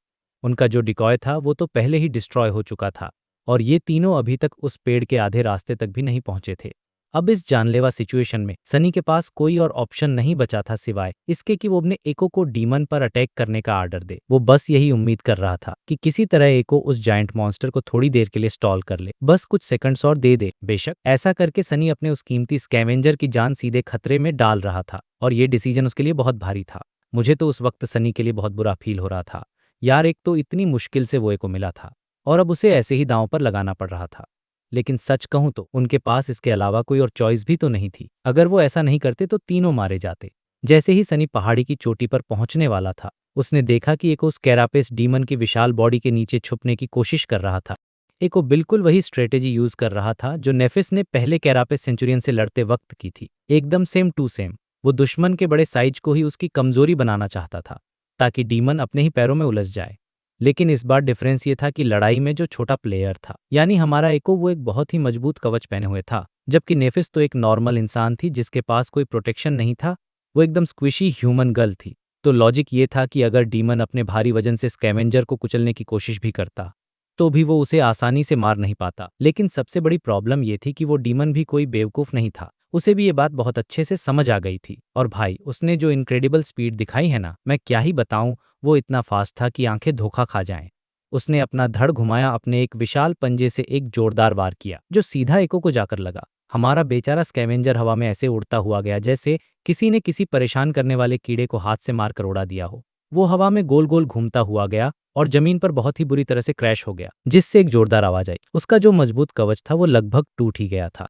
उनका जो डिकॉय था वो तो पहले ही डिस्ट्रॉय हो चुका था और ये तीनों अभी तक उस पेड़ के आधे रास्ते तक भी नहीं पहुंचे थे। अब इस जानलेवा सिचुएशन में सनी के पास कोई और ऑप्शन नहीं बचा था सिवाय इसके कि वो अपने एको को डीमन पर अटैक करने का आर्डर दे। वो बस यही उम्मीद कर रहा था कि किसी तरह एको उस जायंट मॉन्स्टर को थोड़ी देर के लिए स्टॉल कर ले, बस कुछ सेकंड्स और दे दे। बेशक ऐसा करके सनी अपने उस कीमती स्कैवेंजर की जान सीधे खतरे में डाल रहा था और ये डिसीजन उसके लिए बहुत भारी था। मुझे तो उस वक्त सनी के लिए बहुत बुरा फील हो रहा था। यार, एक तो इतनी मुश्किल से वो एको मिला था और अब उसे ऐसे ही दांव पर लगाना पड़ रहा था। लेकिन सच कहूं तो उनके पास इसके अलावा कोई और चॉइस भी तो नहीं थी। अगर वो ऐसा नहीं करते तो तीनों मारे जाते। जैसे ही सनी पहाड़ी की चोटी पर पहुंचने वाला था, उसने देखा कि एको उस कैरापेस डीमन की विशाल बॉडी के नीचे छुपने की कोशिश कर रहा था। एको बिल्कुल वही स्ट्रेटेजी यूज कर रहा था जो नेफिस ने पहले कैरापेस सेंचुरियन से लड़ते वक्त की थी, एकदम सेम टू सेम। वो दुश्मन के बड़े साइज को ही उसकी कमजोरी बनाना चाहता था ताकि डीमन अपने ही पैरों में उलझ जाए। लेकिन इस बार डिफरेंस ये था कि लड़ाई में जो छोटा प्लेयर था, यानी हमारा एको, वो एक बहुत ही मजबूत कवच पहने हुए था, जबकि नेफिस तो एक नॉर्मल इंसान थी जिसके पास कोई प्रोटेक्शन नहीं था। वो एकदम स्क्विशी ह्यूमन गर्ल थी। तो लॉजिक ये था कि अगर डीमन अपने भारी वजन से स्कैवेंजर को कुचलने की कोशिश भी करता तो भी वो उसे आसानी से मार नहीं पाता। लेकिन सबसे बड़ी प्रॉब्लम ये थी कि वो डीमन भी कोई बेवकूफ़ नहीं था। उसे भी ये बात बहुत अच्छे से समझ आ गई थी। और भाई, उसने जो इनक्रेडिबल स्पीड दिखाई है ना, मैं क्या ही बताऊं। वो इतना फास्ट था कि आंखें धोखा खा जाएं। उसने अपना धड़ घुमाया, अपने एक विशाल पंजे से एक जोरदार वार किया जो सीधा एको को जाकर लगा। हमारा बेचारा स्कैवेंजर हवा में ऐसे उड़ता हुआ गया जैसे किसी ने किसी परेशान करने वाले कीड़े को हाथ से मार कर उड़ा दिया हो। वो हवा में गोल गोल घूमता हुआ गया और जमीन पर बहुत ही बुरी तरह से क्रैश हो गया, जिससे एक जोरदार आवाज आई। उसका जो मजबूत कवच था वो लगभग टूट ही गया था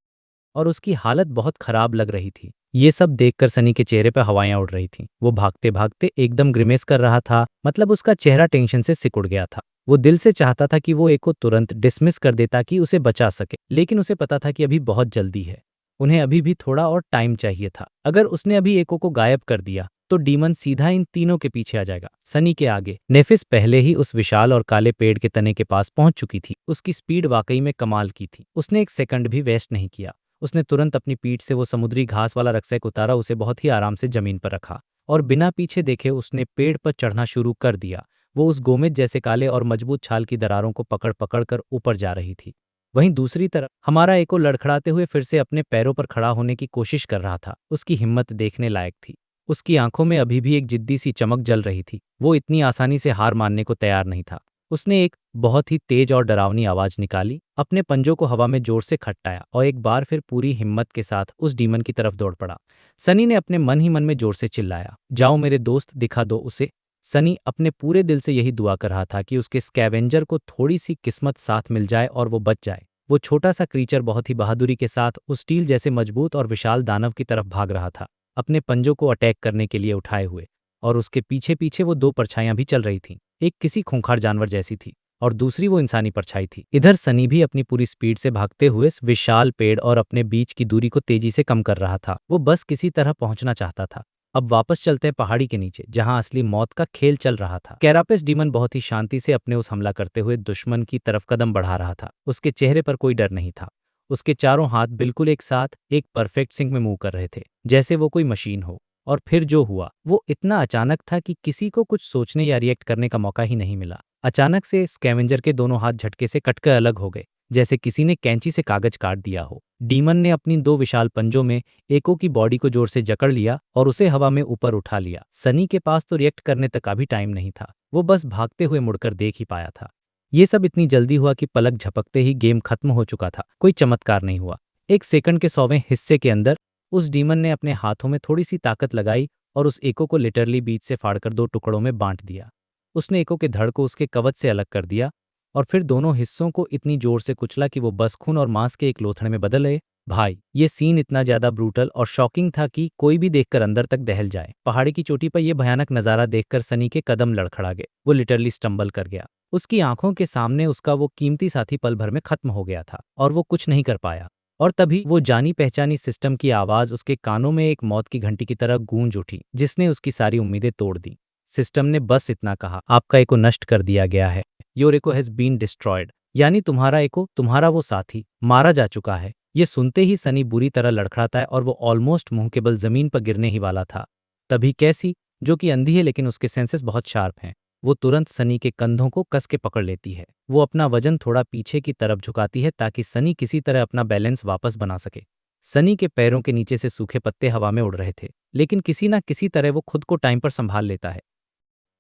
और उसकी हालत बहुत खराब लग रही थी। ये सब देखकर सनी के चेहरे पर हवाएं उड़ रही थीं। वो भागते भागते एकदम ग्रिमेस कर रहा था, मतलब उसका चेहरा टेंशन से सिकुड़ गया था। वो दिल से चाहता था कि वो एको तुरंत डिसमिस कर देता कि उसे बचा सके, लेकिन उसे पता था कि अभी बहुत जल्दी है। उन्हें अभी भी थोड़ा और टाइम चाहिए था। अगर उसने अभी एको को गायब कर दिया तो डीमन सीधा इन तीनों के पीछे आ जाएगा। सनी के आगे नेफिस पहले ही उस विशाल और काले पेड़ के तने के पास पहुंच चुकी थी। उसकी स्पीड वाकई में कमाल की थी। उसने एक सेकंड भी वेस्ट नहीं किया। उसने तुरंत अपनी पीठ से वो समुद्री घास वाला रक्सैक उतारा, उसे बहुत ही आराम से जमीन पर रखा और बिना पीछे देखे उसने पेड़ पर चढ़ना शुरू कर दिया। वो उस गोमेज जैसे काले और मजबूत छाल की दरारों को पकड़ पकड़ कर ऊपर जा रही थी। वहीं दूसरी तरफ हमारा एको लड़खड़ाते हुए फिर से अपने पैरों पर खड़ा होने की कोशिश कर रहा था। उसकी हिम्मत देखने लायक थी। उसकी आंखों में अभी भी एक जिद्दी सी चमक जल रही थी। वो इतनी आसानी से हार मानने को तैयार नहीं था। उसने एक बहुत ही तेज और डरावनी आवाज निकाली, अपने पंजों को हवा में जोर से खटकाया और एक बार फिर पूरी हिम्मत के साथ उस डीमन की तरफ दौड़ पड़ा। सनी ने अपने मन ही मन में जोर से चिल्लाया, जाओ मेरे दोस्त, दिखा दो उसे। सनी अपने पूरे दिल से यही दुआ कर रहा था कि उसके स्कैवेंजर को थोड़ी सी किस्मत साथ मिल जाए और वो बच जाए। वो छोटा सा क्रीचर बहुत ही बहादुरी के साथ उस स्टील जैसे मजबूत और विशाल दानव की तरफ भाग रहा था, अपने पंजों को अटैक करने के लिए उठाए हुए। और उसके पीछे पीछे वो दो परछाइयां भी चल रही थीं। एक किसी खूंखार जानवर जैसी थी और दूसरी वो इंसानी परछाई थी। इधर सनी भी अपनी पूरी स्पीड से भागते हुए इस विशाल पेड़ और अपने बीच की दूरी को तेजी से कम कर रहा था। वो बस किसी तरह पहुंचना चाहता था। अब वापस चलते हैं पहाड़ी के नीचे, जहां असली मौत का खेल चल रहा था। कैरापेस डीमन बहुत ही शांति से अपने उस हमला करते हुए दुश्मन की तरफ कदम बढ़ा रहा था। उसके चेहरे पर कोई डर नहीं था। उसके चारों हाथ बिल्कुल एक साथ एक परफेक्ट सिंक में मूव कर रहे थे, जैसे वो कोई मशीन हो। और फिर जो हुआ वो इतना अचानक था कि किसी को कुछ सोचने या रिएक्ट करने का मौका ही नहीं मिला। अचानक से स्कैवेंजर के दोनों हाथ झटके से कटकर अलग हो गए, जैसे किसी ने कैंची से कागज काट दिया हो। डीमन ने अपनी दो विशाल पंजों में एको की बॉडी को जोर से जकड़ लिया और उसे हवा में ऊपर उठा लिया। सनी के पास तो रिएक्ट करने तक का भी टाइम नहीं था। वो बस भागते हुए मुड़कर देख ही पाया था। ये सब इतनी जल्दी हुआ कि पलक झपकते ही गेम खत्म हो चुका था। कोई चमत्कार नहीं हुआ। एक सेकंड के 100वें हिस्से के अंदर उस डीमन ने अपने हाथों में थोड़ी सी ताकत लगाई और उस एको को लिटरली बीच से फाड़कर दो टुकड़ों में बांट दिया। उसने एको के धड़ को उसके कवच से अलग कर दिया और फिर दोनों हिस्सों को इतनी जोर से कुचला कि वो बस खून और मांस के एक लोथड़े में बदल गए। भाई, ये सीन इतना ज्यादा ब्रूटल और शॉकिंग था कि कोई भी देखकर अंदर तक दहल जाए। पहाड़ी की चोटी पर यह भयानक नजारा देखकर सनी के कदम लड़खड़ा गए। वो लिटरली स्टंबल कर गया। उसकी आंखों के सामने उसका वो कीमती साथी पल भर में खत्म हो गया था और वो कुछ नहीं कर पाया। और तभी वो जानी पहचानी सिस्टम की आवाज उसके कानों में एक मौत की घंटी की तरह गूंज उठी, जिसने उसकी सारी उम्मीदें तोड़ दी। सिस्टम ने बस इतना कहा, आपका एको नष्ट कर दिया गया है। Your ego has been destroyed. यानी तुम्हारा एको, तुम्हारा वो साथी, मारा जा चुका है। ये सुनते ही सनी बुरी तरह लड़खड़ाता है और वो ऑलमोस्ट मुंह के बल जमीन पर गिरने ही वाला था। तभी कैसी, जो कि अंधी है लेकिन उसके सेंसेस बहुत शार्प हैं, वो तुरंत सनी के कंधों को कस के पकड़ लेती है। वो अपना वजन थोड़ा पीछे की तरफ झुकाती है ताकि सनी किसी तरह अपना बैलेंस वापस बना सके। सनी के पैरों के नीचे से सूखे पत्ते हवा में उड़ रहे थे, लेकिन किसी ना किसी तरह वो खुद को टाइम पर संभाल लेता है।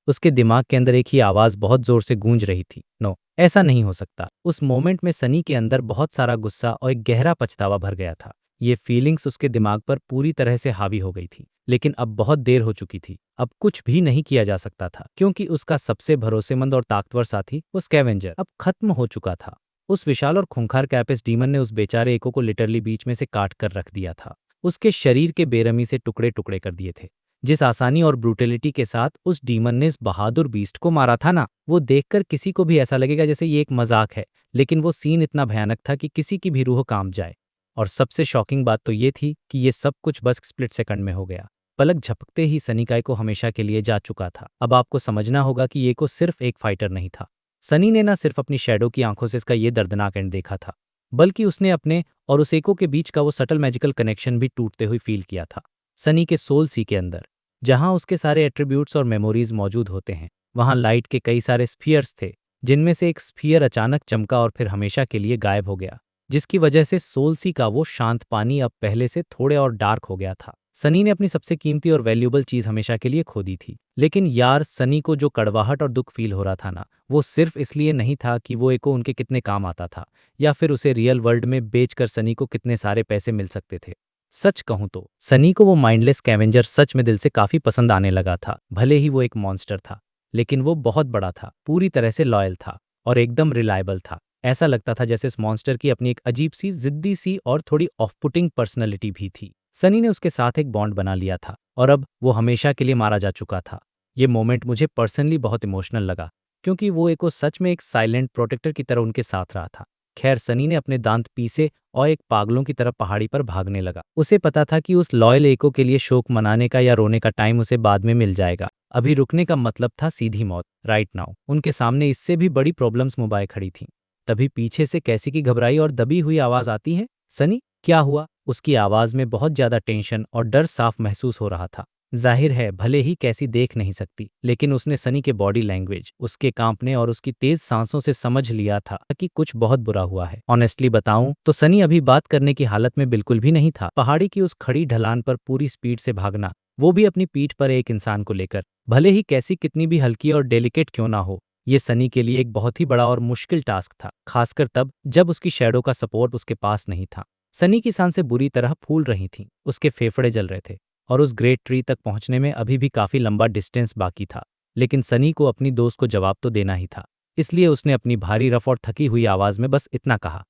उसके दिमाग के अंदर एक ही आवाज बहुत जोर से गूंज रही थी, नो, ऐसा नहीं हो सकता। उस मोमेंट में सनी के अंदर बहुत सारा गुस्सा और एक गहरा पछतावा भर गया था। ये फीलिंग्स उसके दिमाग पर पूरी तरह से हावी हो गई थी, लेकिन अब बहुत देर हो चुकी थी। अब कुछ भी नहीं किया जा सकता था, क्योंकि उसका सबसे भरोसेमंद और ताकतवर साथी, वो स्कैवेंजर, अब खत्म हो चुका था। उस विशाल और खूंखार कैपेस डीमन ने उस बेचारे एको को लिटरली बीच में से काट कर रख दिया था। उसके शरीर के बेरहमी से टुकड़े टुकड़े कर दिए थे। जिस आसानी और ब्रूटलिटी के साथ उस डीमन ने इस बहादुर बीस्ट को मारा था ना, वो देखकर किसी को भी ऐसा लगेगा जैसे ये एक मजाक है। लेकिन वो सीन इतना भयानक था कि किसी की भी रूह कांप जाए। और सबसे शॉकिंग बात तो ये थी कि ये सब कुछ बस स्प्लिट सेकंड में हो गया। पलक झपकते ही सनी का एको हमेशा के लिए जा चुका था। अब आपको समझना होगा कि ये को सिर्फ एक फाइटर नहीं था। सनी ने ना सिर्फ अपनी शैडो की आंखों से इसका ये दर्दनाक एंड देखा था, बल्कि उसने अपने और उस एको के बीच का वो सटल मैजिकल कनेक्शन भी टूटते हुए फील किया था। सनी के सोल सी के अंदर, जहां उसके सारे एट्रीब्यूट्स और मेमोरीज मौजूद होते हैं, वहां लाइट के कई सारे स्फीयर्स थे, जिनमें से एक स्फीयर अचानक चमका और फिर हमेशा के लिए गायब हो गया, जिसकी वजह से सोलसी का वो शांत पानी अब पहले से थोड़े और डार्क हो गया था। सनी ने अपनी सबसे कीमती और वैल्यूएबल चीज हमेशा के लिए खो दी थी। लेकिन यार, सनी को जो कड़वाहट और दुख फील हो रहा था ना, वो सिर्फ इसलिए नहीं था कि वो एको उनके कितने काम आता था, या फिर उसे रियल वर्ल्ड में बेचकर सनी को कितने सारे पैसे मिल सकते थे। सच कहूं तो सनी को वो माइंडलेस स्कैवेंजर सच में दिल से काफी पसंद आने लगा था। भले ही वो एक मॉन्स्टर था, लेकिन वो बहुत बड़ा था, पूरी तरह से लॉयल था और एकदम रिलायबल था। ऐसा लगता था जैसे इस मॉन्स्टर की अपनी एक अजीब सी, जिद्दी सी और थोड़ी ऑफ पुटिंग पर्सनैलिटी भी थी। सनी ने उसके साथ एक बॉन्ड बना लिया था और अब वो हमेशा के लिए मारा जा चुका था। ये मोमेंट मुझे पर्सनली बहुत इमोशनल लगा, क्योंकि वो एको सच में एक साइलेंट प्रोटेक्टर की तरह उनके साथ रहा था। खैर सनी ने अपने दांत पीसे और एक पागलों की तरह पहाड़ी पर भागने लगा। उसे पता था कि उस लॉयल एको के लिए शोक मनाने का या रोने का टाइम उसे बाद में मिल जाएगा। अभी रुकने का मतलब था सीधी मौत, राइट नाउ। उनके सामने इससे भी बड़ी प्रॉब्लम्स मोबाइल खड़ी थीं। तभी पीछे से कैसी की घबराई और दबी हुई आवाज आती है, सनी क्या हुआ? उसकी आवाज में बहुत ज्यादा टेंशन और डर साफ महसूस हो रहा था। जाहिर है भले ही कैसी देख नहीं सकती, लेकिन उसने सनी के बॉडी लैंग्वेज, उसके कांपने और उसकी तेज सांसों से समझ लिया था कि कुछ बहुत बुरा हुआ है। ऑनेस्टली बताऊं तो सनी अभी बात करने की हालत में बिल्कुल भी नहीं था। पहाड़ी की उस खड़ी ढलान पर पूरी स्पीड से भागना, वो भी अपनी पीठ पर एक इंसान को लेकर, भले ही कैसी कितनी भी हल्की और डेलिकेट क्यों ना हो, ये सनी के लिए एक बहुत ही बड़ा और मुश्किल टास्क था, खासकर तब जब उसकी शैडो का सपोर्ट उसके पास नहीं था। सनी की सांसें बुरी तरह फूल रही थीं, उसके फेफड़े जल रहे थे और उस ग्रेट ट्री तक पहुंचने में अभी भी काफी लंबा डिस्टेंस बाकी था। लेकिन सनी को अपनी दोस्त को जवाब तो देना ही था, इसलिए उसने अपनी भारी रफ और थकी हुई आवाज में बस इतना कहा,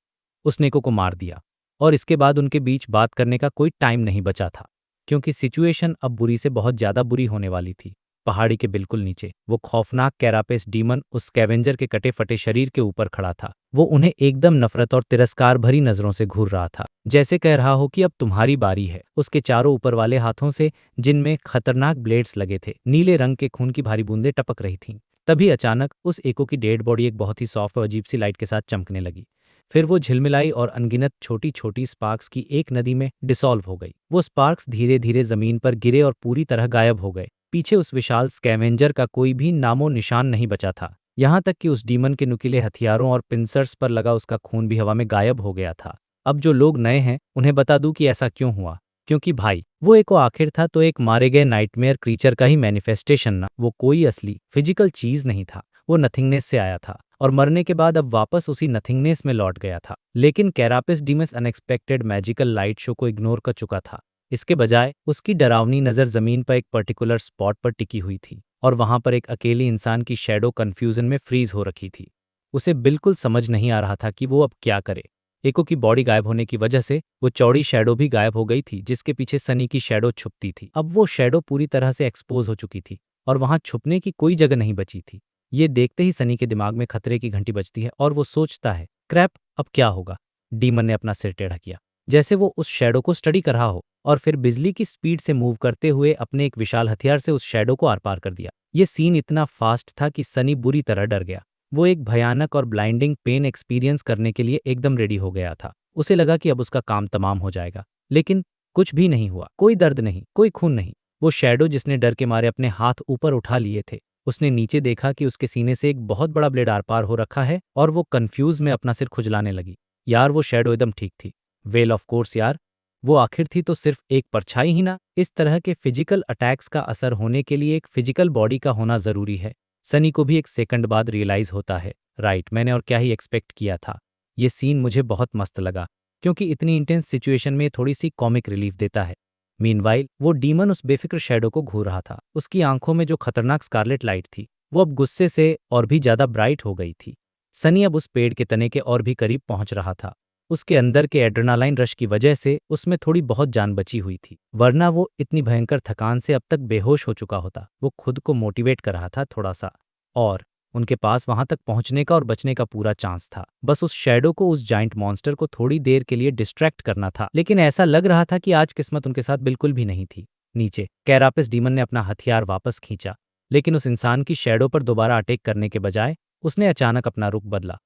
उसने एको को मार दिया। और इसके बाद उनके बीच बात करने का कोई टाइम नहीं बचा था, क्योंकि सिचुएशन अब बुरी से बहुत ज्यादा बुरी होने वाली थी। पहाड़ी के बिल्कुल नीचे वो खौफनाक कैरापेस डीमन उस स्कैवेंजर के कटे फटे शरीर के ऊपर खड़ा था। वो उन्हें एकदम नफरत और तिरस्कार भरी नजरों से घूर रहा था, जैसे कह रहा हो कि अब तुम्हारी बारी है। उसके चारों ऊपर वाले हाथों से, जिनमें खतरनाक ब्लेड्स लगे थे, नीले रंग के खून की भारी बूंदें टपक रही थीं। तभी अचानक उस एको की डेड बॉडी एक बहुत ही सॉफ्ट और अजीब सी लाइट के साथ चमकने लगी। फिर वो झिलमिलाई और अनगिनत छोटी छोटी स्पार्क्स की एक नदी में डिसॉल्व हो गई। वो स्पार्क्स धीरे धीरे जमीन पर गिरे और पूरी तरह गायब हो गए। पीछे उस विशाल स्कैवेंजर का कोई भी नामो निशान नहीं बचा था। यहाँ तक कि उस डीमन के नुकीले हथियारों और पिंसर्स पर लगा उसका खून भी हवा में गायब हो गया था। अब जो लोग नए हैं उन्हें बता दूं कि ऐसा क्यों हुआ, क्योंकि भाई वो एको आखिर था तो एक मारे गए नाइटमेयर क्रीचर का ही मैनिफेस्टेशन ना, वो कोई असली फिजिकल चीज नहीं था। वो नथिंगनेस से आया था और मरने के बाद अब वापस उसी नथिंगनेस में लौट गया था। लेकिन कैरापिस डीमस अनएक्सपेक्टेड मैजिकल लाइट शो को इग्नोर कर चुका था। इसके बजाय उसकी डरावनी नज़र जमीन पर एक पर्टिकुलर स्पॉट पर टिकी हुई थी और वहां पर एक अकेली इंसान की शैडो कंफ्यूजन में फ्रीज हो रखी थी। उसे बिल्कुल समझ नहीं आ रहा था कि वो अब क्या करे। एको की बॉडी गायब होने की वजह से वो चौड़ी शैडो भी गायब हो गई थी, जिसके पीछे सनी की शैडो छुपती थी। अब वो शैडो पूरी तरह से एक्सपोज हो चुकी थी और वहां छुपने की कोई जगह नहीं बची थी। ये देखते ही सनी के दिमाग में खतरे की घंटी बजती है और वो सोचता है, क्रैप, अब क्या होगा? डीमन ने अपना सिर टेढ़ा किया, जैसे वो उस शैडो को स्टडी कर रहा हो, और फिर बिजली की स्पीड से मूव करते हुए अपने एक विशाल हथियार से उस शैडो को आर पार कर दिया। ये सीन इतना फास्ट था कि सनी बुरी तरह डर गया। वो एक भयानक और ब्लाइंडिंग पेन एक्सपीरियंस करने के लिए एकदम रेडी हो गया था। उसे लगा कि अब उसका काम तमाम हो जाएगा, लेकिन कुछ भी नहीं हुआ। कोई दर्द नहीं, कोई खून नहीं। वो शैडो जिसने डर के मारे अपने हाथ ऊपर उठा लिए थे, उसने नीचे देखा कि उसके सीने से एक बहुत बड़ा ब्लेड आर पार हो रखा है और वो कंफ्यूज में अपना सिर खुजलाने लगी। यार वो शैडो एकदम ठीक थी। वेल ऑफ कोर्स यार, वो आखिर थी तो सिर्फ एक परछाई ही ना। इस तरह के फिजिकल अटैक्स का असर होने के लिए एक फिजिकल बॉडी का होना जरूरी है। सनी को भी एक सेकंड बाद रियलाइज होता है, राइट, मैंने और क्या ही एक्सपेक्ट किया था। ये सीन मुझे बहुत मस्त लगा, क्योंकि इतनी इंटेंस सिचुएशन में थोड़ी सी कॉमिक रिलीफ देता है। मीनवाइल वो डीमन उस बेफिक्र शैडो को घूर रहा था। उसकी आंखों में जो खतरनाक स्कारलेट लाइट थी, वो अब गुस्से से और भी ज्यादा ब्राइट हो गई थी। सनी अब उस पेड़ के तने के और भी करीब पहुंच रहा था। उसके अंदर के एड्रेनालाइन रश की वजह से उसमें थोड़ी बहुत जान बची हुई थी, वरना वो इतनी भयंकर थकान से अब तक बेहोश हो चुका होता। वो खुद को मोटिवेट कर रहा था थोड़ा सा, और उनके पास वहां तक पहुंचने का और बचने का पूरा चांस था। बस उस शैडो को, उस जाइंट मॉन्स्टर को थोड़ी देर के लिए डिस्ट्रैक्ट करना था। लेकिन ऐसा लग रहा था कि आज किस्मत उनके साथ बिल्कुल भी नहीं थी। नीचे कैरापिस डीमन ने अपना हथियार वापस खींचा, लेकिन उस इंसान की शैडो पर दोबारा अटैक करने के बजाय उसने अचानक अपना रुख बदला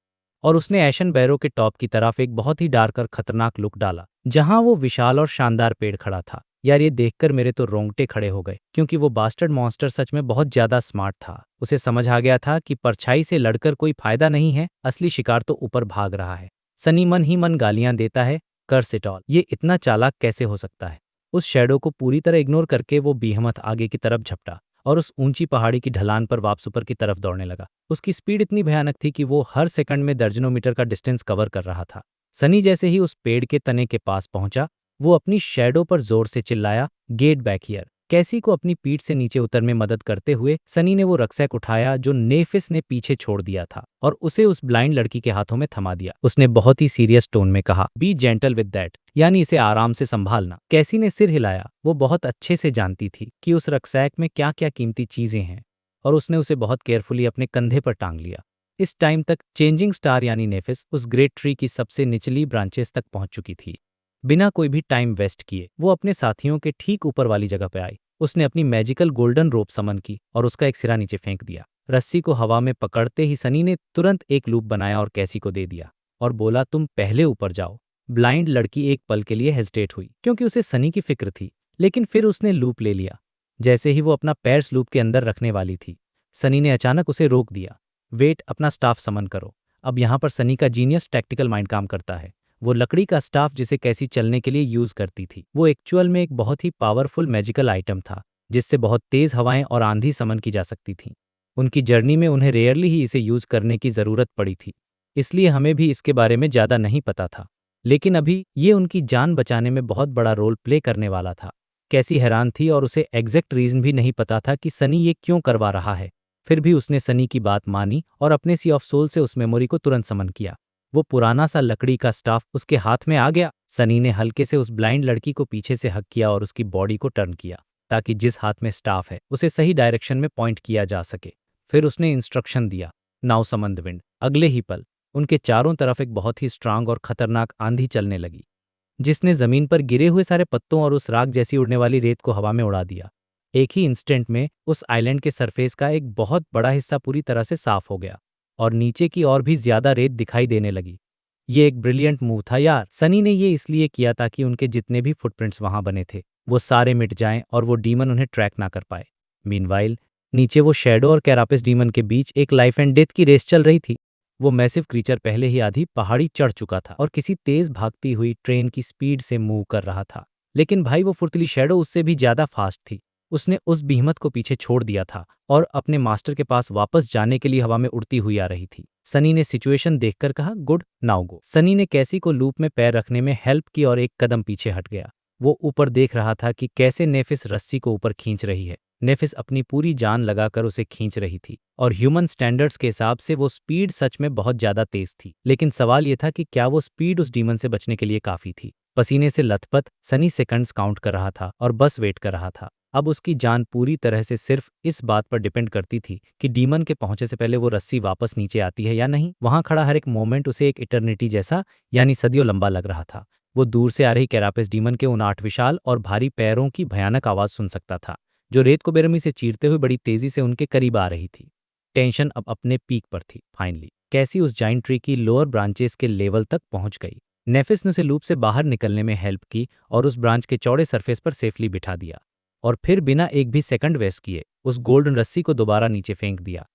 और उसने एशन बैरो के टॉप की तरफ एक बहुत ही डार्क और खतरनाक लुक डाला, जहां वो विशाल और शानदार पेड़ खड़ा था। यार ये देखकर मेरे तो रोंगटे खड़े हो गए, क्योंकि वो बास्टर्ड मॉन्स्टर सच में बहुत ज्यादा स्मार्ट था। उसे समझ आ गया था कि परछाई से लड़कर कोई फायदा नहीं है, असली शिकार तो ऊपर भाग रहा है। सनी मन ही मन गालियां देता है, कर्स इट ऑल, ये इतना चालाक कैसे हो सकता है। उस शैडो को पूरी तरह इग्नोर करके वो बेहिम्मत आगे की तरफ झपटा और उस ऊंची पहाड़ी की ढलान पर वापस ऊपर की तरफ दौड़ने लगा। उसकी स्पीड इतनी भयानक थी कि वो हर सेकंड में दर्जनों मीटर का डिस्टेंस कवर कर रहा था। सनी जैसे ही उस पेड़ के तने के पास पहुंचा, वो अपनी शैडो पर जोर से चिल्लाया, गेट बैक हियर। कैसी को अपनी पीठ से नीचे उतर में मदद करते हुए सनी ने वो रक्सैक उठाया जो नेफिस ने पीछे छोड़ दिया था और उसे उस ब्लाइंड लड़की के हाथों में थमा दिया। उसने बहुत ही सीरियस टोन में कहा, बी जेंटल विद दैट, यानी इसे आराम से संभालना। कैसी ने सिर हिलाया। वो बहुत अच्छे से जानती थी कि उस रक्सैक में क्या क्या कीमती चीजें हैं, और उसने उसे बहुत केयरफुली अपने कंधे पर टांग लिया। इस टाइम तक चेंजिंग स्टार यानी नेफिस उस ग्रेट ट्री की सबसे निचली ब्रांचेस तक पहुंच चुकी थी। बिना कोई भी टाइम वेस्ट किए वो अपने साथियों के ठीक ऊपर वाली जगह पे आई। उसने अपनी मैजिकल गोल्डन रोप समन की और उसका एक सिरा नीचे फेंक दिया। रस्सी को हवा में पकड़ते ही सनी ने तुरंत एक लूप बनाया और कैसी को दे दिया और बोला, तुम पहले ऊपर जाओ। ब्लाइंड लड़की एक पल के लिए हेजिटेट हुई क्योंकि उसे सनी की फिक्र थी, लेकिन फिर उसने लूप ले लिया। जैसे ही वो अपना पैर लूप के अंदर रखने वाली थी, सनी ने अचानक उसे रोक दिया। वेट, अपना स्टाफ समन करो। अब यहाँ पर सनी का जीनियस टैक्टिकल माइंड काम करता है। वो लकड़ी का स्टाफ जिसे कैसी चलने के लिए यूज करती थी, वो एक्चुअल में एक बहुत ही पावरफुल मैजिकल आइटम था जिससे बहुत तेज हवाएं और आंधी समन की जा सकती थीं। उनकी जर्नी में उन्हें रेयरली ही इसे यूज करने की जरूरत पड़ी थी, इसलिए हमें भी इसके बारे में ज्यादा नहीं पता था। लेकिन अभी ये उनकी जान बचाने में बहुत बड़ा रोल प्ले करने वाला था। कैसी हैरान थी और उसे एग्जैक्ट रीजन भी नहीं पता था कि सनी ये क्यों करवा रहा है। फिर भी उसने सनी की बात मानी और अपने सी ऑफ सोल से उस मेमोरी को तुरंत समन किया। वो पुराना सा लकड़ी का स्टाफ उसके हाथ में आ गया। सनी ने हल्के से उस ब्लाइंड लड़की को पीछे से हक किया और उसकी बॉडी को टर्न किया ताकि जिस हाथ में स्टाफ है उसे सही डायरेक्शन में पॉइंट किया जा सके। फिर उसने इंस्ट्रक्शन दिया, नाउ समन द विंड। अगले ही पल उनके चारों तरफ एक बहुत ही स्ट्रांग और खतरनाक आंधी चलने लगी, जिसने जमीन पर गिरे हुए सारे पत्तों और उस राख जैसी उड़ने वाली रेत को हवा में उड़ा दिया। एक ही इंस्टेंट में उस आइलैंड के सरफेस का एक बहुत बड़ा हिस्सा पूरी तरह से साफ हो गया और नीचे की और भी ज्यादा रेत दिखाई देने लगी। ये एक ब्रिलियंट मूव था यार। सनी ने ये इसलिए किया ताकि उनके जितने भी फुटप्रिंट्स वहां बने थे वो सारे मिट जाएं और वो डीमन उन्हें ट्रैक ना कर पाए। मीनवाइल नीचे वो शैडो और कैरापिस डीमन के बीच एक लाइफ एंड डेथ की रेस चल रही थी। वो मैसिव क्रीचर पहले ही आधी पहाड़ी चढ़ चुका था और किसी तेज भागती हुई ट्रेन की स्पीड से मूव कर रहा था। लेकिन भाई वो फुर्तीली शैडो उससे भी ज्यादा फास्ट थी। उसने उस बीहमत को पीछे छोड़ दिया था और अपने मास्टर के पास वापस जाने के लिए हवा में उड़ती हुई आ रही थी। सनी ने सिचुएशन देखकर कहा, गुड, नाउ गो। सनी ने कैसी को लूप में पैर रखने में हेल्प की और एक कदम पीछे हट गया। वो ऊपर देख रहा था कि कैसे नेफिस रस्सी को ऊपर खींच रही है। नेफिस अपनी पूरी जान लगाकर उसे खींच रही थी और ह्यूमन स्टैंडर्ड्स के हिसाब से वो स्पीड सच में बहुत ज्यादा तेज थी। लेकिन सवाल ये था कि क्या वो स्पीड उस डीमन से बचने के लिए काफी थी। पसीने से लथपथ सनी सेकंड्स काउंट कर रहा था और बस वेट कर रहा था। अब उसकी जान पूरी तरह से सिर्फ इस बात पर डिपेंड करती थी कि डीमन के पहुंचे से पहले वो रस्सी वापस नीचे आती है या नहीं। वहां खड़ा हर एक मोमेंट उसे एक इटर्निटी जैसा यानी सदियों लंबा लग रहा था। वो दूर से आ रही कैरापिस डीमन के उन 8 विशाल और भारी पैरों की भयानक आवाज सुन सकता था जो रेत को बेरहमी से चीरते हुए बड़ी तेजी से उनके करीब आ रही थी। टेंशन अब अपने पीक पर थी। फाइनली कैसी उस जाइंट ट्री की लोअर ब्रांचेस के लेवल तक पहुंच गई। नेफिस ने उसे लूप से बाहर निकलने में हेल्प की और उस ब्रांच के चौड़े सरफेस पर सेफली बिठा दिया और फिर बिना एक भी सेकंड वेस्ट किए उस गोल्डन रस्सी को दोबारा नीचे फेंक दिया।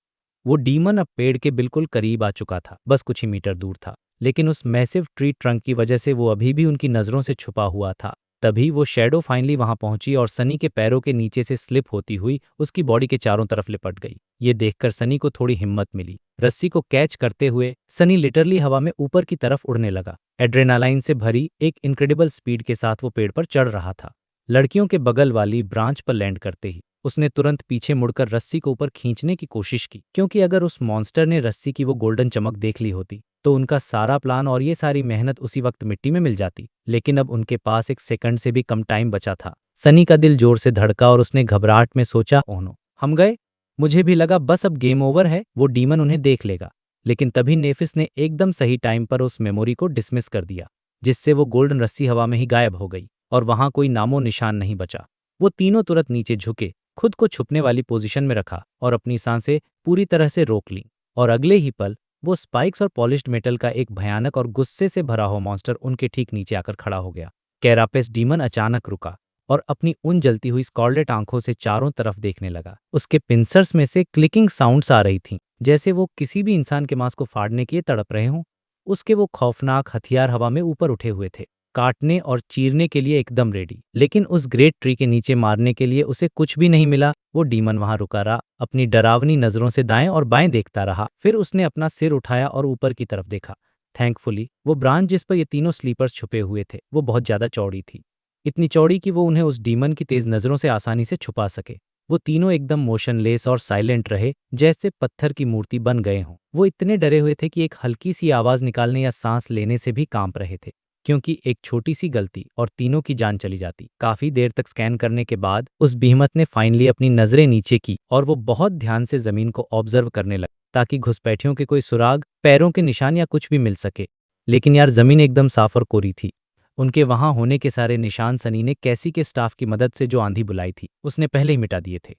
वो डीमन अब पेड़ के बिल्कुल करीब आ चुका था, बस कुछ ही मीटर दूर था, लेकिन उस मैसिव ट्री ट्रंक की वजह से वो अभी भी उनकी नजरों से छुपा हुआ था। तभी वो शैडो फाइनली वहां पहुंची और सनी के पैरों के नीचे से स्लिप होती हुई उसकी बॉडी के चारों तरफ लिपट गई। ये देखकर सनी को थोड़ी हिम्मत मिली। रस्सी को कैच करते हुए सनी लिटरली हवा में ऊपर की तरफ उड़ने लगा। एड्रेनालाइन से भरी एक इनक्रेडिबल स्पीड के साथ वो पेड़ पर चढ़ रहा था। लड़कियों के बगल वाली ब्रांच पर लैंड करते ही उसने तुरंत पीछे मुड़कर रस्सी को ऊपर खींचने की कोशिश की, क्योंकि अगर उस मॉन्स्टर ने रस्सी की वो गोल्डन चमक देख ली होती तो उनका सारा प्लान और ये सारी मेहनत उसी वक्त मिट्टी में मिल जाती। लेकिन अब उनके पास एक सेकंड से भी कम टाइम बचा था। सनी का दिल जोर से धड़का और उसने घबराहट में सोचा, ओह नो, हम गए। मुझे भी लगा बस अब गेम ओवर है, वो डीमन उन्हें देख लेगा। लेकिन तभी नेफिस ने एकदम सही टाइम पर उस मेमोरी को डिसमिस कर दिया, जिससे वो गोल्डन रस्सी हवा में ही गायब हो गई और वहां कोई नामो निशान नहीं बचा। वो तीनों तुरंत नीचे झुके, खुद को छुपने वाली पोजीशन में रखा और अपनी सांसें पूरी तरह से रोक लीं। और अगले ही पल वो स्पाइक्स और पॉलिश्ड मेटल का एक भयानक और गुस्से से भरा हुआ मॉन्स्टर उनके ठीक नीचे आकर खड़ा हो गया। कैरापेस डीमन अचानक रुका और अपनी उन जलती हुई स्कॉर्लेट आंखों से चारों तरफ देखने लगा। उसके पिंसर्स में से क्लिकिंग साउंड्स आ रही थीं, जैसे वो किसी भी इंसान के मांस को फाड़ने के लिए तड़प रहे हों। उसके वो खौफनाक हथियार हवा में ऊपर उठे हुए थे, काटने और चीरने के लिए एकदम रेडी। लेकिन उस ग्रेट ट्री के नीचे मारने के लिए उसे कुछ भी नहीं मिला। वो डीमन वहां रुका रहा, अपनी डरावनी नजरों से दाएं और बाएं देखता रहा। फिर उसने अपना सिर उठाया और ऊपर की तरफ देखा। थैंकफुली वो ब्रांच जिस पर ये तीनों स्लीपर्स छुपे हुए थे वो बहुत ज्यादा चौड़ी थी, इतनी चौड़ी कि वो उन्हें उस डीमन की तेज नजरों से आसानी से छुपा सके। वो तीनों एकदम मोशनलेस और साइलेंट रहे, जैसे पत्थर की मूर्ति बन गए हों। वो इतने डरे हुए थे कि एक हल्की सी आवाज निकालने या सांस लेने से भी कांप रहे थे, क्योंकि एक छोटी सी गलती और तीनों की जान चली जाती। काफी देर तक स्कैन करने के बाद उस बीहमत ने फाइनली अपनी नजरें नीचे की और वो बहुत ध्यान से जमीन को ऑब्जर्व करने लगा। ताकि घुसपैठियों के कोई सुराग, पैरों के निशान या कुछ भी मिल सके। लेकिन यार ज़मीन एकदम साफ और कोरी थी। उनके वहां होने के सारे निशान सनी ने कैसी के स्टाफ की मदद से जो आंधी बुलाई थी उसने पहले ही मिटा दिए थे।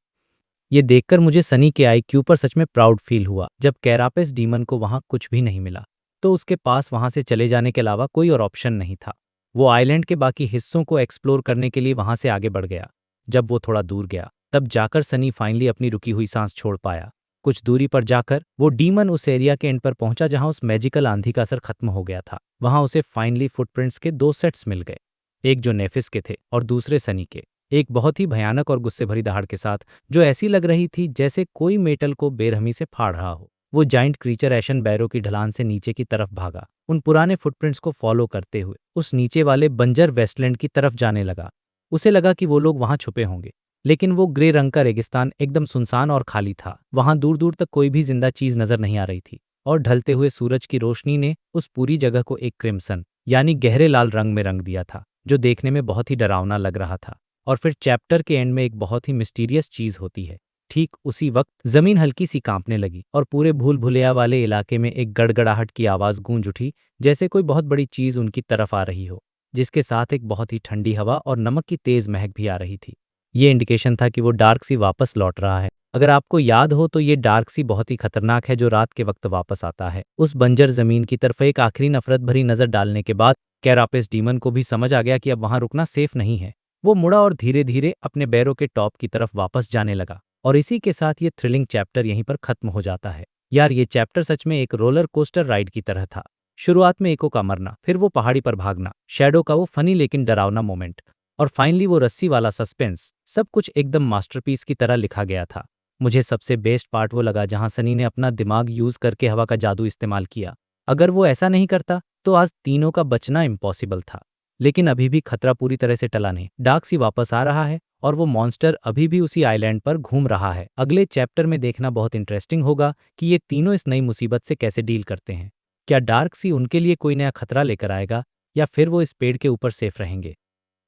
ये देखकर मुझे सनी के आईक्यू पर सच में प्राउड फील हुआ। जब कैरापेस डीमन को वहां कुछ भी नहीं मिला तो उसके पास वहां से चले जाने के अलावा कोई और ऑप्शन नहीं था। वो आइलैंड के बाकी हिस्सों को एक्सप्लोर करने के लिए वहां से आगे बढ़ गया। जब वो थोड़ा दूर गया तब जाकर सनी फाइनली अपनी रुकी हुई सांस छोड़ पाया। कुछ दूरी पर जाकर वो डीमन उस एरिया के एंड पर पहुंचा जहां उस मैजिकल आंधी का असर खत्म हो गया था। वहां उसे फाइनली फुटप्रिंट्स के दो सेट्स मिल गए, एक जो नेफिस के थे और दूसरे सनी के। एक बहुत ही भयानक और गुस्से भरी दहाड़ के साथ जो ऐसी लग रही थी जैसे कोई मेटल को बेरहमी से फाड़ रहा हो। वो जाइंट क्रीचर एशन बैरो की ढलान से नीचे की तरफ भागा, उन पुराने फुटप्रिंट्स को फॉलो करते हुए उस नीचे वाले बंजर वेस्टलैंड की तरफ जाने लगा। उसे लगा कि वो लोग वहां छुपे होंगे, लेकिन वो ग्रे रंग का रेगिस्तान एकदम सुनसान और खाली था। वहां दूर दूर तक कोई भी जिंदा चीज नजर नहीं आ रही थी और ढलते हुए सूरज की रोशनी ने उस पूरी जगह को एक क्रिम्सन यानी गहरे लाल रंग में रंग दिया था, जो देखने में बहुत ही डरावना लग रहा था। और फिर चैप्टर के एंड में एक बहुत ही मिस्टीरियस चीज होती है। ठीक उसी वक्त जमीन हल्की सी कांपने लगी और पूरे भूल भुलैया वाले इलाके में एक गड़गड़ाहट की आवाज गूंज उठी, जैसे कोई बहुत बड़ी चीज उनकी तरफ आ रही हो, जिसके साथ एक बहुत ही ठंडी हवा और नमक की तेज महक भी आ रही थी। ये इंडिकेशन था कि वो डार्क सी वापस लौट रहा है। अगर आपको याद हो तो ये डार्क सी बहुत ही खतरनाक है जो रात के वक्त वापस आता है। उस बंजर जमीन की तरफ एक आखिरी नफरत भरी नजर डालने के बाद कैरापेस डीमन को भी समझ आ गया कि अब वहां रुकना सेफ नहीं है। वो मुड़ा और धीरे धीरे अपने बैरों के टॉप की तरफ वापस जाने लगा। और इसी के साथ ये थ्रिलिंग चैप्टर यहीं पर खत्म हो जाता है। यार ये चैप्टर सच में एक रोलर कोस्टर राइड की तरह था। शुरुआत में एको का मरना, फिर वो पहाड़ी पर भागना, शैडो का वो फनी लेकिन डरावना मोमेंट, और फाइनली वो रस्सी वाला सस्पेंस, सब कुछ एकदम मास्टरपीस की तरह लिखा गया था। मुझे सबसे बेस्ट पार्ट वो लगा जहां सनी ने अपना दिमाग यूज करके हवा का जादू इस्तेमाल किया। अगर वो ऐसा नहीं करता तो आज तीनों का बचना इम्पॉसिबल था। लेकिन अभी भी खतरा पूरी तरह से टला नहीं। डार्क सी वापस आ रहा है और वो मॉन्स्टर अभी भी उसी आइलैंड पर घूम रहा है। अगले चैप्टर में देखना बहुत इंटरेस्टिंग होगा कि ये तीनों इस नई मुसीबत से कैसे डील करते हैं। क्या डार्क सी उनके लिए कोई नया खतरा लेकर आएगा या फिर वो इस पेड़ के ऊपर सेफ रहेंगे?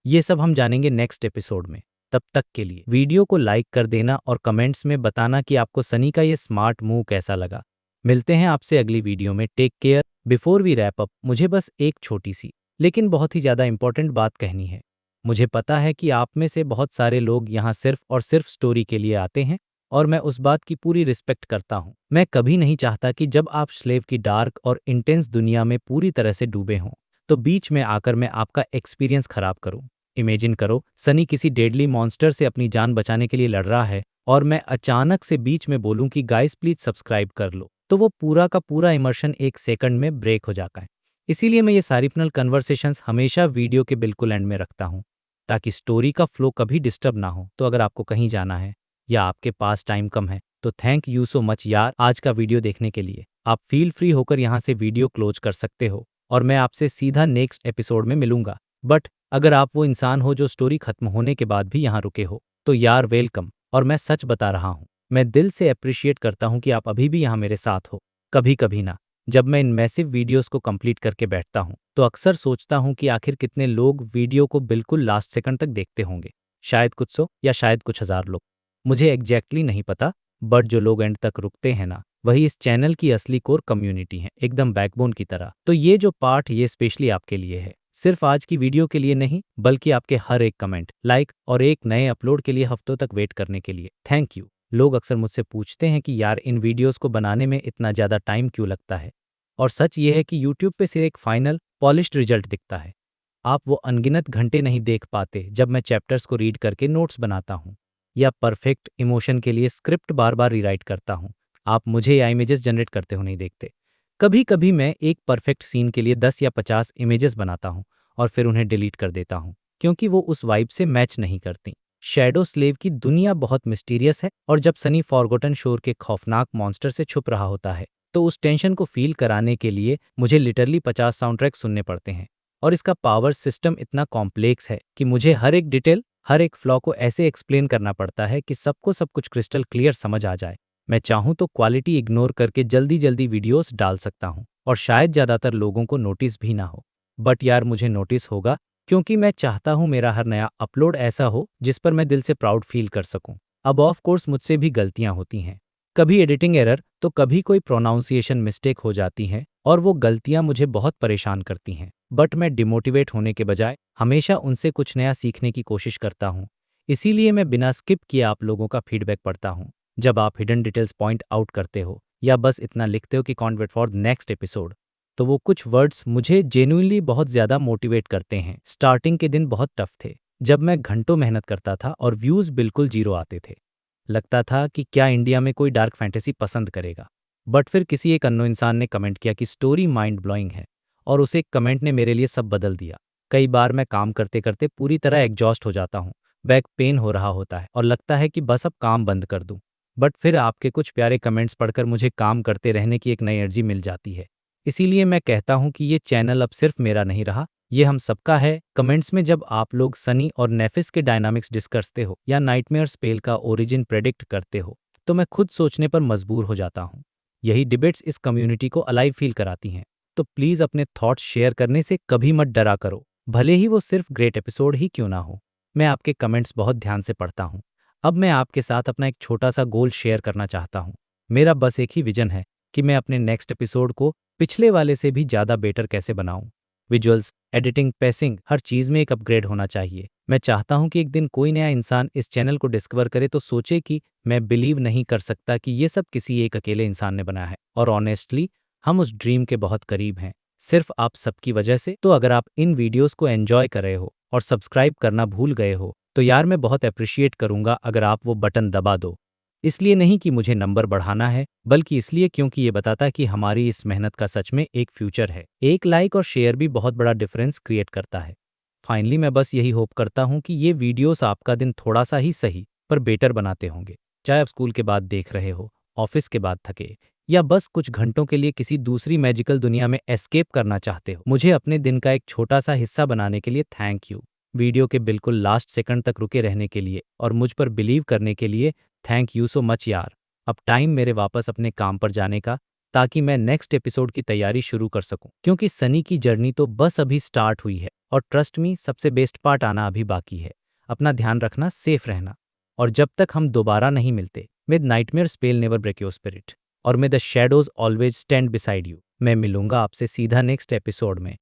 ये सब हम जानेंगे नेक्स्ट एपिसोड में। तब तक के लिए वीडियो को लाइक कर देना और कमेंट्स में बताना कि आपको सनी का ये स्मार्ट मूव कैसा लगा। मिलते हैं आपसे अगली वीडियो में। Take care. Before we wrap up, मुझे बस एक छोटी सी लेकिन बहुत ही ज़्यादा इंपॉर्टेंट बात कहनी है। मुझे पता है कि आप में से बहुत सारे लोग यहाँ सिर्फ और सिर्फ स्टोरी के लिए आते हैं और मैं उस बात की पूरी रिस्पेक्ट करता हूँ। मैं कभी नहीं चाहता कि जब आप स्लेव की डार्क और इंटेंस दुनिया में पूरी तरह से डूबे हों तो बीच में आकर मैं आपका एक्सपीरियंस खराब करूं। इमेजिन करो सनी किसी डेडली मॉन्स्टर से अपनी जान बचाने के लिए लड़ रहा है और मैं अचानक से बीच में बोलूं कि गाइस प्लीज सब्सक्राइब कर लो, तो वो पूरा का पूरा इमर्शन एक सेकंड में ब्रेक हो जाता है। इसीलिए मैं ये सारी पर्सनल कन्वर्सेशंस हमेशा वीडियो के बिल्कुल एंड में रखता हूँ ताकि स्टोरी का फ्लो कभी डिस्टर्ब ना हो। तो अगर आपको कहीं जाना है या आपके पास टाइम कम है तो थैंक यू सो मच यार आज का वीडियो देखने के लिए। आप फील फ्री होकर यहाँ से वीडियो क्लोज कर सकते हो और मैं आपसे सीधा नेक्स्ट एपिसोड में मिलूंगा। बट अगर आप वो इंसान हो जो स्टोरी खत्म होने के बाद भी यहाँ रुके हो तो यार वेलकम। और मैं सच बता रहा हूँ, मैं दिल से अप्रिशिएट करता हूँ कि आप अभी भी यहाँ मेरे साथ हो। कभी कभी ना, जब मैं इन मैसिव वीडियोस को कंप्लीट करके बैठता हूँ तो अक्सर सोचता हूँ कि आखिर कितने लोग वीडियो को बिल्कुल लास्ट सेकंड तक देखते होंगे। शायद कुछ सौ या शायद कुछ हजार लोग, मुझे एग्जैक्टली नहीं पता। बट जो लोग एंड तक रुकते हैं ना, वही इस चैनल की असली कोर कम्युनिटी है, एकदम बैकबोन की तरह। तो ये जो पार्ट ये स्पेशली आपके लिए है, सिर्फ आज की वीडियो के लिए नहीं बल्कि आपके हर एक कमेंट, लाइक और एक नए अपलोड के लिए हफ्तों तक वेट करने के लिए थैंक यू। लोग अक्सर मुझसे पूछते हैं कि यार इन वीडियोस को बनाने में इतना ज़्यादा टाइम क्यों लगता है, और सच ये है कि यूट्यूब पे सिर्फ एक फाइनल पॉलिश्ड रिजल्ट दिखता है। आप वो अनगिनत घंटे नहीं देख पाते जब मैं चैप्टर्स को रीड करके नोट्स बनाता हूँ या परफेक्ट इमोशन के लिए स्क्रिप्ट बार बार रीराइट करता हूँ। आप मुझे या इमेजेस जनरेट करते हो नहीं देखते। कभी कभी मैं एक परफेक्ट सीन के लिए 10 या 50 इमेजेस बनाता हूँ और फिर उन्हें डिलीट कर देता हूँ क्योंकि वो उस वाइब से मैच नहीं करती। शैडो स्लेव की दुनिया बहुत मिस्टीरियस है और जब सनी फॉरगॉटन शोर के खौफनाक मॉन्स्टर से छुप रहा होता है तो उस टेंशन को फील कराने के लिए मुझे लिटरली 50 साउंड ट्रैक सुनने पड़ते हैं। और इसका पावर सिस्टम इतना कॉम्प्लेक्स है कि मुझे हर एक डिटेल, हर एक फ्लॉ को ऐसे एक्सप्लेन करना पड़ता है कि सबको सब कुछ क्रिस्टल क्लियर समझ आ जाए। मैं चाहूँ तो क्वालिटी इग्नोर करके जल्दी जल्दी वीडियोस डाल सकता हूँ और शायद ज़्यादातर लोगों को नोटिस भी ना हो। बट यार मुझे नोटिस होगा क्योंकि मैं चाहता हूँ मेरा हर नया अपलोड ऐसा हो जिस पर मैं दिल से प्राउड फील कर सकूँ। अब ऑफ कोर्स मुझसे भी गलतियाँ होती हैं, कभी एडिटिंग एरर तो कभी कोई प्रोनाउंसिएशन मिस्टेक हो जाती हैं और वो गलतियां मुझे बहुत परेशान करती हैं। बट मैं डिमोटिवेट होने के बजाय हमेशा उनसे कुछ नया सीखने की कोशिश करता हूँ। इसीलिए मैं बिना स्किप किए आप लोगों का फीडबैक पढ़ता हूँ। जब आप हिडन डिटेल्स पॉइंट आउट करते हो या बस इतना लिखते हो कि can't wait for next episode, तो वो कुछ वर्ड्स मुझे जेन्युइनली बहुत ज़्यादा मोटिवेट करते हैं। स्टार्टिंग के दिन बहुत टफ थे, जब मैं घंटों मेहनत करता था और व्यूज़ बिल्कुल जीरो आते थे। लगता था कि क्या इंडिया में कोई डार्क फैंटेसी पसंद करेगा। बट फिर किसी एक अननोन इंसान ने कमेंट किया कि स्टोरी माइंड ब्लोइंग है, और उस एक कमेंट ने मेरे लिए सब बदल दिया। कई बार मैं काम करते करते पूरी तरह एग्जॉस्ट हो जाता हूँ, बैक पेन हो रहा होता है और लगता है कि बस अब काम बंद कर दूँ। बट फिर आपके कुछ प्यारे कमेंट्स पढ़कर मुझे काम करते रहने की एक नई एनर्जी मिल जाती है। इसीलिए मैं कहता हूँ कि ये चैनल अब सिर्फ मेरा नहीं रहा, ये हम सबका है। कमेंट्स में जब आप लोग सनी और नेफिस के डायनामिक्स डिस्कस करते हो या नाइटमेयर स्पेल का ओरिजिन प्रेडिक्ट करते हो, तो मैं खुद सोचने पर मजबूर हो जाता हूँ। यही डिबेट्स इस कम्युनिटी को अलाइव फील कराती हैं। तो प्लीज़ अपने थॉट्स शेयर करने से कभी मत डरा करो, भले ही वो सिर्फ ग्रेट एपिसोड ही क्यों ना हो। मैं आपके कमेंट्स बहुत ध्यान से पढ़ता हूँ। अब मैं आपके साथ अपना एक छोटा सा गोल शेयर करना चाहता हूँ। मेरा बस एक ही विजन है कि मैं अपने नेक्स्ट एपिसोड को पिछले वाले से भी ज़्यादा बेटर कैसे बनाऊँ। विजुअल्स, एडिटिंग, पेसिंग, हर चीज़ में एक अपग्रेड होना चाहिए। मैं चाहता हूँ कि एक दिन कोई नया इंसान इस चैनल को डिस्कवर करे तो सोचे कि मैं बिलीव नहीं कर सकता कि ये सब किसी एक अकेले इंसान ने बनाया है। और ऑनेस्टली हम उस ड्रीम के बहुत करीब हैं, सिर्फ आप सबकी वजह से। तो अगर आप इन वीडियोस को एंजॉय कर रहे हो और सब्सक्राइब करना भूल गए हो, तो यार मैं बहुत अप्रिशिएट करूंगा अगर आप वो बटन दबा दो। इसलिए नहीं कि मुझे नंबर बढ़ाना है, बल्कि इसलिए क्योंकि ये बताता है कि हमारी इस मेहनत का सच में एक फ्यूचर है। एक लाइक और शेयर भी बहुत बड़ा डिफरेंस क्रिएट करता है। फाइनली मैं बस यही होप करता हूँ कि ये वीडियोस आपका दिन थोड़ा सा ही सही पर बेटर बनाते होंगे। चाहे आप स्कूल के बाद देख रहे हो, ऑफिस के बाद थके, या बस कुछ घंटों के लिए किसी दूसरी मैजिकल दुनिया में एस्केप करना चाहते हो, मुझे अपने दिन का एक छोटा सा हिस्सा बनाने के लिए थैंक यू। वीडियो के बिल्कुल लास्ट सेकंड तक रुके रहने के लिए और मुझ पर बिलीव करने के लिए थैंक यू सो मच यार। अब टाइम मेरे वापस अपने काम पर जाने का, ताकि मैं नेक्स्ट एपिसोड की तैयारी शुरू कर सकूं, क्योंकि सनी की जर्नी तो बस अभी स्टार्ट हुई है और ट्रस्ट मी, सबसे बेस्ट पार्ट आना अभी बाकी है। अपना ध्यान रखना, सेफ रहना, और जब तक हम दोबारा नहीं मिलते, may the nightmare spell never break your spirit और may the shadows always stand beside you. मैं मिलूंगा आपसे सीधा नेक्स्ट एपिसोड में।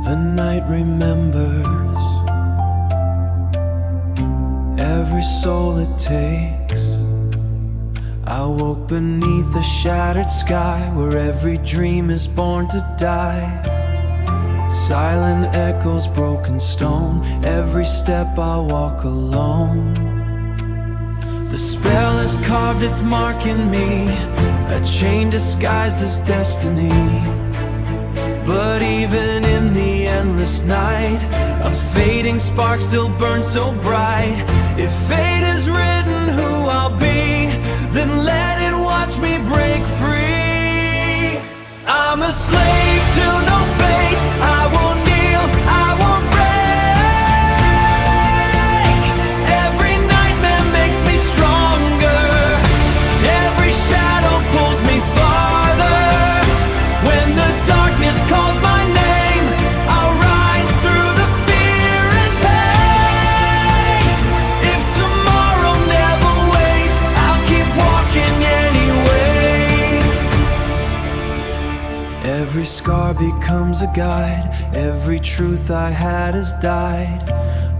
The night remembers every soul it takes. I woke beneath a shattered sky where every dream is born to die. Silent echoes, broken stone, every step I walk alone. The spell has carved its mark in me, a chain disguised as destiny. But even in the endless night, a fading spark still burns so bright. If fate has written who I'll be, then let it watch me break free. I'm a slave to no fate, I won't kneel, I won't break. Every nightmare makes me stronger, every shadow pulls me farther. When the darkness calls my name, I'll rise through the fear and pain. If tomorrow never waits, I'll keep walking anyway. Every scar becomes a guide, every truth I had has died.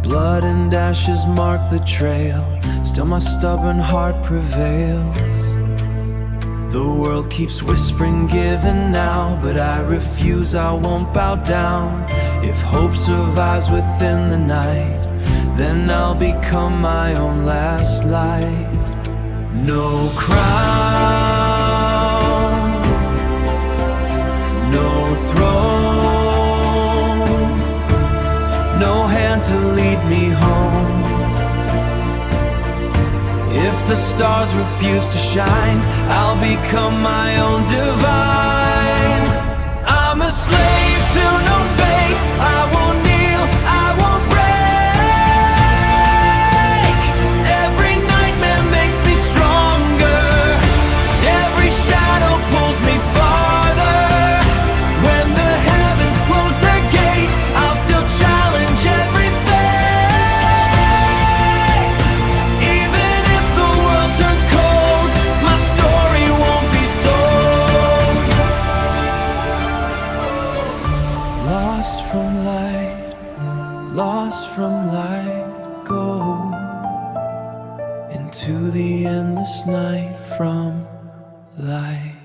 Blood and ashes mark the trail, still my stubborn heart prevails. The world keeps whispering, give in now, but I refuse, I won't bow down. If hope survives within the night, then I'll become my own last light. No crown, no throne, no hand to lead me home. If the stars refuse to shine, I'll become my own divine. I'm a slave to no fate, I won't kneel, I won't break. Every nightmare makes me stronger, every shadow pulls me lost from light, lost from light, go into the endless night from light.